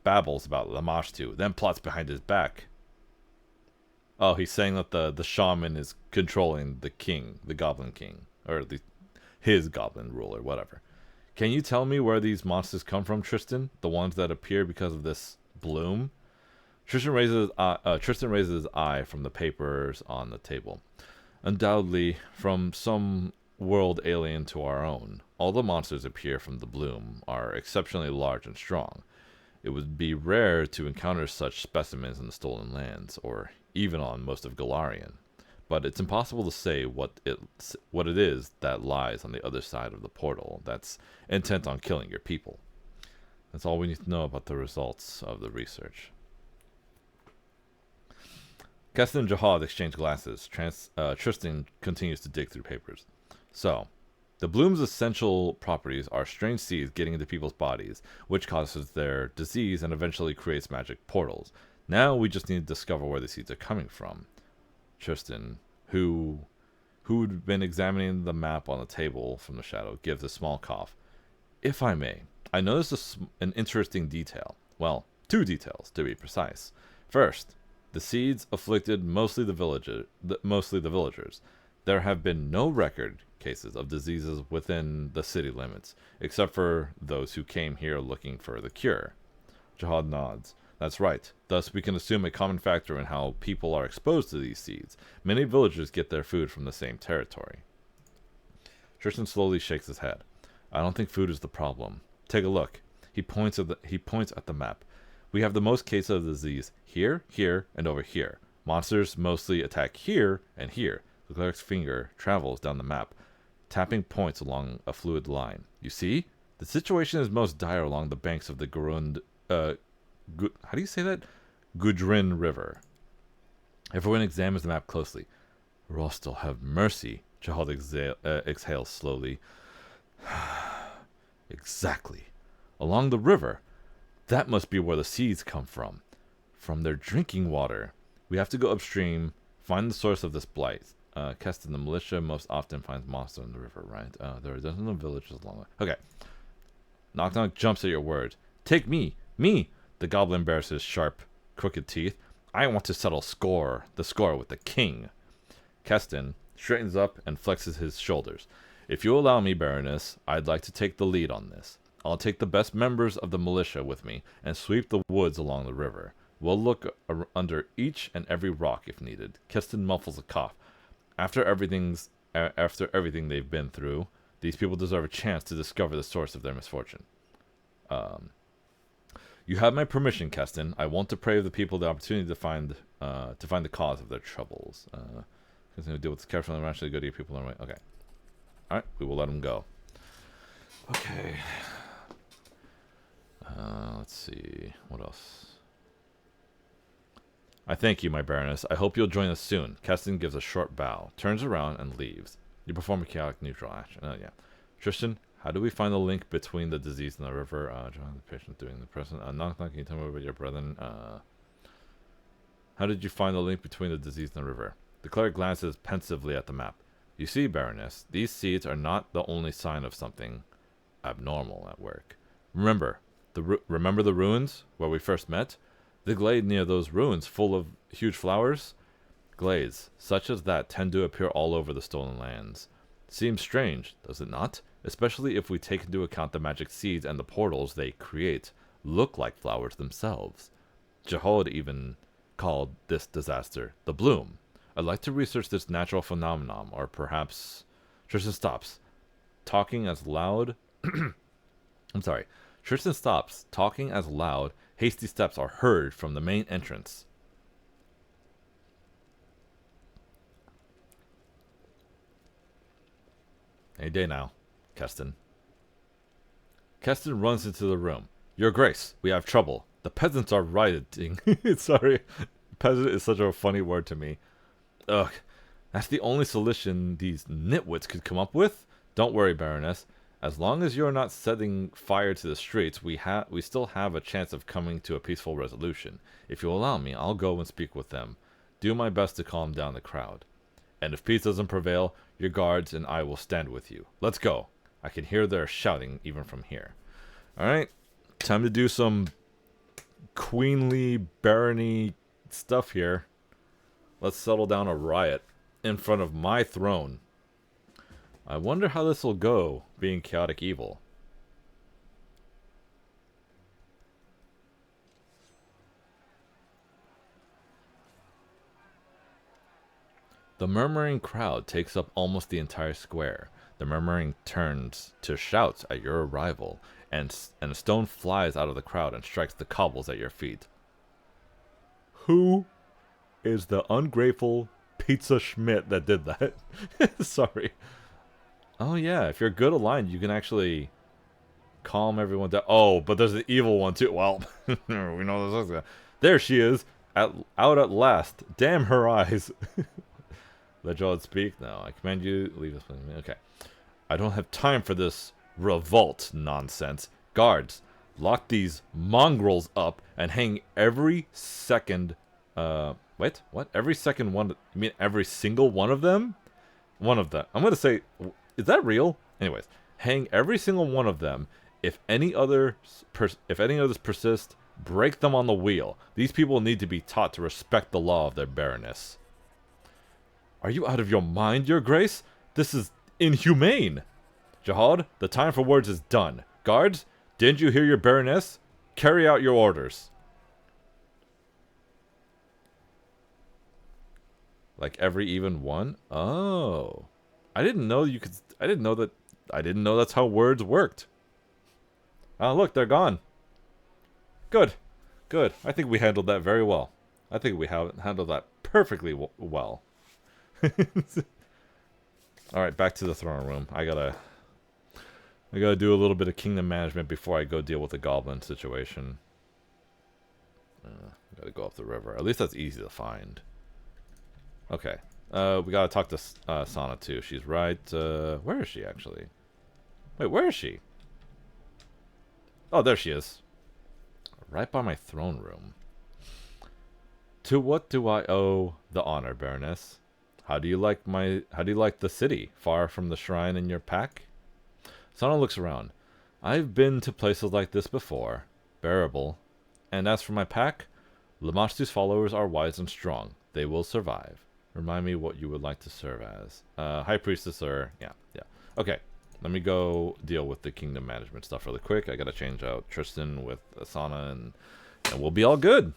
babbles about Lamashtu, then plots behind his back. Oh, he's saying that the shaman is controlling the king, the Goblin King, or his goblin ruler, whatever. Can you tell me where these monsters come from, Tristan? The ones that appear because of this bloom? Tristan raises his eye from the papers on the table. Undoubtedly, from some world alien to our own. All the monsters appear from the bloom are exceptionally large and strong. It would be rare to encounter such specimens in the Stolen Lands, or even on most of Galarian. But it's impossible to say what it is that lies on the other side of the portal that's intent on killing your people. That's all we need to know about the results of the research. Keston and Jahad exchange glasses. Tristan continues to dig through papers. So, the bloom's essential properties are strange seeds getting into people's bodies, which causes their disease and eventually creates magic portals. Now we just need to discover where the seeds are coming from. Tristan, who'd been examining the map on the table from the shadow, gives a small cough. If I may, I noticed an interesting detail. Well, two details, to be precise. First, the seeds afflicted mostly the villagers. There have been no record cases of diseases within the city limits, except for those who came here looking for the cure. Jahad nods. That's right. Thus, we can assume a common factor in how people are exposed to these seeds. Many villagers get their food from the same territory. Tristan slowly shakes his head. I don't think food is the problem. Take a look. He points at the map. We have the most cases of the disease here, here, and over here. Monsters mostly attack here and here. The cleric's finger travels down the map, tapping points along a fluid line. You see? The situation is most dire along the banks of the how do you say that? Gudrin River. Everyone examines the map closely. Rostel have mercy, Jahad exhales slowly. Exactly. Along the river. That must be where the seeds come from. From their drinking water. We have to go upstream, find the source of this blight. Keston, the militia most often finds monsters in the river, right? There are dozens of villages along the way. Okay. Knock Knock jumps at your words. Take me! Me! The goblin bares his sharp, crooked teeth. I want to settle the score with the king. Keston straightens up and flexes his shoulders. If you allow me, Baroness, I'd like to take the lead on this. I'll take the best members of the militia with me and sweep the woods along the river. We'll look under each and every rock if needed. Keston muffles a cough. After everything they've been through, these people deserve a chance to discover the source of their misfortune. You have my permission, Keston. I won't deprive the people the opportunity to find the cause of their troubles. Continue to deal with this carefully and rationally go to your people in the way. Okay. Alright, we will let them go. Okay. Let's see. What else? I thank you, my Baroness. I hope you'll join us soon. Keston gives a short bow, turns around, and leaves. You perform a chaotic neutral action. Yeah. Tristan, how do we find the link between the disease and the river? Join the patient doing the present. Knock Knock, can you tell me about your brethren? How did you find the link between the disease and the river? The cleric glances pensively at the map. You see, Baroness, these seeds are not the only sign of something abnormal at work. Remember the ruins where we first met? The glade near those ruins full of huge flowers? Glades such as that tend to appear all over the Stolen Lands. Seems strange, does it not? Especially if we take into account the magic seeds and the portals they create look like flowers themselves. Jahod even called this disaster the bloom. I'd like to research this natural phenomenon, or perhaps... Tristan stops, talking as loud... Tristan stops, talking as loud. Hasty steps are heard from the main entrance. Any day now, Keston. Keston runs into the room. Your Grace, we have trouble. The peasants are rioting. Sorry. Peasant is such a funny word to me. Ugh. That's the only solution these nitwits could come up with? Don't worry, Baroness. As long as you're not setting fire to the streets, we still have a chance of coming to a peaceful resolution. If you allow me, I'll go and speak with them. Do my best to calm down the crowd. And if peace doesn't prevail, your guards and I will stand with you. Let's go. I can hear their shouting even from here. Alright, time to do some queenly, barony stuff here. Let's settle down a riot in front of my throne. I wonder how this will go, being chaotic evil. The murmuring crowd takes up almost the entire square. The murmuring turns to shouts at your arrival, and a stone flies out of the crowd and strikes the cobbles at your feet. Who is the ungrateful Pizza Schmidt that did that? Sorry. Oh yeah, if you're good aligned, you can actually calm everyone down. Oh, but there's the evil one too. Well, we know this. There she is, out at last. Damn her eyes. Let Jawed speak now. I command you, leave this place. Okay. I don't have time for this revolt nonsense. Guards, lock these mongrels up and hang every second. Wait, what? Every second one? You mean every single one of them? One of them. I'm gonna say. Is that real? Anyways, hang every single one of them. If any others persist, break them on the wheel. These people need to be taught to respect the law of their baroness. Are you out of your mind, your grace? This is inhumane. Jihad, the time for words is done. Guards, didn't you hear your baroness? Carry out your orders. Like every even one? Oh. I didn't know you could. I didn't know that's how words worked. Oh, look, they're gone. Good. Good. I think we handled that very well. I think we handled that perfectly well. Alright, back to the throne room. I gotta do a little bit of kingdom management before I go deal with the goblin situation. Gotta go up the river. At least that's easy to find. Okay. We gotta talk to Sana too. She's right. Where is she actually? Wait, where is she? Oh, there she is. Right by my throne room. To what do I owe the honor, Baroness? How do you like the city, far from the shrine in your pack? Sana looks around. I've been to places like this before. Bearable. And as for my pack, Lamashtu's followers are wise and strong. They will survive. Remind me what you would like to serve as. High Priestess or... Yeah. Okay. Let me go deal with the kingdom management stuff really quick. I gotta change out Tristan with Asana and we'll be all good.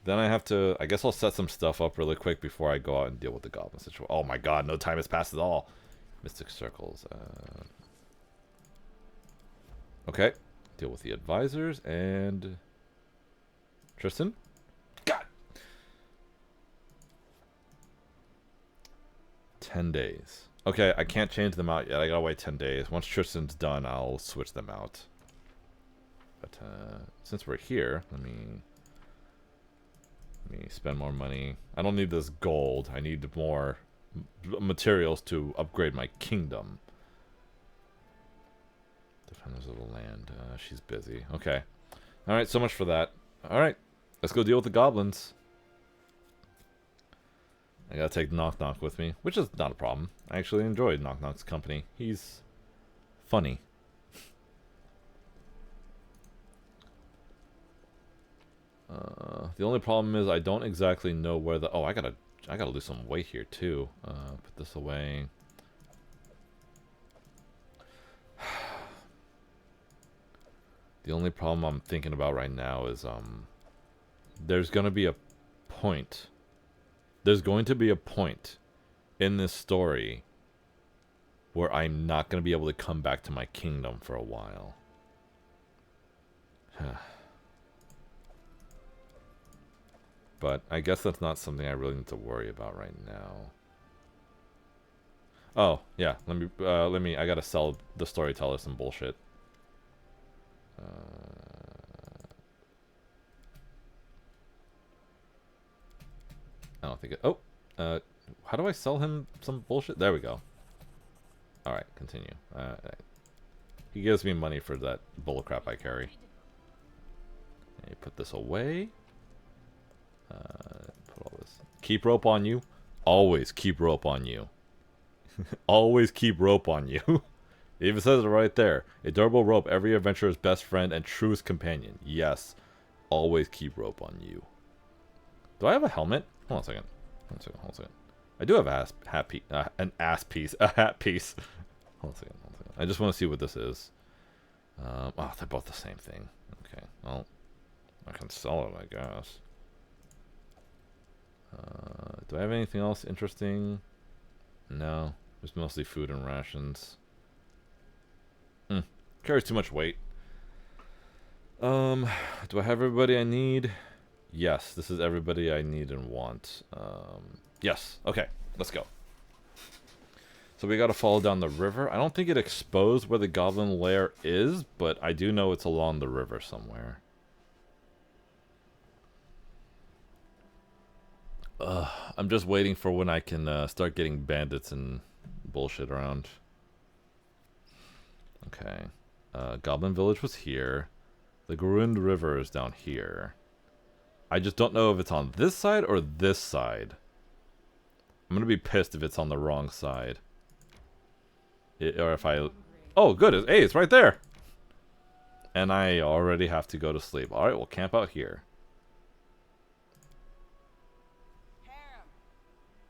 Then I have to... I guess I'll set some stuff up really quick before I go out and deal with the goblin situation. Oh my god, no time has passed at all. Mystic Circles. Okay. Deal with the advisors and... Tristan? God! 10 days. Okay, I can't change them out yet. I gotta wait 10 days. Once Tristan's done, I'll switch them out. But since we're here, let me spend more money. I don't need this gold. I need more materials to upgrade my kingdom. Defenders of the land. She's busy. Okay. Alright, so much for that. Alright, let's go deal with the goblins. I gotta take Knock Knock with me, which is not a problem. I actually enjoyed Knock Knock's company. He's funny. The only problem is I don't exactly know where the... Oh, I gotta lose some weight here too. Put this away. The only problem I'm thinking about right now is there's gonna be a point. There's going to be a point in this story where I'm not going to be able to come back to my kingdom for a while. But I guess that's not something I really need to worry about right now. Oh, yeah, let me I gotta sell the storyteller some bullshit. I don't think it... Oh! How do I sell him some bullshit? There we go. Alright, continue. He gives me money for that bullcrap I carry. And you put this away. Put all this. Keep rope on you. Always keep rope on you. Always keep rope on you. It even says it right there. A durable rope, every adventurer's best friend and truest companion. Yes. Always keep rope on you. Do I have a helmet? Hold on a second. Hold on a second. I do have a hat piece. An ass piece. A hat piece. Hold on a second. I just want to see what this is. Oh, they're both the same thing. Okay. Well, I can sell it, I guess. Do I have anything else interesting? No. It's mostly food and rations. Carries too much weight. Do I have everybody I need? Yes, this is everybody I need and want. Yes. Okay, let's go. So we gotta follow down the river. I don't think it exposed where the goblin lair is, but I do know it's along the river somewhere. I'm just waiting for when I can start getting bandits and bullshit around. Okay. Goblin Village was here. The Grund River is down here. I just don't know if it's on this side or this side. I'm gonna be pissed if it's on the wrong side. Or if I... Oh, good. Hey, it's right there. And I already have to go to sleep. Alright, we'll camp out here. Harem,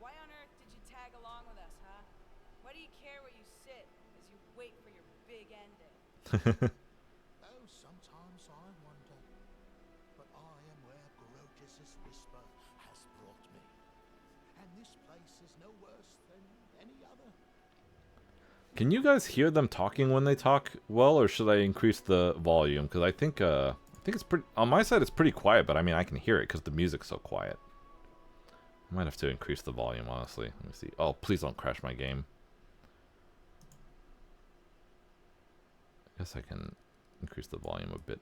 why on earth did you tag along with us, huh? Why do you care where you sit as you wait for your big ending? Oh, sometimes I wonder. But I am where Grotius's whisper has brought me. And this place is no worse than any other. Can you guys hear them talking when they talk well, or should I increase the volume? Because I think it's pretty... On my side, it's pretty quiet, but I mean, I can hear it because the music's so quiet. I might have to increase the volume, honestly. Let me see. Oh, please don't crash my game. I guess I can increase the volume a bit.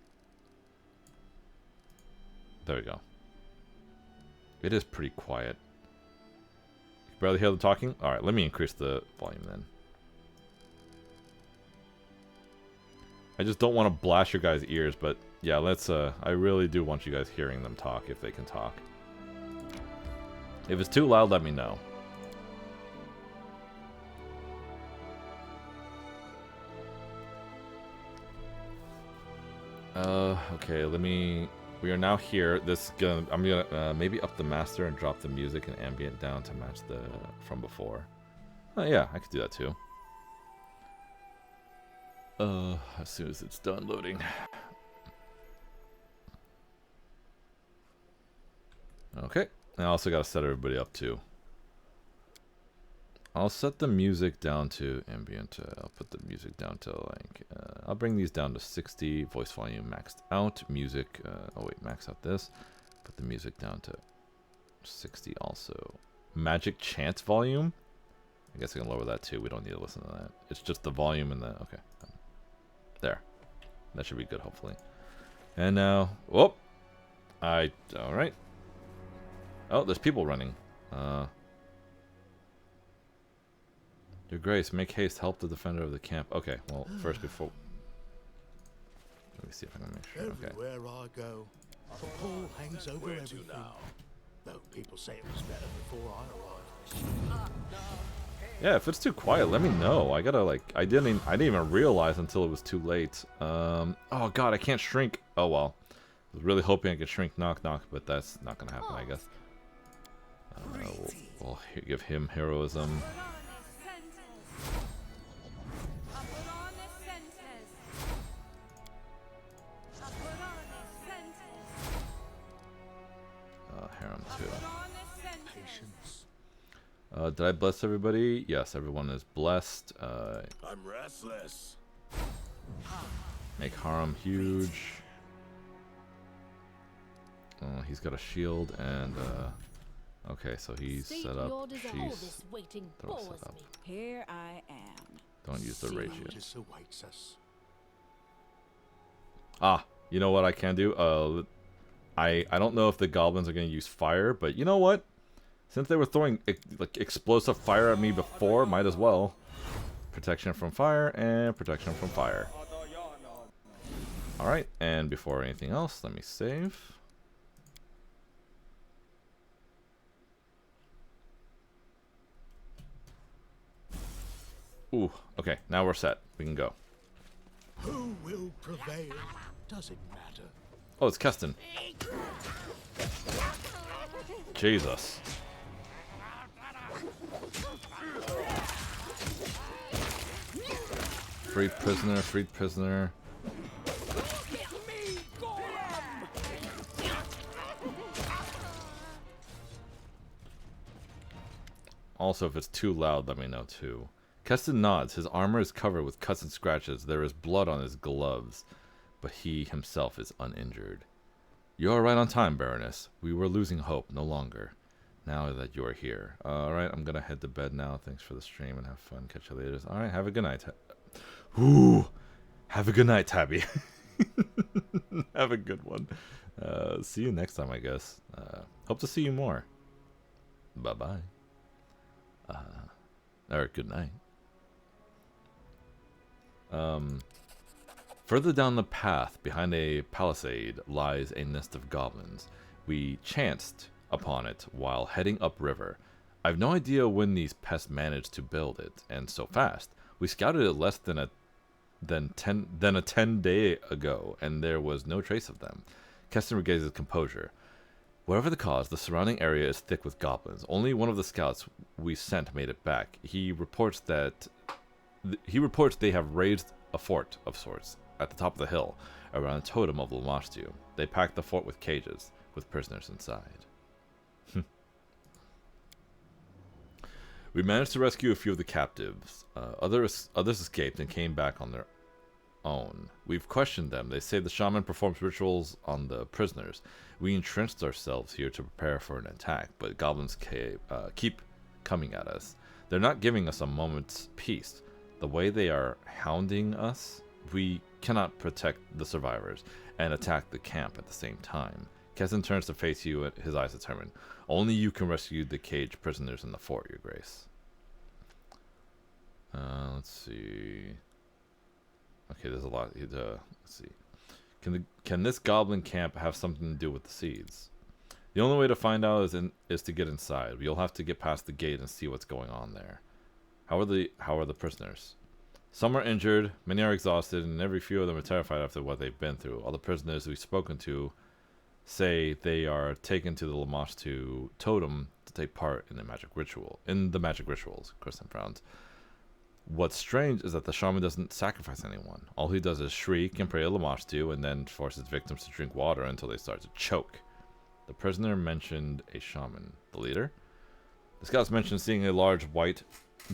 There we go. It is pretty quiet. You can barely hear them talking? Alright, let me increase the volume then. I just don't want to blast your guys' ears, but yeah, let's, I really do want you guys hearing them talk, if they can talk. If it's too loud, let me know. Okay, we are now here. I'm gonna, maybe up the master and drop the music and ambient down to match the, from before. Oh yeah, I could do that too. As soon as it's done loading. Okay, I also gotta set everybody up too. I'll set the music down to ambient. I'll put the music down to like, I'll bring these down to 60, voice volume maxed out, music, oh wait, max out this. Put the music down to 60 also. Magic chant volume? I guess I can lower that too, we don't need to listen to that. It's just the volume and the, okay. There. That should be good, hopefully. And now, whoop! Alright. Oh, there's people running. Your Grace, make haste, help the defender of the camp. Okay, well, first before... Let me see if I can make sure, okay. Everywhere I go, the pall hangs over everything. Though people say it was better before I arrived. Yeah, if it's too quiet, let me know. I gotta, like, I didn't even realize until it was too late. Oh god, I can't shrink. Oh well. I was really hoping I could shrink Knock Knock, but that's not gonna happen, I guess. We'll give him heroism. Harem too. Patience. Did I bless everybody? Yes, everyone is blessed. I'm restless. Make Harem huge. He's got a shield and okay, so he's set up. She's throw set up. Here I am. Don't use the ratio. Just awaits us. Ah, you know what I can do? I don't know if the goblins are gonna use fire, but you know what? Since they were throwing like explosive fire at me before, might as well. Protection from fire and protection from fire. Alright, and before anything else, let me save. Ooh, okay, now we're set. We can go. Who will prevail? Does it matter? Oh, it's Keston. Jesus. Freed prisoner, freed prisoner. Also, if it's too loud, let me know too. Keston nods. His armor is covered with cuts and scratches. There is blood on his gloves, but he himself is uninjured. You are right on time, Baroness. We were losing hope, no longer. Now that you are here. Alright, I'm gonna head to bed now. Thanks for the stream and have fun. Catch you later. Alright, have a good night. Ooh, have a good night, Tabby. Have a good one. See you next time, I guess. Hope to see you more. Bye-bye. Or good night. Further down the path, behind a palisade, lies a nest of goblins. We chanced upon it while heading upriver. I've no idea when these pests managed to build it, and so fast. We scouted it less than a 10 day ago, and there was no trace of them. Keston regains his composure. Whatever the cause, the surrounding area is thick with goblins. Only one of the scouts we sent made it back. He reports they have raised a fort of sorts at the top of the hill around a totem of Lamashtu. They packed the fort with cages with prisoners inside. We managed to rescue a few of the captives. Others escaped and came back on their own. We've questioned them. They say the shaman performs rituals on the prisoners. We entrenched ourselves here to prepare for an attack, but goblins keep coming at us. They're not giving us a moment's peace. The way they are hounding us, we cannot protect the survivors and attack the camp at the same time. Keston turns to face you, his eyes determined. Only you can rescue the caged prisoners in the fort, Your Grace. Let's see. Okay, there's a lot. Let's see. Can this goblin camp have something to do with the seeds? The only way to find out is to get inside. You'll have to get past the gate and see what's going on there. How are the prisoners? Some are injured, many are exhausted, and every few of them are terrified after what they've been through. All the prisoners we've spoken to say they are taken to the Lamashtu totem to take part in the magic rituals. Kristen frowns. What's strange is that the shaman doesn't sacrifice anyone. All he does is shriek and pray to Lamashtu and then forces victims to drink water until they start to choke. The prisoner mentioned a shaman. The leader? The scouts mentioned seeing a large white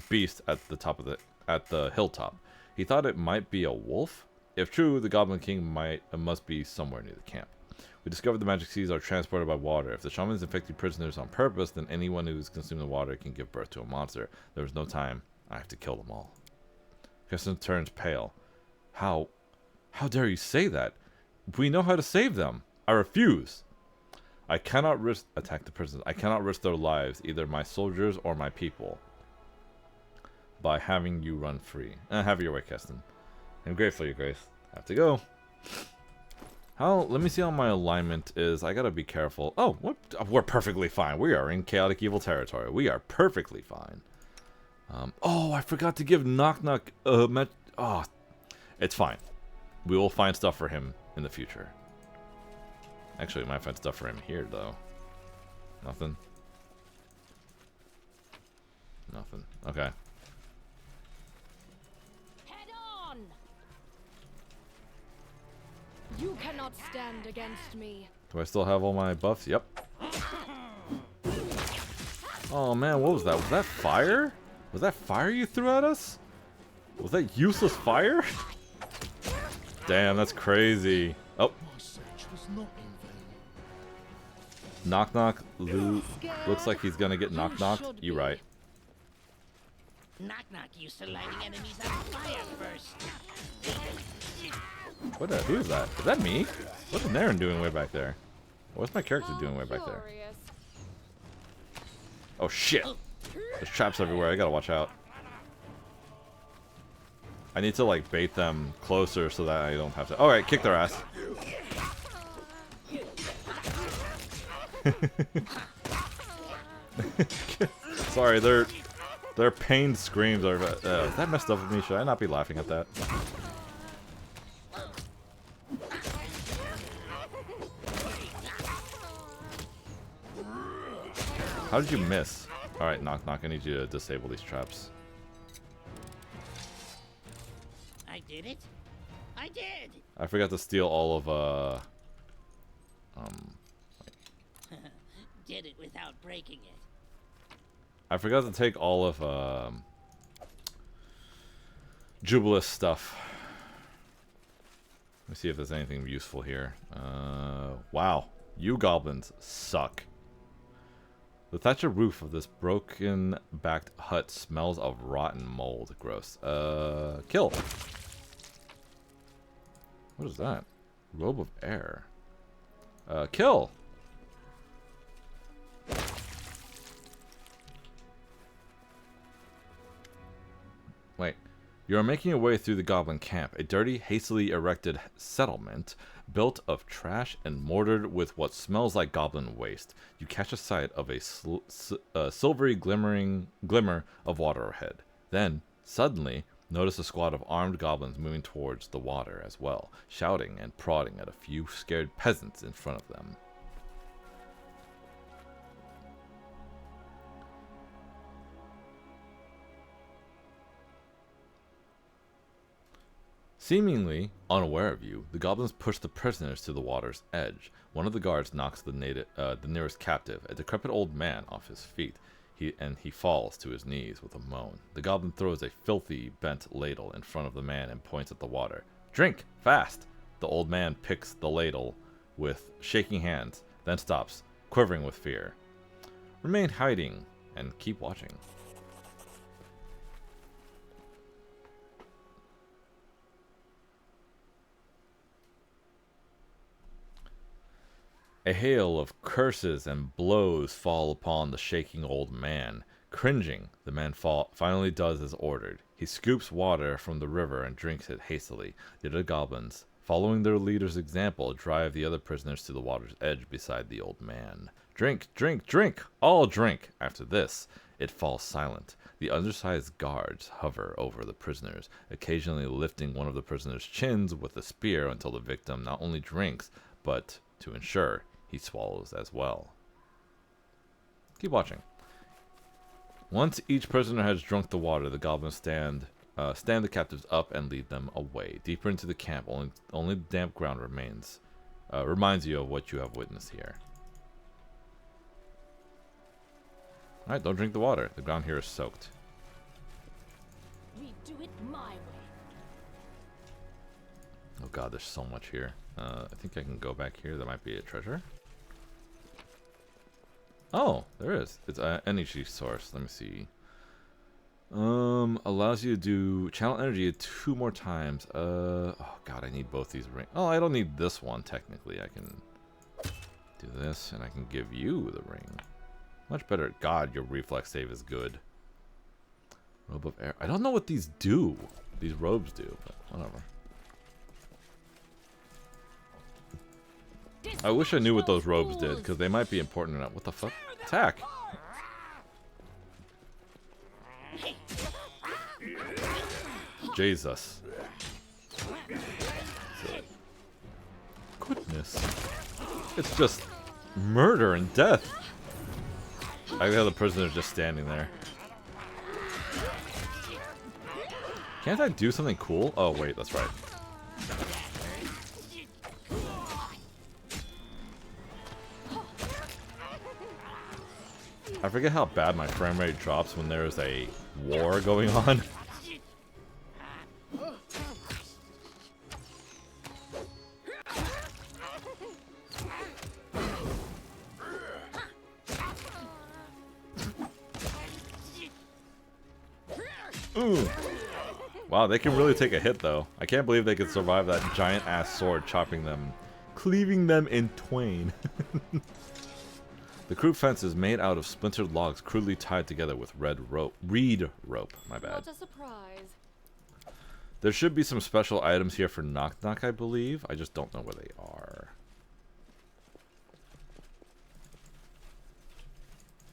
beast at the hilltop. He thought it might be a wolf. If true, the Goblin King must be somewhere near the camp. We discovered the magic seeds are transported by water. If the shaman is infecting prisoners on purpose, then anyone who's consumed the water can give birth to a monster. There is no time. I have to kill them all. Kristen turns pale. How dare you say that? We know how to save them. I refuse. I cannot attack the prisoners. I cannot risk their lives, either my soldiers or my people, by having you run free. Have your way, Keston. I'm grateful, Your Grace. I have to go. Let me see how my alignment is. I gotta be careful. Oh, we're perfectly fine. We are in chaotic evil territory. We are perfectly fine. Oh, I forgot to give Knock Knock it's fine. We will find stuff for him in the future. Actually, we might find stuff for him here, though. Nothing? Nothing. Okay. Head on! You cannot stand against me. Do I still have all my buffs? Yep. Oh man, what was that? Was that fire? Was that fire you threw at us? Was that useless fire? Damn, that's crazy. Oh. My search was not in vain. Knock knock. Looks like he's gonna get knock knocked. You right. Knock Knock used to lighting enemies on fire first. Who is that? Is that me? What's Naren doing way back there? What's my character doing way back there? Glorious. Oh shit! There's traps everywhere. I gotta watch out. I need to like bait them closer so that I don't have to. All right, kick their ass. Sorry, their pained screams are. That messed up with me. Should I not be laughing at that? How did you miss? All right, knock knock. I need you to disable these traps. I did it. I did. I forgot to steal all of Did it without breaking it. I forgot to take all of Jubileus stuff. Let me see if there's anything useful here. Wow, you goblins suck. The thatched roof of this broken-backed hut smells of rotten mold. Gross. Kill. What is that? Robe of air. Kill. Wait. You are making your way through the goblin camp, a dirty, hastily erected settlement built of trash and mortared with what smells like goblin waste. You catch a sight of a silvery glimmer of water ahead. Then, suddenly, notice a squad of armed goblins moving towards the water as well, shouting and prodding at a few scared peasants in front of them. Seemingly unaware of you, the goblins push the prisoners to the water's edge. One of the guards knocks the nearest captive, a decrepit old man, off his feet. He falls to his knees with a moan. The goblin throws a filthy, bent ladle in front of the man and points at the water. "Drink, fast!" The old man picks the ladle with shaking hands, then stops, quivering with fear. Remain hiding and keep watching. A hail of curses and blows fall upon the shaking old man. Cringing, the man finally does as ordered. He scoops water from the river and drinks it hastily. The other goblins, following their leader's example, drive the other prisoners to the water's edge beside the old man. Drink, drink, drink! All drink! After this, it falls silent. The undersized guards hover over the prisoners, occasionally lifting one of the prisoners' chins with a spear until the victim not only drinks, but, to ensure, he swallows as well. Keep watching. Once each prisoner has drunk the water, the goblins stand the captives up and lead them away. Deeper into the camp, only damp ground reminds you of what you have witnessed here. Alright, don't drink the water. The ground here is soaked. We do it my way. Oh god, there's so much here. I think I can go back here. There might be a treasure. Oh, there is. It's an energy source. Let me see. Allows you to do channel energy 2 more times. Oh god, I need both these rings. Oh, I don't need this one technically. I can do this, and I can give you the ring. Much better. God, your reflex save is good. Robe of air. I don't know what these do. These robes do, but whatever. I wish I knew what those robes did, because they might be important enough. What the fuck? Attack! Jesus. Goodness. It's just murder and death. I have the prisoners just standing there. Can't I do something cool? Oh, wait, that's right. I forget how bad my frame rate drops when there is a war going on. Ooh. Wow, they can really take a hit though. I can't believe they could survive that giant ass sword chopping them, cleaving them in twain. The crude fence is made out of splintered logs crudely tied together with reed rope. My bad. What a surprise. There should be some special items here for Knock Knock, I believe. I just don't know where they are.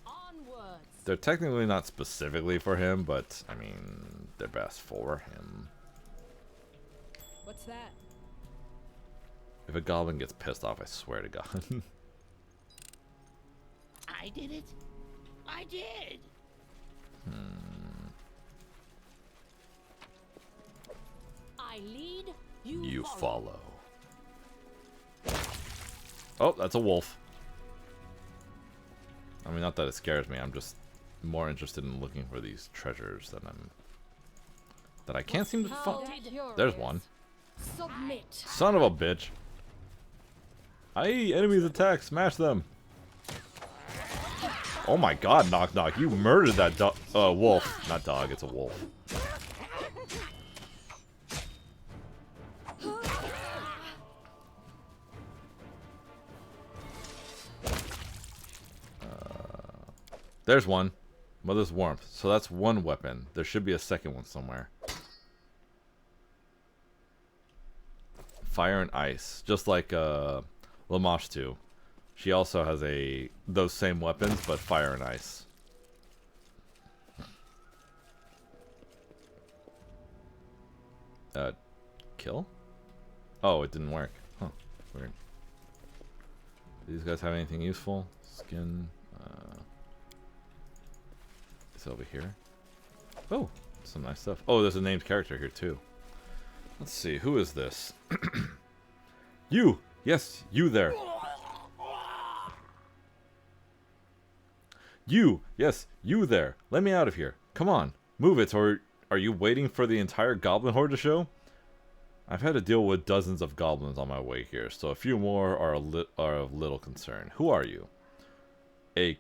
Onwards. They're technically not specifically for him, but, I mean, they're best for him. What's that? If a goblin gets pissed off, I swear to God. I did it. I did. I lead, you, You follow. follow. Oh, that's a wolf. I mean, not that it scares me. I'm just more interested in looking for these treasures that I can't seem to How find. curious. There's one. Submit. Son of a bitch. Aye, enemies attack. Smash them. Oh my god, Knock Knock. You murdered that wolf. Not dog, it's a wolf. There's one. Mother's Warmth. So that's one weapon. There should be a second one somewhere. Fire and Ice. Just like Lamash 2. She also has those same weapons, but fire and ice. Kill? Oh, it didn't work. Huh. Weird. Do these guys have anything useful? Skin. It's over here. Oh, some nice stuff. Oh, there's a named character here too. Let's see. Who is this? You! Yes, you there. You! Yes, you there. Let me out of here. Come on. Move it, or are you waiting for the entire goblin horde to show? I've had to deal with dozens of goblins on my way here, so a few more are of little concern. Who are you? A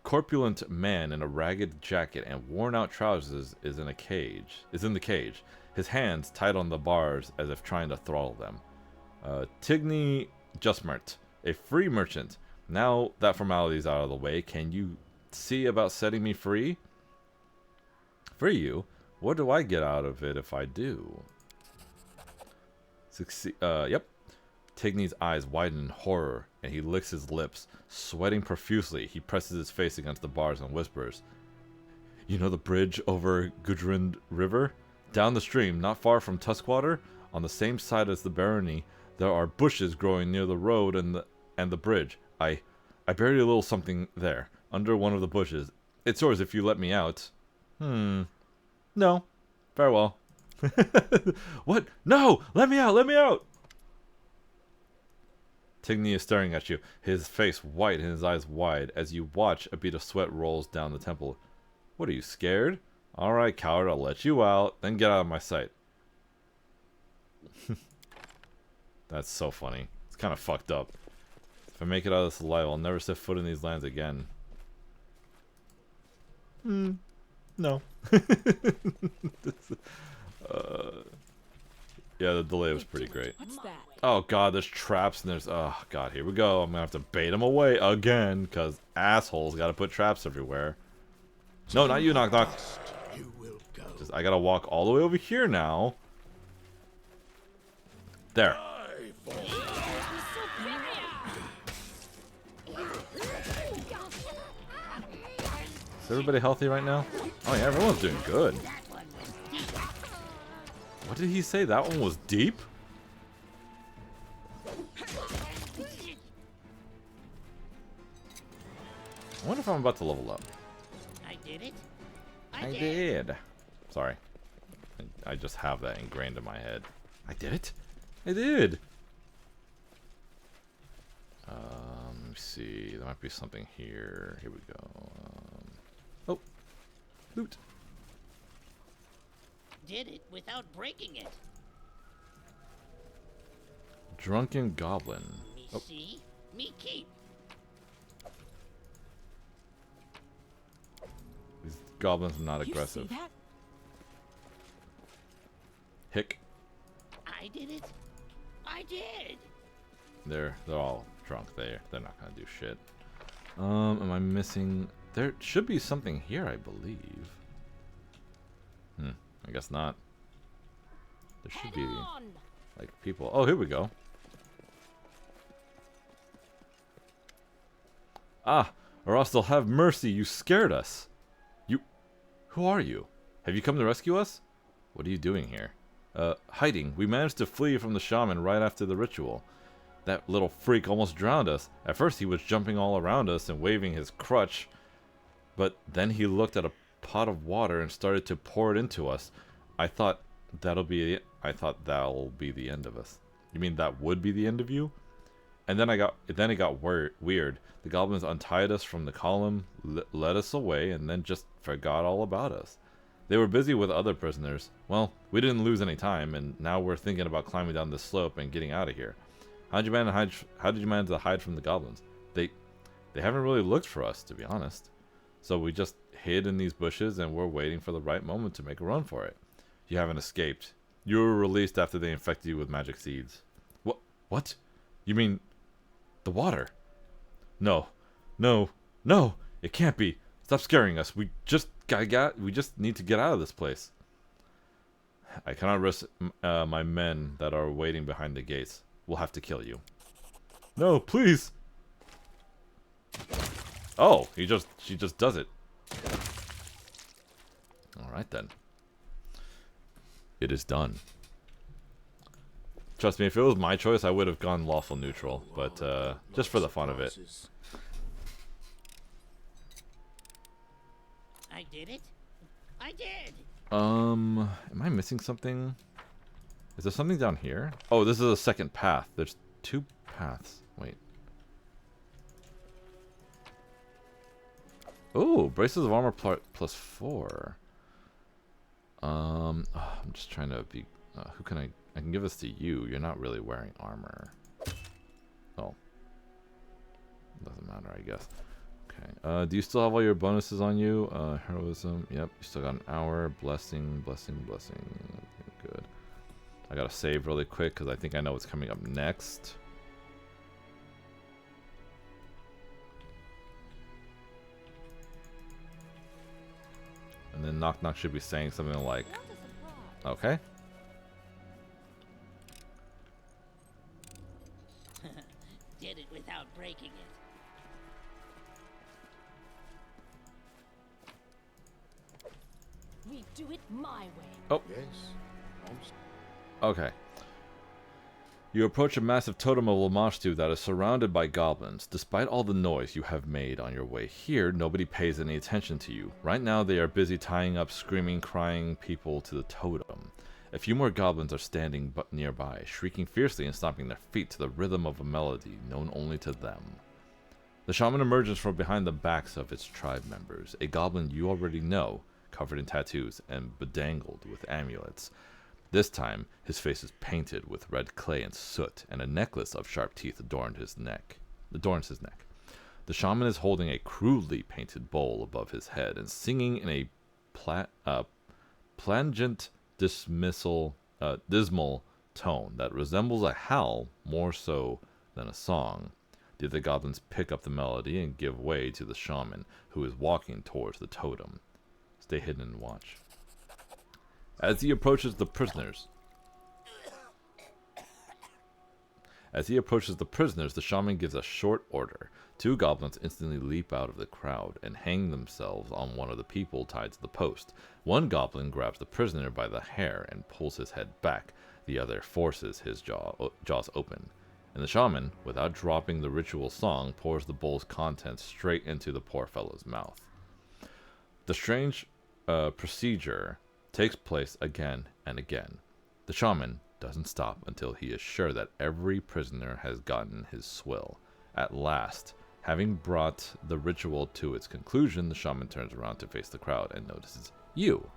corpulent man in a ragged jacket and worn-out trousers is in the cage. His hands tied on the bars as if trying to throttle them. Tigny Justmert, a free merchant. Now that formality's out of the way, can you see about setting me free? Free you? What do I get out of it if I do? Yep. Tigny's eyes widen in horror, and he licks his lips. Sweating profusely, he presses his face against the bars and whispers, "You know the bridge over Gudrun River? Down the stream, not far from Tuskwater, on the same side as the barony, there are bushes growing near the road and the bridge. I buried a little something there, under one of the bushes. It's yours if you let me out." No. Farewell. What? No! Let me out! Let me out! Tigny is staring at you, his face white and his eyes wide. As you watch, a bead of sweat rolls down the temple. What, are you scared? Alright, coward, I'll let you out. Then get out of my sight. That's so funny. It's kind of fucked up. If I make it out of this alive, I'll never set foot in these lands again. No. Yeah, the delay was pretty great. What's that? Oh god, there's traps and there's... Oh god, here we go. I'm gonna have to bait them away again, because assholes gotta put traps everywhere. No, not you, Knock Knock. You will go. Just, I gotta walk all the way over here now. There. Is everybody healthy right now? Oh yeah, everyone's doing good. What did he say? That one was deep? I wonder if I'm about to level up. I did it. I did. Sorry. I just have that ingrained in my head. I did it? I did! Let me see. There might be something here. Here we go. Oh. Loot. Did it without breaking it. Drunken Goblin. Me Oh. see, me keep. These goblins are not You aggressive. see that? Hick. I did it. I did. They're all drunk. They're not gonna do shit. Am I missing? There should be something here, I believe. I guess not. There should Head be, on! like, people. Oh, here we go. Ah, Arostel, have mercy. You scared us. Who are you? Have you come to rescue us? What are you doing here? Hiding. We managed to flee from the shaman right after the ritual. That little freak almost drowned us. At first he was jumping all around us and waving his crutch. But then he looked at a pot of water and started to pour it into us. I thought that'll be the end of us. You mean that would be the end of you? And then it got weird. The goblins untied us from the column, led us away, and then just forgot all about us. They were busy with other prisoners. Well, we didn't lose any time, and now we're thinking about climbing down this slope and getting out of here. How did you manage to hide from the goblins? They haven't really looked for us, to be honest. So we just hid in these bushes, and we're waiting for the right moment to make a run for it. You haven't escaped. You were released after they infected you with magic seeds. What? You mean the water? No. It can't be. Stop scaring us. We just need to get out of this place. I cannot risk my men that are waiting behind the gates. We'll have to kill you. No, please. Oh, she just does it. All right then. It is done. Trust me, if it was my choice, I would have gone lawful neutral, but just for the fun of it. I did it. I did. Am I missing something? Is there something down here? Oh, this is a second path. There's 2 paths. Wait. Oh, braces of armor plus 4. I'm just trying to be. Who can I can give this to you. You're not really wearing armor. Oh. Doesn't matter, I guess. Okay. Do you still have all your bonuses on you? Heroism. Yep. You still got an hour. Blessing. Okay, good. I gotta save really quick because I think I know what's coming up next. And then Knock Knock should be saying something like, okay. Did it without breaking it. We do it my way. Oh. Okay. You approach a massive totem of Lamashtu that is surrounded by goblins. Despite all the noise you have made on your way here, nobody pays any attention to you. Right now they are busy tying up screaming, crying people to the totem. A few more goblins are standing nearby, shrieking fiercely and stomping their feet to the rhythm of a melody known only to them. The shaman emerges from behind the backs of its tribe members, a goblin you already know, covered in tattoos and bedangled with amulets. This time, his face is painted with red clay and soot, and a necklace of sharp teeth adorns his neck. The shaman is holding a crudely painted bowl above his head and singing in a plangent, dismal tone that resembles a howl more so than a song. The other goblins pick up the melody and give way to the shaman, who is walking towards the totem. Stay hidden and watch. As he approaches the prisoners, the shaman gives a short order. 2 goblins instantly leap out of the crowd and hang themselves on one of the people tied to the post. One goblin grabs the prisoner by the hair and pulls his head back. The other forces his jaws open. And the shaman, without dropping the ritual song, pours the bowl's contents straight into the poor fellow's mouth. The strange procedure takes place again and again. The shaman doesn't stop until he is sure that every prisoner has gotten his swill. At last, having brought the ritual to its conclusion, the shaman turns around to face the crowd and notices you.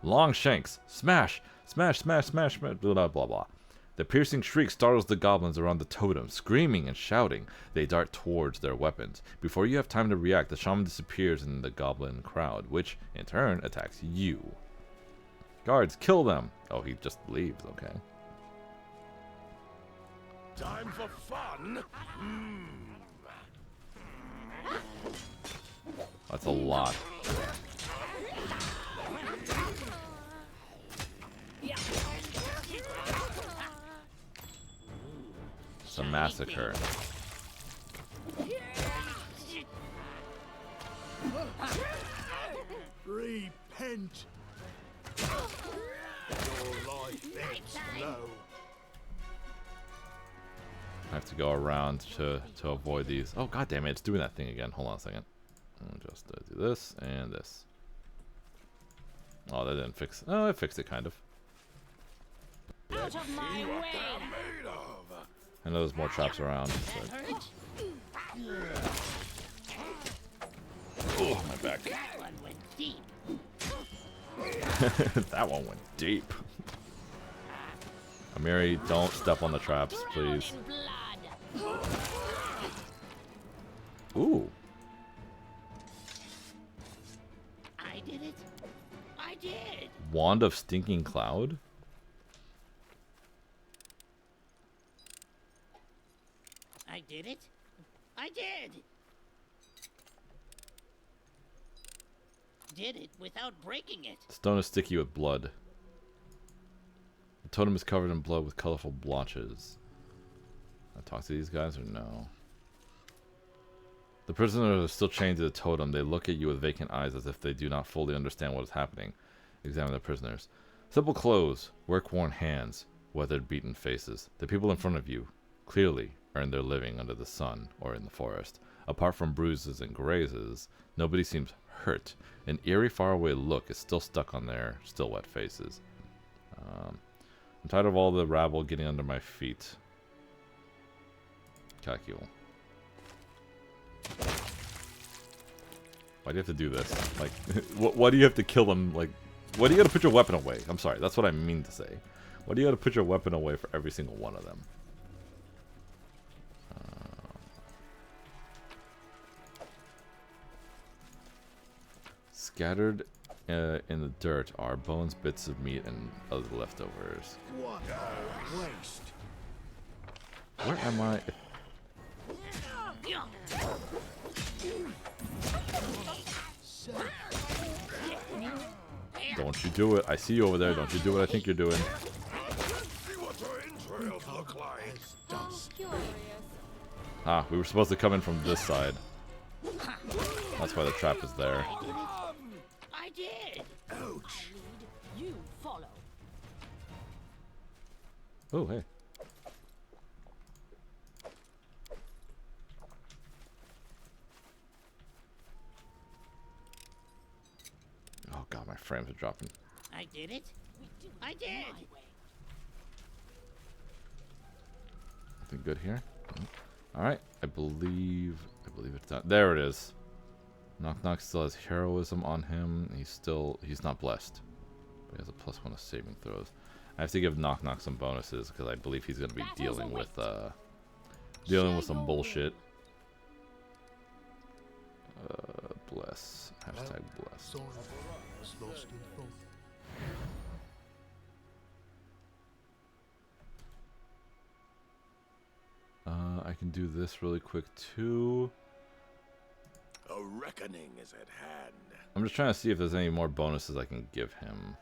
Long shanks, smash, blah, blah, blah. The piercing shriek startles the goblins around the totem. Screaming and shouting, they dart towards their weapons. Before you have time to react, the shaman disappears in the goblin crowd, which, in turn, attacks you. Guards, kill them! Oh, he just leaves, okay. Time for fun? That's a lot. It's a massacre. Repent. Your life ends low. I have to go around to avoid these. Oh, god damn it, it's doing that thing again. Hold on a second. I'll just do this and this. Oh, that didn't fix it. Oh, it fixed it, kind of. Out of my way! I know there's more traps around. Oh, my back. That one went deep. That one went deep. Amiri, don't step on the traps, please. In blood. Ooh. I did it. I did. Wand of Stinking Cloud? I did it. I did. Did it without breaking it. Stone is sticky with blood. The totem is covered in blood with colorful blotches. I talk to these guys or no? The prisoners are still chained to the totem. They look at you with vacant eyes as if they do not fully understand what is happening. Examine the prisoners. Simple clothes, work-worn hands, weathered, beaten faces. The people in front of you clearly earn their living under the sun or in the forest. Apart from bruises and grazes, nobody seems hurt. An eerie, faraway look is still stuck on their still wet faces. I'm tired of all the rabble getting under my feet. Calcul. Why do you have to do this? Like, why do you have to kill them? Like, why do you gotta put your weapon away? I'm sorry, that's what I mean to say. Why do you gotta put your weapon away for every single one of them? Scattered in the dirt are bones, bits of meat, and other leftovers. What a waste. Where am I? Don't you do it. I see you over there. Don't you do what I think you're doing. See what your entrails look like. Curious. Ah, we were supposed to come in from this side. That's why the trap is there. I did. Ouch. You follow. Oh, hey. Oh god, my frames are dropping. I did it. I did. Nothing good here. Alright, I believe it's done. There it is. Knock Knock still has heroism on him. He's not blessed. But he has a +1 to saving throws. I have to give Knock Knock some bonuses because I believe he's gonna be dealing with some bullshit. Bless. Hashtag bless. Sorry, was lost in thought. I can do this really quick too. A reckoning is at hand. I'm just trying to see if there's any more bonuses I can give him.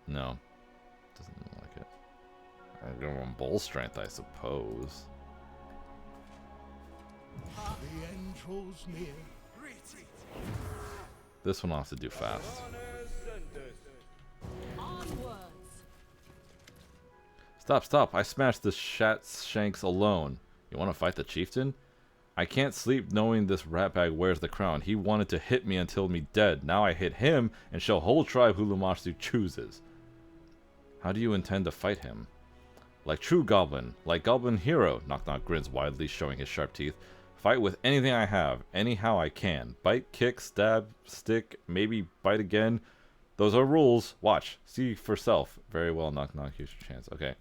No. Doesn't look like it. I'll give him bull strength, I suppose. The end draws near. This one I'll have to do fast. Onwards. Stop. I smashed the shanks alone. You want to fight the chieftain? I can't sleep knowing this ratbag wears the crown. He wanted to hit me until me dead. Now I hit him and show whole tribe who Lumashtu chooses. How do you intend to fight him? Like true goblin. Like goblin hero. Knock Knock grins widely, showing his sharp teeth. Fight with anything I have. Anyhow I can. Bite, kick, stab, stick, maybe bite again. Those are rules. Watch. See for self. Very well, Knock Knock. Here's your chance. Okay.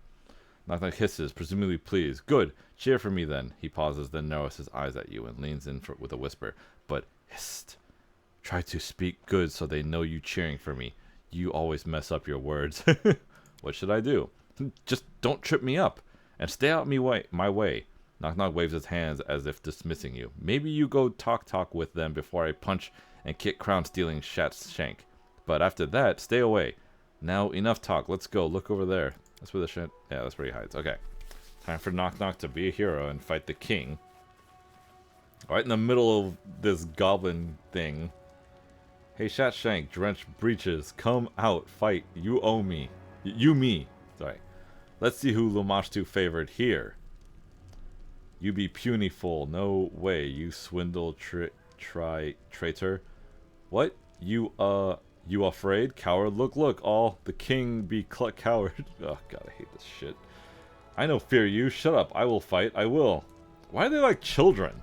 Knock Knock hisses, presumably pleased. Good. Cheer for me then. He pauses, then narrows his eyes at you and leans in with a whisper. But hist. Try to speak good so they know you cheering for me. You always mess up your words. What should I do? Just don't trip me up. And stay out my way. Knock Knock waves his hands as if dismissing you. Maybe you go talk with them before I punch and kick crown-stealing Shat's shank. But after that, stay away. Now, enough talk. Let's go. Look over there. That's where the shit... Yeah, that's where he hides. Okay. Time for Knock Knock to be a hero and fight the king. Right in the middle of this goblin thing. Hey, Shatshank, Drenched Breeches, come out, fight. You owe me. You me. Sorry. Let's see who Lamashtu favored here. You be puny fool. No way, you swindle traitor. What? You afraid? Coward? Look, all the king be coward. Oh, God, I hate this shit. I no fear you. Shut up. I will fight. I will. Why are they like children?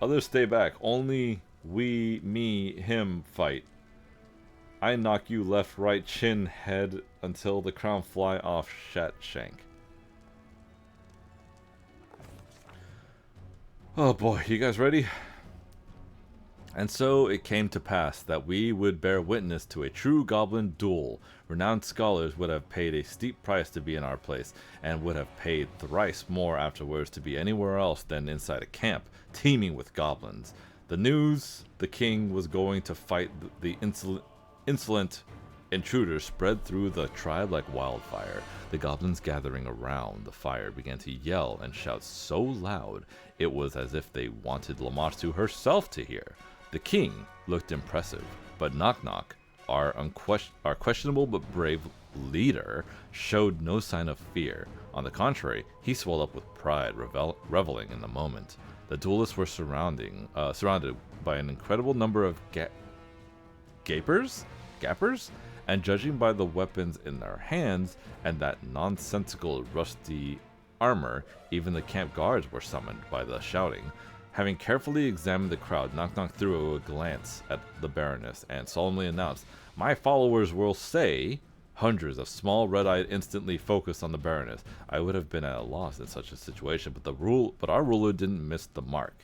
Others stay back. Only we, me, him fight. I knock you left, right, chin, head until the crown fly off Shatshank. Oh boy, you guys ready? And so it came to pass that we would bear witness to a true goblin duel. Renowned scholars would have paid a steep price to be in our place, and would have paid thrice more afterwards to be anywhere else than inside a camp, teeming with goblins. The news the king was going to fight the insolent intruders spread through the tribe like wildfire. The goblins gathering around the fire began to yell and shout so loud it was as if they wanted Lamashtu herself to hear. The king looked impressive, but Knock Knock, our questionable but brave leader, showed no sign of fear. On the contrary, he swelled up with pride, reveling in the moment. The duelists were surrounded by an incredible number of gappers, and judging by the weapons in their hands and that nonsensical rusty armor, even the camp guards were summoned by the shouting. Having carefully examined the crowd, Knock Knock threw a glance at the Baroness and solemnly announced, "My followers will say..." Hundreds of small red-eyed instantly focused on the Baroness. I would have been at a loss in such a situation, but our ruler didn't miss the mark.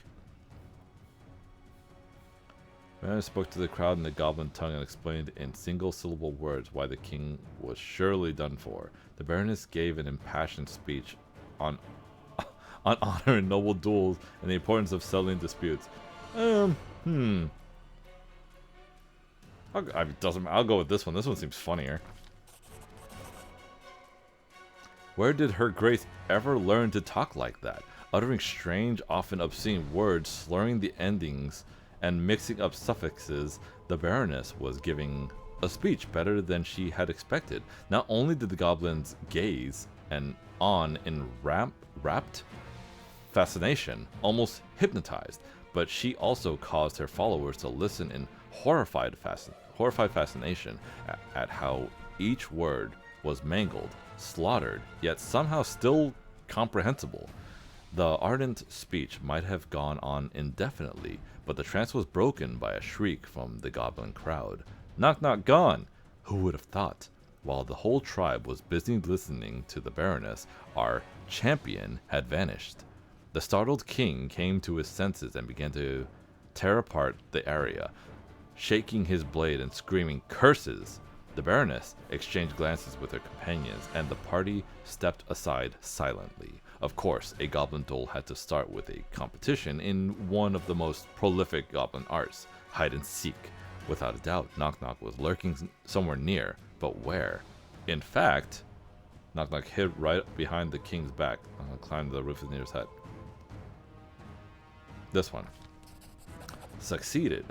Baroness spoke to the crowd in the goblin tongue and explained in single-syllable words why the king was surely done for. The Baroness gave an impassioned speech on honor and noble duels and the importance of settling disputes. I'll go with this one. This one seems funnier. Where did her grace ever learn to talk like that? Uttering strange, often obscene words, slurring the endings, and mixing up suffixes, the Baroness was giving a speech better than she had expected. Not only did the goblins gaze and on in rapt fascination, almost hypnotized, but she also caused her followers to listen in horrified fascination at how each word was mangled, slaughtered, yet somehow still comprehensible. The ardent speech might have gone on indefinitely, but the trance was broken by a shriek from the goblin crowd. Knock Knock gone! Who would have thought? While the whole tribe was busy listening to the Baroness, our champion had vanished. The startled king came to his senses and began to tear apart the area, shaking his blade and screaming curses. The Baroness exchanged glances with her companions, and the party stepped aside silently. Of course, a goblin duel had to start with a competition in one of the most prolific goblin arts, hide and seek. Without a doubt, Knock Knock was lurking somewhere near, but where? In fact, Knock Knock hid right behind the king's back. I'm gonna climb the roof of the nearest hut. This one. Succeeded.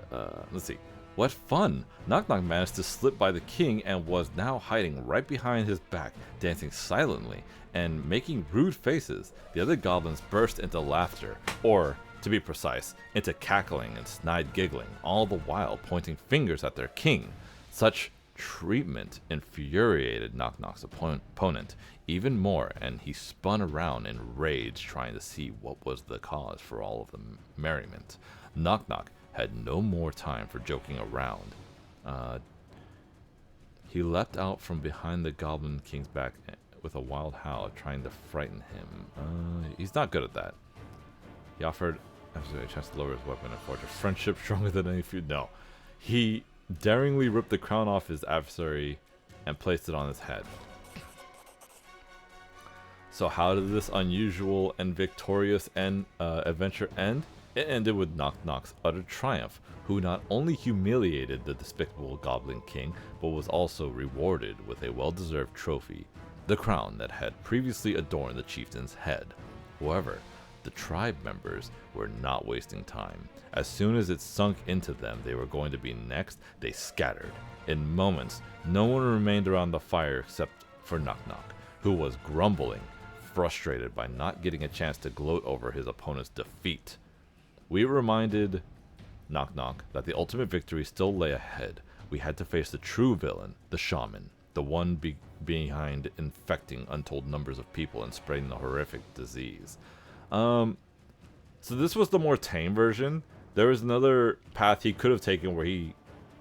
Let's see. What fun! Knock Knock managed to slip by the king and was now hiding right behind his back, dancing silently and making rude faces. The other goblins burst into laughter, or, to be precise, into cackling and snide giggling, all the while pointing fingers at their king. Such treatment infuriated Knock Knock's opponent even more, and he spun around in rage, trying to see what was the cause for all of the merriment. Knock Knock had no more time for joking around. He leapt out from behind the Goblin King's back with a wild howl, trying to frighten him. He's not good at that. He offered a chance to lower his weapon and forge a friendship stronger than any feud. No. He daringly ripped the crown off his adversary and placed it on his head. So how did this unusual and victorious adventure end? It ended with Knock Knock's utter triumph, who not only humiliated the despicable Goblin King, but was also rewarded with a well-deserved trophy, the crown that had previously adorned the chieftain's head. However, the tribe members were not wasting time. As soon as it sunk into them they were going to be next, they scattered. In moments, no one remained around the fire except for Knock Knock, who was grumbling, frustrated by not getting a chance to gloat over his opponent's defeat. We reminded Knock Knock that the ultimate victory still lay ahead. We had to face the true villain, the shaman, the one behind infecting untold numbers of people and spreading the horrific disease. So this was the more tame version. There was another path he could have taken where he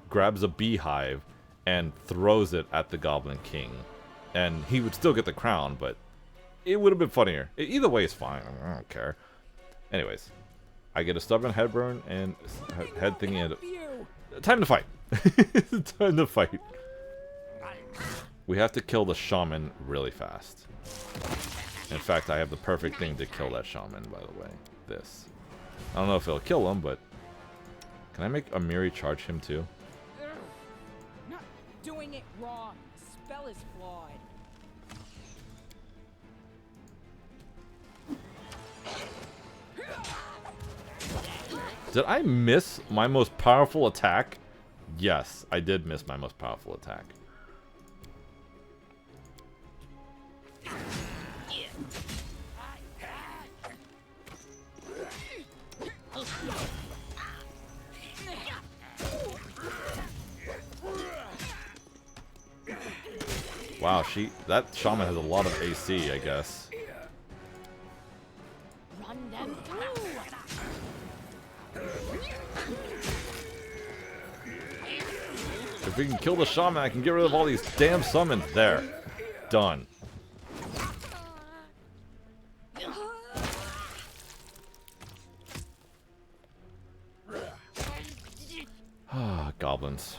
grabs a beehive and throws it at the Goblin King, and he would still get the crown, but it would have been funnier. Either way is fine. I don't care. Anyways, I get a stubborn head burn and head thingy. And time to fight. Time to fight. We have to kill the shaman really fast. In fact, I have the perfect thing to kill that shaman, by the way. This. I don't know if it'll kill him, but can I make Amiri charge him too? Not doing it wrong. The spell is flawed. Did I miss my most powerful attack? Yes, I did miss my most powerful attack. Wow, that shaman has a lot of AC, I guess. Run them through. If we can kill the shaman, I can get rid of all these damn summons. There. Done. Ah, goblins.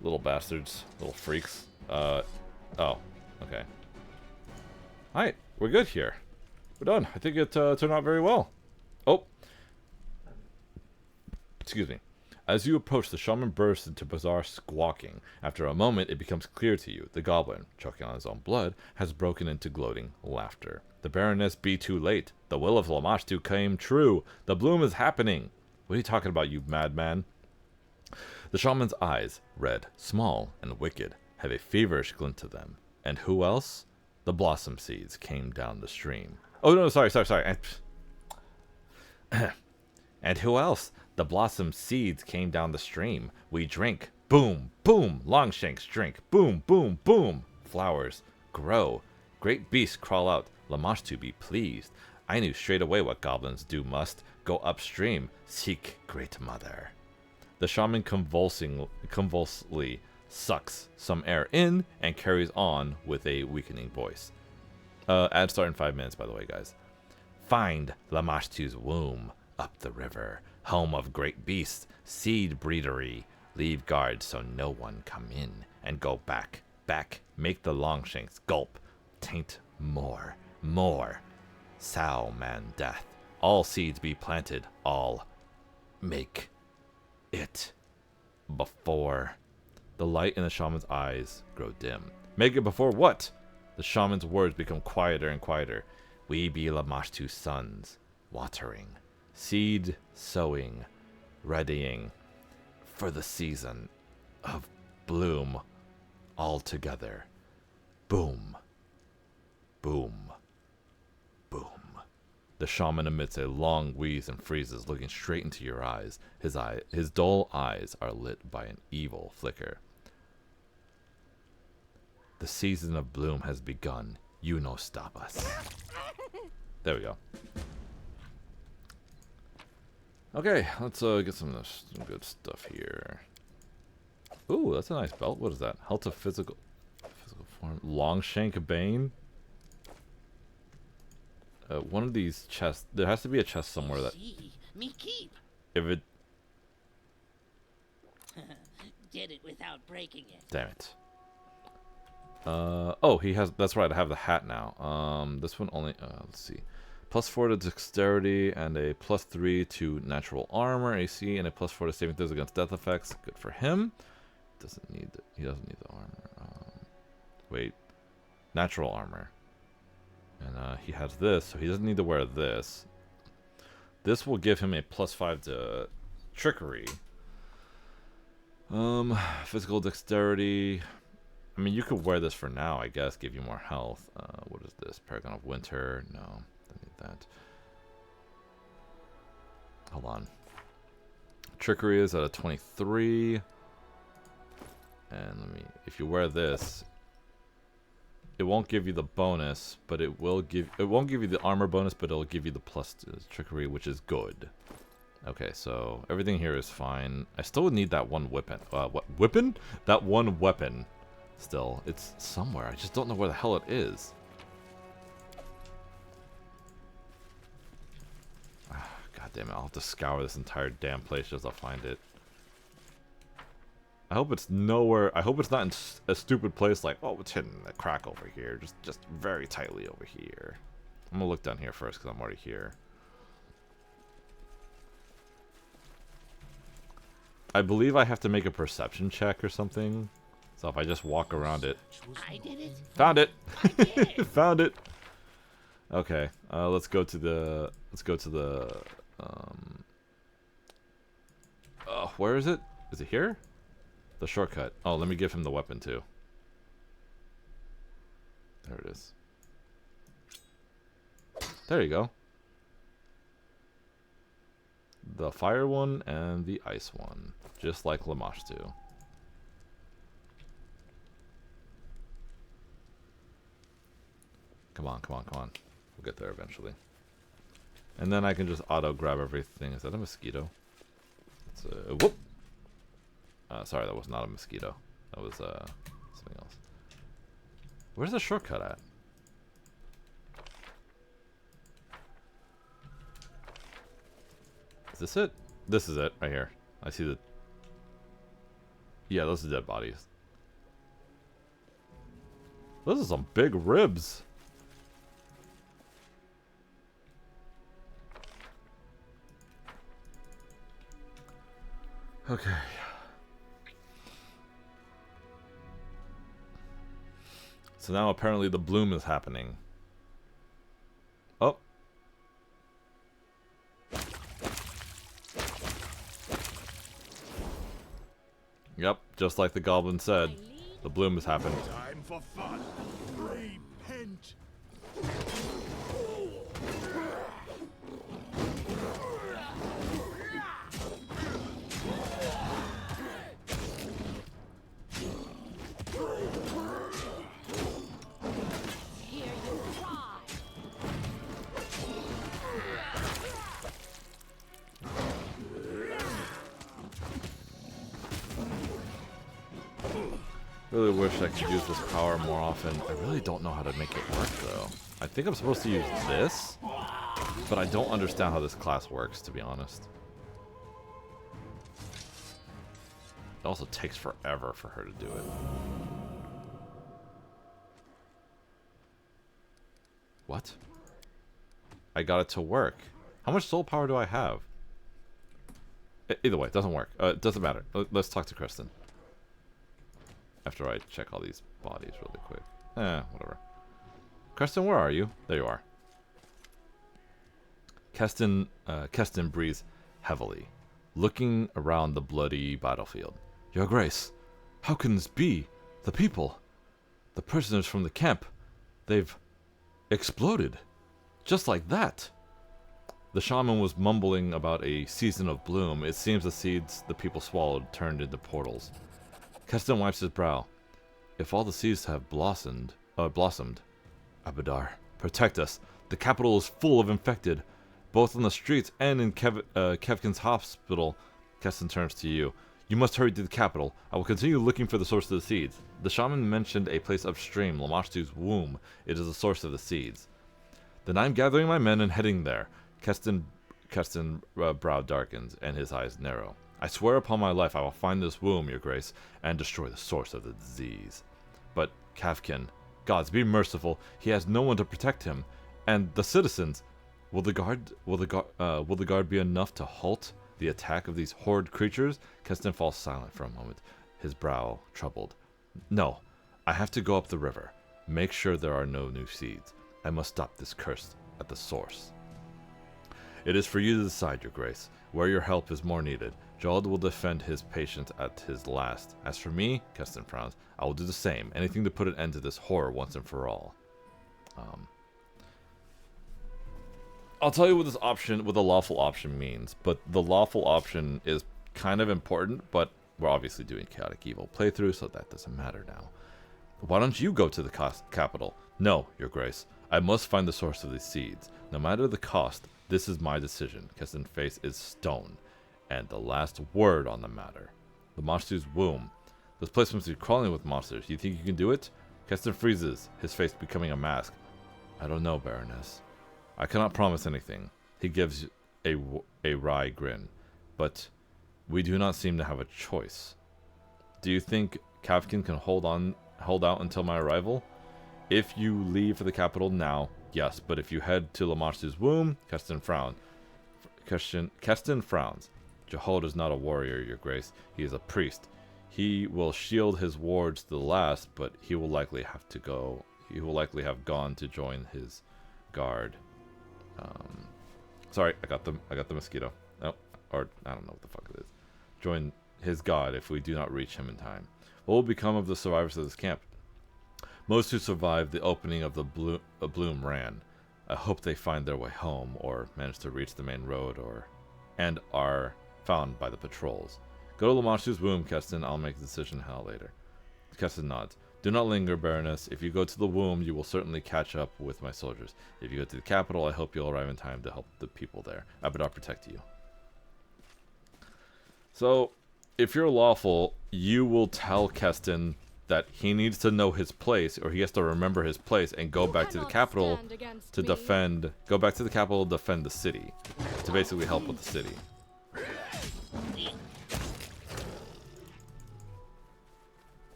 Little bastards. Little freaks. Oh. Okay. Alright, we're good here. We're done. I think it turned out very well. Oh. Excuse me. As you approach, the shaman bursts into bizarre squawking. After a moment, it becomes clear to you. The goblin, choking on his own blood, has broken into gloating laughter. The Baroness be too late. The will of Lamashtu came true. The bloom is happening. What are you talking about, you madman? The shaman's eyes, red, small, and wicked, have a feverish glint to them. And who else? The blossom seeds came down the stream. Oh, no, sorry. And who else? The blossom seeds came down the stream. We drink. Boom, boom. Longshanks drink. Boom, boom, boom. Flowers grow. Great beasts crawl out. Lamashtu be pleased. I knew straight away what goblins do must. Go upstream. Seek great mother. The shaman convulsively sucks some air in and carries on with a weakening voice. Ad start in 5 minutes, by the way, guys. Find Lamashtu's womb up the river, home of great beasts, seed breedery. Leave guard so no one come in, and go back, make the longshanks gulp. Taint more. Sow man death. All seeds be planted, all. Make it before. The light in the shaman's eyes grow dim. Make it before what? The shaman's words become quieter and quieter. We be Lamashtu's sons, watering, seed sowing, readying for the season of bloom all together. Boom, boom, boom. The shaman emits a long wheeze and freezes, looking straight into your eyes. His dull eyes are lit by an evil flicker. The season of bloom has begun. You no stop us. There we go. Okay, let's get some good stuff here. Ooh, that's a nice belt. What is that? Health of physical form. Longshank Bane. One of these chests. There has to be a chest somewhere that. Me keep. If it. Did it without breaking it. Damn it. Oh, he has. That's right. I have the hat now. This one only. Let's see. +4 to dexterity and a +3 to natural armor AC and a +4 to saving throws against death effects. Good for him. He doesn't need the armor. Wait, natural armor. And he has this, so he doesn't need to wear this. This will give him a +5 to trickery. Physical dexterity. I mean, you could wear this for now, I guess, give you more health. What is this? Paragon of Winter. No, don't need that. Hold on. Trickery is at a 23. And if you wear this, it won't give you the bonus, but it won't give you the armor bonus, but it'll give you the plus trickery, which is good. Okay, so everything here is fine. I still would need that one weapon. Weapon? That one weapon. Still, it's somewhere. I just don't know where the hell it is. God damn it! I'll have to scour this entire damn place just to find it. I hope it's nowhere. I hope it's not in a stupid place like, oh, it's hidden in a crack over here. Just very tightly over here. I'm gonna look down here first because I'm already here. I believe I have to make a perception check or something. So if I just walk around it. I did it. Found it. I did. Found it. Okay. Let's go to the. Where is it? Is it here? The shortcut. Oh, let me give him the weapon too. There it is. There you go. The fire one and the ice one. Just like Lamashtu. Come on, come on, come on. We'll get there eventually. And then I can just auto grab everything. Is that a mosquito? It's a whoop. Sorry, that was not a mosquito. That was something else. Where's the shortcut at? Is this it? This is it, right here. I see the... Yeah, those are dead bodies. Those are some big ribs. Okay. So now apparently the bloom is happening. Oh. Yep, just like the goblin said, the bloom has happened. Time for fun. Repent. Really wish I could use this power more often. I really don't know how to make it work though. I think I'm supposed to use this, but I don't understand how this class works, to be honest. It also takes forever for her to do it. What? I got it to work. How much soul power do I have? Either way, it doesn't work. It doesn't matter. Let's talk to Kristen. After I check all these bodies really quick. Whatever. Kristen, where are you? There you are. Keston breathes heavily, looking around the bloody battlefield. Your Grace, how can this be? The people, the prisoners from the camp, they've exploded. Just like that. The shaman was mumbling about a season of bloom. It seems the seeds the people swallowed turned into portals. Keston wipes his brow. If all the seeds have blossomed, Abadar, protect us. The capital is full of infected, both on the streets and in Kevkin's hospital. Keston turns to you. You must hurry to the capital. I will continue looking for the source of the seeds. The shaman mentioned a place upstream, Lamashtu's womb. It is the source of the seeds. Then I'm gathering my men and heading there. Keston's brow darkens and his eyes narrow. I swear upon my life I will find this womb, Your Grace, and destroy the source of the disease. But Kevkin, gods, be merciful. He has no one to protect him. And the citizens, Will the guard be enough to halt the attack of these horrid creatures? Keston falls silent for a moment, his brow troubled. No, I have to go up the river. Make sure there are no new seeds. I must stop this curse at the source. It is for you to decide, Your Grace, where your help is more needed. Jald will defend his patients at his last. As for me, Keston frowns, I will do the same. Anything to put an end to this horror once and for all. I'll tell you what the lawful option means, but the lawful option is kind of important, but we're obviously doing chaotic evil playthrough, so that doesn't matter now. Why don't you go to the capital? No, Your Grace. I must find the source of these seeds. No matter the cost, this is my decision. Keston's face is stone. And the last word on the matter. The monster's womb. This place must be crawling with monsters. You think you can do it? Keston freezes, his face becoming a mask. I don't know, Baroness. I cannot promise anything. He gives a wry grin. But we do not seem to have a choice. Do you think Kavkin can hold out until my arrival? If you leave for the capital now, yes. But if you head to Lamarche's womb, Keston frowns. Jahod is not a warrior, Your Grace. He is a priest. He will shield his wards to the last, but he will likely have to go. He will likely have gone to join his guard. Sorry, I got the mosquito. Oh, or I don't know what the fuck it is. Join his god if we do not reach him in time. What will become of the survivors of this camp? Most who survived the opening of the bloom ran. I hope they find their way home or manage to reach the main road and are found by the patrols. Go to Lamarche's womb, Keston. I'll make the decision later. Keston nods. Do not linger, Baroness. If you go to the womb, you will certainly catch up with my soldiers. If you go to the capital, I hope you'll arrive in time to help the people there. Abadar protect you. So, if you're lawful, you will tell Keston that he needs to know his place, or he has to remember his place, and go back to the capital to defend. Go back to the capital to defend the city, to basically help with the city.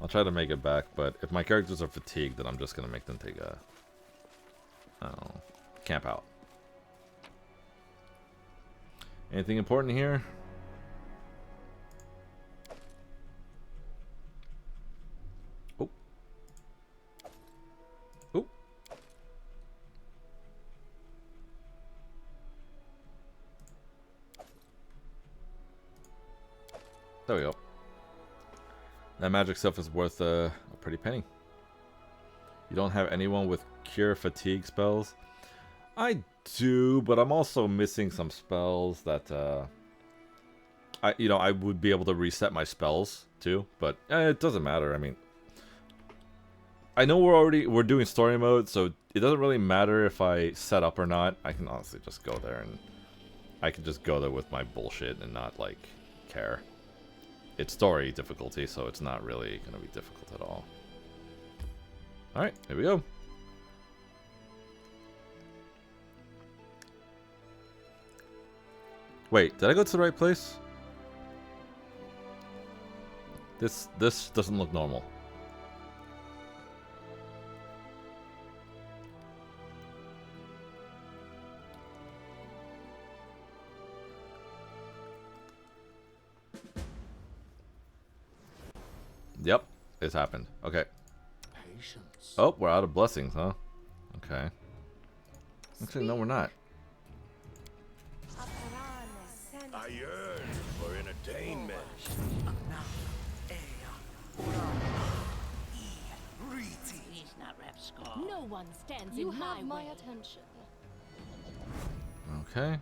I'll try to make it back, but if my characters are fatigued, then I'm just gonna make them take a camp out. Anything important here? Oh. Oh. There we go. That magic stuff is worth a pretty penny. You don't have anyone with cure fatigue spells? I do, but I'm also missing some spells that I would be able to reset my spells too, but it doesn't matter. I mean, I know we're doing story mode, so it doesn't really matter if I set up or not. I can honestly just go there, and I can just go there with my bullshit and not like care. It's story difficulty, so it's not really going to be difficult at all. Alright, here we go. Wait, did I go to the right place? This doesn't look normal. Yep, it's happened. Okay. Patience. Oh, we're out of blessings, huh? Okay. Actually, no, we're not. I yearn for entertainment. He's not Rapskull. No one stands in my attention. Okay.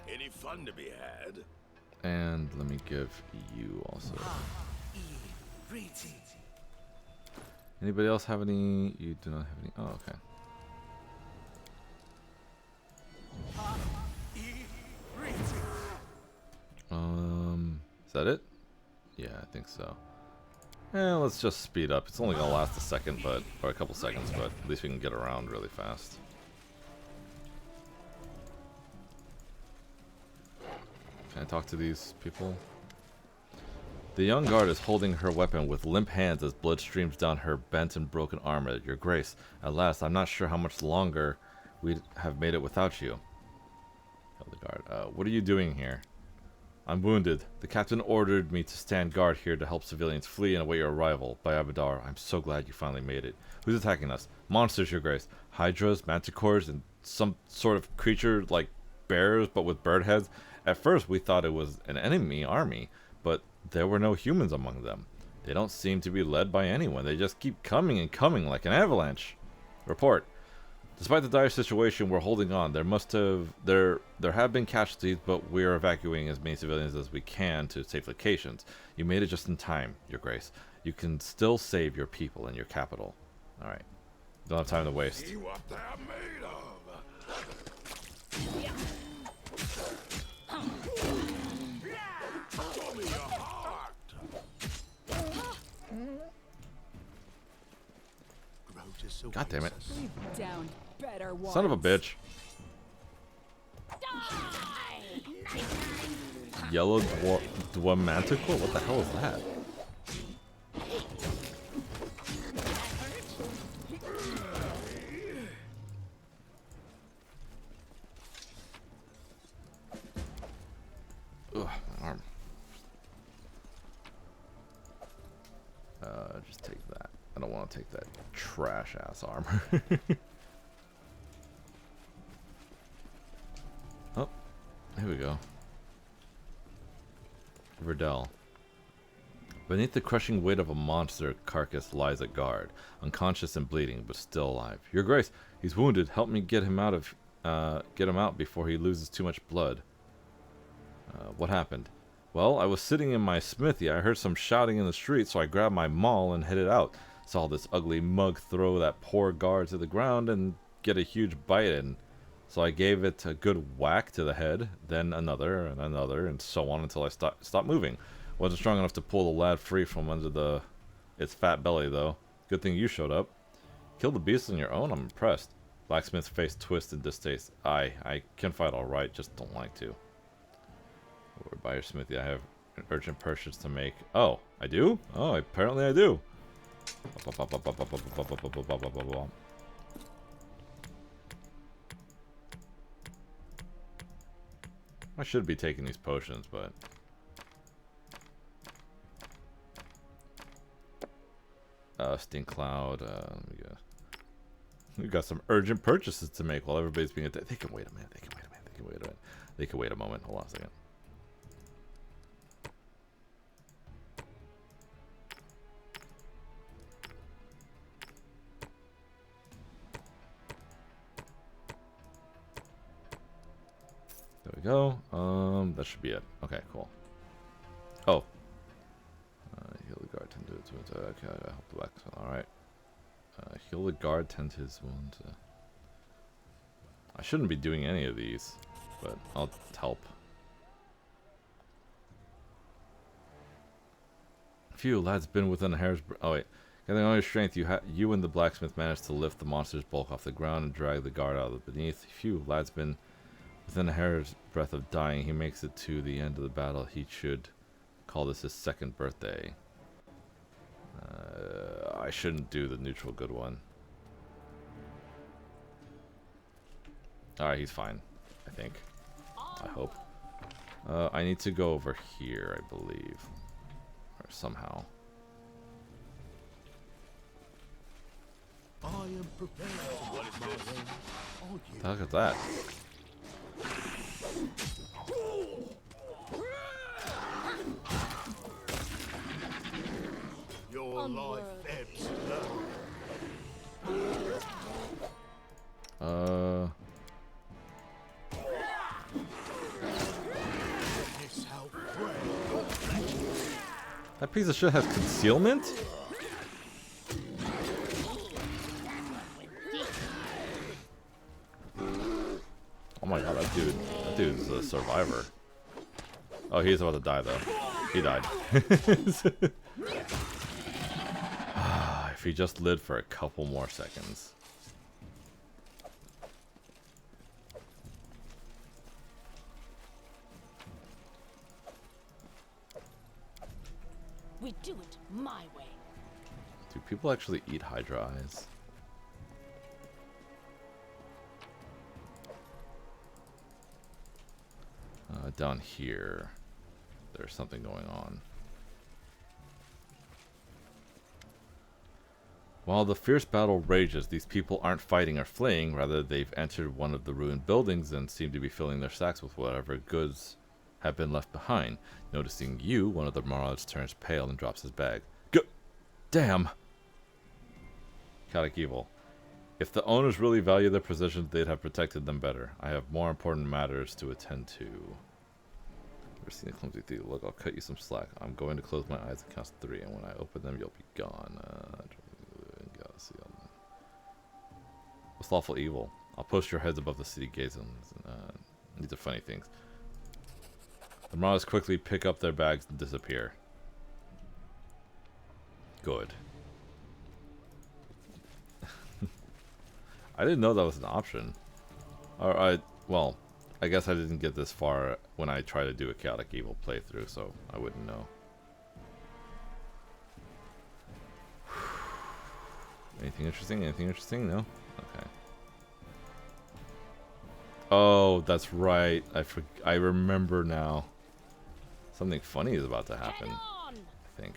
Any fun to be had? And let me give you also. Anybody else have any? You do not have any. Oh, okay. Is that it? Yeah, I think so. Let's just speed up. It's only gonna last a second, or a couple seconds, but at least we can get around really fast. Can I talk to these people? The young guard is holding her weapon with limp hands as blood streams down her bent and broken arm. Your Grace, at last, I'm not sure how much longer we'd have made it without you. Hildegard, what are you doing here? I'm wounded. The captain ordered me to stand guard here to help civilians flee and await your arrival by Abadar. I'm so glad you finally made it. Who's attacking us? Monsters, your grace. Hydras, manticores, and some sort of creature like bears but with bird heads. At first we thought it was an enemy army, but there were no humans among them. They don't seem to be led by anyone. They just keep coming and coming like an avalanche. Report. Despite the dire situation, we're holding on. There have been casualties, but we're evacuating as many civilians as we can to safe locations. You made it just in time, your grace. You can still save your people and your capital. All right. Don't have time to waste. See what they're made of. Show me your heart. God damn it. Down better ones. Son of a bitch. Yellow Dwarmanticle? What the hell is that? Ugh, my arm. Just take that. I don't want to take that trash ass armor. Oh, here we go. Verdell. Beneath the crushing weight of a monster carcass lies a guard, unconscious and bleeding, but still alive. Your Grace, he's wounded. Help me get him out before he loses too much blood. What happened? Well, I was sitting in my smithy. I heard some shouting in the street, so I grabbed my maul and headed out. Saw this ugly mug throw that poor guard to the ground and get a huge bite in. So I gave it a good whack to the head, then another, and so on until I stopped moving. Wasn't strong enough to pull the lad free from under its fat belly, though. Good thing you showed up. Killed the beast on your own? I'm impressed. Blacksmith's face twists in distaste. I can fight all right, just don't like to. Over by your smithy, I have an urgent purchase to make. Oh, I do? Oh, apparently I do. I should be taking these potions, but... Stink Cloud, let me go. We've got some urgent purchases to make while everybody's being... They can wait a minute, they can wait a minute, they can wait a minute. They can wait a moment, hold on a second. There we go. That should be it. Okay, cool. Oh. Heal the guard, tend to its wounds. Okay, help the blacksmith. Alright. Heal the guard, tend to his wounds. I shouldn't be doing any of these, but I'll help. Phew, lad's been within a hair's... Oh, wait. Getting all your strength, you and the blacksmith managed to lift the monster's bulk off the ground and drag the guard out of beneath. Phew, lad's been within a hair's breadth of dying. He makes it to the end of the battle. He should call this his second birthday. I shouldn't do the neutral good one. Alright, he's fine. I think. I hope. I need to go over here, I believe. Or somehow. I am prepared to work my way. Are you? Look at that. Your life ebbs low. Witness how frail. That piece of shit has concealment? Oh my god, that dude's a survivor. Oh, he's about to die though. He died. If he just lived for a couple more seconds. We do it my way. Do people actually eat Hydra eyes? Down here, there's something going on. While the fierce battle rages, these people aren't fighting or fleeing. Rather, they've entered one of the ruined buildings and seem to be filling their sacks with whatever goods have been left behind. Noticing you, one of the marauders turns pale and drops his bag. Damn! Chaotic Evil. If the owners really value their possessions, they'd have protected them better. I have more important matters to attend to. Never seen a clumsy thief. Look, I'll cut you some slack. I'm going to close my eyes and count 3, and when I open them, you'll be gone. What's lawful evil? I'll post your heads above the city gates. These are funny things. The marauders quickly pick up their bags and disappear. Good. I didn't know that was an option. Well, I guess I didn't get this far when I tried to do a Chaotic Evil playthrough, so I wouldn't know. Anything interesting? Anything interesting? No? Okay. Oh, that's right. I remember now. Something funny is about to happen, I think.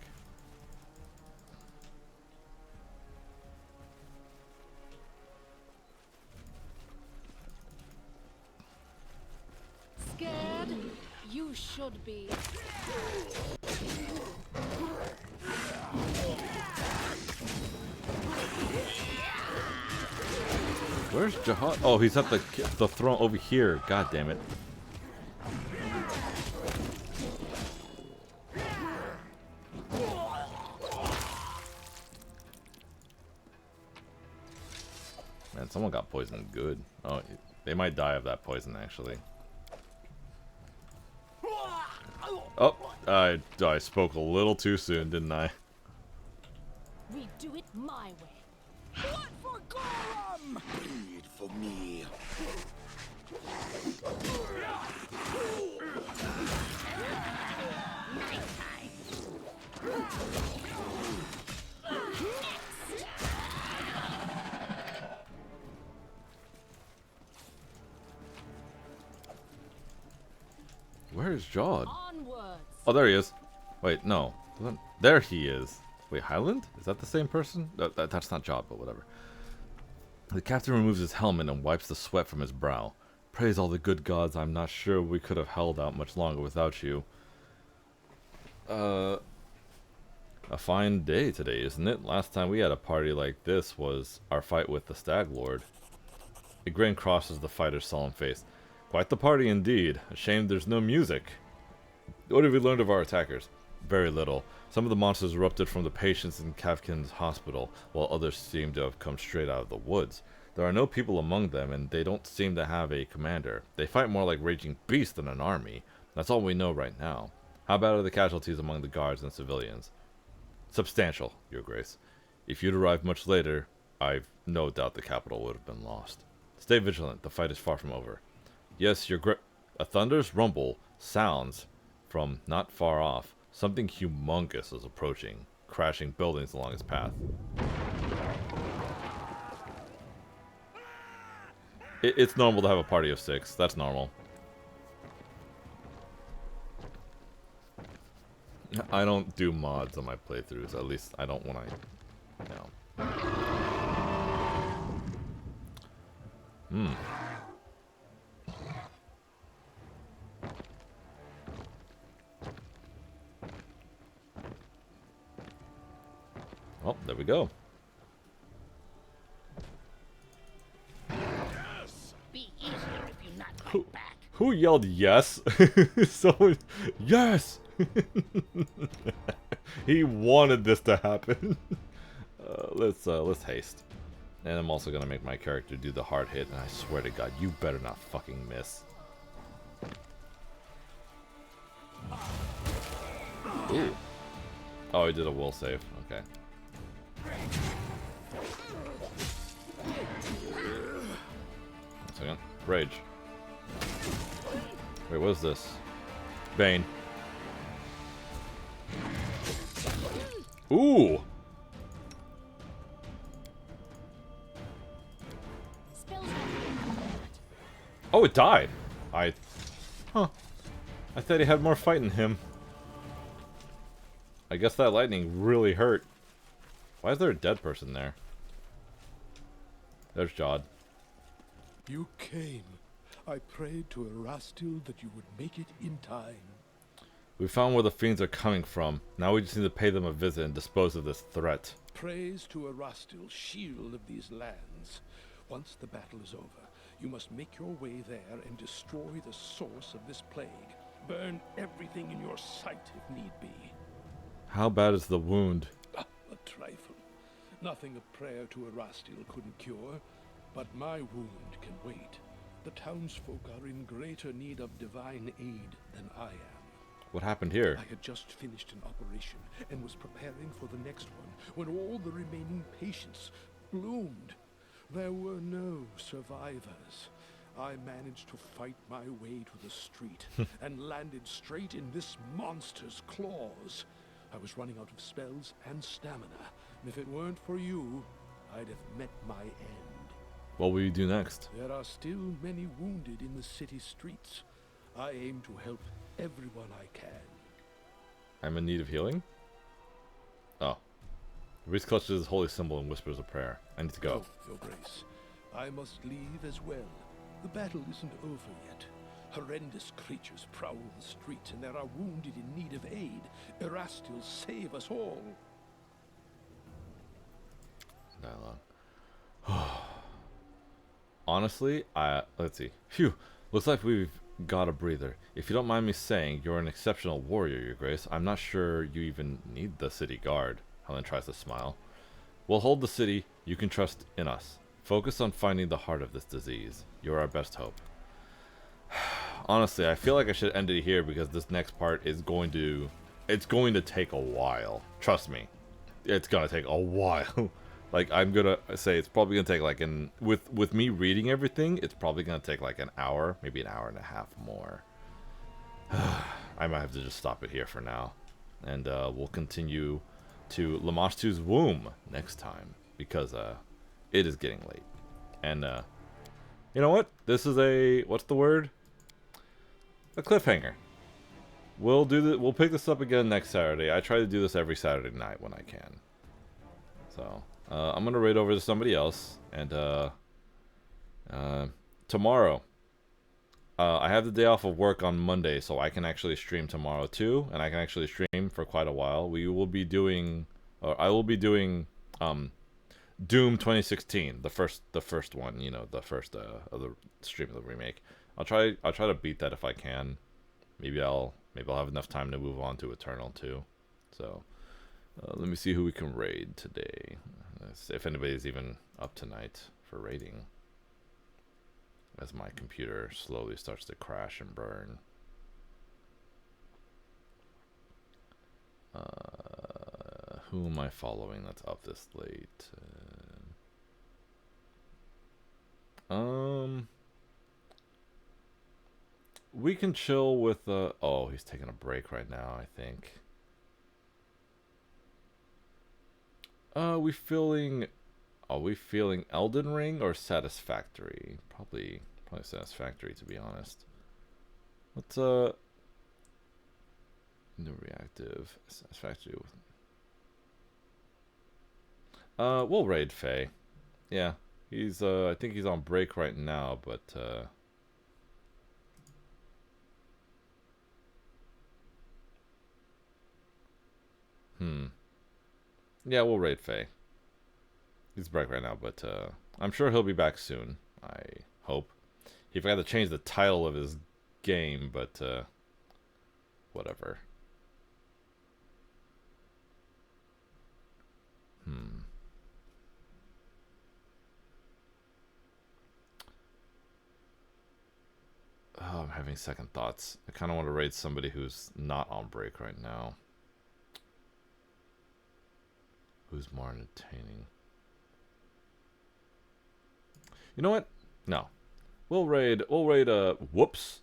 Scared? You should be. Where's Jihad? Oh, he's at the throne over here. God damn it. Man, someone got poisoned good. Oh, they might die of that poison, actually. Oh, I spoke a little too soon, didn't I? We do it my way. Blood for Gorham! Bleed for me. Where is Jod? Onwards. Oh, there he is. Wait, no. There he is. Wait, Highland? Is that the same person? That's not Jod, but whatever. The captain removes his helmet and wipes the sweat from his brow. Praise all the good gods, I'm not sure we could have held out much longer without you. A fine day today, isn't it? Last time we had a party like this was our fight with the Stag Lord. A grin crosses the fighter's solemn face. Quite the party indeed. A shame there's no music. What have we learned of our attackers? Very little. Some of the monsters erupted from the patients in Kavkin's hospital, while others seem to have come straight out of the woods. There are no people among them, and they don't seem to have a commander. They fight more like raging beasts than an army. That's all we know right now. How bad are the casualties among the guards and civilians? Substantial, Your Grace. If you'd arrived much later, I've no doubt the capital would have been lost. Stay vigilant. The fight is far from over. Yes, Your Grace. A thunderous rumble sounds from not far off. Something humongous is approaching, crashing buildings along its path. It's normal to have a party of 6. That's normal. I don't do mods on my playthroughs. At least I don't when I... No. Oh, there we go. Be easier if you not fight back. Who yelled yes? Someone, yes! He wanted this to happen. Let's haste. And I'm also gonna make my character do the hard hit, and I swear to God, you better not fucking miss. Ooh. Oh, he did a will save. Okay. One second. Rage. Wait, what is this? Bane. Ooh! Spells Oh, it died. Huh. I thought he had more fight in him. I guess that lightning really hurt. Why is there a dead person there? There's Jod. You came. I prayed to Erastil that you would make it in time. We found where the fiends are coming from. Now we just need to pay them a visit and dispose of this threat. Praise to Erastil, shield of these lands. Once the battle is over, you must make your way there and destroy the source of this plague. Burn everything in your sight if need be. How bad is the wound? Ah, a trifle. Nothing a prayer to Erastil couldn't cure, but my wound can wait. The townsfolk are in greater need of divine aid than I am. What happened here? I had just finished an operation and was preparing for the next one when all the remaining patients bloomed. There were no survivors. I managed to fight my way to the street and landed straight in this monster's claws. I was running out of spells and stamina, and if it weren't for you, I'd have met my end. What will you do next? There are still many wounded in the city streets. I aim to help everyone I can. I'm in need of healing? Oh. Reese clutches his holy symbol and whispers a prayer. I need to go. Oh, Your Grace. I must leave as well. The battle isn't over yet. Horrendous creatures prowl the streets, and there are wounded in need of aid. Erastil, save us all. Dialogue. Honestly, let's see. Phew. Looks like we've got a breather. If you don't mind me saying, you're an exceptional warrior, Your Grace. I'm not sure you even need the city guard. Helen tries to smile. We'll hold the city. You can trust in us. Focus on finding the heart of this disease. You're our best hope. Honestly, I feel like I should end it here because this next part is going to... It's going to take a while. Trust me. It's going to take a while. Like, I'm going to say it's probably going to take like with me reading everything, it's probably going to take like an hour, maybe an hour and a half more. I might have to just stop it here for now. And we'll continue to Lamashtu's womb next time because it is getting late. And you know what? This is a, what's the word? A cliffhanger. We'll pick this up again next Saturday. I try to do this every Saturday night when I can. So I'm gonna raid over to somebody else, and tomorrow I have the day off of work on Monday, so I can actually stream tomorrow too, and I can actually stream for quite a while. We will be doing, or I will be doing, Doom 2016, the first one, you know, the first of the stream of the remake. I'll try to beat that if I can. Maybe I'll have enough time to move on to Eternal too. So let me see who we can raid today. If anybody's even up tonight for raiding. As my computer slowly starts to crash and burn. Who am I following that's up this late? We can chill with oh, he's taking a break right now, I think. Are we feeling Elden Ring or Satisfactory? Probably Satisfactory, to be honest. Let's no reactive Satisfactory. We'll raid Faye. Yeah, he's I think he's on break right now, but yeah, we'll raid Faye. He's break right now, but I'm sure he'll be back soon. I hope. He forgot to change the title of his game, but whatever. Oh, I'm having second thoughts. I kind of want to raid somebody who's not on break right now. Who's more entertaining? You know what? No. We'll raid whoops.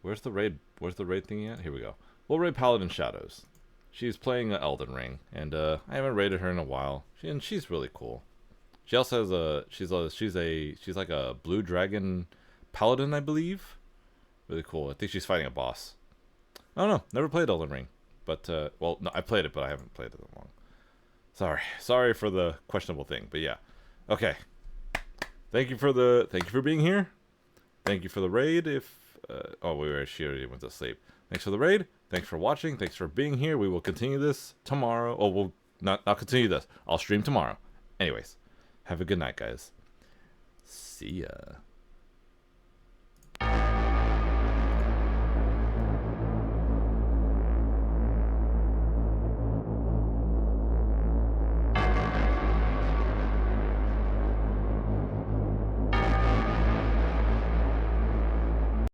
Where's the raid thingy at? Here we go. We'll raid Paladin Shadows. She's playing Elden Ring, and I haven't raided her in a while. She's really cool. She also has she's like a blue dragon paladin, I believe. Really cool. I think she's fighting a boss. I don't know. Never played Elden Ring, but well, no, I played it, but I haven't played it that long. Sorry for the questionable thing, but yeah. Okay. Thank you for being here. Thank you for the raid. She already went to sleep. Thanks for the raid. Thanks for watching. Thanks for being here. We will continue this tomorrow. Oh, we'll not continue this. I'll stream tomorrow. Anyways, have a good night, guys. See ya.